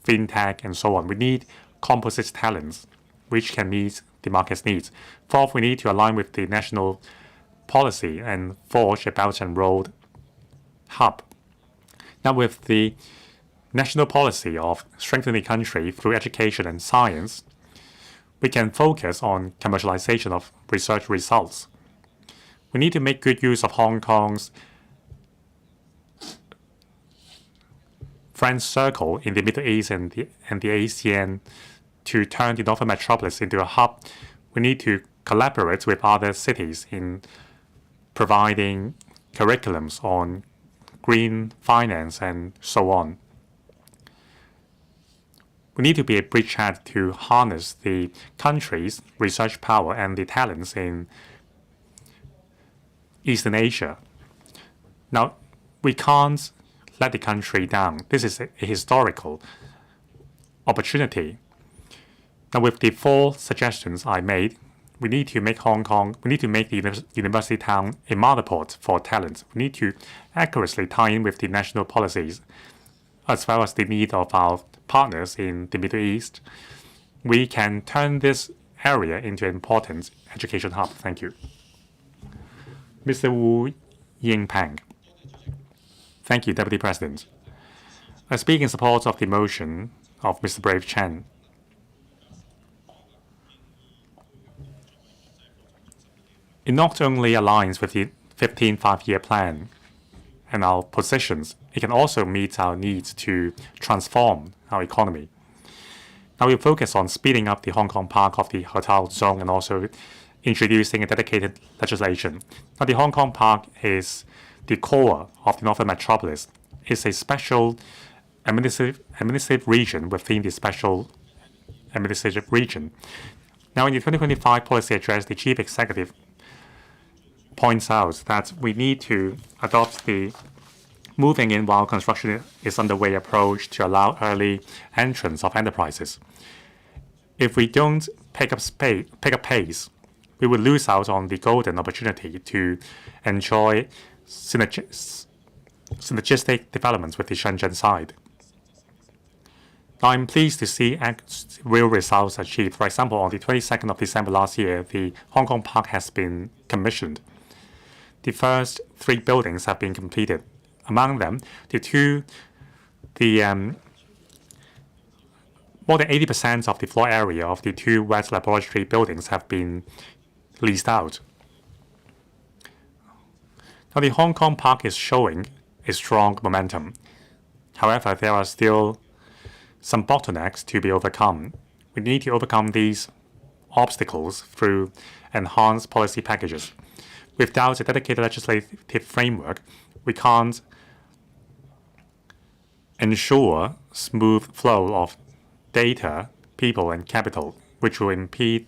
fintech, and so on. We need composite talents which can meet the market's needs. 4th, we need to align with the national policy and forge a Belt and Road hub. Now, with the national policy of strengthening the country through education and science, we can focus on commercialization of research results. We need to make good use of Hong Kong's friend circle in the Middle East and the ASEAN to turn the Northern Metropolis into a hub. We need to collaborate with other cities in providing curriculums on green finance and so on. We need to be a bridgehead to harness the country's research power and the talents in Eastern Asia. Now, we can't let the country down. This is a historical opportunity. Now, with the 4 suggestions I made, we need to make the university town a mother port for talent. We need to accurately tie in with the national policies as well as the need of our partners in the Middle East. We can turn this area into an important education hub. Thank you. Mr. Wu Yingpeng. Thank you, Deputy President. I speak in support of the motion of Mr. Brave Chen. It not only aligns with the 15th five-year plan and our positions, it can also meet our needs to transform our economy. Now we focus on speeding up the Hong Kong Park of the hotel zone and also introducing a dedicated legislation. Now the Hong Kong Park is the core of the Northern Metropolis. It's a special administrative region within the special administrative region. Now, in the 2025 policy address, the chief executive points out that we need to adopt the moving in while construction is underway approach to allow early entrance of enterprises. If we don't pick up pace, we will lose out on the golden opportunity to enjoy synergistic developments with the Shenzhen side. I'm pleased to see real results achieved. For example, on the 22nd of December last year, the Hong Kong Park has been commissioned. The first 3 buildings have been completed. Among them, more than 80% of the floor area of the 2 wet laboratory buildings have been leased out. Now, the Hong Kong Park is showing a strong momentum. However, there are still some bottlenecks to be overcome. We need to overcome these obstacles through enhanced policy packages. Without a dedicated legislative framework, we can't ensure smooth flow of data, people, and capital, which will impede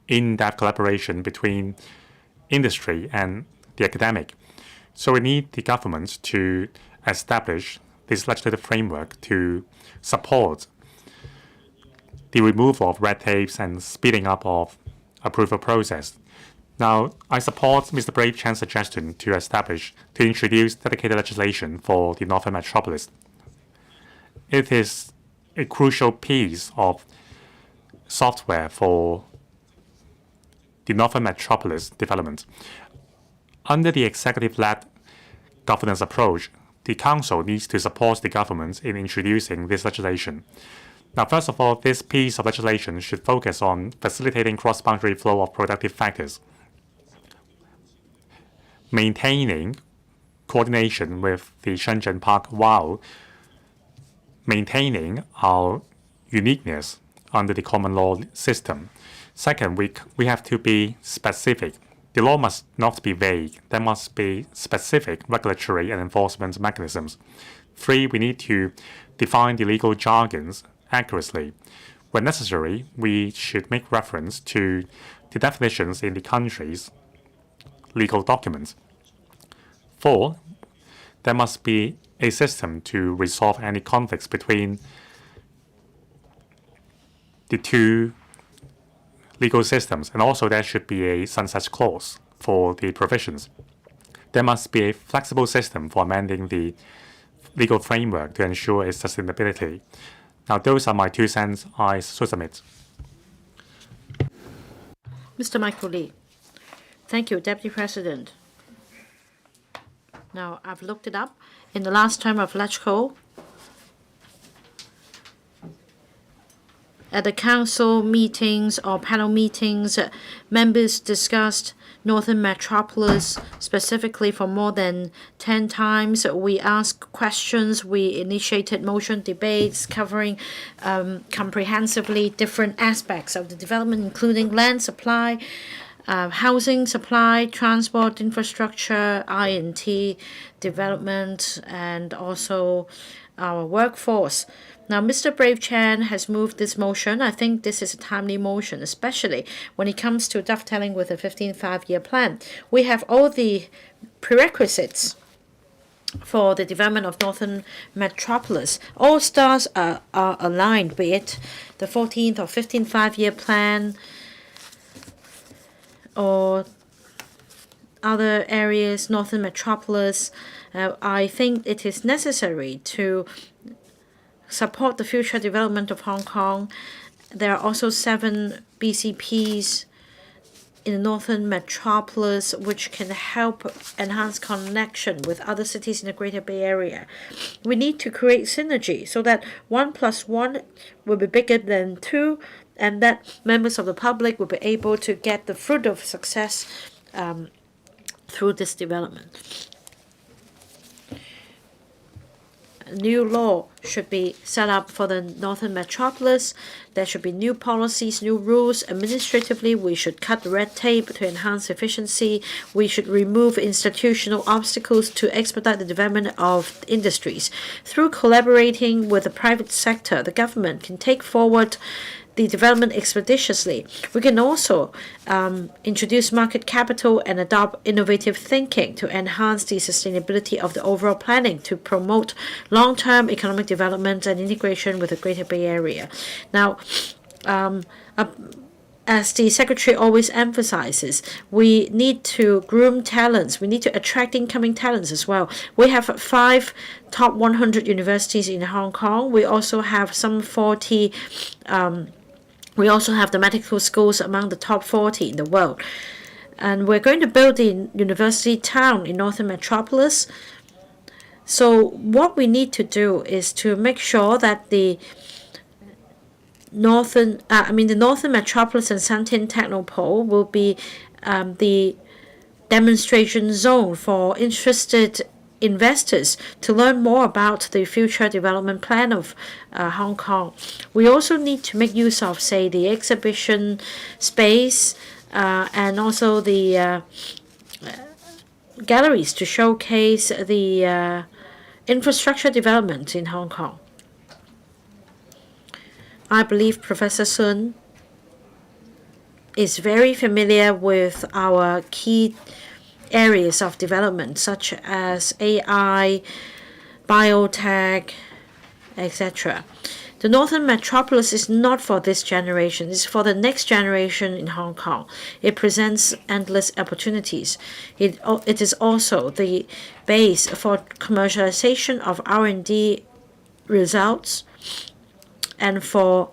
in-depth collaboration between industry and the academic. So we need the government to establish this legislative framework to support the removal of red tapes and speeding up of approval process. Now, I support Mr. Brave Chan's suggestion to introduce dedicated legislation for the Northern Metropolis. It is a crucial piece of software for the Northern Metropolis development. Under the executive-led governance approach, the Council needs to support the government in introducing this legislation. Now, first of all, this piece of legislation should focus on facilitating cross-boundary flow of productive factors, maintaining coordination with the Shenzhen Park while maintaining our uniqueness under the common law system. Second, we have to be specific. The law must not be vague. There must be specific regulatory and enforcement mechanisms. 3, we need to define the legal jargons accurately. When necessary, we should make reference to the definitions in the country's legal documents. 4, there must be a system to resolve any conflicts between the 2 legal systems, and also there should be a sunset clause for the provisions. There must be a flexible system for amending the legal framework to ensure its sustainability. Now, those are my 2 cents. I so submit. Mr. Michael Lee. Thank you, Deputy President. Now, I've looked it up. In the last term of LegCo, at the council meetings or panel meetings, members discussed Northern Metropolis specifically for more than 10 times. We asked questions, we initiated motion debates covering comprehensively different aspects of the development, including land supply, housing supply, transport infrastructure, I&T development, and also our workforce. Now, Mr. Brave Chan has moved this motion. I think this is a timely motion, especially when it comes to dovetailing with the 15th five-year plan. We have all the prerequisites for the development of Northern Metropolis. All stars are aligned, be it the 14th or 15th five-year plan or other areas, Northern Metropolis. I think it is necessary to support the future development of Hong Kong. There are also 7 BCPs in the Northern Metropolis which can help enhance connection with other cities in the Greater Bay Area. We need to create synergy so that 1 + 1 will be bigger than 2, and that members of the public will be able to get the fruit of success through this development. new law should be set up for the Northern Metropolis. There should be new policies, new rules. Administratively, we should cut the red tape to enhance efficiency. We should remove institutional obstacles to expedite the development of industries. Through collaborating with the private sector, the government can take forward the development expeditiously. We can also introduce market capital and adopt innovative thinking to enhance the sustainability of the overall planning to promote long-term economic development and integration with the Greater Bay Area. Now, as the Secretary always emphasizes, we need to groom talents. We need to attract incoming talents as well. We have 5 top 100 universities in Hong Kong. We also have some 40 we also have the medical schools among the top 40 in the world. And we're going to build the university town in Northern Metropolis. So what we need to do is to make sure that the Northern Metropolis and Shantin Technopole will be the demonstration zone for interested investors to learn more about the future development plan of Hong Kong. We also need to make use of, say, the exhibition space and also the galleries to showcase the infrastructure development in Hong Kong. I believe Professor Sun is very familiar with our key areas of development such as AI, biotech, etc. The Northern Metropolis is not for this generation, it's for the next generation in Hong Kong. It presents endless opportunities. It is also the base for commercialization of R&D results and for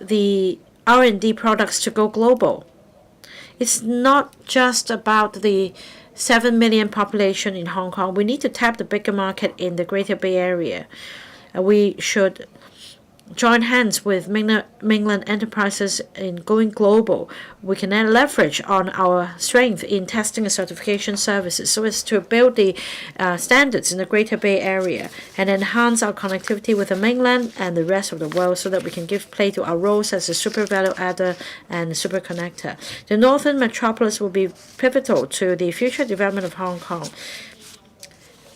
the R&D products to go global. It's not just about the 7 million population in Hong Kong. We need to tap the bigger market in the Greater Bay Area. We should join hands with mainland enterprises in going global. We can then leverage on our strength in testing and certification services so as to build the standards in the Greater Bay Area and enhance our connectivity with the mainland and the rest of the world so that we can give play to our roles as a super value adder and super connector. The Northern Metropolis will be pivotal to the future development of Hong Kong.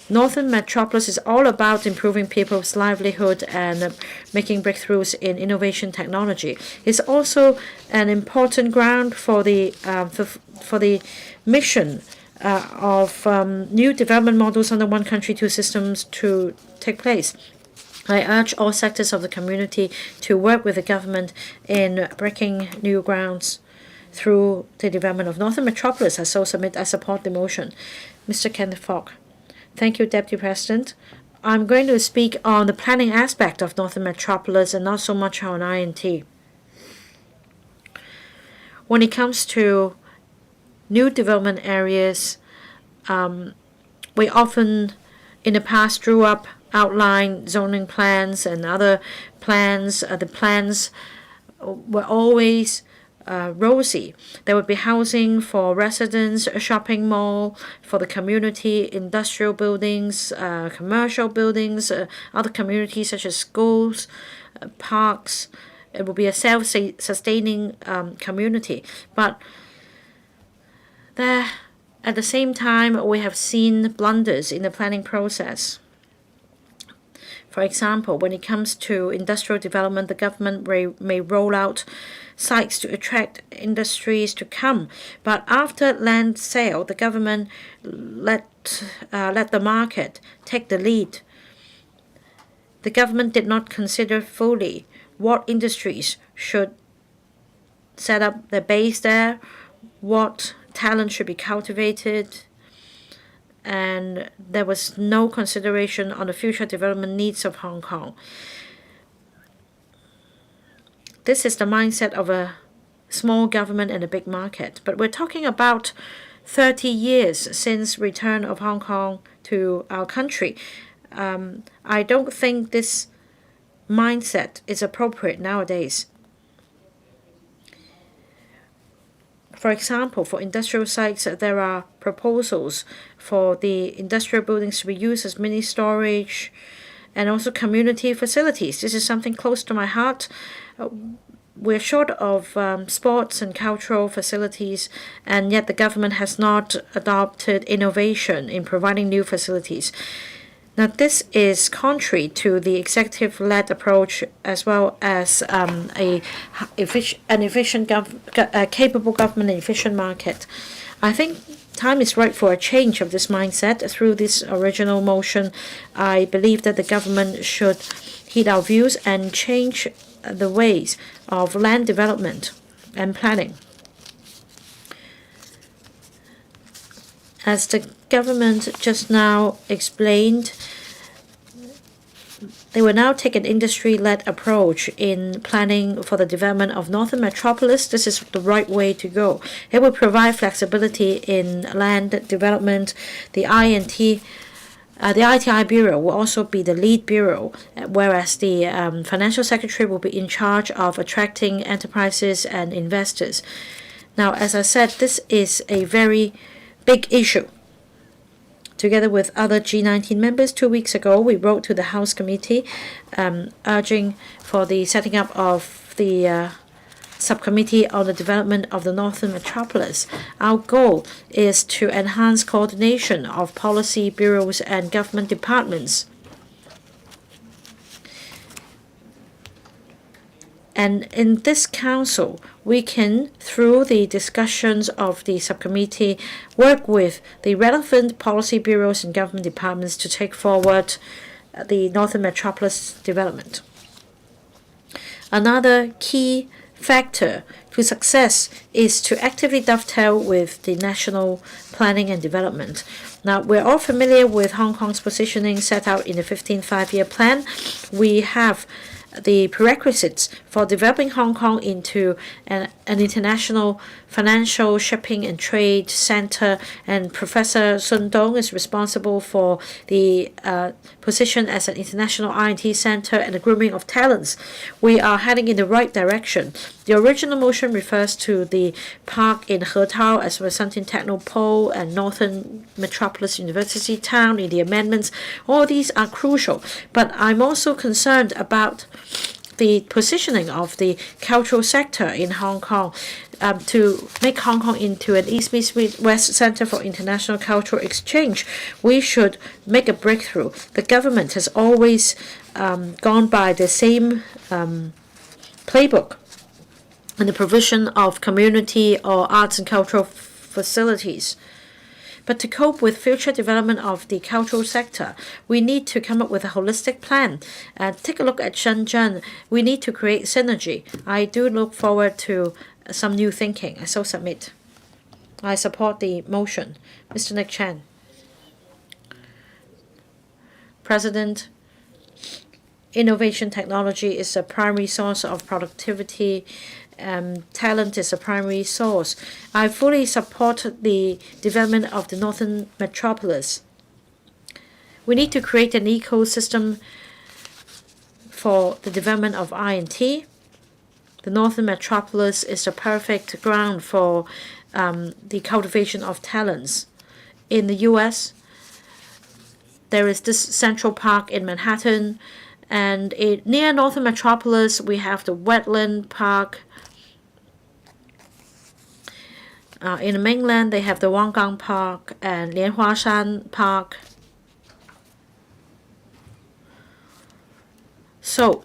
Northern Metropolis is all about improving people's livelihood and making breakthroughs in innovation technology. It's also an important ground for the mission of new development models under one country, two systems to take place. I urge all sectors of the community to work with the government in breaking new grounds through the development of Northern Metropolis. I support the motion. Mr. Kenneth Fogg. Thank you, Deputy President. I'm going to speak on the planning aspect of Northern Metropolis and not so much on I&T. When it comes to new development areas, we often in the past drew up outline zoning plans and other plans. The plans were always rosy. There would be housing for residents, a shopping mall for the community, industrial buildings, commercial buildings, other communities such as schools, parks. It will be a self-sustaining community. But there, at the same time, we have seen blunders in the planning process. For example, when it comes to industrial development, the government may roll out sites to attract industries to come. But after land sale, the government let the market take the lead. The government did not consider fully what industries should set up their base there, what talent should be cultivated, and there was no consideration on the future development needs of Hong Kong. This is the mindset of a small government and a big market. But we're talking about 30 years since return of Hong Kong to our country. I don't think this mindset is appropriate nowadays. For example, for industrial sites, there are proposals for the industrial buildings to be used as mini storage and also community facilities. This is something close to my heart. We're short of sports and cultural facilities, and yet the government has not adopted innovation in providing new facilities. Now, this is contrary to the executive-led approach, as well as capable government and efficient market. I think time is right for a change of this mindset. Through this original motion, I believe that the government should heed our views and change the ways of land development and planning. As the government just now explained, they will now take an industry-led approach in planning for the development of Northern Metropolis. This is the right way to go. It will provide flexibility in land development. The ITI Bureau will also be the lead bureau, whereas the Financial Secretary will be in charge of attracting enterprises and investors. Now, as I said, this is a very big issue. Together with other G19 members, 2 weeks ago, we wrote to the House Committee urging for the setting up of the Subcommittee on the Development of the Northern Metropolis. Our goal is to enhance coordination of policy bureaus and government departments. And in this council, we can, through the discussions of the subcommittee, work with the relevant policy bureaus and government departments to take forward the Northern Metropolis development. Another key factor to success is to actively dovetail with the national planning and development. Now, we're all familiar with Hong Kong's positioning set out in the 15th Five-Year Plan. We have the prerequisites for developing Hong Kong into an international financial, shipping and trade center, and Professor Sun Dong is responsible for the position as an international R&D center and the grooming of talents. We are heading in the right direction. The original motion refers to the park in Hetao as well as Suntin Technopole and Northern Metropolis University Town in the amendments. All these are crucial, but I'm also concerned about the positioning of the cultural sector in Hong Kong to make Hong Kong into an East-West center for international cultural exchange. We should make a breakthrough. The government has always gone by the same playbook in the provision of community or arts and cultural facilities. But to cope with future development of the cultural sector, we need to come up with a holistic plan. Take a look at Shenzhen. We need to create synergy. I do look forward to some new thinking. I so submit. I support the motion. Mr. Nick Chan. President, innovation technology is a primary source of productivity. Talent is a primary source. I fully support the development of the Northern Metropolis. We need to create an ecosystem for the development of I&T. The Northern Metropolis is the perfect ground for the cultivation of talents. In the U.S., there is this Central Park in Manhattan, and near Northern Metropolis, we have the Wetland Park. In the mainland, they have the Wangang Park and Lianhuashan Park. So,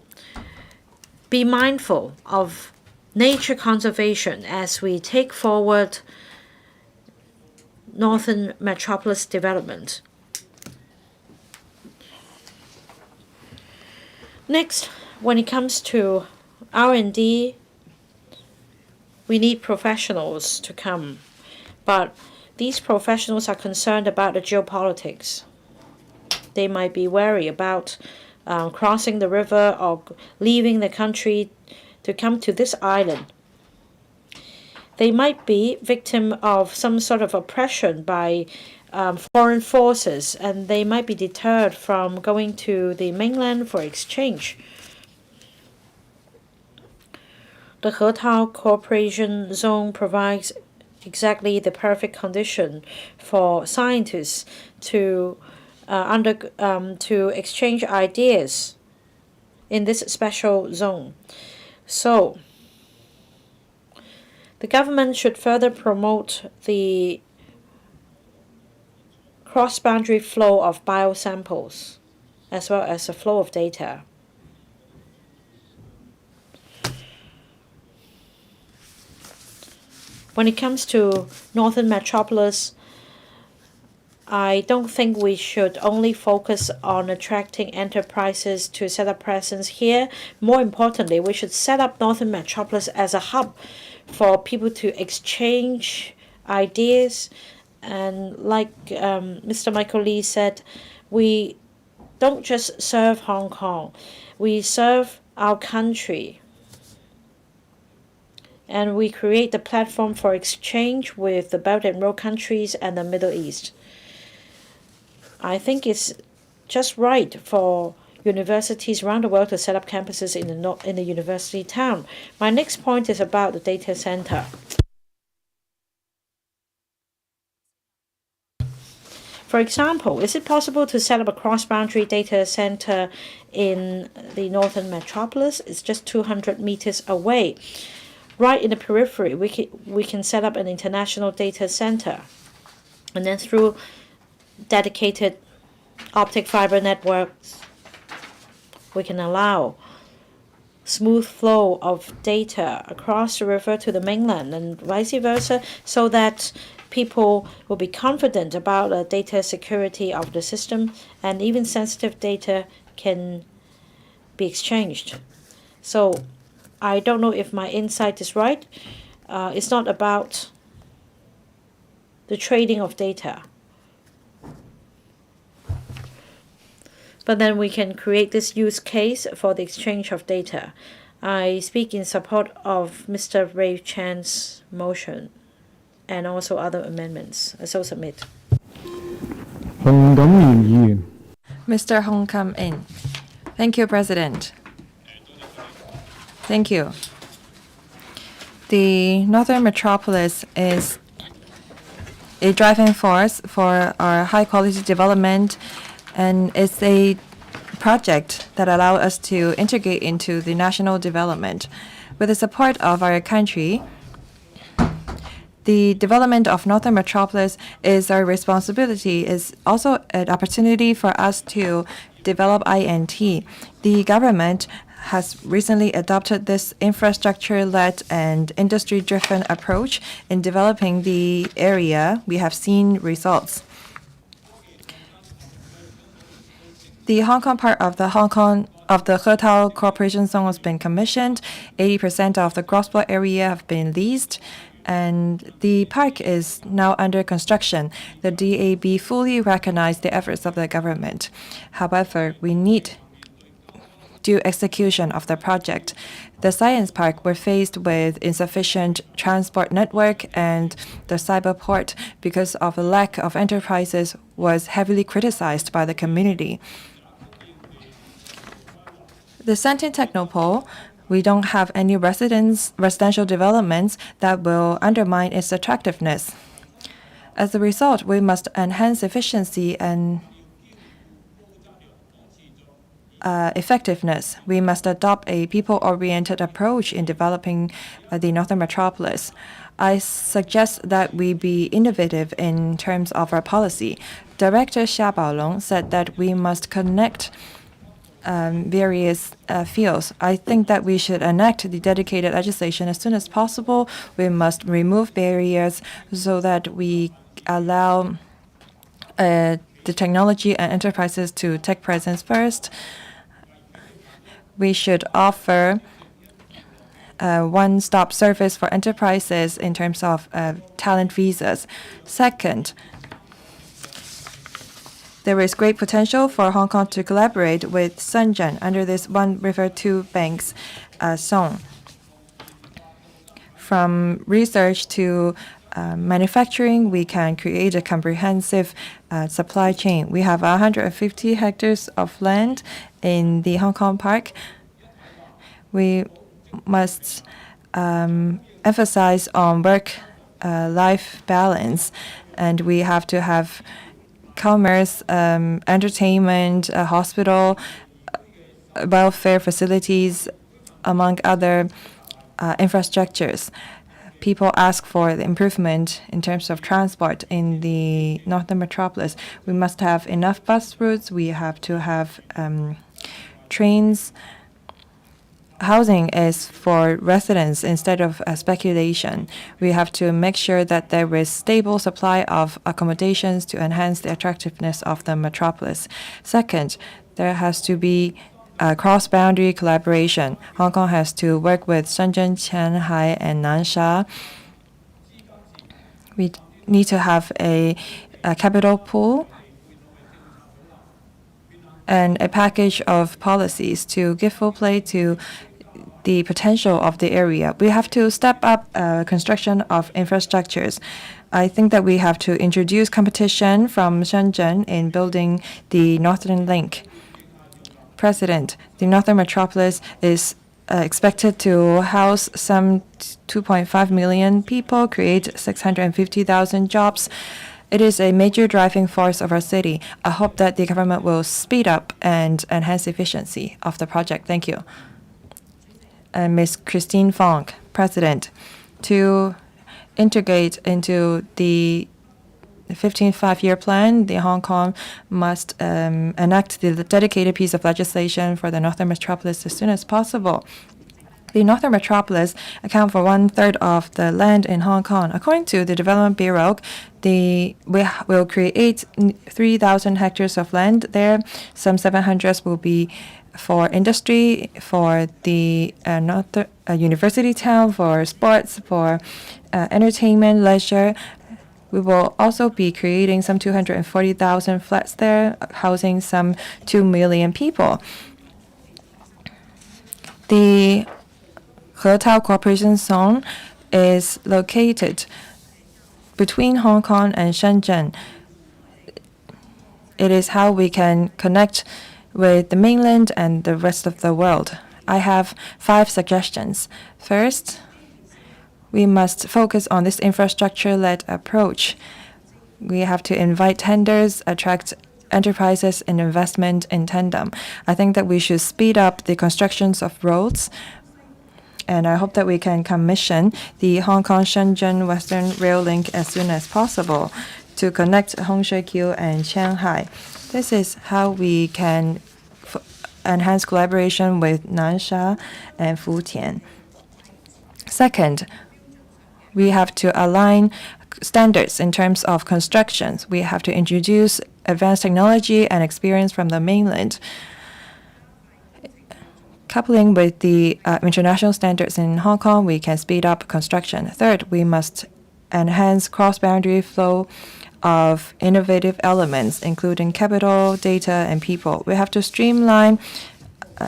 be mindful of nature conservation as we take forward Northern Metropolis development. Next, when it comes to R&D, we need professionals to come, but these professionals are concerned about the geopolitics. They might be wary about crossing the river or leaving the country to come to this island. They might be victim of some sort of oppression by foreign forces, and they might be deterred from going to the mainland for exchange. The Hetao Cooperation Zone provides exactly the perfect condition for scientists to to exchange ideas in this special zone. So the government should further promote the cross-boundary flow of biosamples as well as the flow of data. When it comes to Northern Metropolis, I don't think we should only focus on attracting enterprises to set up presence here. More importantly, we should set up Northern Metropolis as a hub for people to exchange ideas. And like Mr. Michael Lee said, we don't just serve Hong Kong, we serve our country. And we create the platform for exchange with the Belt and Road countries and the Middle East. I think it's just right for universities around the world to set up campuses in the university town. My next point is about the data center. For example, is it possible to set up a cross-boundary data center in the Northern Metropolis? It's just 200 meters away. Right in the periphery, we can set up an international data center. And then through dedicated optic fiber networks, we can allow smooth flow of data across the river to the mainland and vice versa, so that people will be confident about the data security of the system, and even sensitive data can be exchanged. So I don't know if my insight is right. It's not about the trading of data, but then we can create this use case for the exchange of data. I speak in support of Mr. Ray Chan's motion and also other amendments. I so submit. 洪錦元議員。 Mr. Hong come in. Thank you, President. Thank you. The Northern Metropolis is a driving force for our high-quality development, and it's a project that allows us to integrate into the national development. With the support of our country, the development of Northern Metropolis is our responsibility, is also an opportunity for us to develop INT. The government has recently adopted this infrastructure-led and industry-driven approach in developing the area. We have seen results. The Hong Kong part of the Hetao Cooperation Zone has been commissioned. 80% of the gross floor area have been leased, and the park is now under construction. The DAB fully recognized the efforts of the government. However, we need due execution of the project. The science park were faced with insufficient transport network, and the cyber port, because of a lack of enterprises, was heavily criticized by the community. The Sentin Technopole, we don't have any residential developments that will undermine its attractiveness. As a result, we must enhance efficiency and effectiveness. We must adopt a people-oriented approach in developing the Northern Metropolis. I suggest that we be innovative in terms of our policy. Director Xia Baolong said that we must connect various fields. I think that we should enact the dedicated legislation as soon as possible. We must remove barriers so that we allow the technology and enterprises to take presence first. We should offer one-stop service for enterprises in terms of talent visas. Second, there is great potential for Hong Kong to collaborate with Shenzhen under this One River, Two Banks zone. From research to manufacturing, we can create a comprehensive supply chain. We have 150 hectares of land in the Hong Kong Park. We must emphasize on work life balance, and we have to have commerce, entertainment, hospital, welfare facilities, among other infrastructures. People ask for the improvement in terms of transport in the northern metropolis. We must have enough bus routes. We have to have trains. Housing is for residents instead of speculation. We have to make sure that there is stable supply of accommodations to enhance the attractiveness of the metropolis. Second, there has to be cross-boundary collaboration. Hong Kong has to work with Shenzhen, Shanghai, and Nansha. We need to have a capital pool and a package of policies to give full play to the potential of the area. We have to step up construction of infrastructures. I think that we have to introduce competition from Shenzhen in building the Northern Link. President, the Northern Metropolis is expected to house some 2.5 million people, create 650,000 jobs. It is a major driving force of our city. I hope that the government will speed up and enhance efficiency of the project. Thank you. And Ms. Christine Fong, President, to integrate into the 15th five-year plan, the Hong Kong must enact the dedicated piece of legislation for the Northern Metropolis as soon as possible. The Northern Metropolis account for 1/3 of the land in Hong Kong. According to the Development Bureau, we will create 3,000 hectares of land there. Some 700 will be for industry, for the university town, for sports, for entertainment, leisure. We will also be creating some 240,000 flats there, housing some 2 million people. The Hetao Cooperation Zone is located between Hong Kong and Shenzhen. It is how we can connect with the mainland and the rest of the world. I have 5 suggestions. First, we must focus on this infrastructure-led approach. We have to invite tenders, attract enterprises and investment in tandem. I think that we should speed up the constructions of roads, and I hope that we can commission the Hong Kong-Shenzhen Western Rail Link as soon as possible to connect Hongshui and Shanghai. This is how we can enhance collaboration with Nansha and Futian. Second, we have to align standards in terms of constructions. We have to introduce advanced technology and experience from the mainland. Coupling with the international standards in Hong Kong, we can speed up construction. Third, we must enhance cross-boundary flow of innovative elements, including capital, data, and people. We have to streamline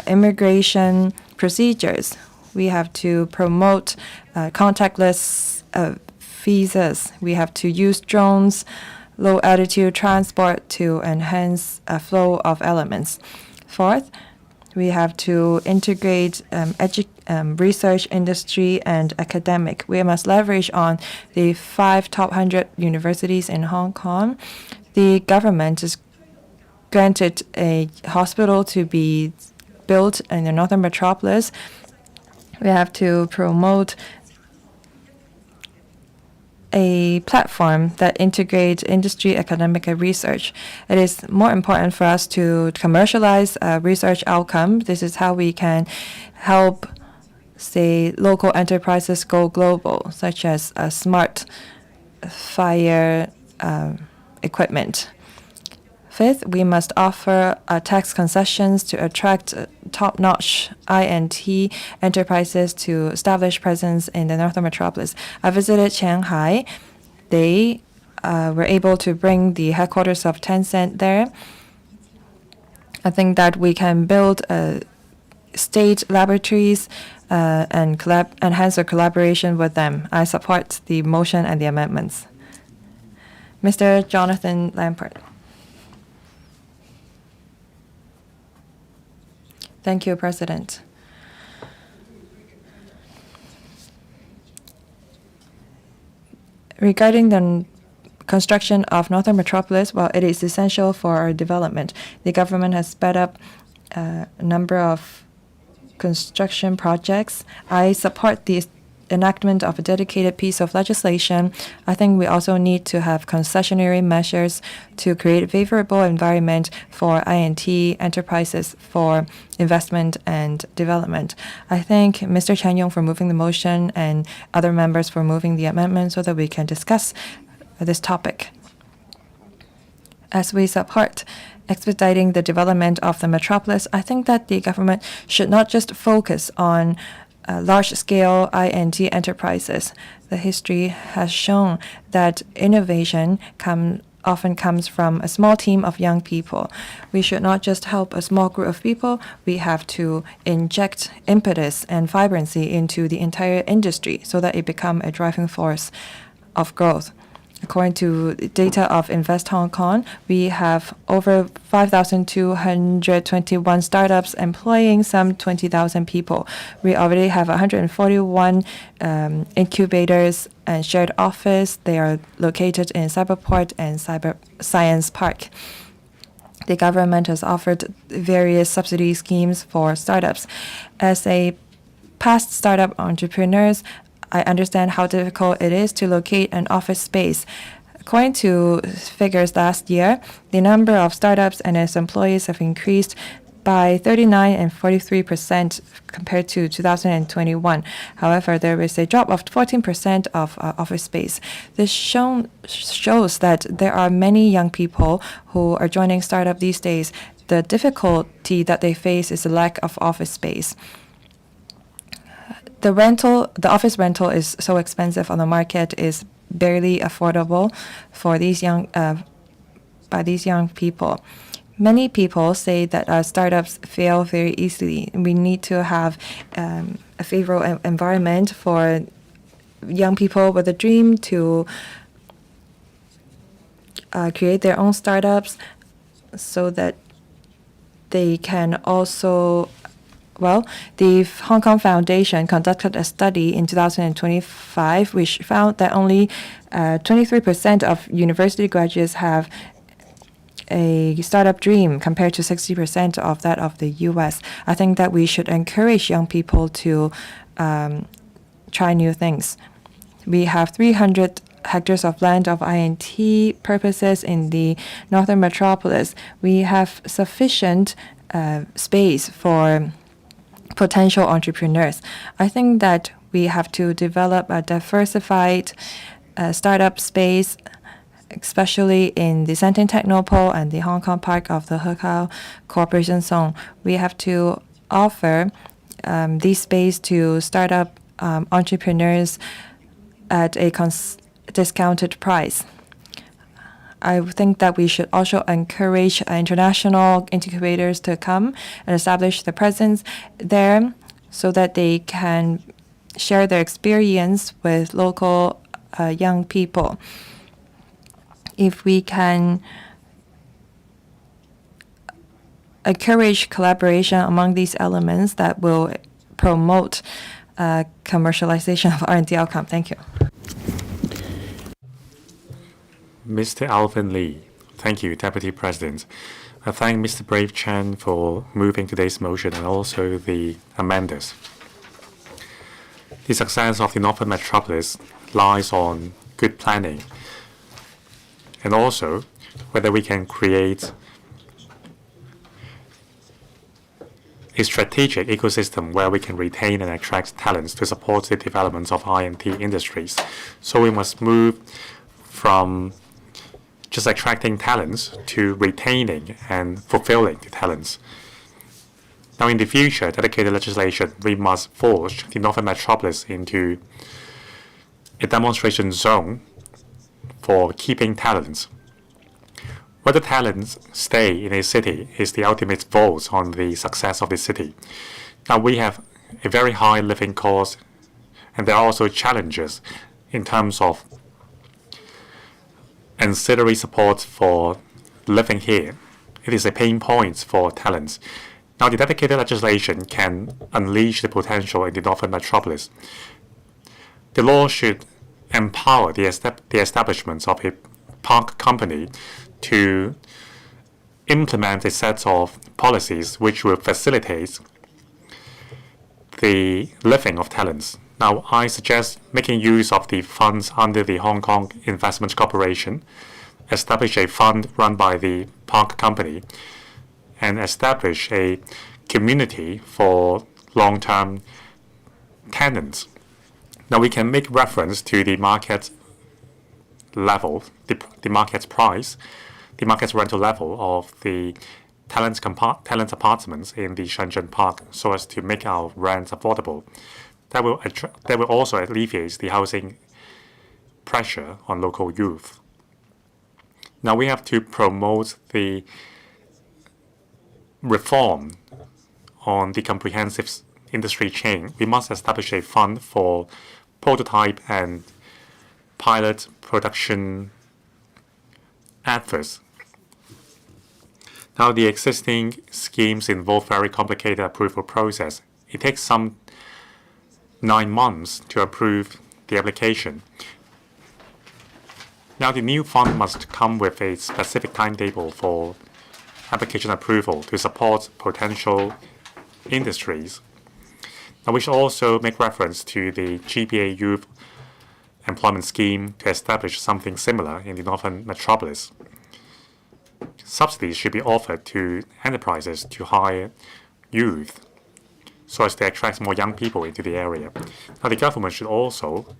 immigration procedures. We have to promote contactless visas. We have to use drones, low-altitude transport to enhance a flow of elements. Fourth, we have to integrate research, industry, and academic. We must leverage on the 5 top 100 universities in Hong Kong. The government has granted a hospital to be built in the Northern Metropolis. We have to promote a platform that integrates industry, academic, and research. It is more important for us to commercialize research outcome. This is how we can help, say, local enterprises go global, such as smart fire equipment. Fifth, we must offer tax concessions to attract top-notch INT enterprises to establish presence in the Northern Metropolis. I visited Shanghai. They were able to bring the headquarters of Tencent there. I think that we can build state laboratories and enhance our collaboration with them. I support the motion and the amendments. Mr. Jonathan Lampert. Thank you, President. Regarding the construction of Northern Metropolis, well, it is essential for our development. The government has sped up a number of construction projects. I support the enactment of a dedicated piece of legislation. I think we also need to have concessionary measures to create a favorable environment for INT enterprises for investment and development. I thank Mr. Chen Yong for moving the motion and other members for moving the amendment so that we can discuss this topic. As we support expediting the development of the metropolis, I think that the government should not just focus on large-scale INT enterprises. The history has shown that innovation often comes from a small team of young people. We should not just help a small group of people. We have to inject impetus and vibrancy into the entire industry so that it becomes a driving force of growth. According to data of Invest Hong Kong, we have over 5,221 startups employing some 20,000 people. We already have 141 incubators and shared office. They are located in Cyberport and Cyber Science Park. The government has offered various subsidy schemes for startups. As a past startup entrepreneurs, I understand how difficult it is to locate an office space. According to figures last year, the number of startups and its employees have increased by 39 and 43% compared to 2021. However, there is a drop of 14% of office space. This shows that there are many young people who are joining startup these days. The difficulty that they face is the lack of office space. The office rental is so expensive on the market, is barely affordable for these young people. Many people say that startups fail very easily. We need to have a favorable environment for young people with a dream to create their own startups so that they can also. Well, the Hong Kong Foundation conducted a study in 2025 which found that only 23% of university graduates have a startup dream compared to 60% of that of the US. I think that we should encourage young people to try new things. We have 300 hectares of land of INT purposes in the Northern Metropolis. We have sufficient space for potential entrepreneurs. I think that we have to develop a diversified startup space, especially in the Shantung Technopole and the Hong Kong Park of the Hekao Cooperation Zone. We have to offer this space to startup entrepreneurs at a discounted price. I think that we should also encourage international incubators to come and establish their presence there so that they can share their experience with local young people. If we can encourage collaboration among these elements, that will promote commercialization of R&D outcome. Thank you. Mr. Alvin Lee. Thank you, Deputy President. I thank Mr. Brave Chen for moving today's motion and also the amenders. The success of the Northern Metropolis lies on good planning and also whether we can create a strategic ecosystem where we can retain and attract talents to support the development of INT industries. So we must move from just attracting talents to retaining and fulfilling the talents. Now in the future, dedicated legislation, we must forge the Northern Metropolis into a demonstration zone for keeping talents. Whether talents stay in a city is the ultimate vote on the success of the city. Now we have a very high living cost, and there are also challenges in terms of ancillary support for living here. It is a pain point for talents. Now, the dedicated legislation can unleash the potential in the Northern Metropolis. The law should empower the establishment of a park company to implement a set of policies which will facilitate the living of talents. Now, I suggest making use of the funds under the Hong Kong Investment Corporation, establish a fund run by the park company, and establish a community for long-term tenants. Now, we can make reference to the market level, the market price, the market rental level of the talent apartments in the Shenzhen Park so as to make our rents affordable. That will also alleviate the housing pressure on local youth. Now we have to promote the reform on the comprehensive industry chain. We must establish a fund for prototype and pilot production efforts. Now, the existing schemes involve very complicated approval process. It takes some 9 months to approve the application. Now, the new fund must come with a specific timetable for application approval to support potential industries. Now, we should also make reference to the GPA Youth Employment Scheme to establish something similar in the Northern Metropolis. Subsidies should be offered to enterprises to hire youth so as to attract more young people into the area. Now, the government should also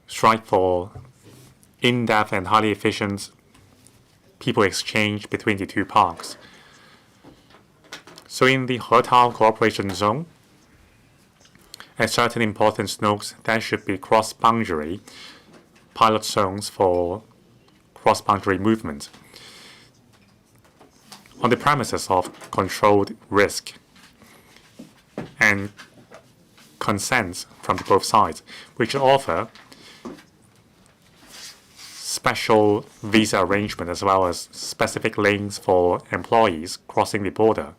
strive for in-depth and highly efficient people exchange between the two parks. So in the Hetao Cooperation Zone, at certain important nodes, there should be cross-boundary pilot zones for cross-boundary movement on the premises of controlled risk and consent from both sides. We should offer special visa arrangement as well as specific lanes for employees crossing the border.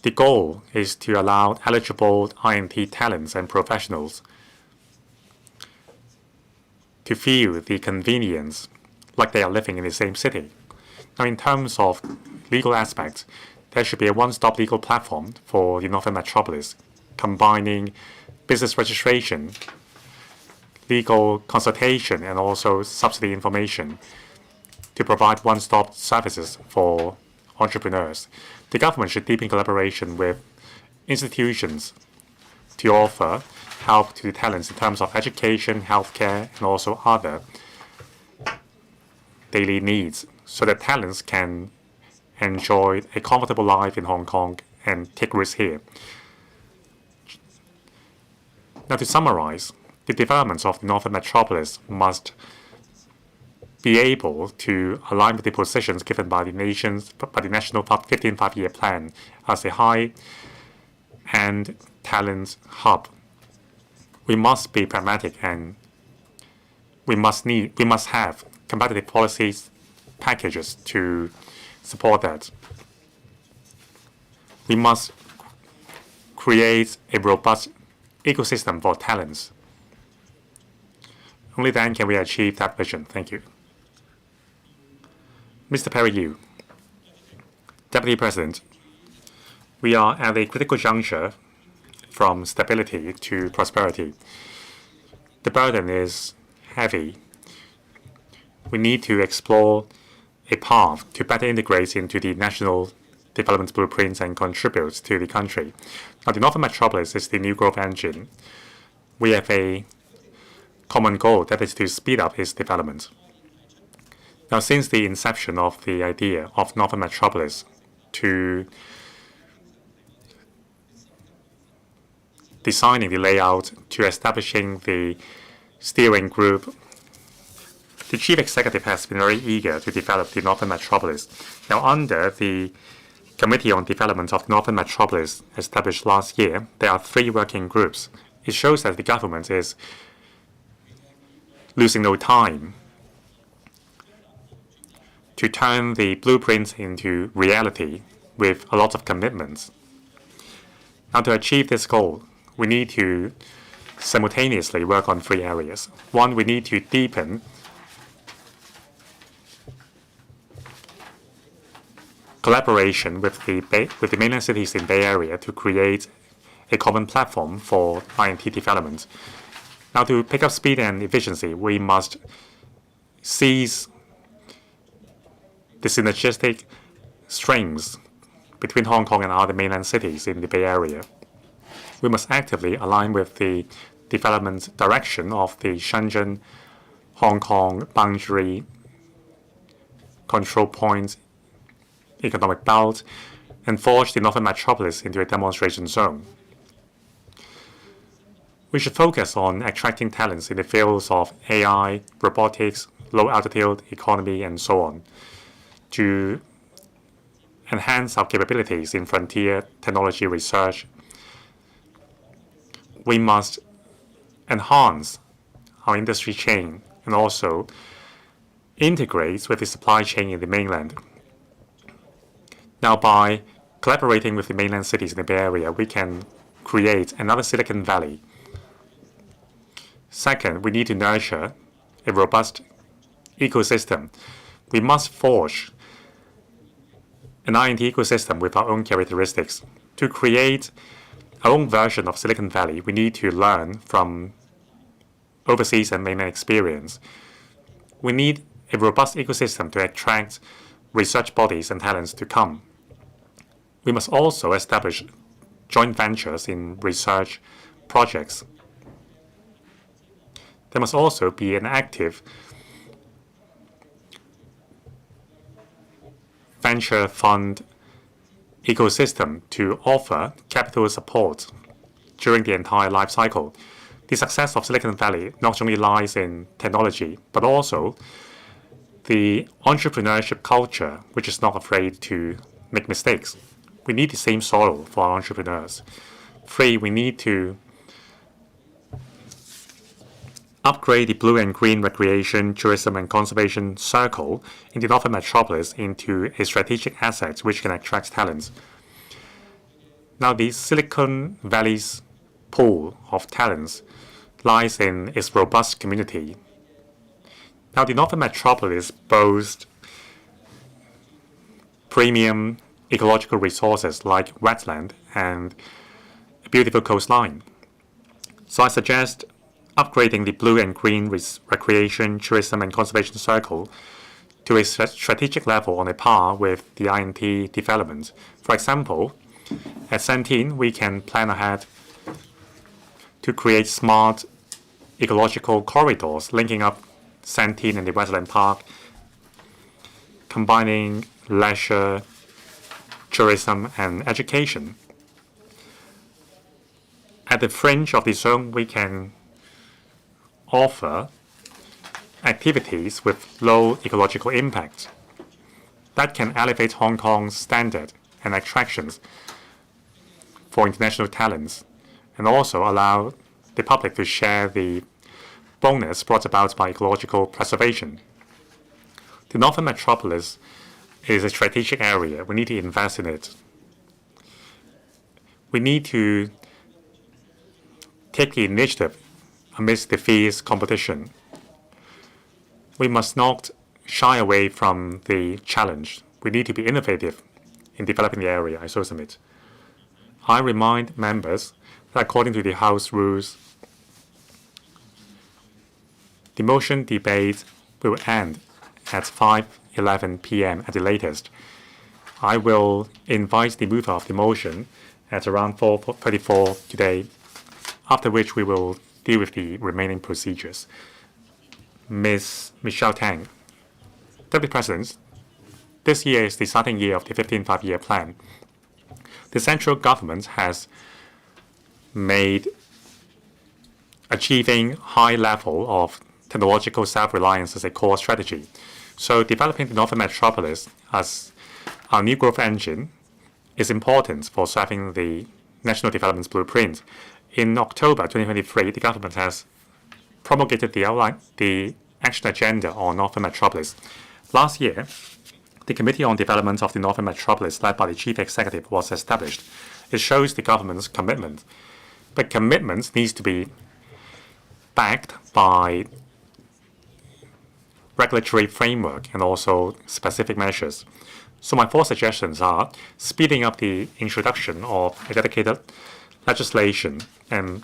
The goal is to allow eligible INT talents and professionals to feel the convenience like they are living in the same city. Now, in terms of legal aspects, there should be a one-stop legal platform for the Northern Metropolis, combining business registration, legal consultation, and also subsidy information to provide one-stop services for entrepreneurs. The government should deepen collaboration with institutions to offer help to the talents in terms of education, healthcare, and also other daily needs so that talents can enjoy a comfortable life in Hong Kong and take risks here. Now, to summarize, the developments of the Northern Metropolis must be able to align with the positions given by the National 15 5-year plan as a high-end talent hub. We must be pragmatic and we must have competitive policies packages to support that. We must create a robust ecosystem for talents. Only then can we achieve that vision. Thank you. Mr. Perry Yu, Deputy President, we are at a critical juncture from stability to prosperity. The burden is heavy. We need to explore a path to better integrate into the national development blueprints and contribute to the country. Now, the Northern Metropolis is the new growth engine. We have a common goal, that is to speed up its development. Now, since the inception of the idea of Northern Metropolis to designing the layout to establishing the steering group, the chief executive has been very eager to develop the Northern Metropolis. Now, under the Committee on Development of Northern Metropolis established last year, there are 3 working groups. It shows that the government is losing no time to turn the blueprints into reality with a lot of commitments. Now, to achieve this goal, we need to simultaneously work on 3 areas. One, we need to deepen collaboration with the mainland cities in Bay Area to create a common platform for INT development. Now, to pick up speed and efficiency, we must seize the synergistic strengths between Hong Kong and other mainland cities in the Bay Area. We must actively align with the development direction of the Shenzhen-Hong Kong boundary control point economic belt and forge the Northern Metropolis into a demonstration zone. We should focus on attracting talents in the fields of AI, robotics, low-altitude economy, and so on, to enhance our capabilities in frontier technology research. We must enhance our industry chain and also integrate with the supply chain in the mainland. Now, by collaborating with the mainland cities in the Bay Area, we can create another Silicon Valley. Second, we need to nurture a robust ecosystem. We must forge an INT ecosystem with our own characteristics. To create our own version of Silicon Valley, we need to learn from overseas and mainland experience. We need a robust ecosystem to attract research bodies and talents to come. We must also establish joint ventures in research projects. There must also be an active venture fund ecosystem to offer capital support during the entire life cycle. The success of Silicon Valley not only lies in technology, but also the entrepreneurship culture, which is not afraid to make mistakes. We need the same soil for our entrepreneurs. 3, we need to upgrade the blue and green recreation, tourism, and conservation circle in the Northern Metropolis into a strategic asset which can attract talents. Now, the Silicon Valley's pool of talents lies in its robust community. Now, the Northern Metropolis boasts premium ecological resources like wetland and a beautiful coastline. So I suggest upgrading the blue and green recreation, tourism, and conservation circle to a strategic level on a par with the INT development. For example, at Santin, we can plan ahead to create smart ecological corridors linking up Santin and the Westland Park, combining leisure, tourism, and education. At the fringe of the zone, we can offer activities with low ecological impact that can elevate Hong Kong's standard and attractions for international talents, and also allow the public to share the bonus brought about by ecological preservation. The Northern Metropolis is a strategic area. We need to invest in it. We need to take the initiative amidst the fierce competition. We must not shy away from the challenge. We need to be innovative in developing the area. I so submit. I remind members that according to the House rules, the motion debate will end at 5:11 p.m. at the latest. I will invite the mover of the motion at around 4:34 today, after which we will deal with the remaining procedures. Ms. Michelle Tang. Deputy President, this year is the starting year of the 15th five-year plan. The central government has made achieving high level of technological self-reliance as a core strategy. So developing the Northern Metropolis as our new growth engine is important for serving the National Development Blueprint. In October 2023, the government has promulgated the action agenda on Northern Metropolis. Last year, the Committee on Development of the Northern Metropolis, led by the Chief Executive, was established. It shows the government's commitment. But commitments needs to be backed by regulatory framework and also specific measures. So my 4 suggestions are speeding up the introduction of a dedicated legislation and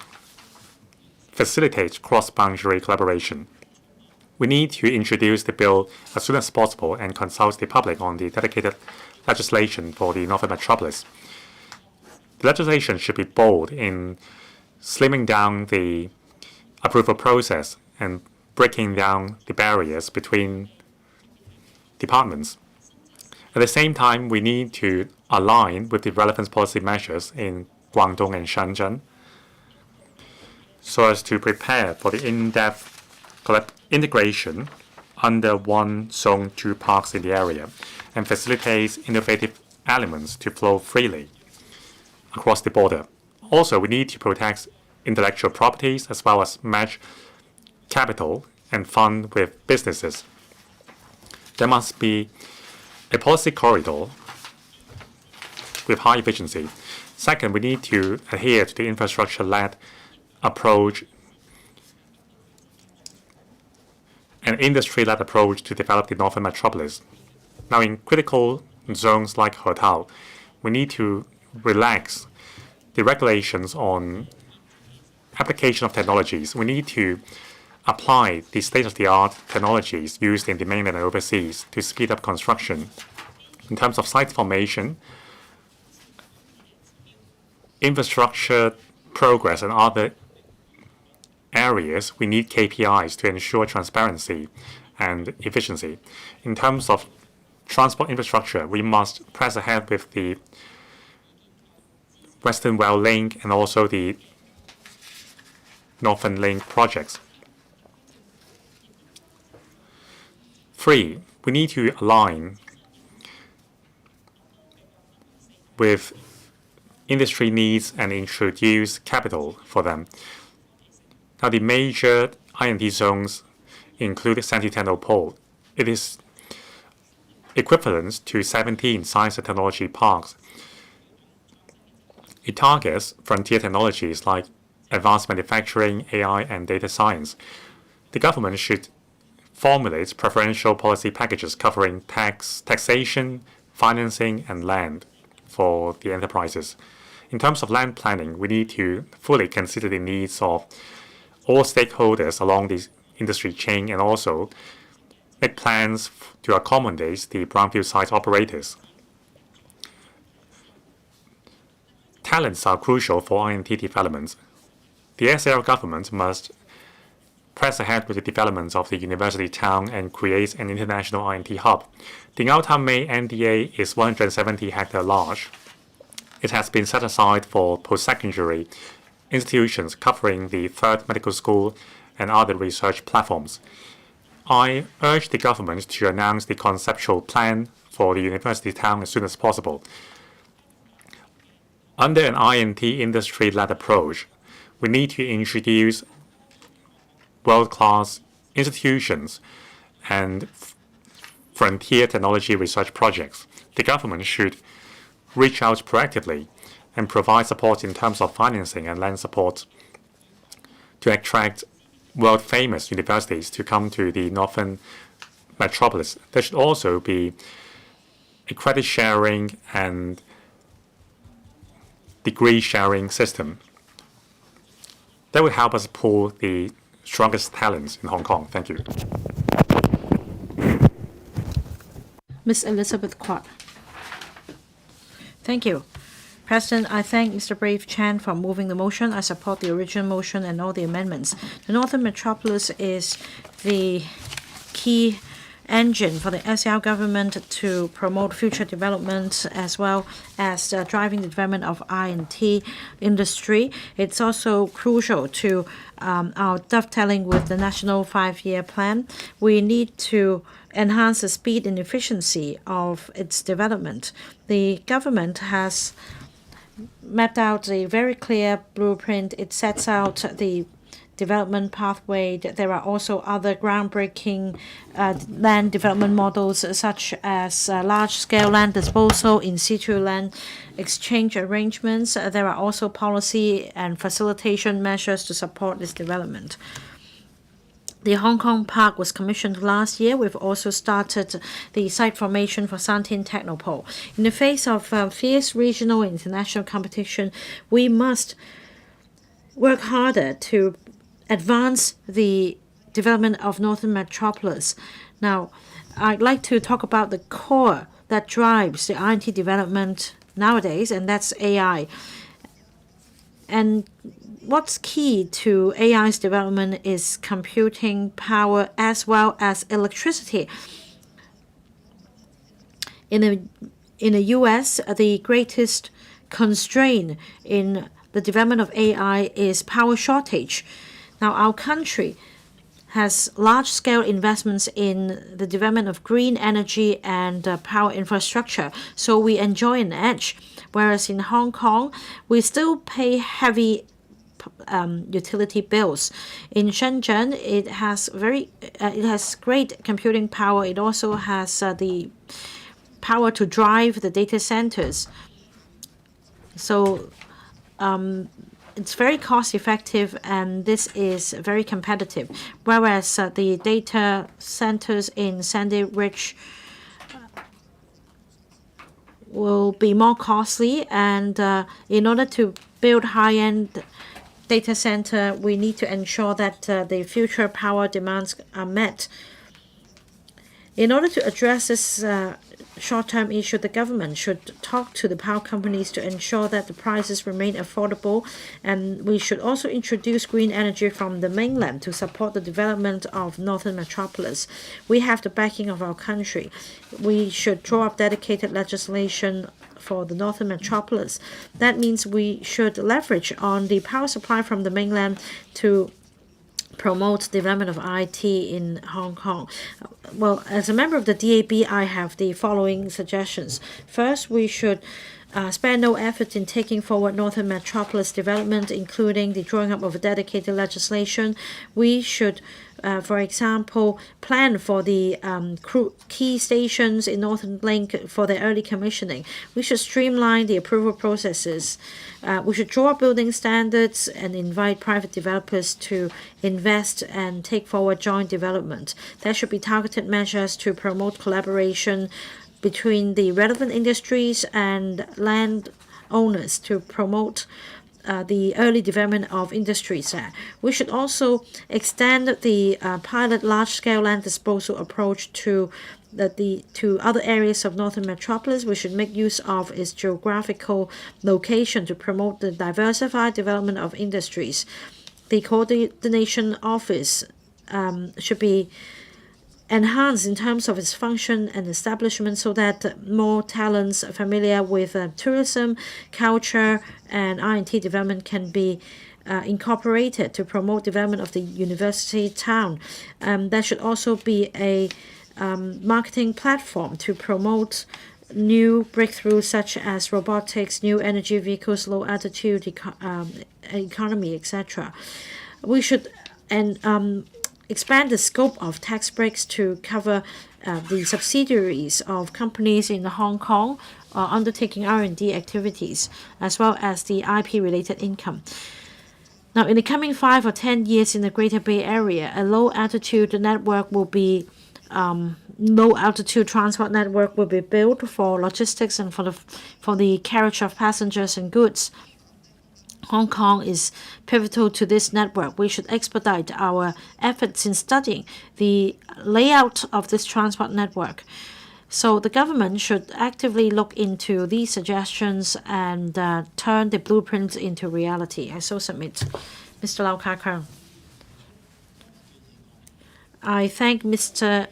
facilitate cross-boundary collaboration. We need to introduce the bill as soon as possible and consult the public on the dedicated legislation for the Northern Metropolis. The legislation should be bold in slimming down the approval process and breaking down the barriers between departments. At the same time, we need to align with the relevant policy measures in Guangdong and Shenzhen so as to prepare for the in-depth integration under one zone, 2 parks in the area and facilitates innovative elements to flow freely across the border. Also, we need to protect intellectual properties as well as match capital and fund with businesses. There must be a policy corridor with high efficiency. Second, we need to adhere to the infrastructure-led approach and industry-led approach to develop the Northern Metropolis. Now, in critical zones like Hotao, we need to relax the regulations on application of technologies. We need to apply the state-of-the-art technologies used in the mainland and overseas to speed up construction. In terms of site formation, infrastructure progress, and other areas, we need KPIs to ensure transparency and efficiency. In terms of transport infrastructure, we must press ahead with the Western Rail Link and also the Northern Link projects. 3, we need to align with industry needs and introduce capital for them. Now, the major I&T zones include Sentinel-Pole. It is equivalent to 17 science and technology parks. It targets frontier technologies like advanced manufacturing, AI, and data science. The government should formulate preferential policy packages covering taxation, financing, and land for the enterprises. In terms of land planning, we need to fully consider the needs of all stakeholders along the industry chain and also make plans to accommodate the brownfield site operators. Talents are crucial for I&T development. The SAR government must press ahead with the development of the university town and create an international I&T hub. The Ngao Tam Mei NDA is 170 hectares large. It has been set aside for post-secondary institutions covering the 3rd medical school and other research platforms. I urge the government to announce the conceptual plan for the university town as soon as possible. Under an I&T industry-led approach, we need to introduce world-class institutions and frontier technology research projects. The government should reach out proactively and provide support in terms of financing and land support to attract world-famous universities to come to the Northern Metropolis. There should also be a credit sharing and degree sharing system that would help us pull the strongest talents in Hong Kong. Thank you. Ms. Elizabeth Kwok. Thank you. President, I thank Mr. Brave Chan for moving the motion. I support the original motion and all the amendments. The Northern Metropolis is the key engine for the SAR government to promote future development as well as driving the development of I&T industry. It's also crucial to our dovetailing with the National 5-year plan. We need to enhance the speed and efficiency of its development. The government has mapped out a very clear blueprint. It sets out the development pathway. There are also other groundbreaking land development models, such as large-scale land disposal, in situ land exchange arrangements. There are also policy and facilitation measures to support this development. The Hong Kong Park was commissioned last year. We've also started the site formation for Shantin Technopole. In the face of fierce regional and international competition, we must work harder to advance the development of Northern Metropolis. Now, I'd like to talk about the core that drives the R&T development nowadays, and that's AI. And what's key to AI's development is computing power as well as electricity. In the US, the greatest constraint in the development of AI is power shortage. Now, our country has large-scale investments in the development of green energy and power infrastructure, so we enjoy an edge. Whereas in Hong Kong, we still pay heavy utility bills. In Shenzhen, it has great computing power. It also has the power to drive the data centers. So it's very cost effective, and this is very competitive. Whereas the data centers in Sandy Ridge will be more costly, and in order to build high-end data center, we need to ensure that the future power demands are met. In order to address this short-term issue, the government should talk to the power companies to ensure that the prices remain affordable, and we should also introduce green energy from the mainland to support the development of Northern Metropolis. We have the backing of our country. We should draw up dedicated legislation for the Northern Metropolis. That means we should leverage on the power supply from the mainland to promote development of IT in Hong Kong. Well, as a member of the DAB, I have the following suggestions. First, we should spare no effort in taking forward Northern Metropolis development, including the drawing up of a dedicated legislation. We should, for example, plan for the key stations in Northern Link for their early commissioning. We should streamline the approval processes. We should draw up building standards and invite private developers to invest and take forward joint development. There should be targeted measures to promote collaboration between the relevant industries and land owners to promote the early development of industries. We should also extend the pilot large-scale land disposal approach to other areas of Northern Metropolis. We should make use of its geographical location to promote the diversified development of industries. The coordination office should be enhanced in terms of its function and establishment so that more talents familiar with tourism, culture, and R&T development can be incorporated to promote development of the university town. There should also be a marketing platform to promote new breakthroughs such as robotics, new energy vehicles, low altitude economy, etc. We should expand the scope of tax breaks to cover the subsidiaries of companies in Hong Kong undertaking R&D activities, as well as the IP-related income. Now, in the coming 5 or 10 years in the Greater Bay Area, a low-altitude transport network will be built for logistics and for the carriage of passengers and goods. Hong Kong is pivotal to this network. We should expedite our efforts in studying the layout of this transport network. So the government should actively look into these suggestions and turn the blueprints into reality. I so submit. Mr. Lau Kar-Keung. I thank Mr.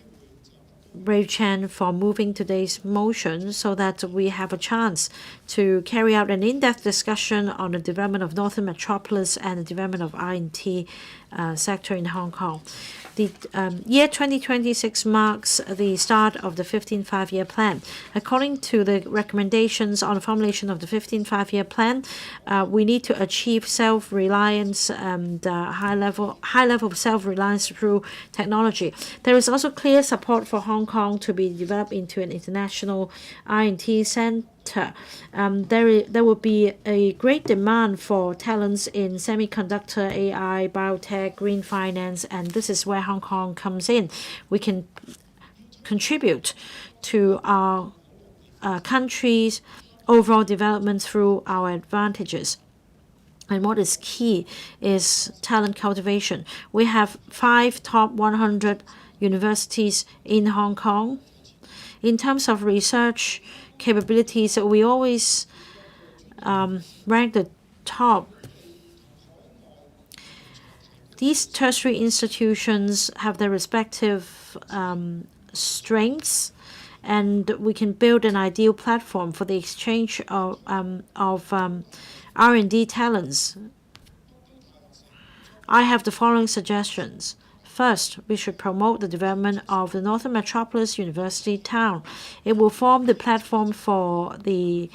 Ray Chan for moving today's motion so that we have a chance to carry out an in-depth discussion on the development of Northern Metropolis and the development of R&T sector in Hong Kong. The year 2026 marks the start of the 15th Five-Year Plan. According to the recommendations on the formulation of the 15th Five-Year Plan, we need to achieve self-reliance and high level of self-reliance through technology. There is also clear support for Hong Kong to be developed into an international R&D center. There will be a great demand for talents in semiconductor, AI, biotech, green finance, and this is where Hong Kong comes in. We can contribute to our country's overall development through our advantages. And what is key is talent cultivation. We have 5 top 100 universities in Hong Kong. In terms of research capabilities, we always rank the top. These tertiary institutions have their respective strengths, and we can build an ideal platform for the exchange of R&D talents. I have the following suggestions. First, we should promote the development of the Northern Metropolis University Town. It will form the platform for the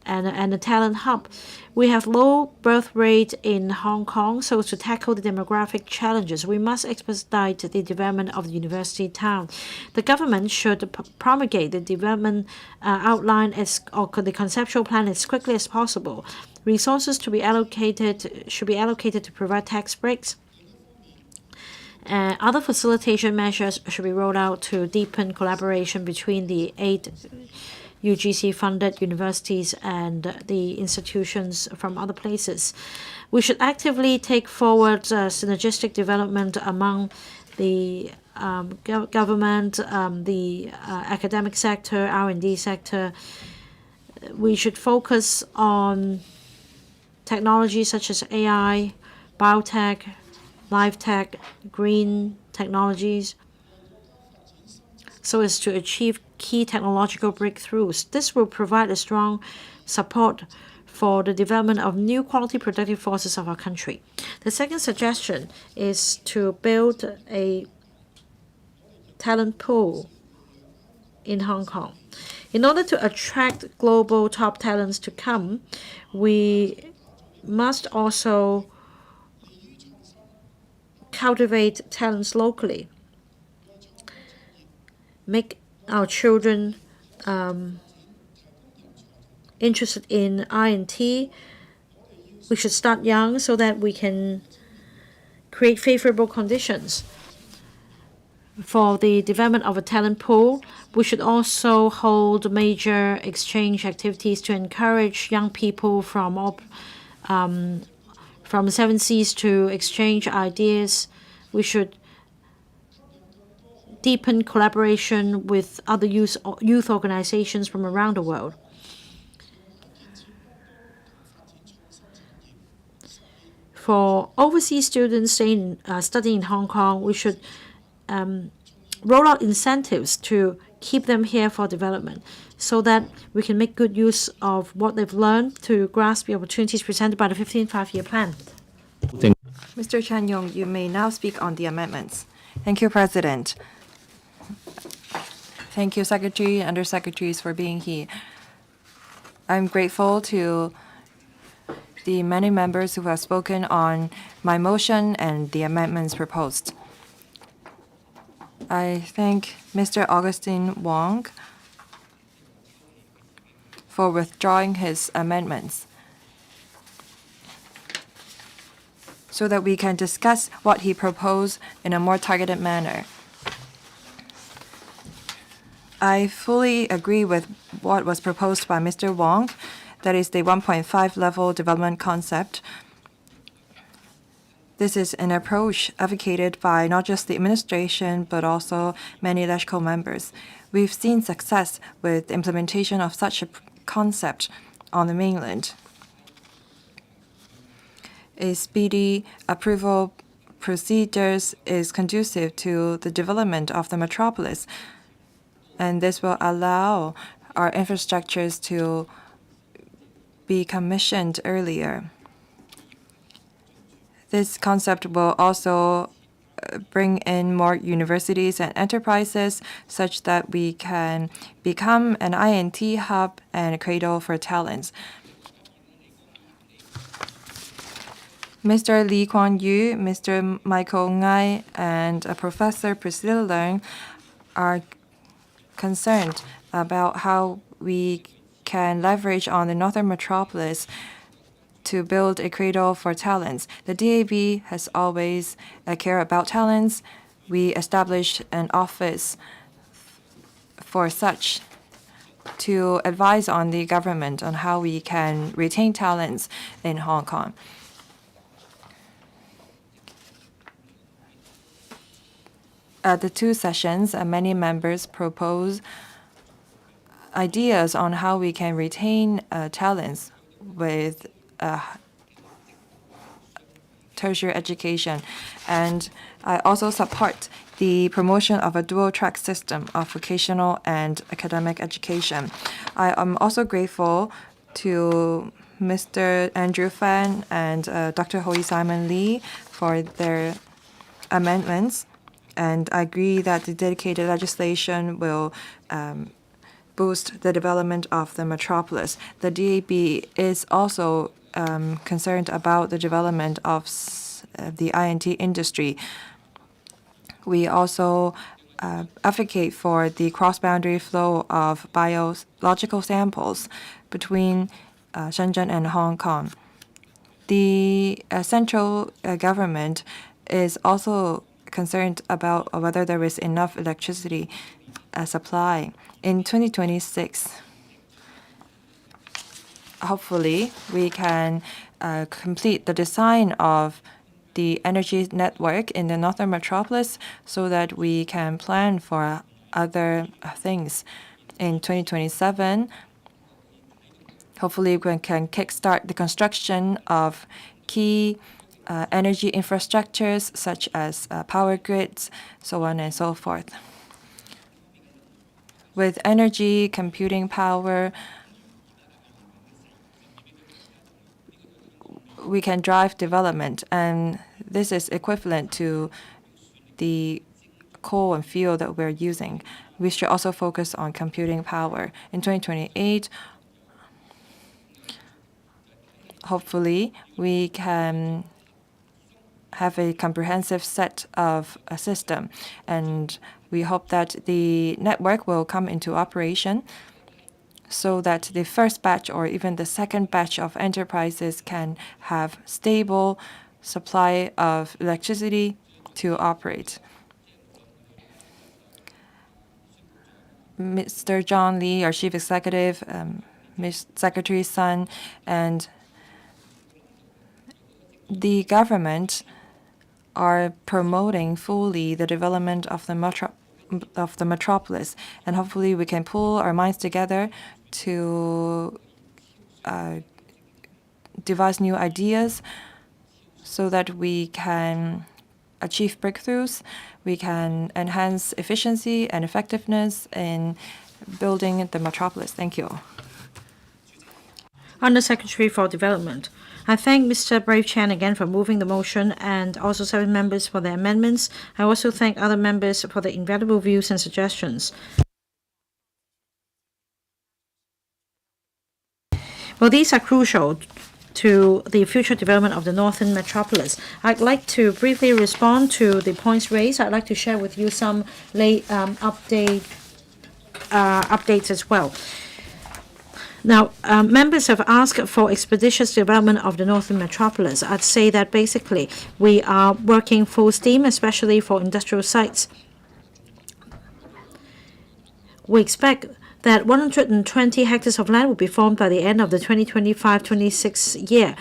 and a talent hub. We have low birth rate in Hong Kong, so to tackle the demographic challenges, we must expedite the development of the university town. The government should promulgate the development outline or the conceptual plan as quickly as possible. Resources should be allocated to provide tax breaks. Other facilitation measures should be rolled out to deepen collaboration between the 8 UGC-funded universities and the institutions from other places. We should actively take forward synergistic development among the government, the academic sector, R&D sector. We should focus on technologies such as AI, biotech, life tech, green technologies, so as to achieve key technological breakthroughs. This will provide a strong support for the development of new quality productive forces of our country. The second suggestion is to build a talent pool in Hong Kong. In order to attract global top talents to come, we must also cultivate talents locally. Make our children interested in R&T. We should start young so that we can create favorable conditions for the development of a talent pool. We should also hold major exchange activities to encourage young people from the 7 Seas to exchange ideas. We should deepen collaboration with other youth organizations from around the world. For overseas students studying in Hong Kong, we should roll out incentives to keep them here for development so that we can make good use of what they've learned to grasp the opportunities presented by the 15th Five-Year Plan. Mr. Chan Yong, you may now speak on the amendments. Thank you, President. Thank you, Secretary and Undersecretaries, for being here. I'm grateful to the many members who have spoken on my motion and the amendments proposed. I thank Mr. Augustine Wong for withdrawing his amendments so that we can discuss what he proposed in a more targeted manner. I fully agree with what was proposed by Mr. Wong, that is the 1.5 level development concept. This is an approach advocated by not just the administration, but also many LegCo members. We've seen success with the implementation of such a concept on the mainland. A speedy approval procedures is conducive to the development of the metropolis, and this will allow our infrastructures to be commissioned earlier. This concept will also bring in more universities and enterprises such that we can become an INT hub and a cradle for talents. Mr. Lee Kuan-yew, Mr. Michael Ngai, and Professor Priscilla Leung are concerned about how we can leverage on the Northern Metropolis to build a cradle for talents. The DAB has always cared about talents. We established an office for such to advise on the government on how we can retain talents in Hong Kong. At the two sessions, many members propose ideas on how we can retain talents with tertiary education. And I also support the promotion of a dual-track system of vocational and academic education. I am also grateful to Mr. Andrew Fan and Dr. Hui Simon Lee for their amendments. And I agree that the dedicated legislation will boost the development of the metropolis. The DAB is also concerned about the development of the INT industry. We also advocate for the cross-boundary flow of biological samples between Shenzhen and Hong Kong. The central government is also concerned about whether there is enough electricity supply. In 2026, hopefully, we can complete the design of the energy network in the Northern Metropolis so that we can plan for other things. In 2027, hopefully, we can kickstart the construction of key energy infrastructures such as power grids, so on and so forth. With energy, computing power, we can drive development, and this is equivalent to the coal and fuel that we're using. We should also focus on computing power. In 2028, hopefully, we can have a comprehensive set of a system, and we hope that the network will come into operation so that the first batch or even the second batch of enterprises can have stable supply of electricity to operate. Mr. John Lee, our chief executive, Ms. Secretary Sun, and the government are promoting fully the development of the metropolis, and hopefully we can pull our minds together to devise new ideas so that we can achieve breakthroughs, we can enhance efficiency and effectiveness in building the metropolis. Thank you. Under Secretary for Development, I thank Mr. Brave Chan again for moving the motion and also 7 members for their amendments. I also thank other members for their invaluable views and suggestions. Well, these are crucial to the future development of the Northern Metropolis. I'd like to briefly respond to the points raised. I'd like to share with you some late updates as well. Now, members have asked for expeditious development of the Northern Metropolis. I'd say that basically we are working full steam, especially for industrial sites. We expect that 120 hectares of land will be formed by the end of the 2025-26 year.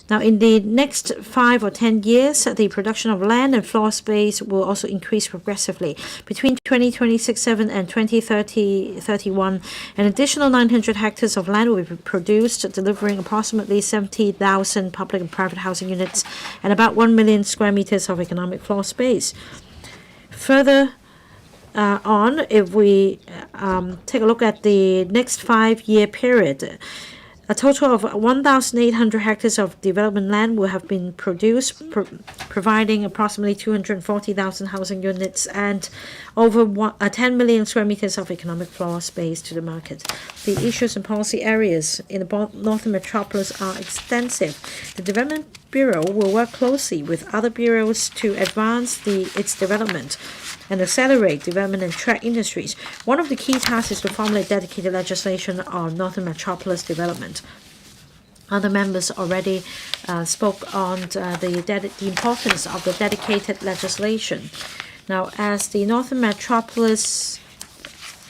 Now, in the next 5 or 10 years, the production of land and floor space will also increase progressively. Between 2026-7 and 2030-31, an additional 900 hectares of land will be produced, delivering approximately 70,000 public and private housing units and about 1 million square meters of economic floor space. Further on, if we take a look at the next 5-year period, A total of 1,800 hectares of development land will have been produced, providing approximately 240,000 housing units and over 10 million square meters of economic floor space to the market. The issues and policy areas in the Northern Metropolis are extensive. The Development Bureau will work closely with other bureaus to advance its development and accelerate development and track industries. One of the key tasks is to formulate dedicated legislation on Northern Metropolis development. Other members already spoke on the importance of the dedicated legislation. Now, as the Northern Metropolis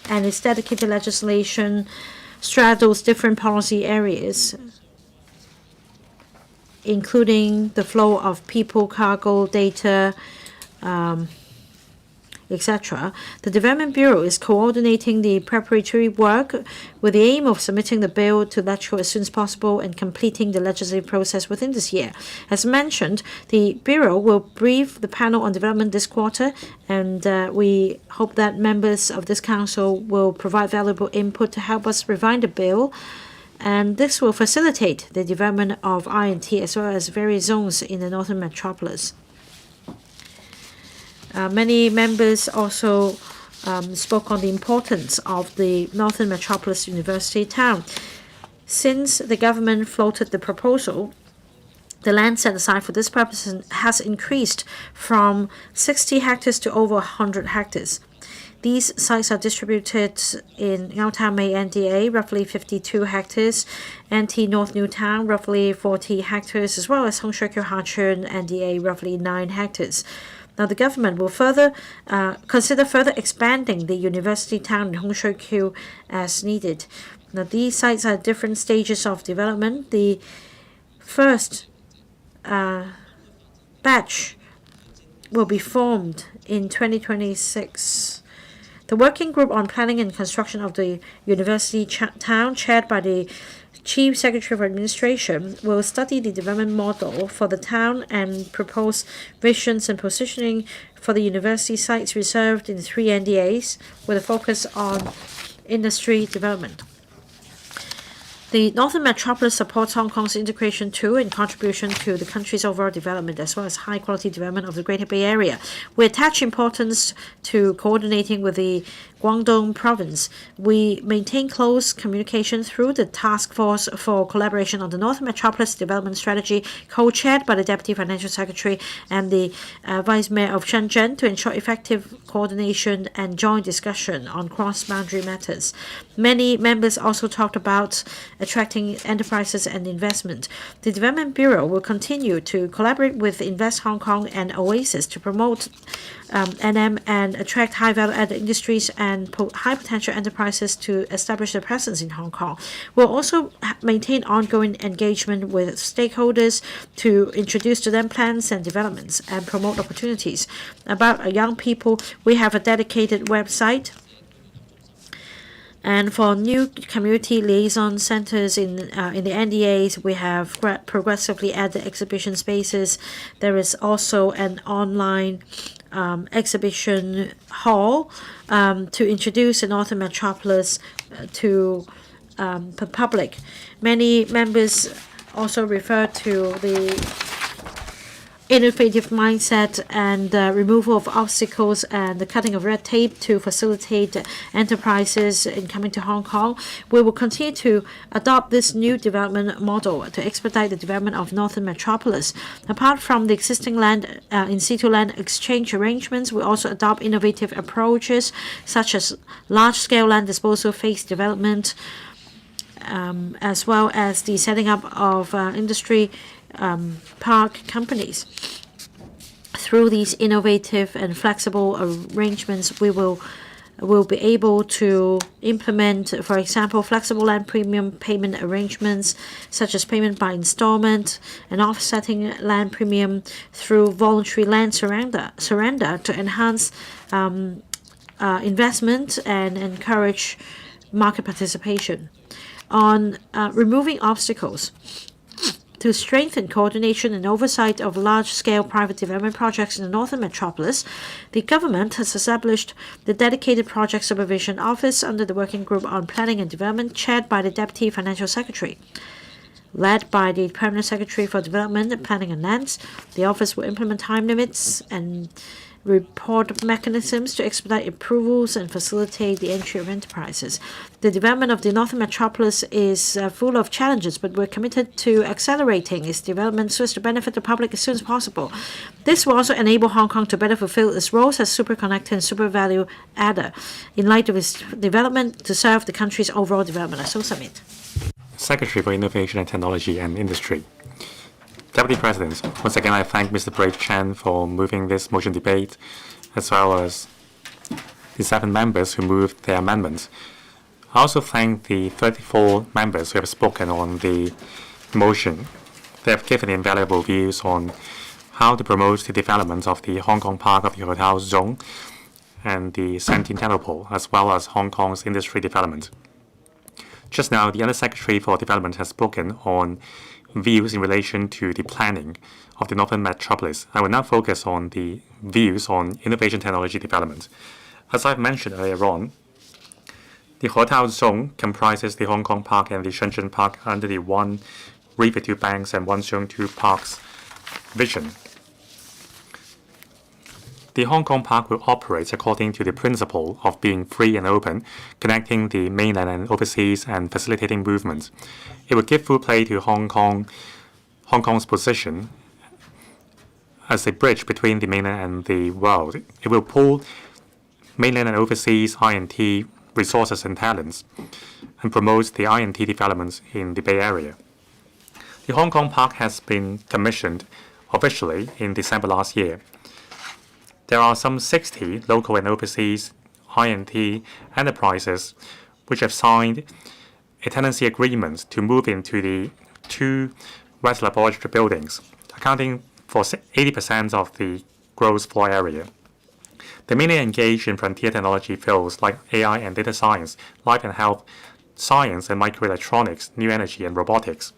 and its dedicated legislation straddles different policy areas, including the flow of people, cargo, data, etc. The Development Bureau is coordinating the preparatory work with the aim of submitting the bill to legislature as soon as possible and completing the legislative process within this year. As mentioned, the Bureau will brief the panel on development this quarter, and we hope that members of this council will provide valuable input to help us refine the bill, and this will facilitate the development of I&T as well as various zones in the Northern Metropolis. Many members also spoke on the importance of the Northern Metropolis University town. Since the government floated the proposal, the land set aside for this purpose has increased from 60 hectares to over 100 hectares. These sites are distributed in Ngau Mei NDA, roughly 52 hectares, NT North Newtown, roughly 40 hectares, as well as Hung Shui Kiu Hachun NDA, roughly 9 hectares. Now, the government will consider further expanding the university town in Hung Shui Kiu as needed. Now, these sites are at different stages of development. The first batch will be formed in 2026. The working group on planning and construction of the university town, chaired by the Chief Secretary of Administration, will study the development model for the town and propose visions and positioning for the university sites reserved in the 3 NDAs with a focus on industry development. The Northern Metropolis supports Hong Kong's integration to and contribution to the country's overall development as well as high-quality development of the Greater Bay Area. We attach importance to coordinating with the Guangdong province. We maintain close communication through the Task Force for Collaboration on the Northern Metropolis Development Strategy, co-chaired by the Deputy Financial Secretary and the Vice Mayor of Shenzhen, to ensure effective coordination and joint discussion on cross-boundary matters. Many members also talked about attracting enterprises and investment. The Development Bureau will continue to collaborate with Invest Hong Kong and Oasis to promote NM and attract high-value-added industries and high-potential enterprises to establish their presence in Hong Kong. We'll also maintain ongoing engagement with stakeholders to introduce to them plans and developments and promote opportunities. About young people, we have a dedicated website. And for new community liaison centers in the NDAs, we have progressively added exhibition spaces. There is also an online exhibition hall to introduce the Northern Metropolis to the public. Many members also refer to the innovative mindset and removal of obstacles and the cutting of red tape to facilitate enterprises in coming to Hong Kong. We will continue to adopt this new development model to expedite the development of Northern Metropolis. Apart from the existing land in situ land exchange arrangements, we also adopt innovative approaches such as large-scale land disposal phase development, as well as the setting up of industry park companies. Through these innovative and flexible arrangements, we will be able to implement, for example, flexible land premium payment arrangements, such as payment by installment and offsetting land premium through voluntary land surrender to enhance investment and encourage market participation. On removing obstacles To strengthen coordination and oversight of large-scale private development projects in the Northern Metropolis, the government has established the dedicated Project Supervision Office under the Working Group on Planning and Development, chaired by the Deputy Financial Secretary. Led by the Permanent Secretary for Development, Planning and Lands, the office will implement time limits and report mechanisms to expedite approvals and facilitate the entry of enterprises. The development of the Northern Metropolis is full of challenges, but we're committed to accelerating its development so as to benefit the public as soon as possible. This will also enable Hong Kong to better fulfill its roles as super connector and super value adder in light of its development to serve the country's overall development. I so submit. Secretary for Innovation and Technology and Industry. Deputy President, once again I thank Mr. Brave Chan for moving this motion debate, as well as the 7 members who moved their amendments. I also thank the 34 members who have spoken on the motion. They have given invaluable views on how to promote the development of the Hong Kong Park of the Hotel Zone and the Centennial Pole, as well as Hong Kong's industry development. Just now, the Undersecretary for Development has spoken on views in relation to the planning of the Northern Metropolis. I will now focus on the views on innovation technology development. As I've mentioned earlier on, the Hotel Zone comprises the Hong Kong Park and the Shenzhen Park under the One River Two Banks and One Zone Two Parks vision. The Hong Kong Park will operate according to the principle of being free and open, connecting the mainland and overseas and facilitating movement. It will give full play to Hong Kong's position as a bridge between the mainland and the world. It will pool mainland and overseas I&T resources and talents and promote the I&T developments in the Bay Area. The Hong Kong Park has been commissioned officially in December last year. There are some 60 local and overseas I&T enterprises which have signed a tenancy agreement to move into the 2 West Laboratory buildings, accounting for 80% of the gross floor area. They mainly engage in frontier technology fields like AI and data science, life and health science and microelectronics, new energy and robotics.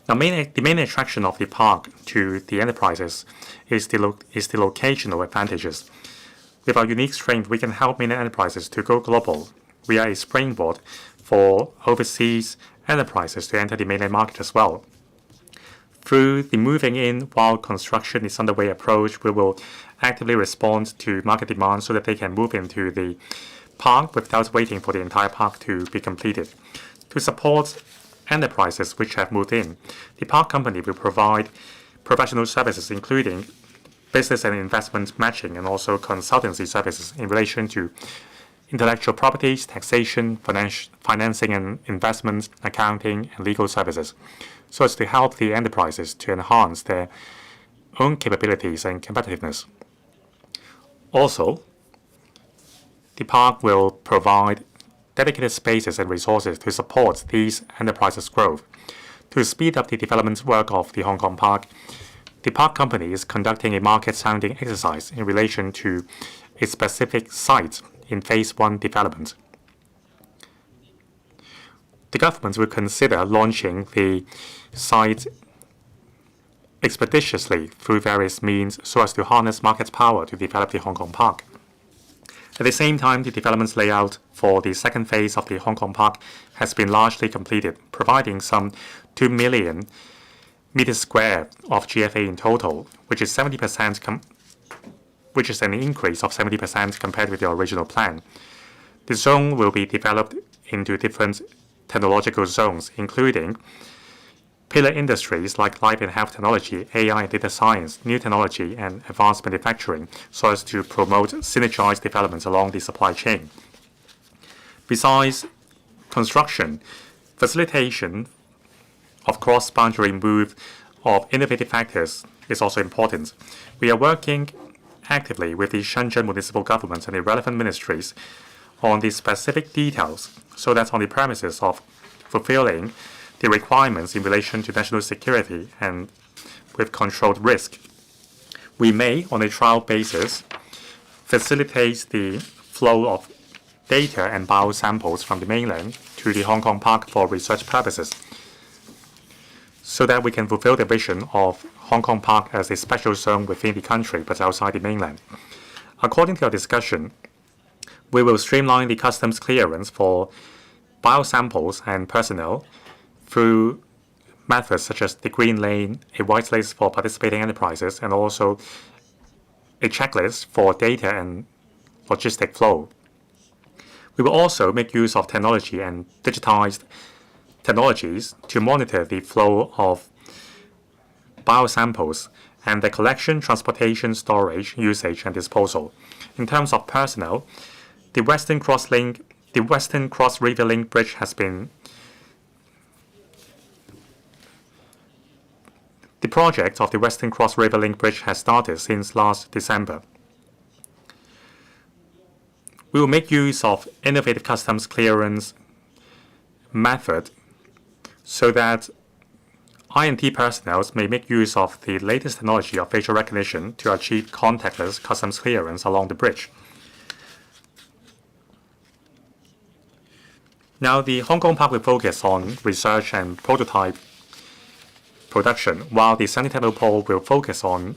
Now, the main attraction of the park to the enterprises is the locational advantages. With our unique strength, we can help many enterprises to go global. We are a springboard for overseas enterprises to enter the mainland market as well. Through the moving in while construction is underway approach, we will actively respond to market demand so that they can move into the park without waiting for the entire park to be completed. To support enterprises which have moved in, the park company will provide professional services including business and investment matching and also consultancy services in relation to intellectual properties, taxation, financing and investments, accounting and legal services, so as to help the enterprises to enhance their own capabilities and competitiveness. Also, the park will provide dedicated spaces and resources to support these enterprises' growth. To speed up the development work of the Hong Kong Park, the park company is conducting a market sounding exercise in relation to a specific site in Phase 1 development. The government will consider launching the site expeditiously through various means so as to harness market power to develop the Hong Kong Park. At the same time, the development layout for the second phase of the Hong Kong Park has been largely completed, providing some 2 million meters square of GFA in total, which is an increase of 70% compared with the original plan. The zone will be developed into different technological zones, including pillar industries like life and health technology, AI and data science, new technology, and advanced manufacturing, so as to promote synergized developments along the supply chain. Besides construction, facilitation of cross-boundary move of innovative factors is also important. We are working actively with the Shenzhen municipal government and the relevant ministries on the specific details so that on the premises of fulfilling the requirements in relation to national security and with controlled risk, we may, on a trial basis, facilitate the flow of data and biosamples from the mainland to the Hong Kong Park for research purposes. so that we can fulfill the vision of Hong Kong Park as a special zone within the country but outside the mainland. According to our discussion, we will streamline the customs clearance for biosamples and personnel through methods such as the green lane, a white list for participating enterprises, and also a checklist for data and logistic flow. We will also make use of technology and digitized technologies to monitor the flow of biosamples and the collection, transportation, storage, usage, and disposal. In terms of personnel, the Western Cross River Link Bridge has been The project of the Western Cross River Link Bridge has started since last December. We will make use of innovative customs clearance method so that I&T personnel may make use of the latest technology of facial recognition to achieve contactless customs clearance along the bridge. Now, the Hong Kong Park will focus on research and prototype production, while the Sanitary will focus on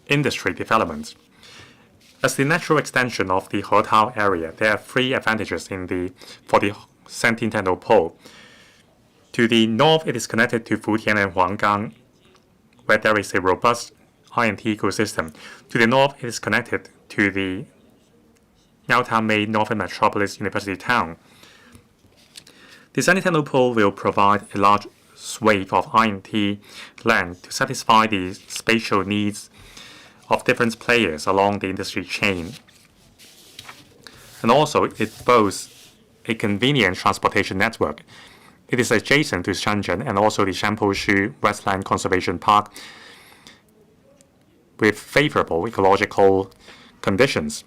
industry development. As the natural extension of the Hotao area, there are three advantages for the Sentinel Pole. To the north, it is connected to Futian and Huanggang, where there is a robust I&T ecosystem. To the north, it is connected to the Yaotai Northern Metropolis University Town. The Sentinel Pole will provide a large swathe of I&T land to satisfy the spatial needs of different players along the industry chain. And also, it boasts a convenient transportation network. It is adjacent to Shenzhen and also the Shanposhu Westland Conservation Park with favorable ecological conditions.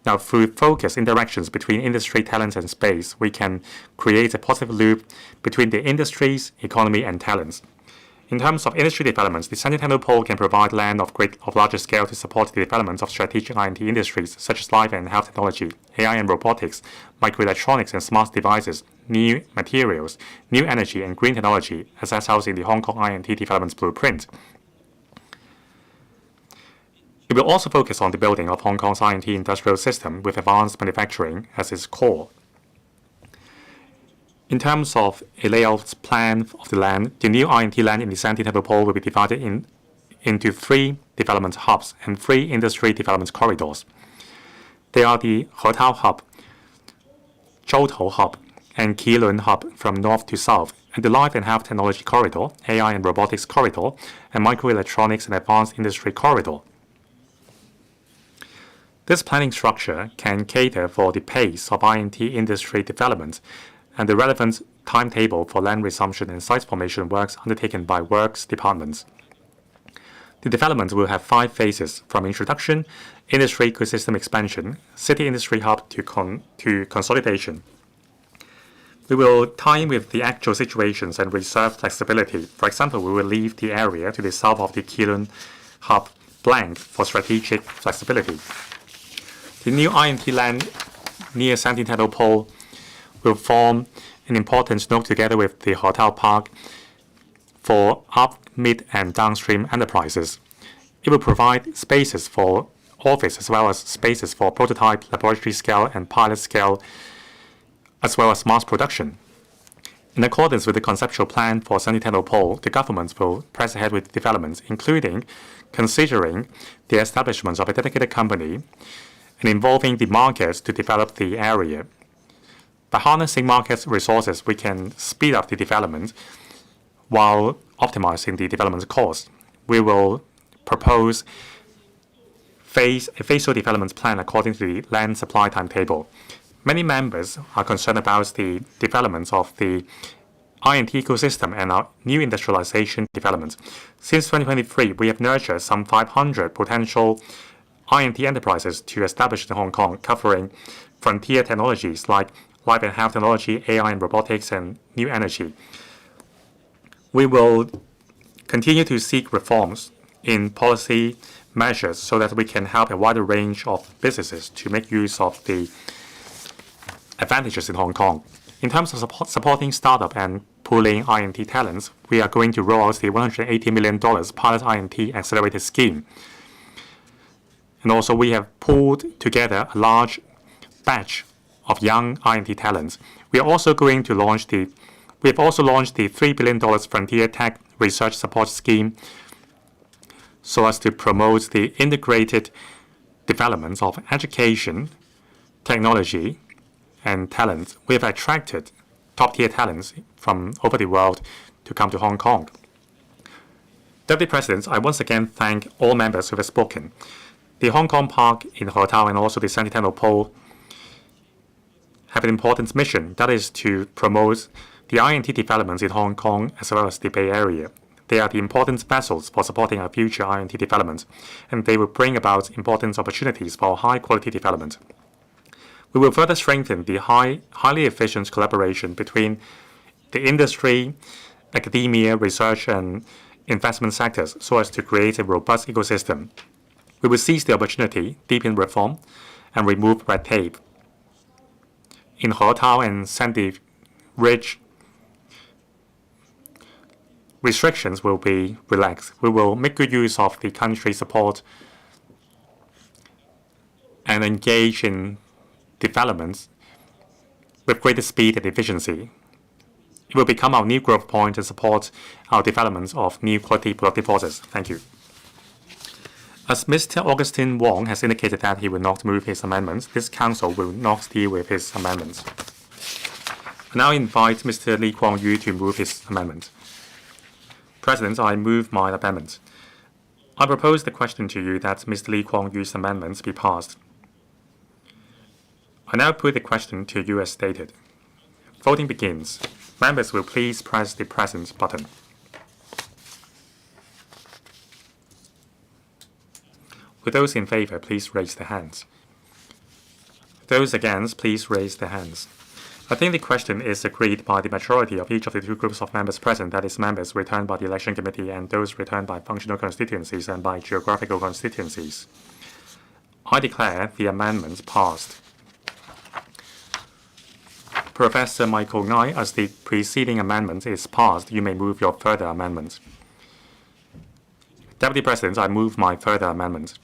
Now, through focused interactions between industry, talents, and space, we can create a positive loop between the industries, economy, and talents. In terms of industry developments, the Sentinel Pole can provide land of larger scale to support the development of strategic I&T industries such as life and health technology, AI and robotics, microelectronics and smart devices, new materials, new energy, and green technology, as set out in the Hong Kong I&T Development Blueprint. It will also focus on the building of Hong Kong's I&T industrial system with advanced manufacturing as its core. In terms of a layout plan of the land, the new I&T land in the Sentinel Pole will be divided into 3 development hubs and 3 industry development corridors. They are the Hotao Hub, Zhoutou Hub, and Keelung Hub from north to south, and the Life and Health Technology Corridor, AI and Robotics Corridor, and Microelectronics and Advanced Industry Corridor. This planning structure can cater for the pace of I&T industry development and the relevant timetable for land resumption and site formation works undertaken by works departments. The development will have 5 phases, from introduction, industry ecosystem expansion, city industry hub to consolidation. We will time with the actual situations and reserve flexibility. For example, we will leave the area to the south of the Keelung hub blank for strategic flexibility. The new I&T land near Sentinel Pole will form an important node together with the Hotao Park for up, mid, and downstream enterprises. It will provide spaces for office as well as spaces for prototype, laboratory scale, and pilot scale, as well as mass production. In accordance with the conceptual plan for Sentinel Pole, the government will press ahead with developments, including considering the establishment of a dedicated company and involving the markets to develop the area. By harnessing market resources, we can speed up the development while optimizing the development cost. We will propose a phasal development plan according to the land supply timetable. Many members are concerned about the development of the I&T ecosystem and our new industrialization development. Since 2023, we have nurtured some 500 potential I&T enterprises to establish in Hong Kong, covering frontier technologies like life and health technology, AI and robotics, and new energy. We will continue to seek reforms in policy measures so that we can help a wider range of businesses to make use of the advantages in Hong Kong. In terms of supporting startup and pooling INT talents, we are going to roll out the $180 million pilot INT accelerator scheme. And also, we have pulled together a large batch of young INT talents. We have also launched the $3 billion Frontier Tech Research Support Scheme so as to promote the integrated development of education, technology, and talent. We have attracted top-tier talents from over the world to come to Hong Kong. Deputy President, I once again thank all members who have spoken. The Hong Kong Park in Hotao and also the Sentinel Pole have an important mission, that is to promote the INT developments in Hong Kong as well as the Bay Area. They are the important vessels for supporting our future INT development, and they will bring about important opportunities for high-quality development. We will further strengthen the highly efficient collaboration between the industry, academia, research, and investment sectors so as to create a robust ecosystem. We will seize the opportunity, deepen reform, and remove red tape. In Hotao and Sandy Ridge, restrictions will be relaxed. We will make good use of the country's support and engage in developments with greater speed and efficiency. It will become our new growth point and support our development of new quality productive forces. Thank you. As Mr. Augustine Wong has indicated that he will not move his amendments, this Council will not deal with his amendments. I now invite Mr. Lee Kuan Yew to move his amendment. President, I move my amendment. I propose the question to you that Mr. Lee Kuan Yew's amendments be passed. I now put the question to you as stated. Voting begins. Members will please press the present button. With those in favor, please raise their hands. Those against, please raise their hands. I think the question is agreed by the majority of each of the two groups of members present, that is, members returned by the Election Committee and those returned by functional constituencies and by geographical constituencies. I declare the amendments passed. Professor Michael Ngai, as the preceding amendment is passed, you may move your further amendment. Deputy President, I move my further amendment.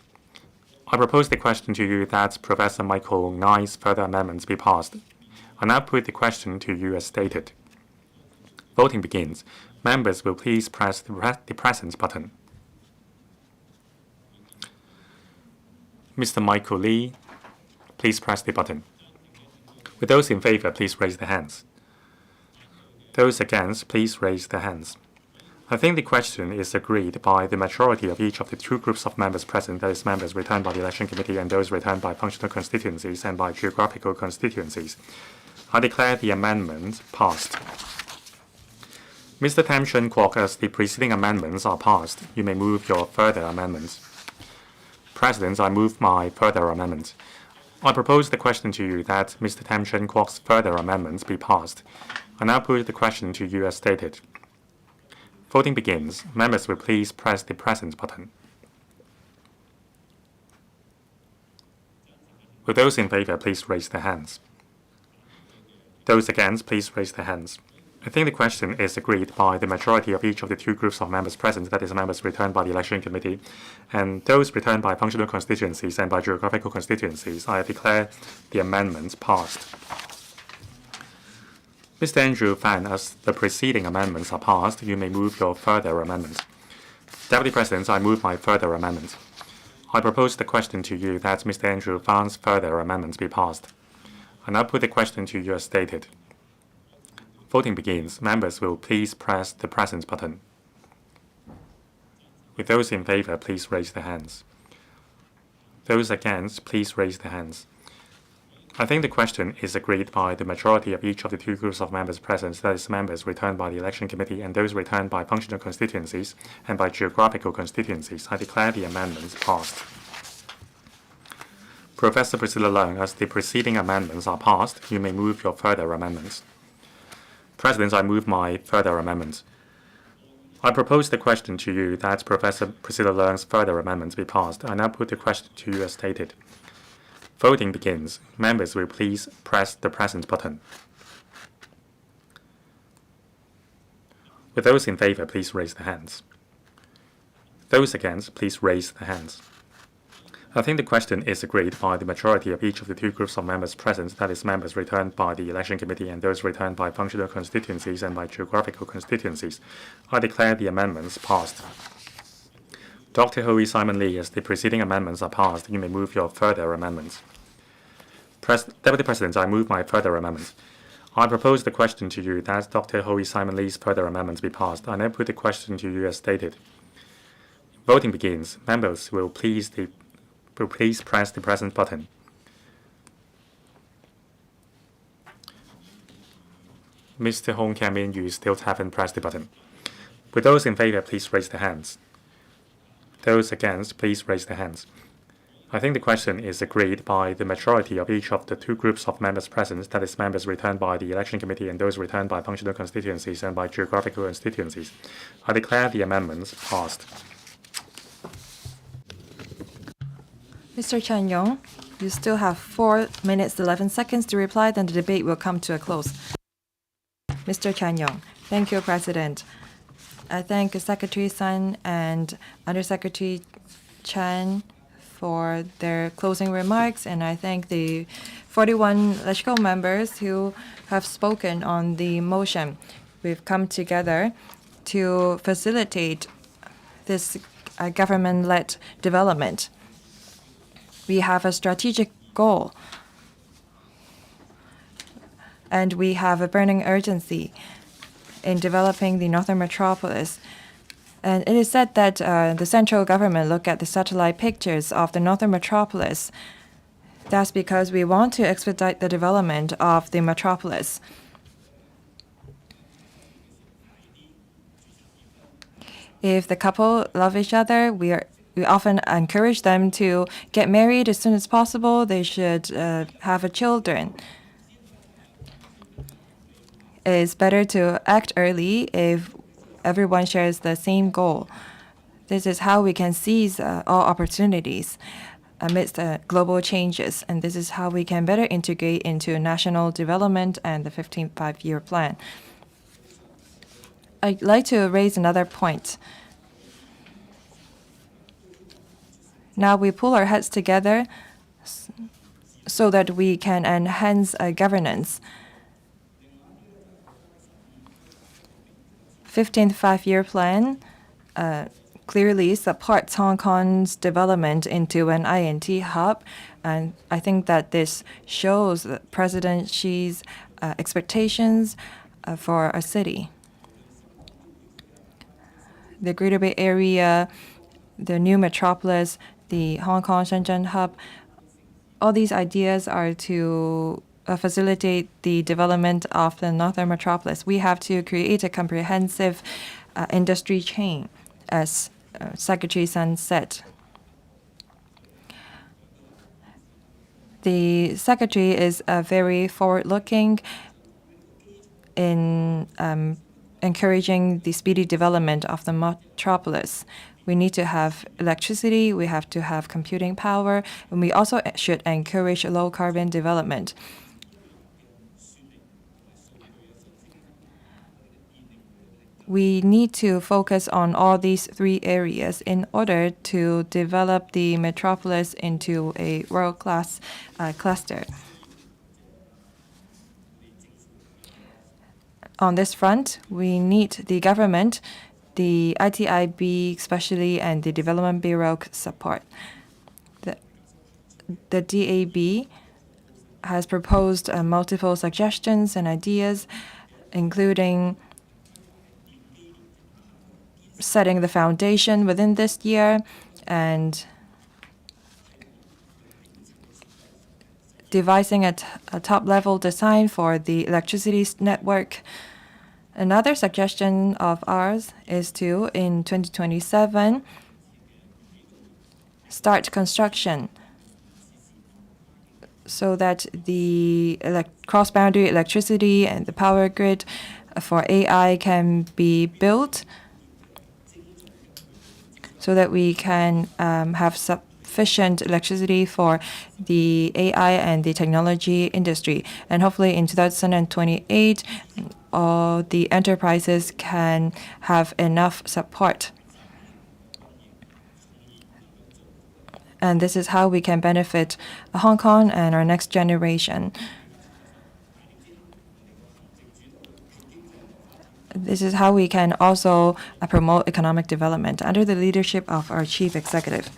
I propose the question to you that Professor Michael Ngai's further amendments be passed. I now put the question to you as stated. Voting begins. Members will please press the present button. Mr. Michael Lee, please press the button. With those in favor, please raise their hands. Those against, please raise their hands. I think the question is agreed by the majority of each of the two groups of members present, that is, members returned by the Election Committee and those returned by functional constituencies and by geographical constituencies. I declare the amendment passed. Mr. Tam Shun Kwok, as the preceding amendments are passed, you may move your further amendments. President, I move my further amendment. I propose the question to you that Mr. Tam Shun Kwok's further amendments be passed. I now put the question to you as stated. Voting begins. Members will please press the present button. With those in favor, please raise their hands. Those against, please raise their hands. I think the question is agreed by the majority of each of the two groups of members present, that is, members returned by the Election Committee and those returned by functional constituencies and by geographical constituencies. I declare the amendments passed. Mr. Andrew Fan, as the preceding amendments are passed, you may move your further amendment. Deputy President, I move my further amendment. I propose the question to you that Mr. Andrew Fan's further amendments be passed. I now put the question to you as stated. Voting begins. Members will please press the present button. With those in favor, please raise their hands. Those against, please raise their hands. I think the question is agreed by the majority of each of the two groups of members present, that is, members returned by the Election Committee and those returned by functional constituencies and by geographical constituencies. I declare the amendments passed. Professor Priscilla Leung, as the preceding amendments are passed, you may move your further amendments. President, I move my further amendment. I propose the question to you that Professor Priscilla Leung's further amendments be passed. I now put the question to you as stated. Voting begins. Members will please press the present button. With those in favor, please raise their hands. Those against, please raise their hands. I think the question is agreed by the majority of each of the two groups of members present, that is, members returned by the Election Committee and those returned by functional constituencies and by geographical constituencies. I declare the amendments passed. Dr. Hui Simon Lee, as the preceding amendments are passed, you may move your further amendments. Deputy President, I move my further amendments. I propose the question to you that Dr. Hui Simon Lee's further amendments be passed. I now put the question to you as stated. Voting begins. Members will please press the present button. Mr. Hong Kian-min, you still haven't pressed the button. With those in favor, please raise their hands. Those against, please raise their hands. I think the question is agreed by the majority of each of the two groups of members present, that is, members returned by the Election Committee and those returned by functional constituencies and by geographical constituencies. I declare the amendments passed. Mr. Chan Yong, you still have 4 minutes 11 seconds to reply, then the debate will come to a close. Mr. Chan Yong, thank you, President. I thank Secretary Sun and Undersecretary Chan for their closing remarks, and I thank the 41 legislative members who have spoken on the motion. We've come together to facilitate this government-led development. We have a strategic goal, and we have a burning urgency in developing the Northern Metropolis. And it is said that the central government look at the satellite pictures of the Northern Metropolis. That's because we want to expedite the development of the metropolis. If the couple love each other, we often encourage them to get married as soon as possible. They should have a children. It's better to act early if everyone shares the same goal. This is how we can seize all opportunities amidst global changes, and this is how we can better integrate into national development and the 15th five-year plan. I'd like to raise another point. Now we pull our heads together so that we can enhance governance. 15th five-year plan clearly supports Hong Kong's development into an INT hub, and I think that this shows President Xi's expectations for our city. The Greater Bay Area, the new metropolis, the Hong Kong-Shenzhen hub, all these ideas are to facilitate the development of the Northern Metropolis. We have to create a comprehensive industry chain, as Secretary Sun said. The Secretary is very forward-looking in encouraging the speedy development of the metropolis. We need to have electricity, we have to have computing power, and we also should encourage low-carbon development. We need to focus on all these three areas in order to develop the metropolis into a world-class cluster. On this front, we need the government, the ITIB especially, and the Development Bureau support. The DAB has proposed multiple suggestions and ideas, including setting the foundation within this year and devising a top-level design for the electricity network. Another suggestion of ours is to, in 2027, start construction so that the cross-boundary electricity and the power grid for AI can be built so that we can have sufficient electricity for the AI and the technology industry. And hopefully in 2028, all the enterprises can have enough support. And this is how we can benefit Hong Kong and our next generation. This is how we can also promote economic development under the leadership of our chief executive.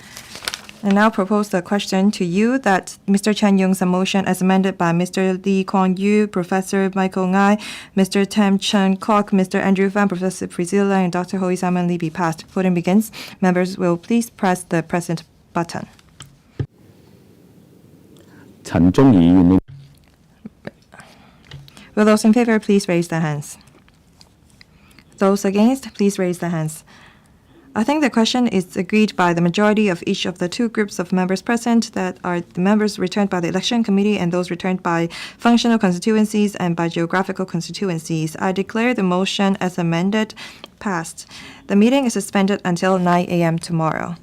I now propose the question to you that Mr. Chen Yung's motion as amended by Mr. Lee Kuan Yew, Professor Michael Ngai, Mr. Tam Chen Kok, Mr. Andrew Fan, Professor Priscilla, and Dr. Hui Simon Lee be passed. Voting begins. Members will please press the present button. 陳忠義議員呢 Will those in favor please raise their hands? Those against, please raise their hands. I think the question is agreed by the majority of each of the two groups of members present, that are the members returned by the election committee and those returned by functional constituencies and by geographical constituencies. I declare the motion as amended passed. The meeting is suspended until 9 a.m. tomorrow.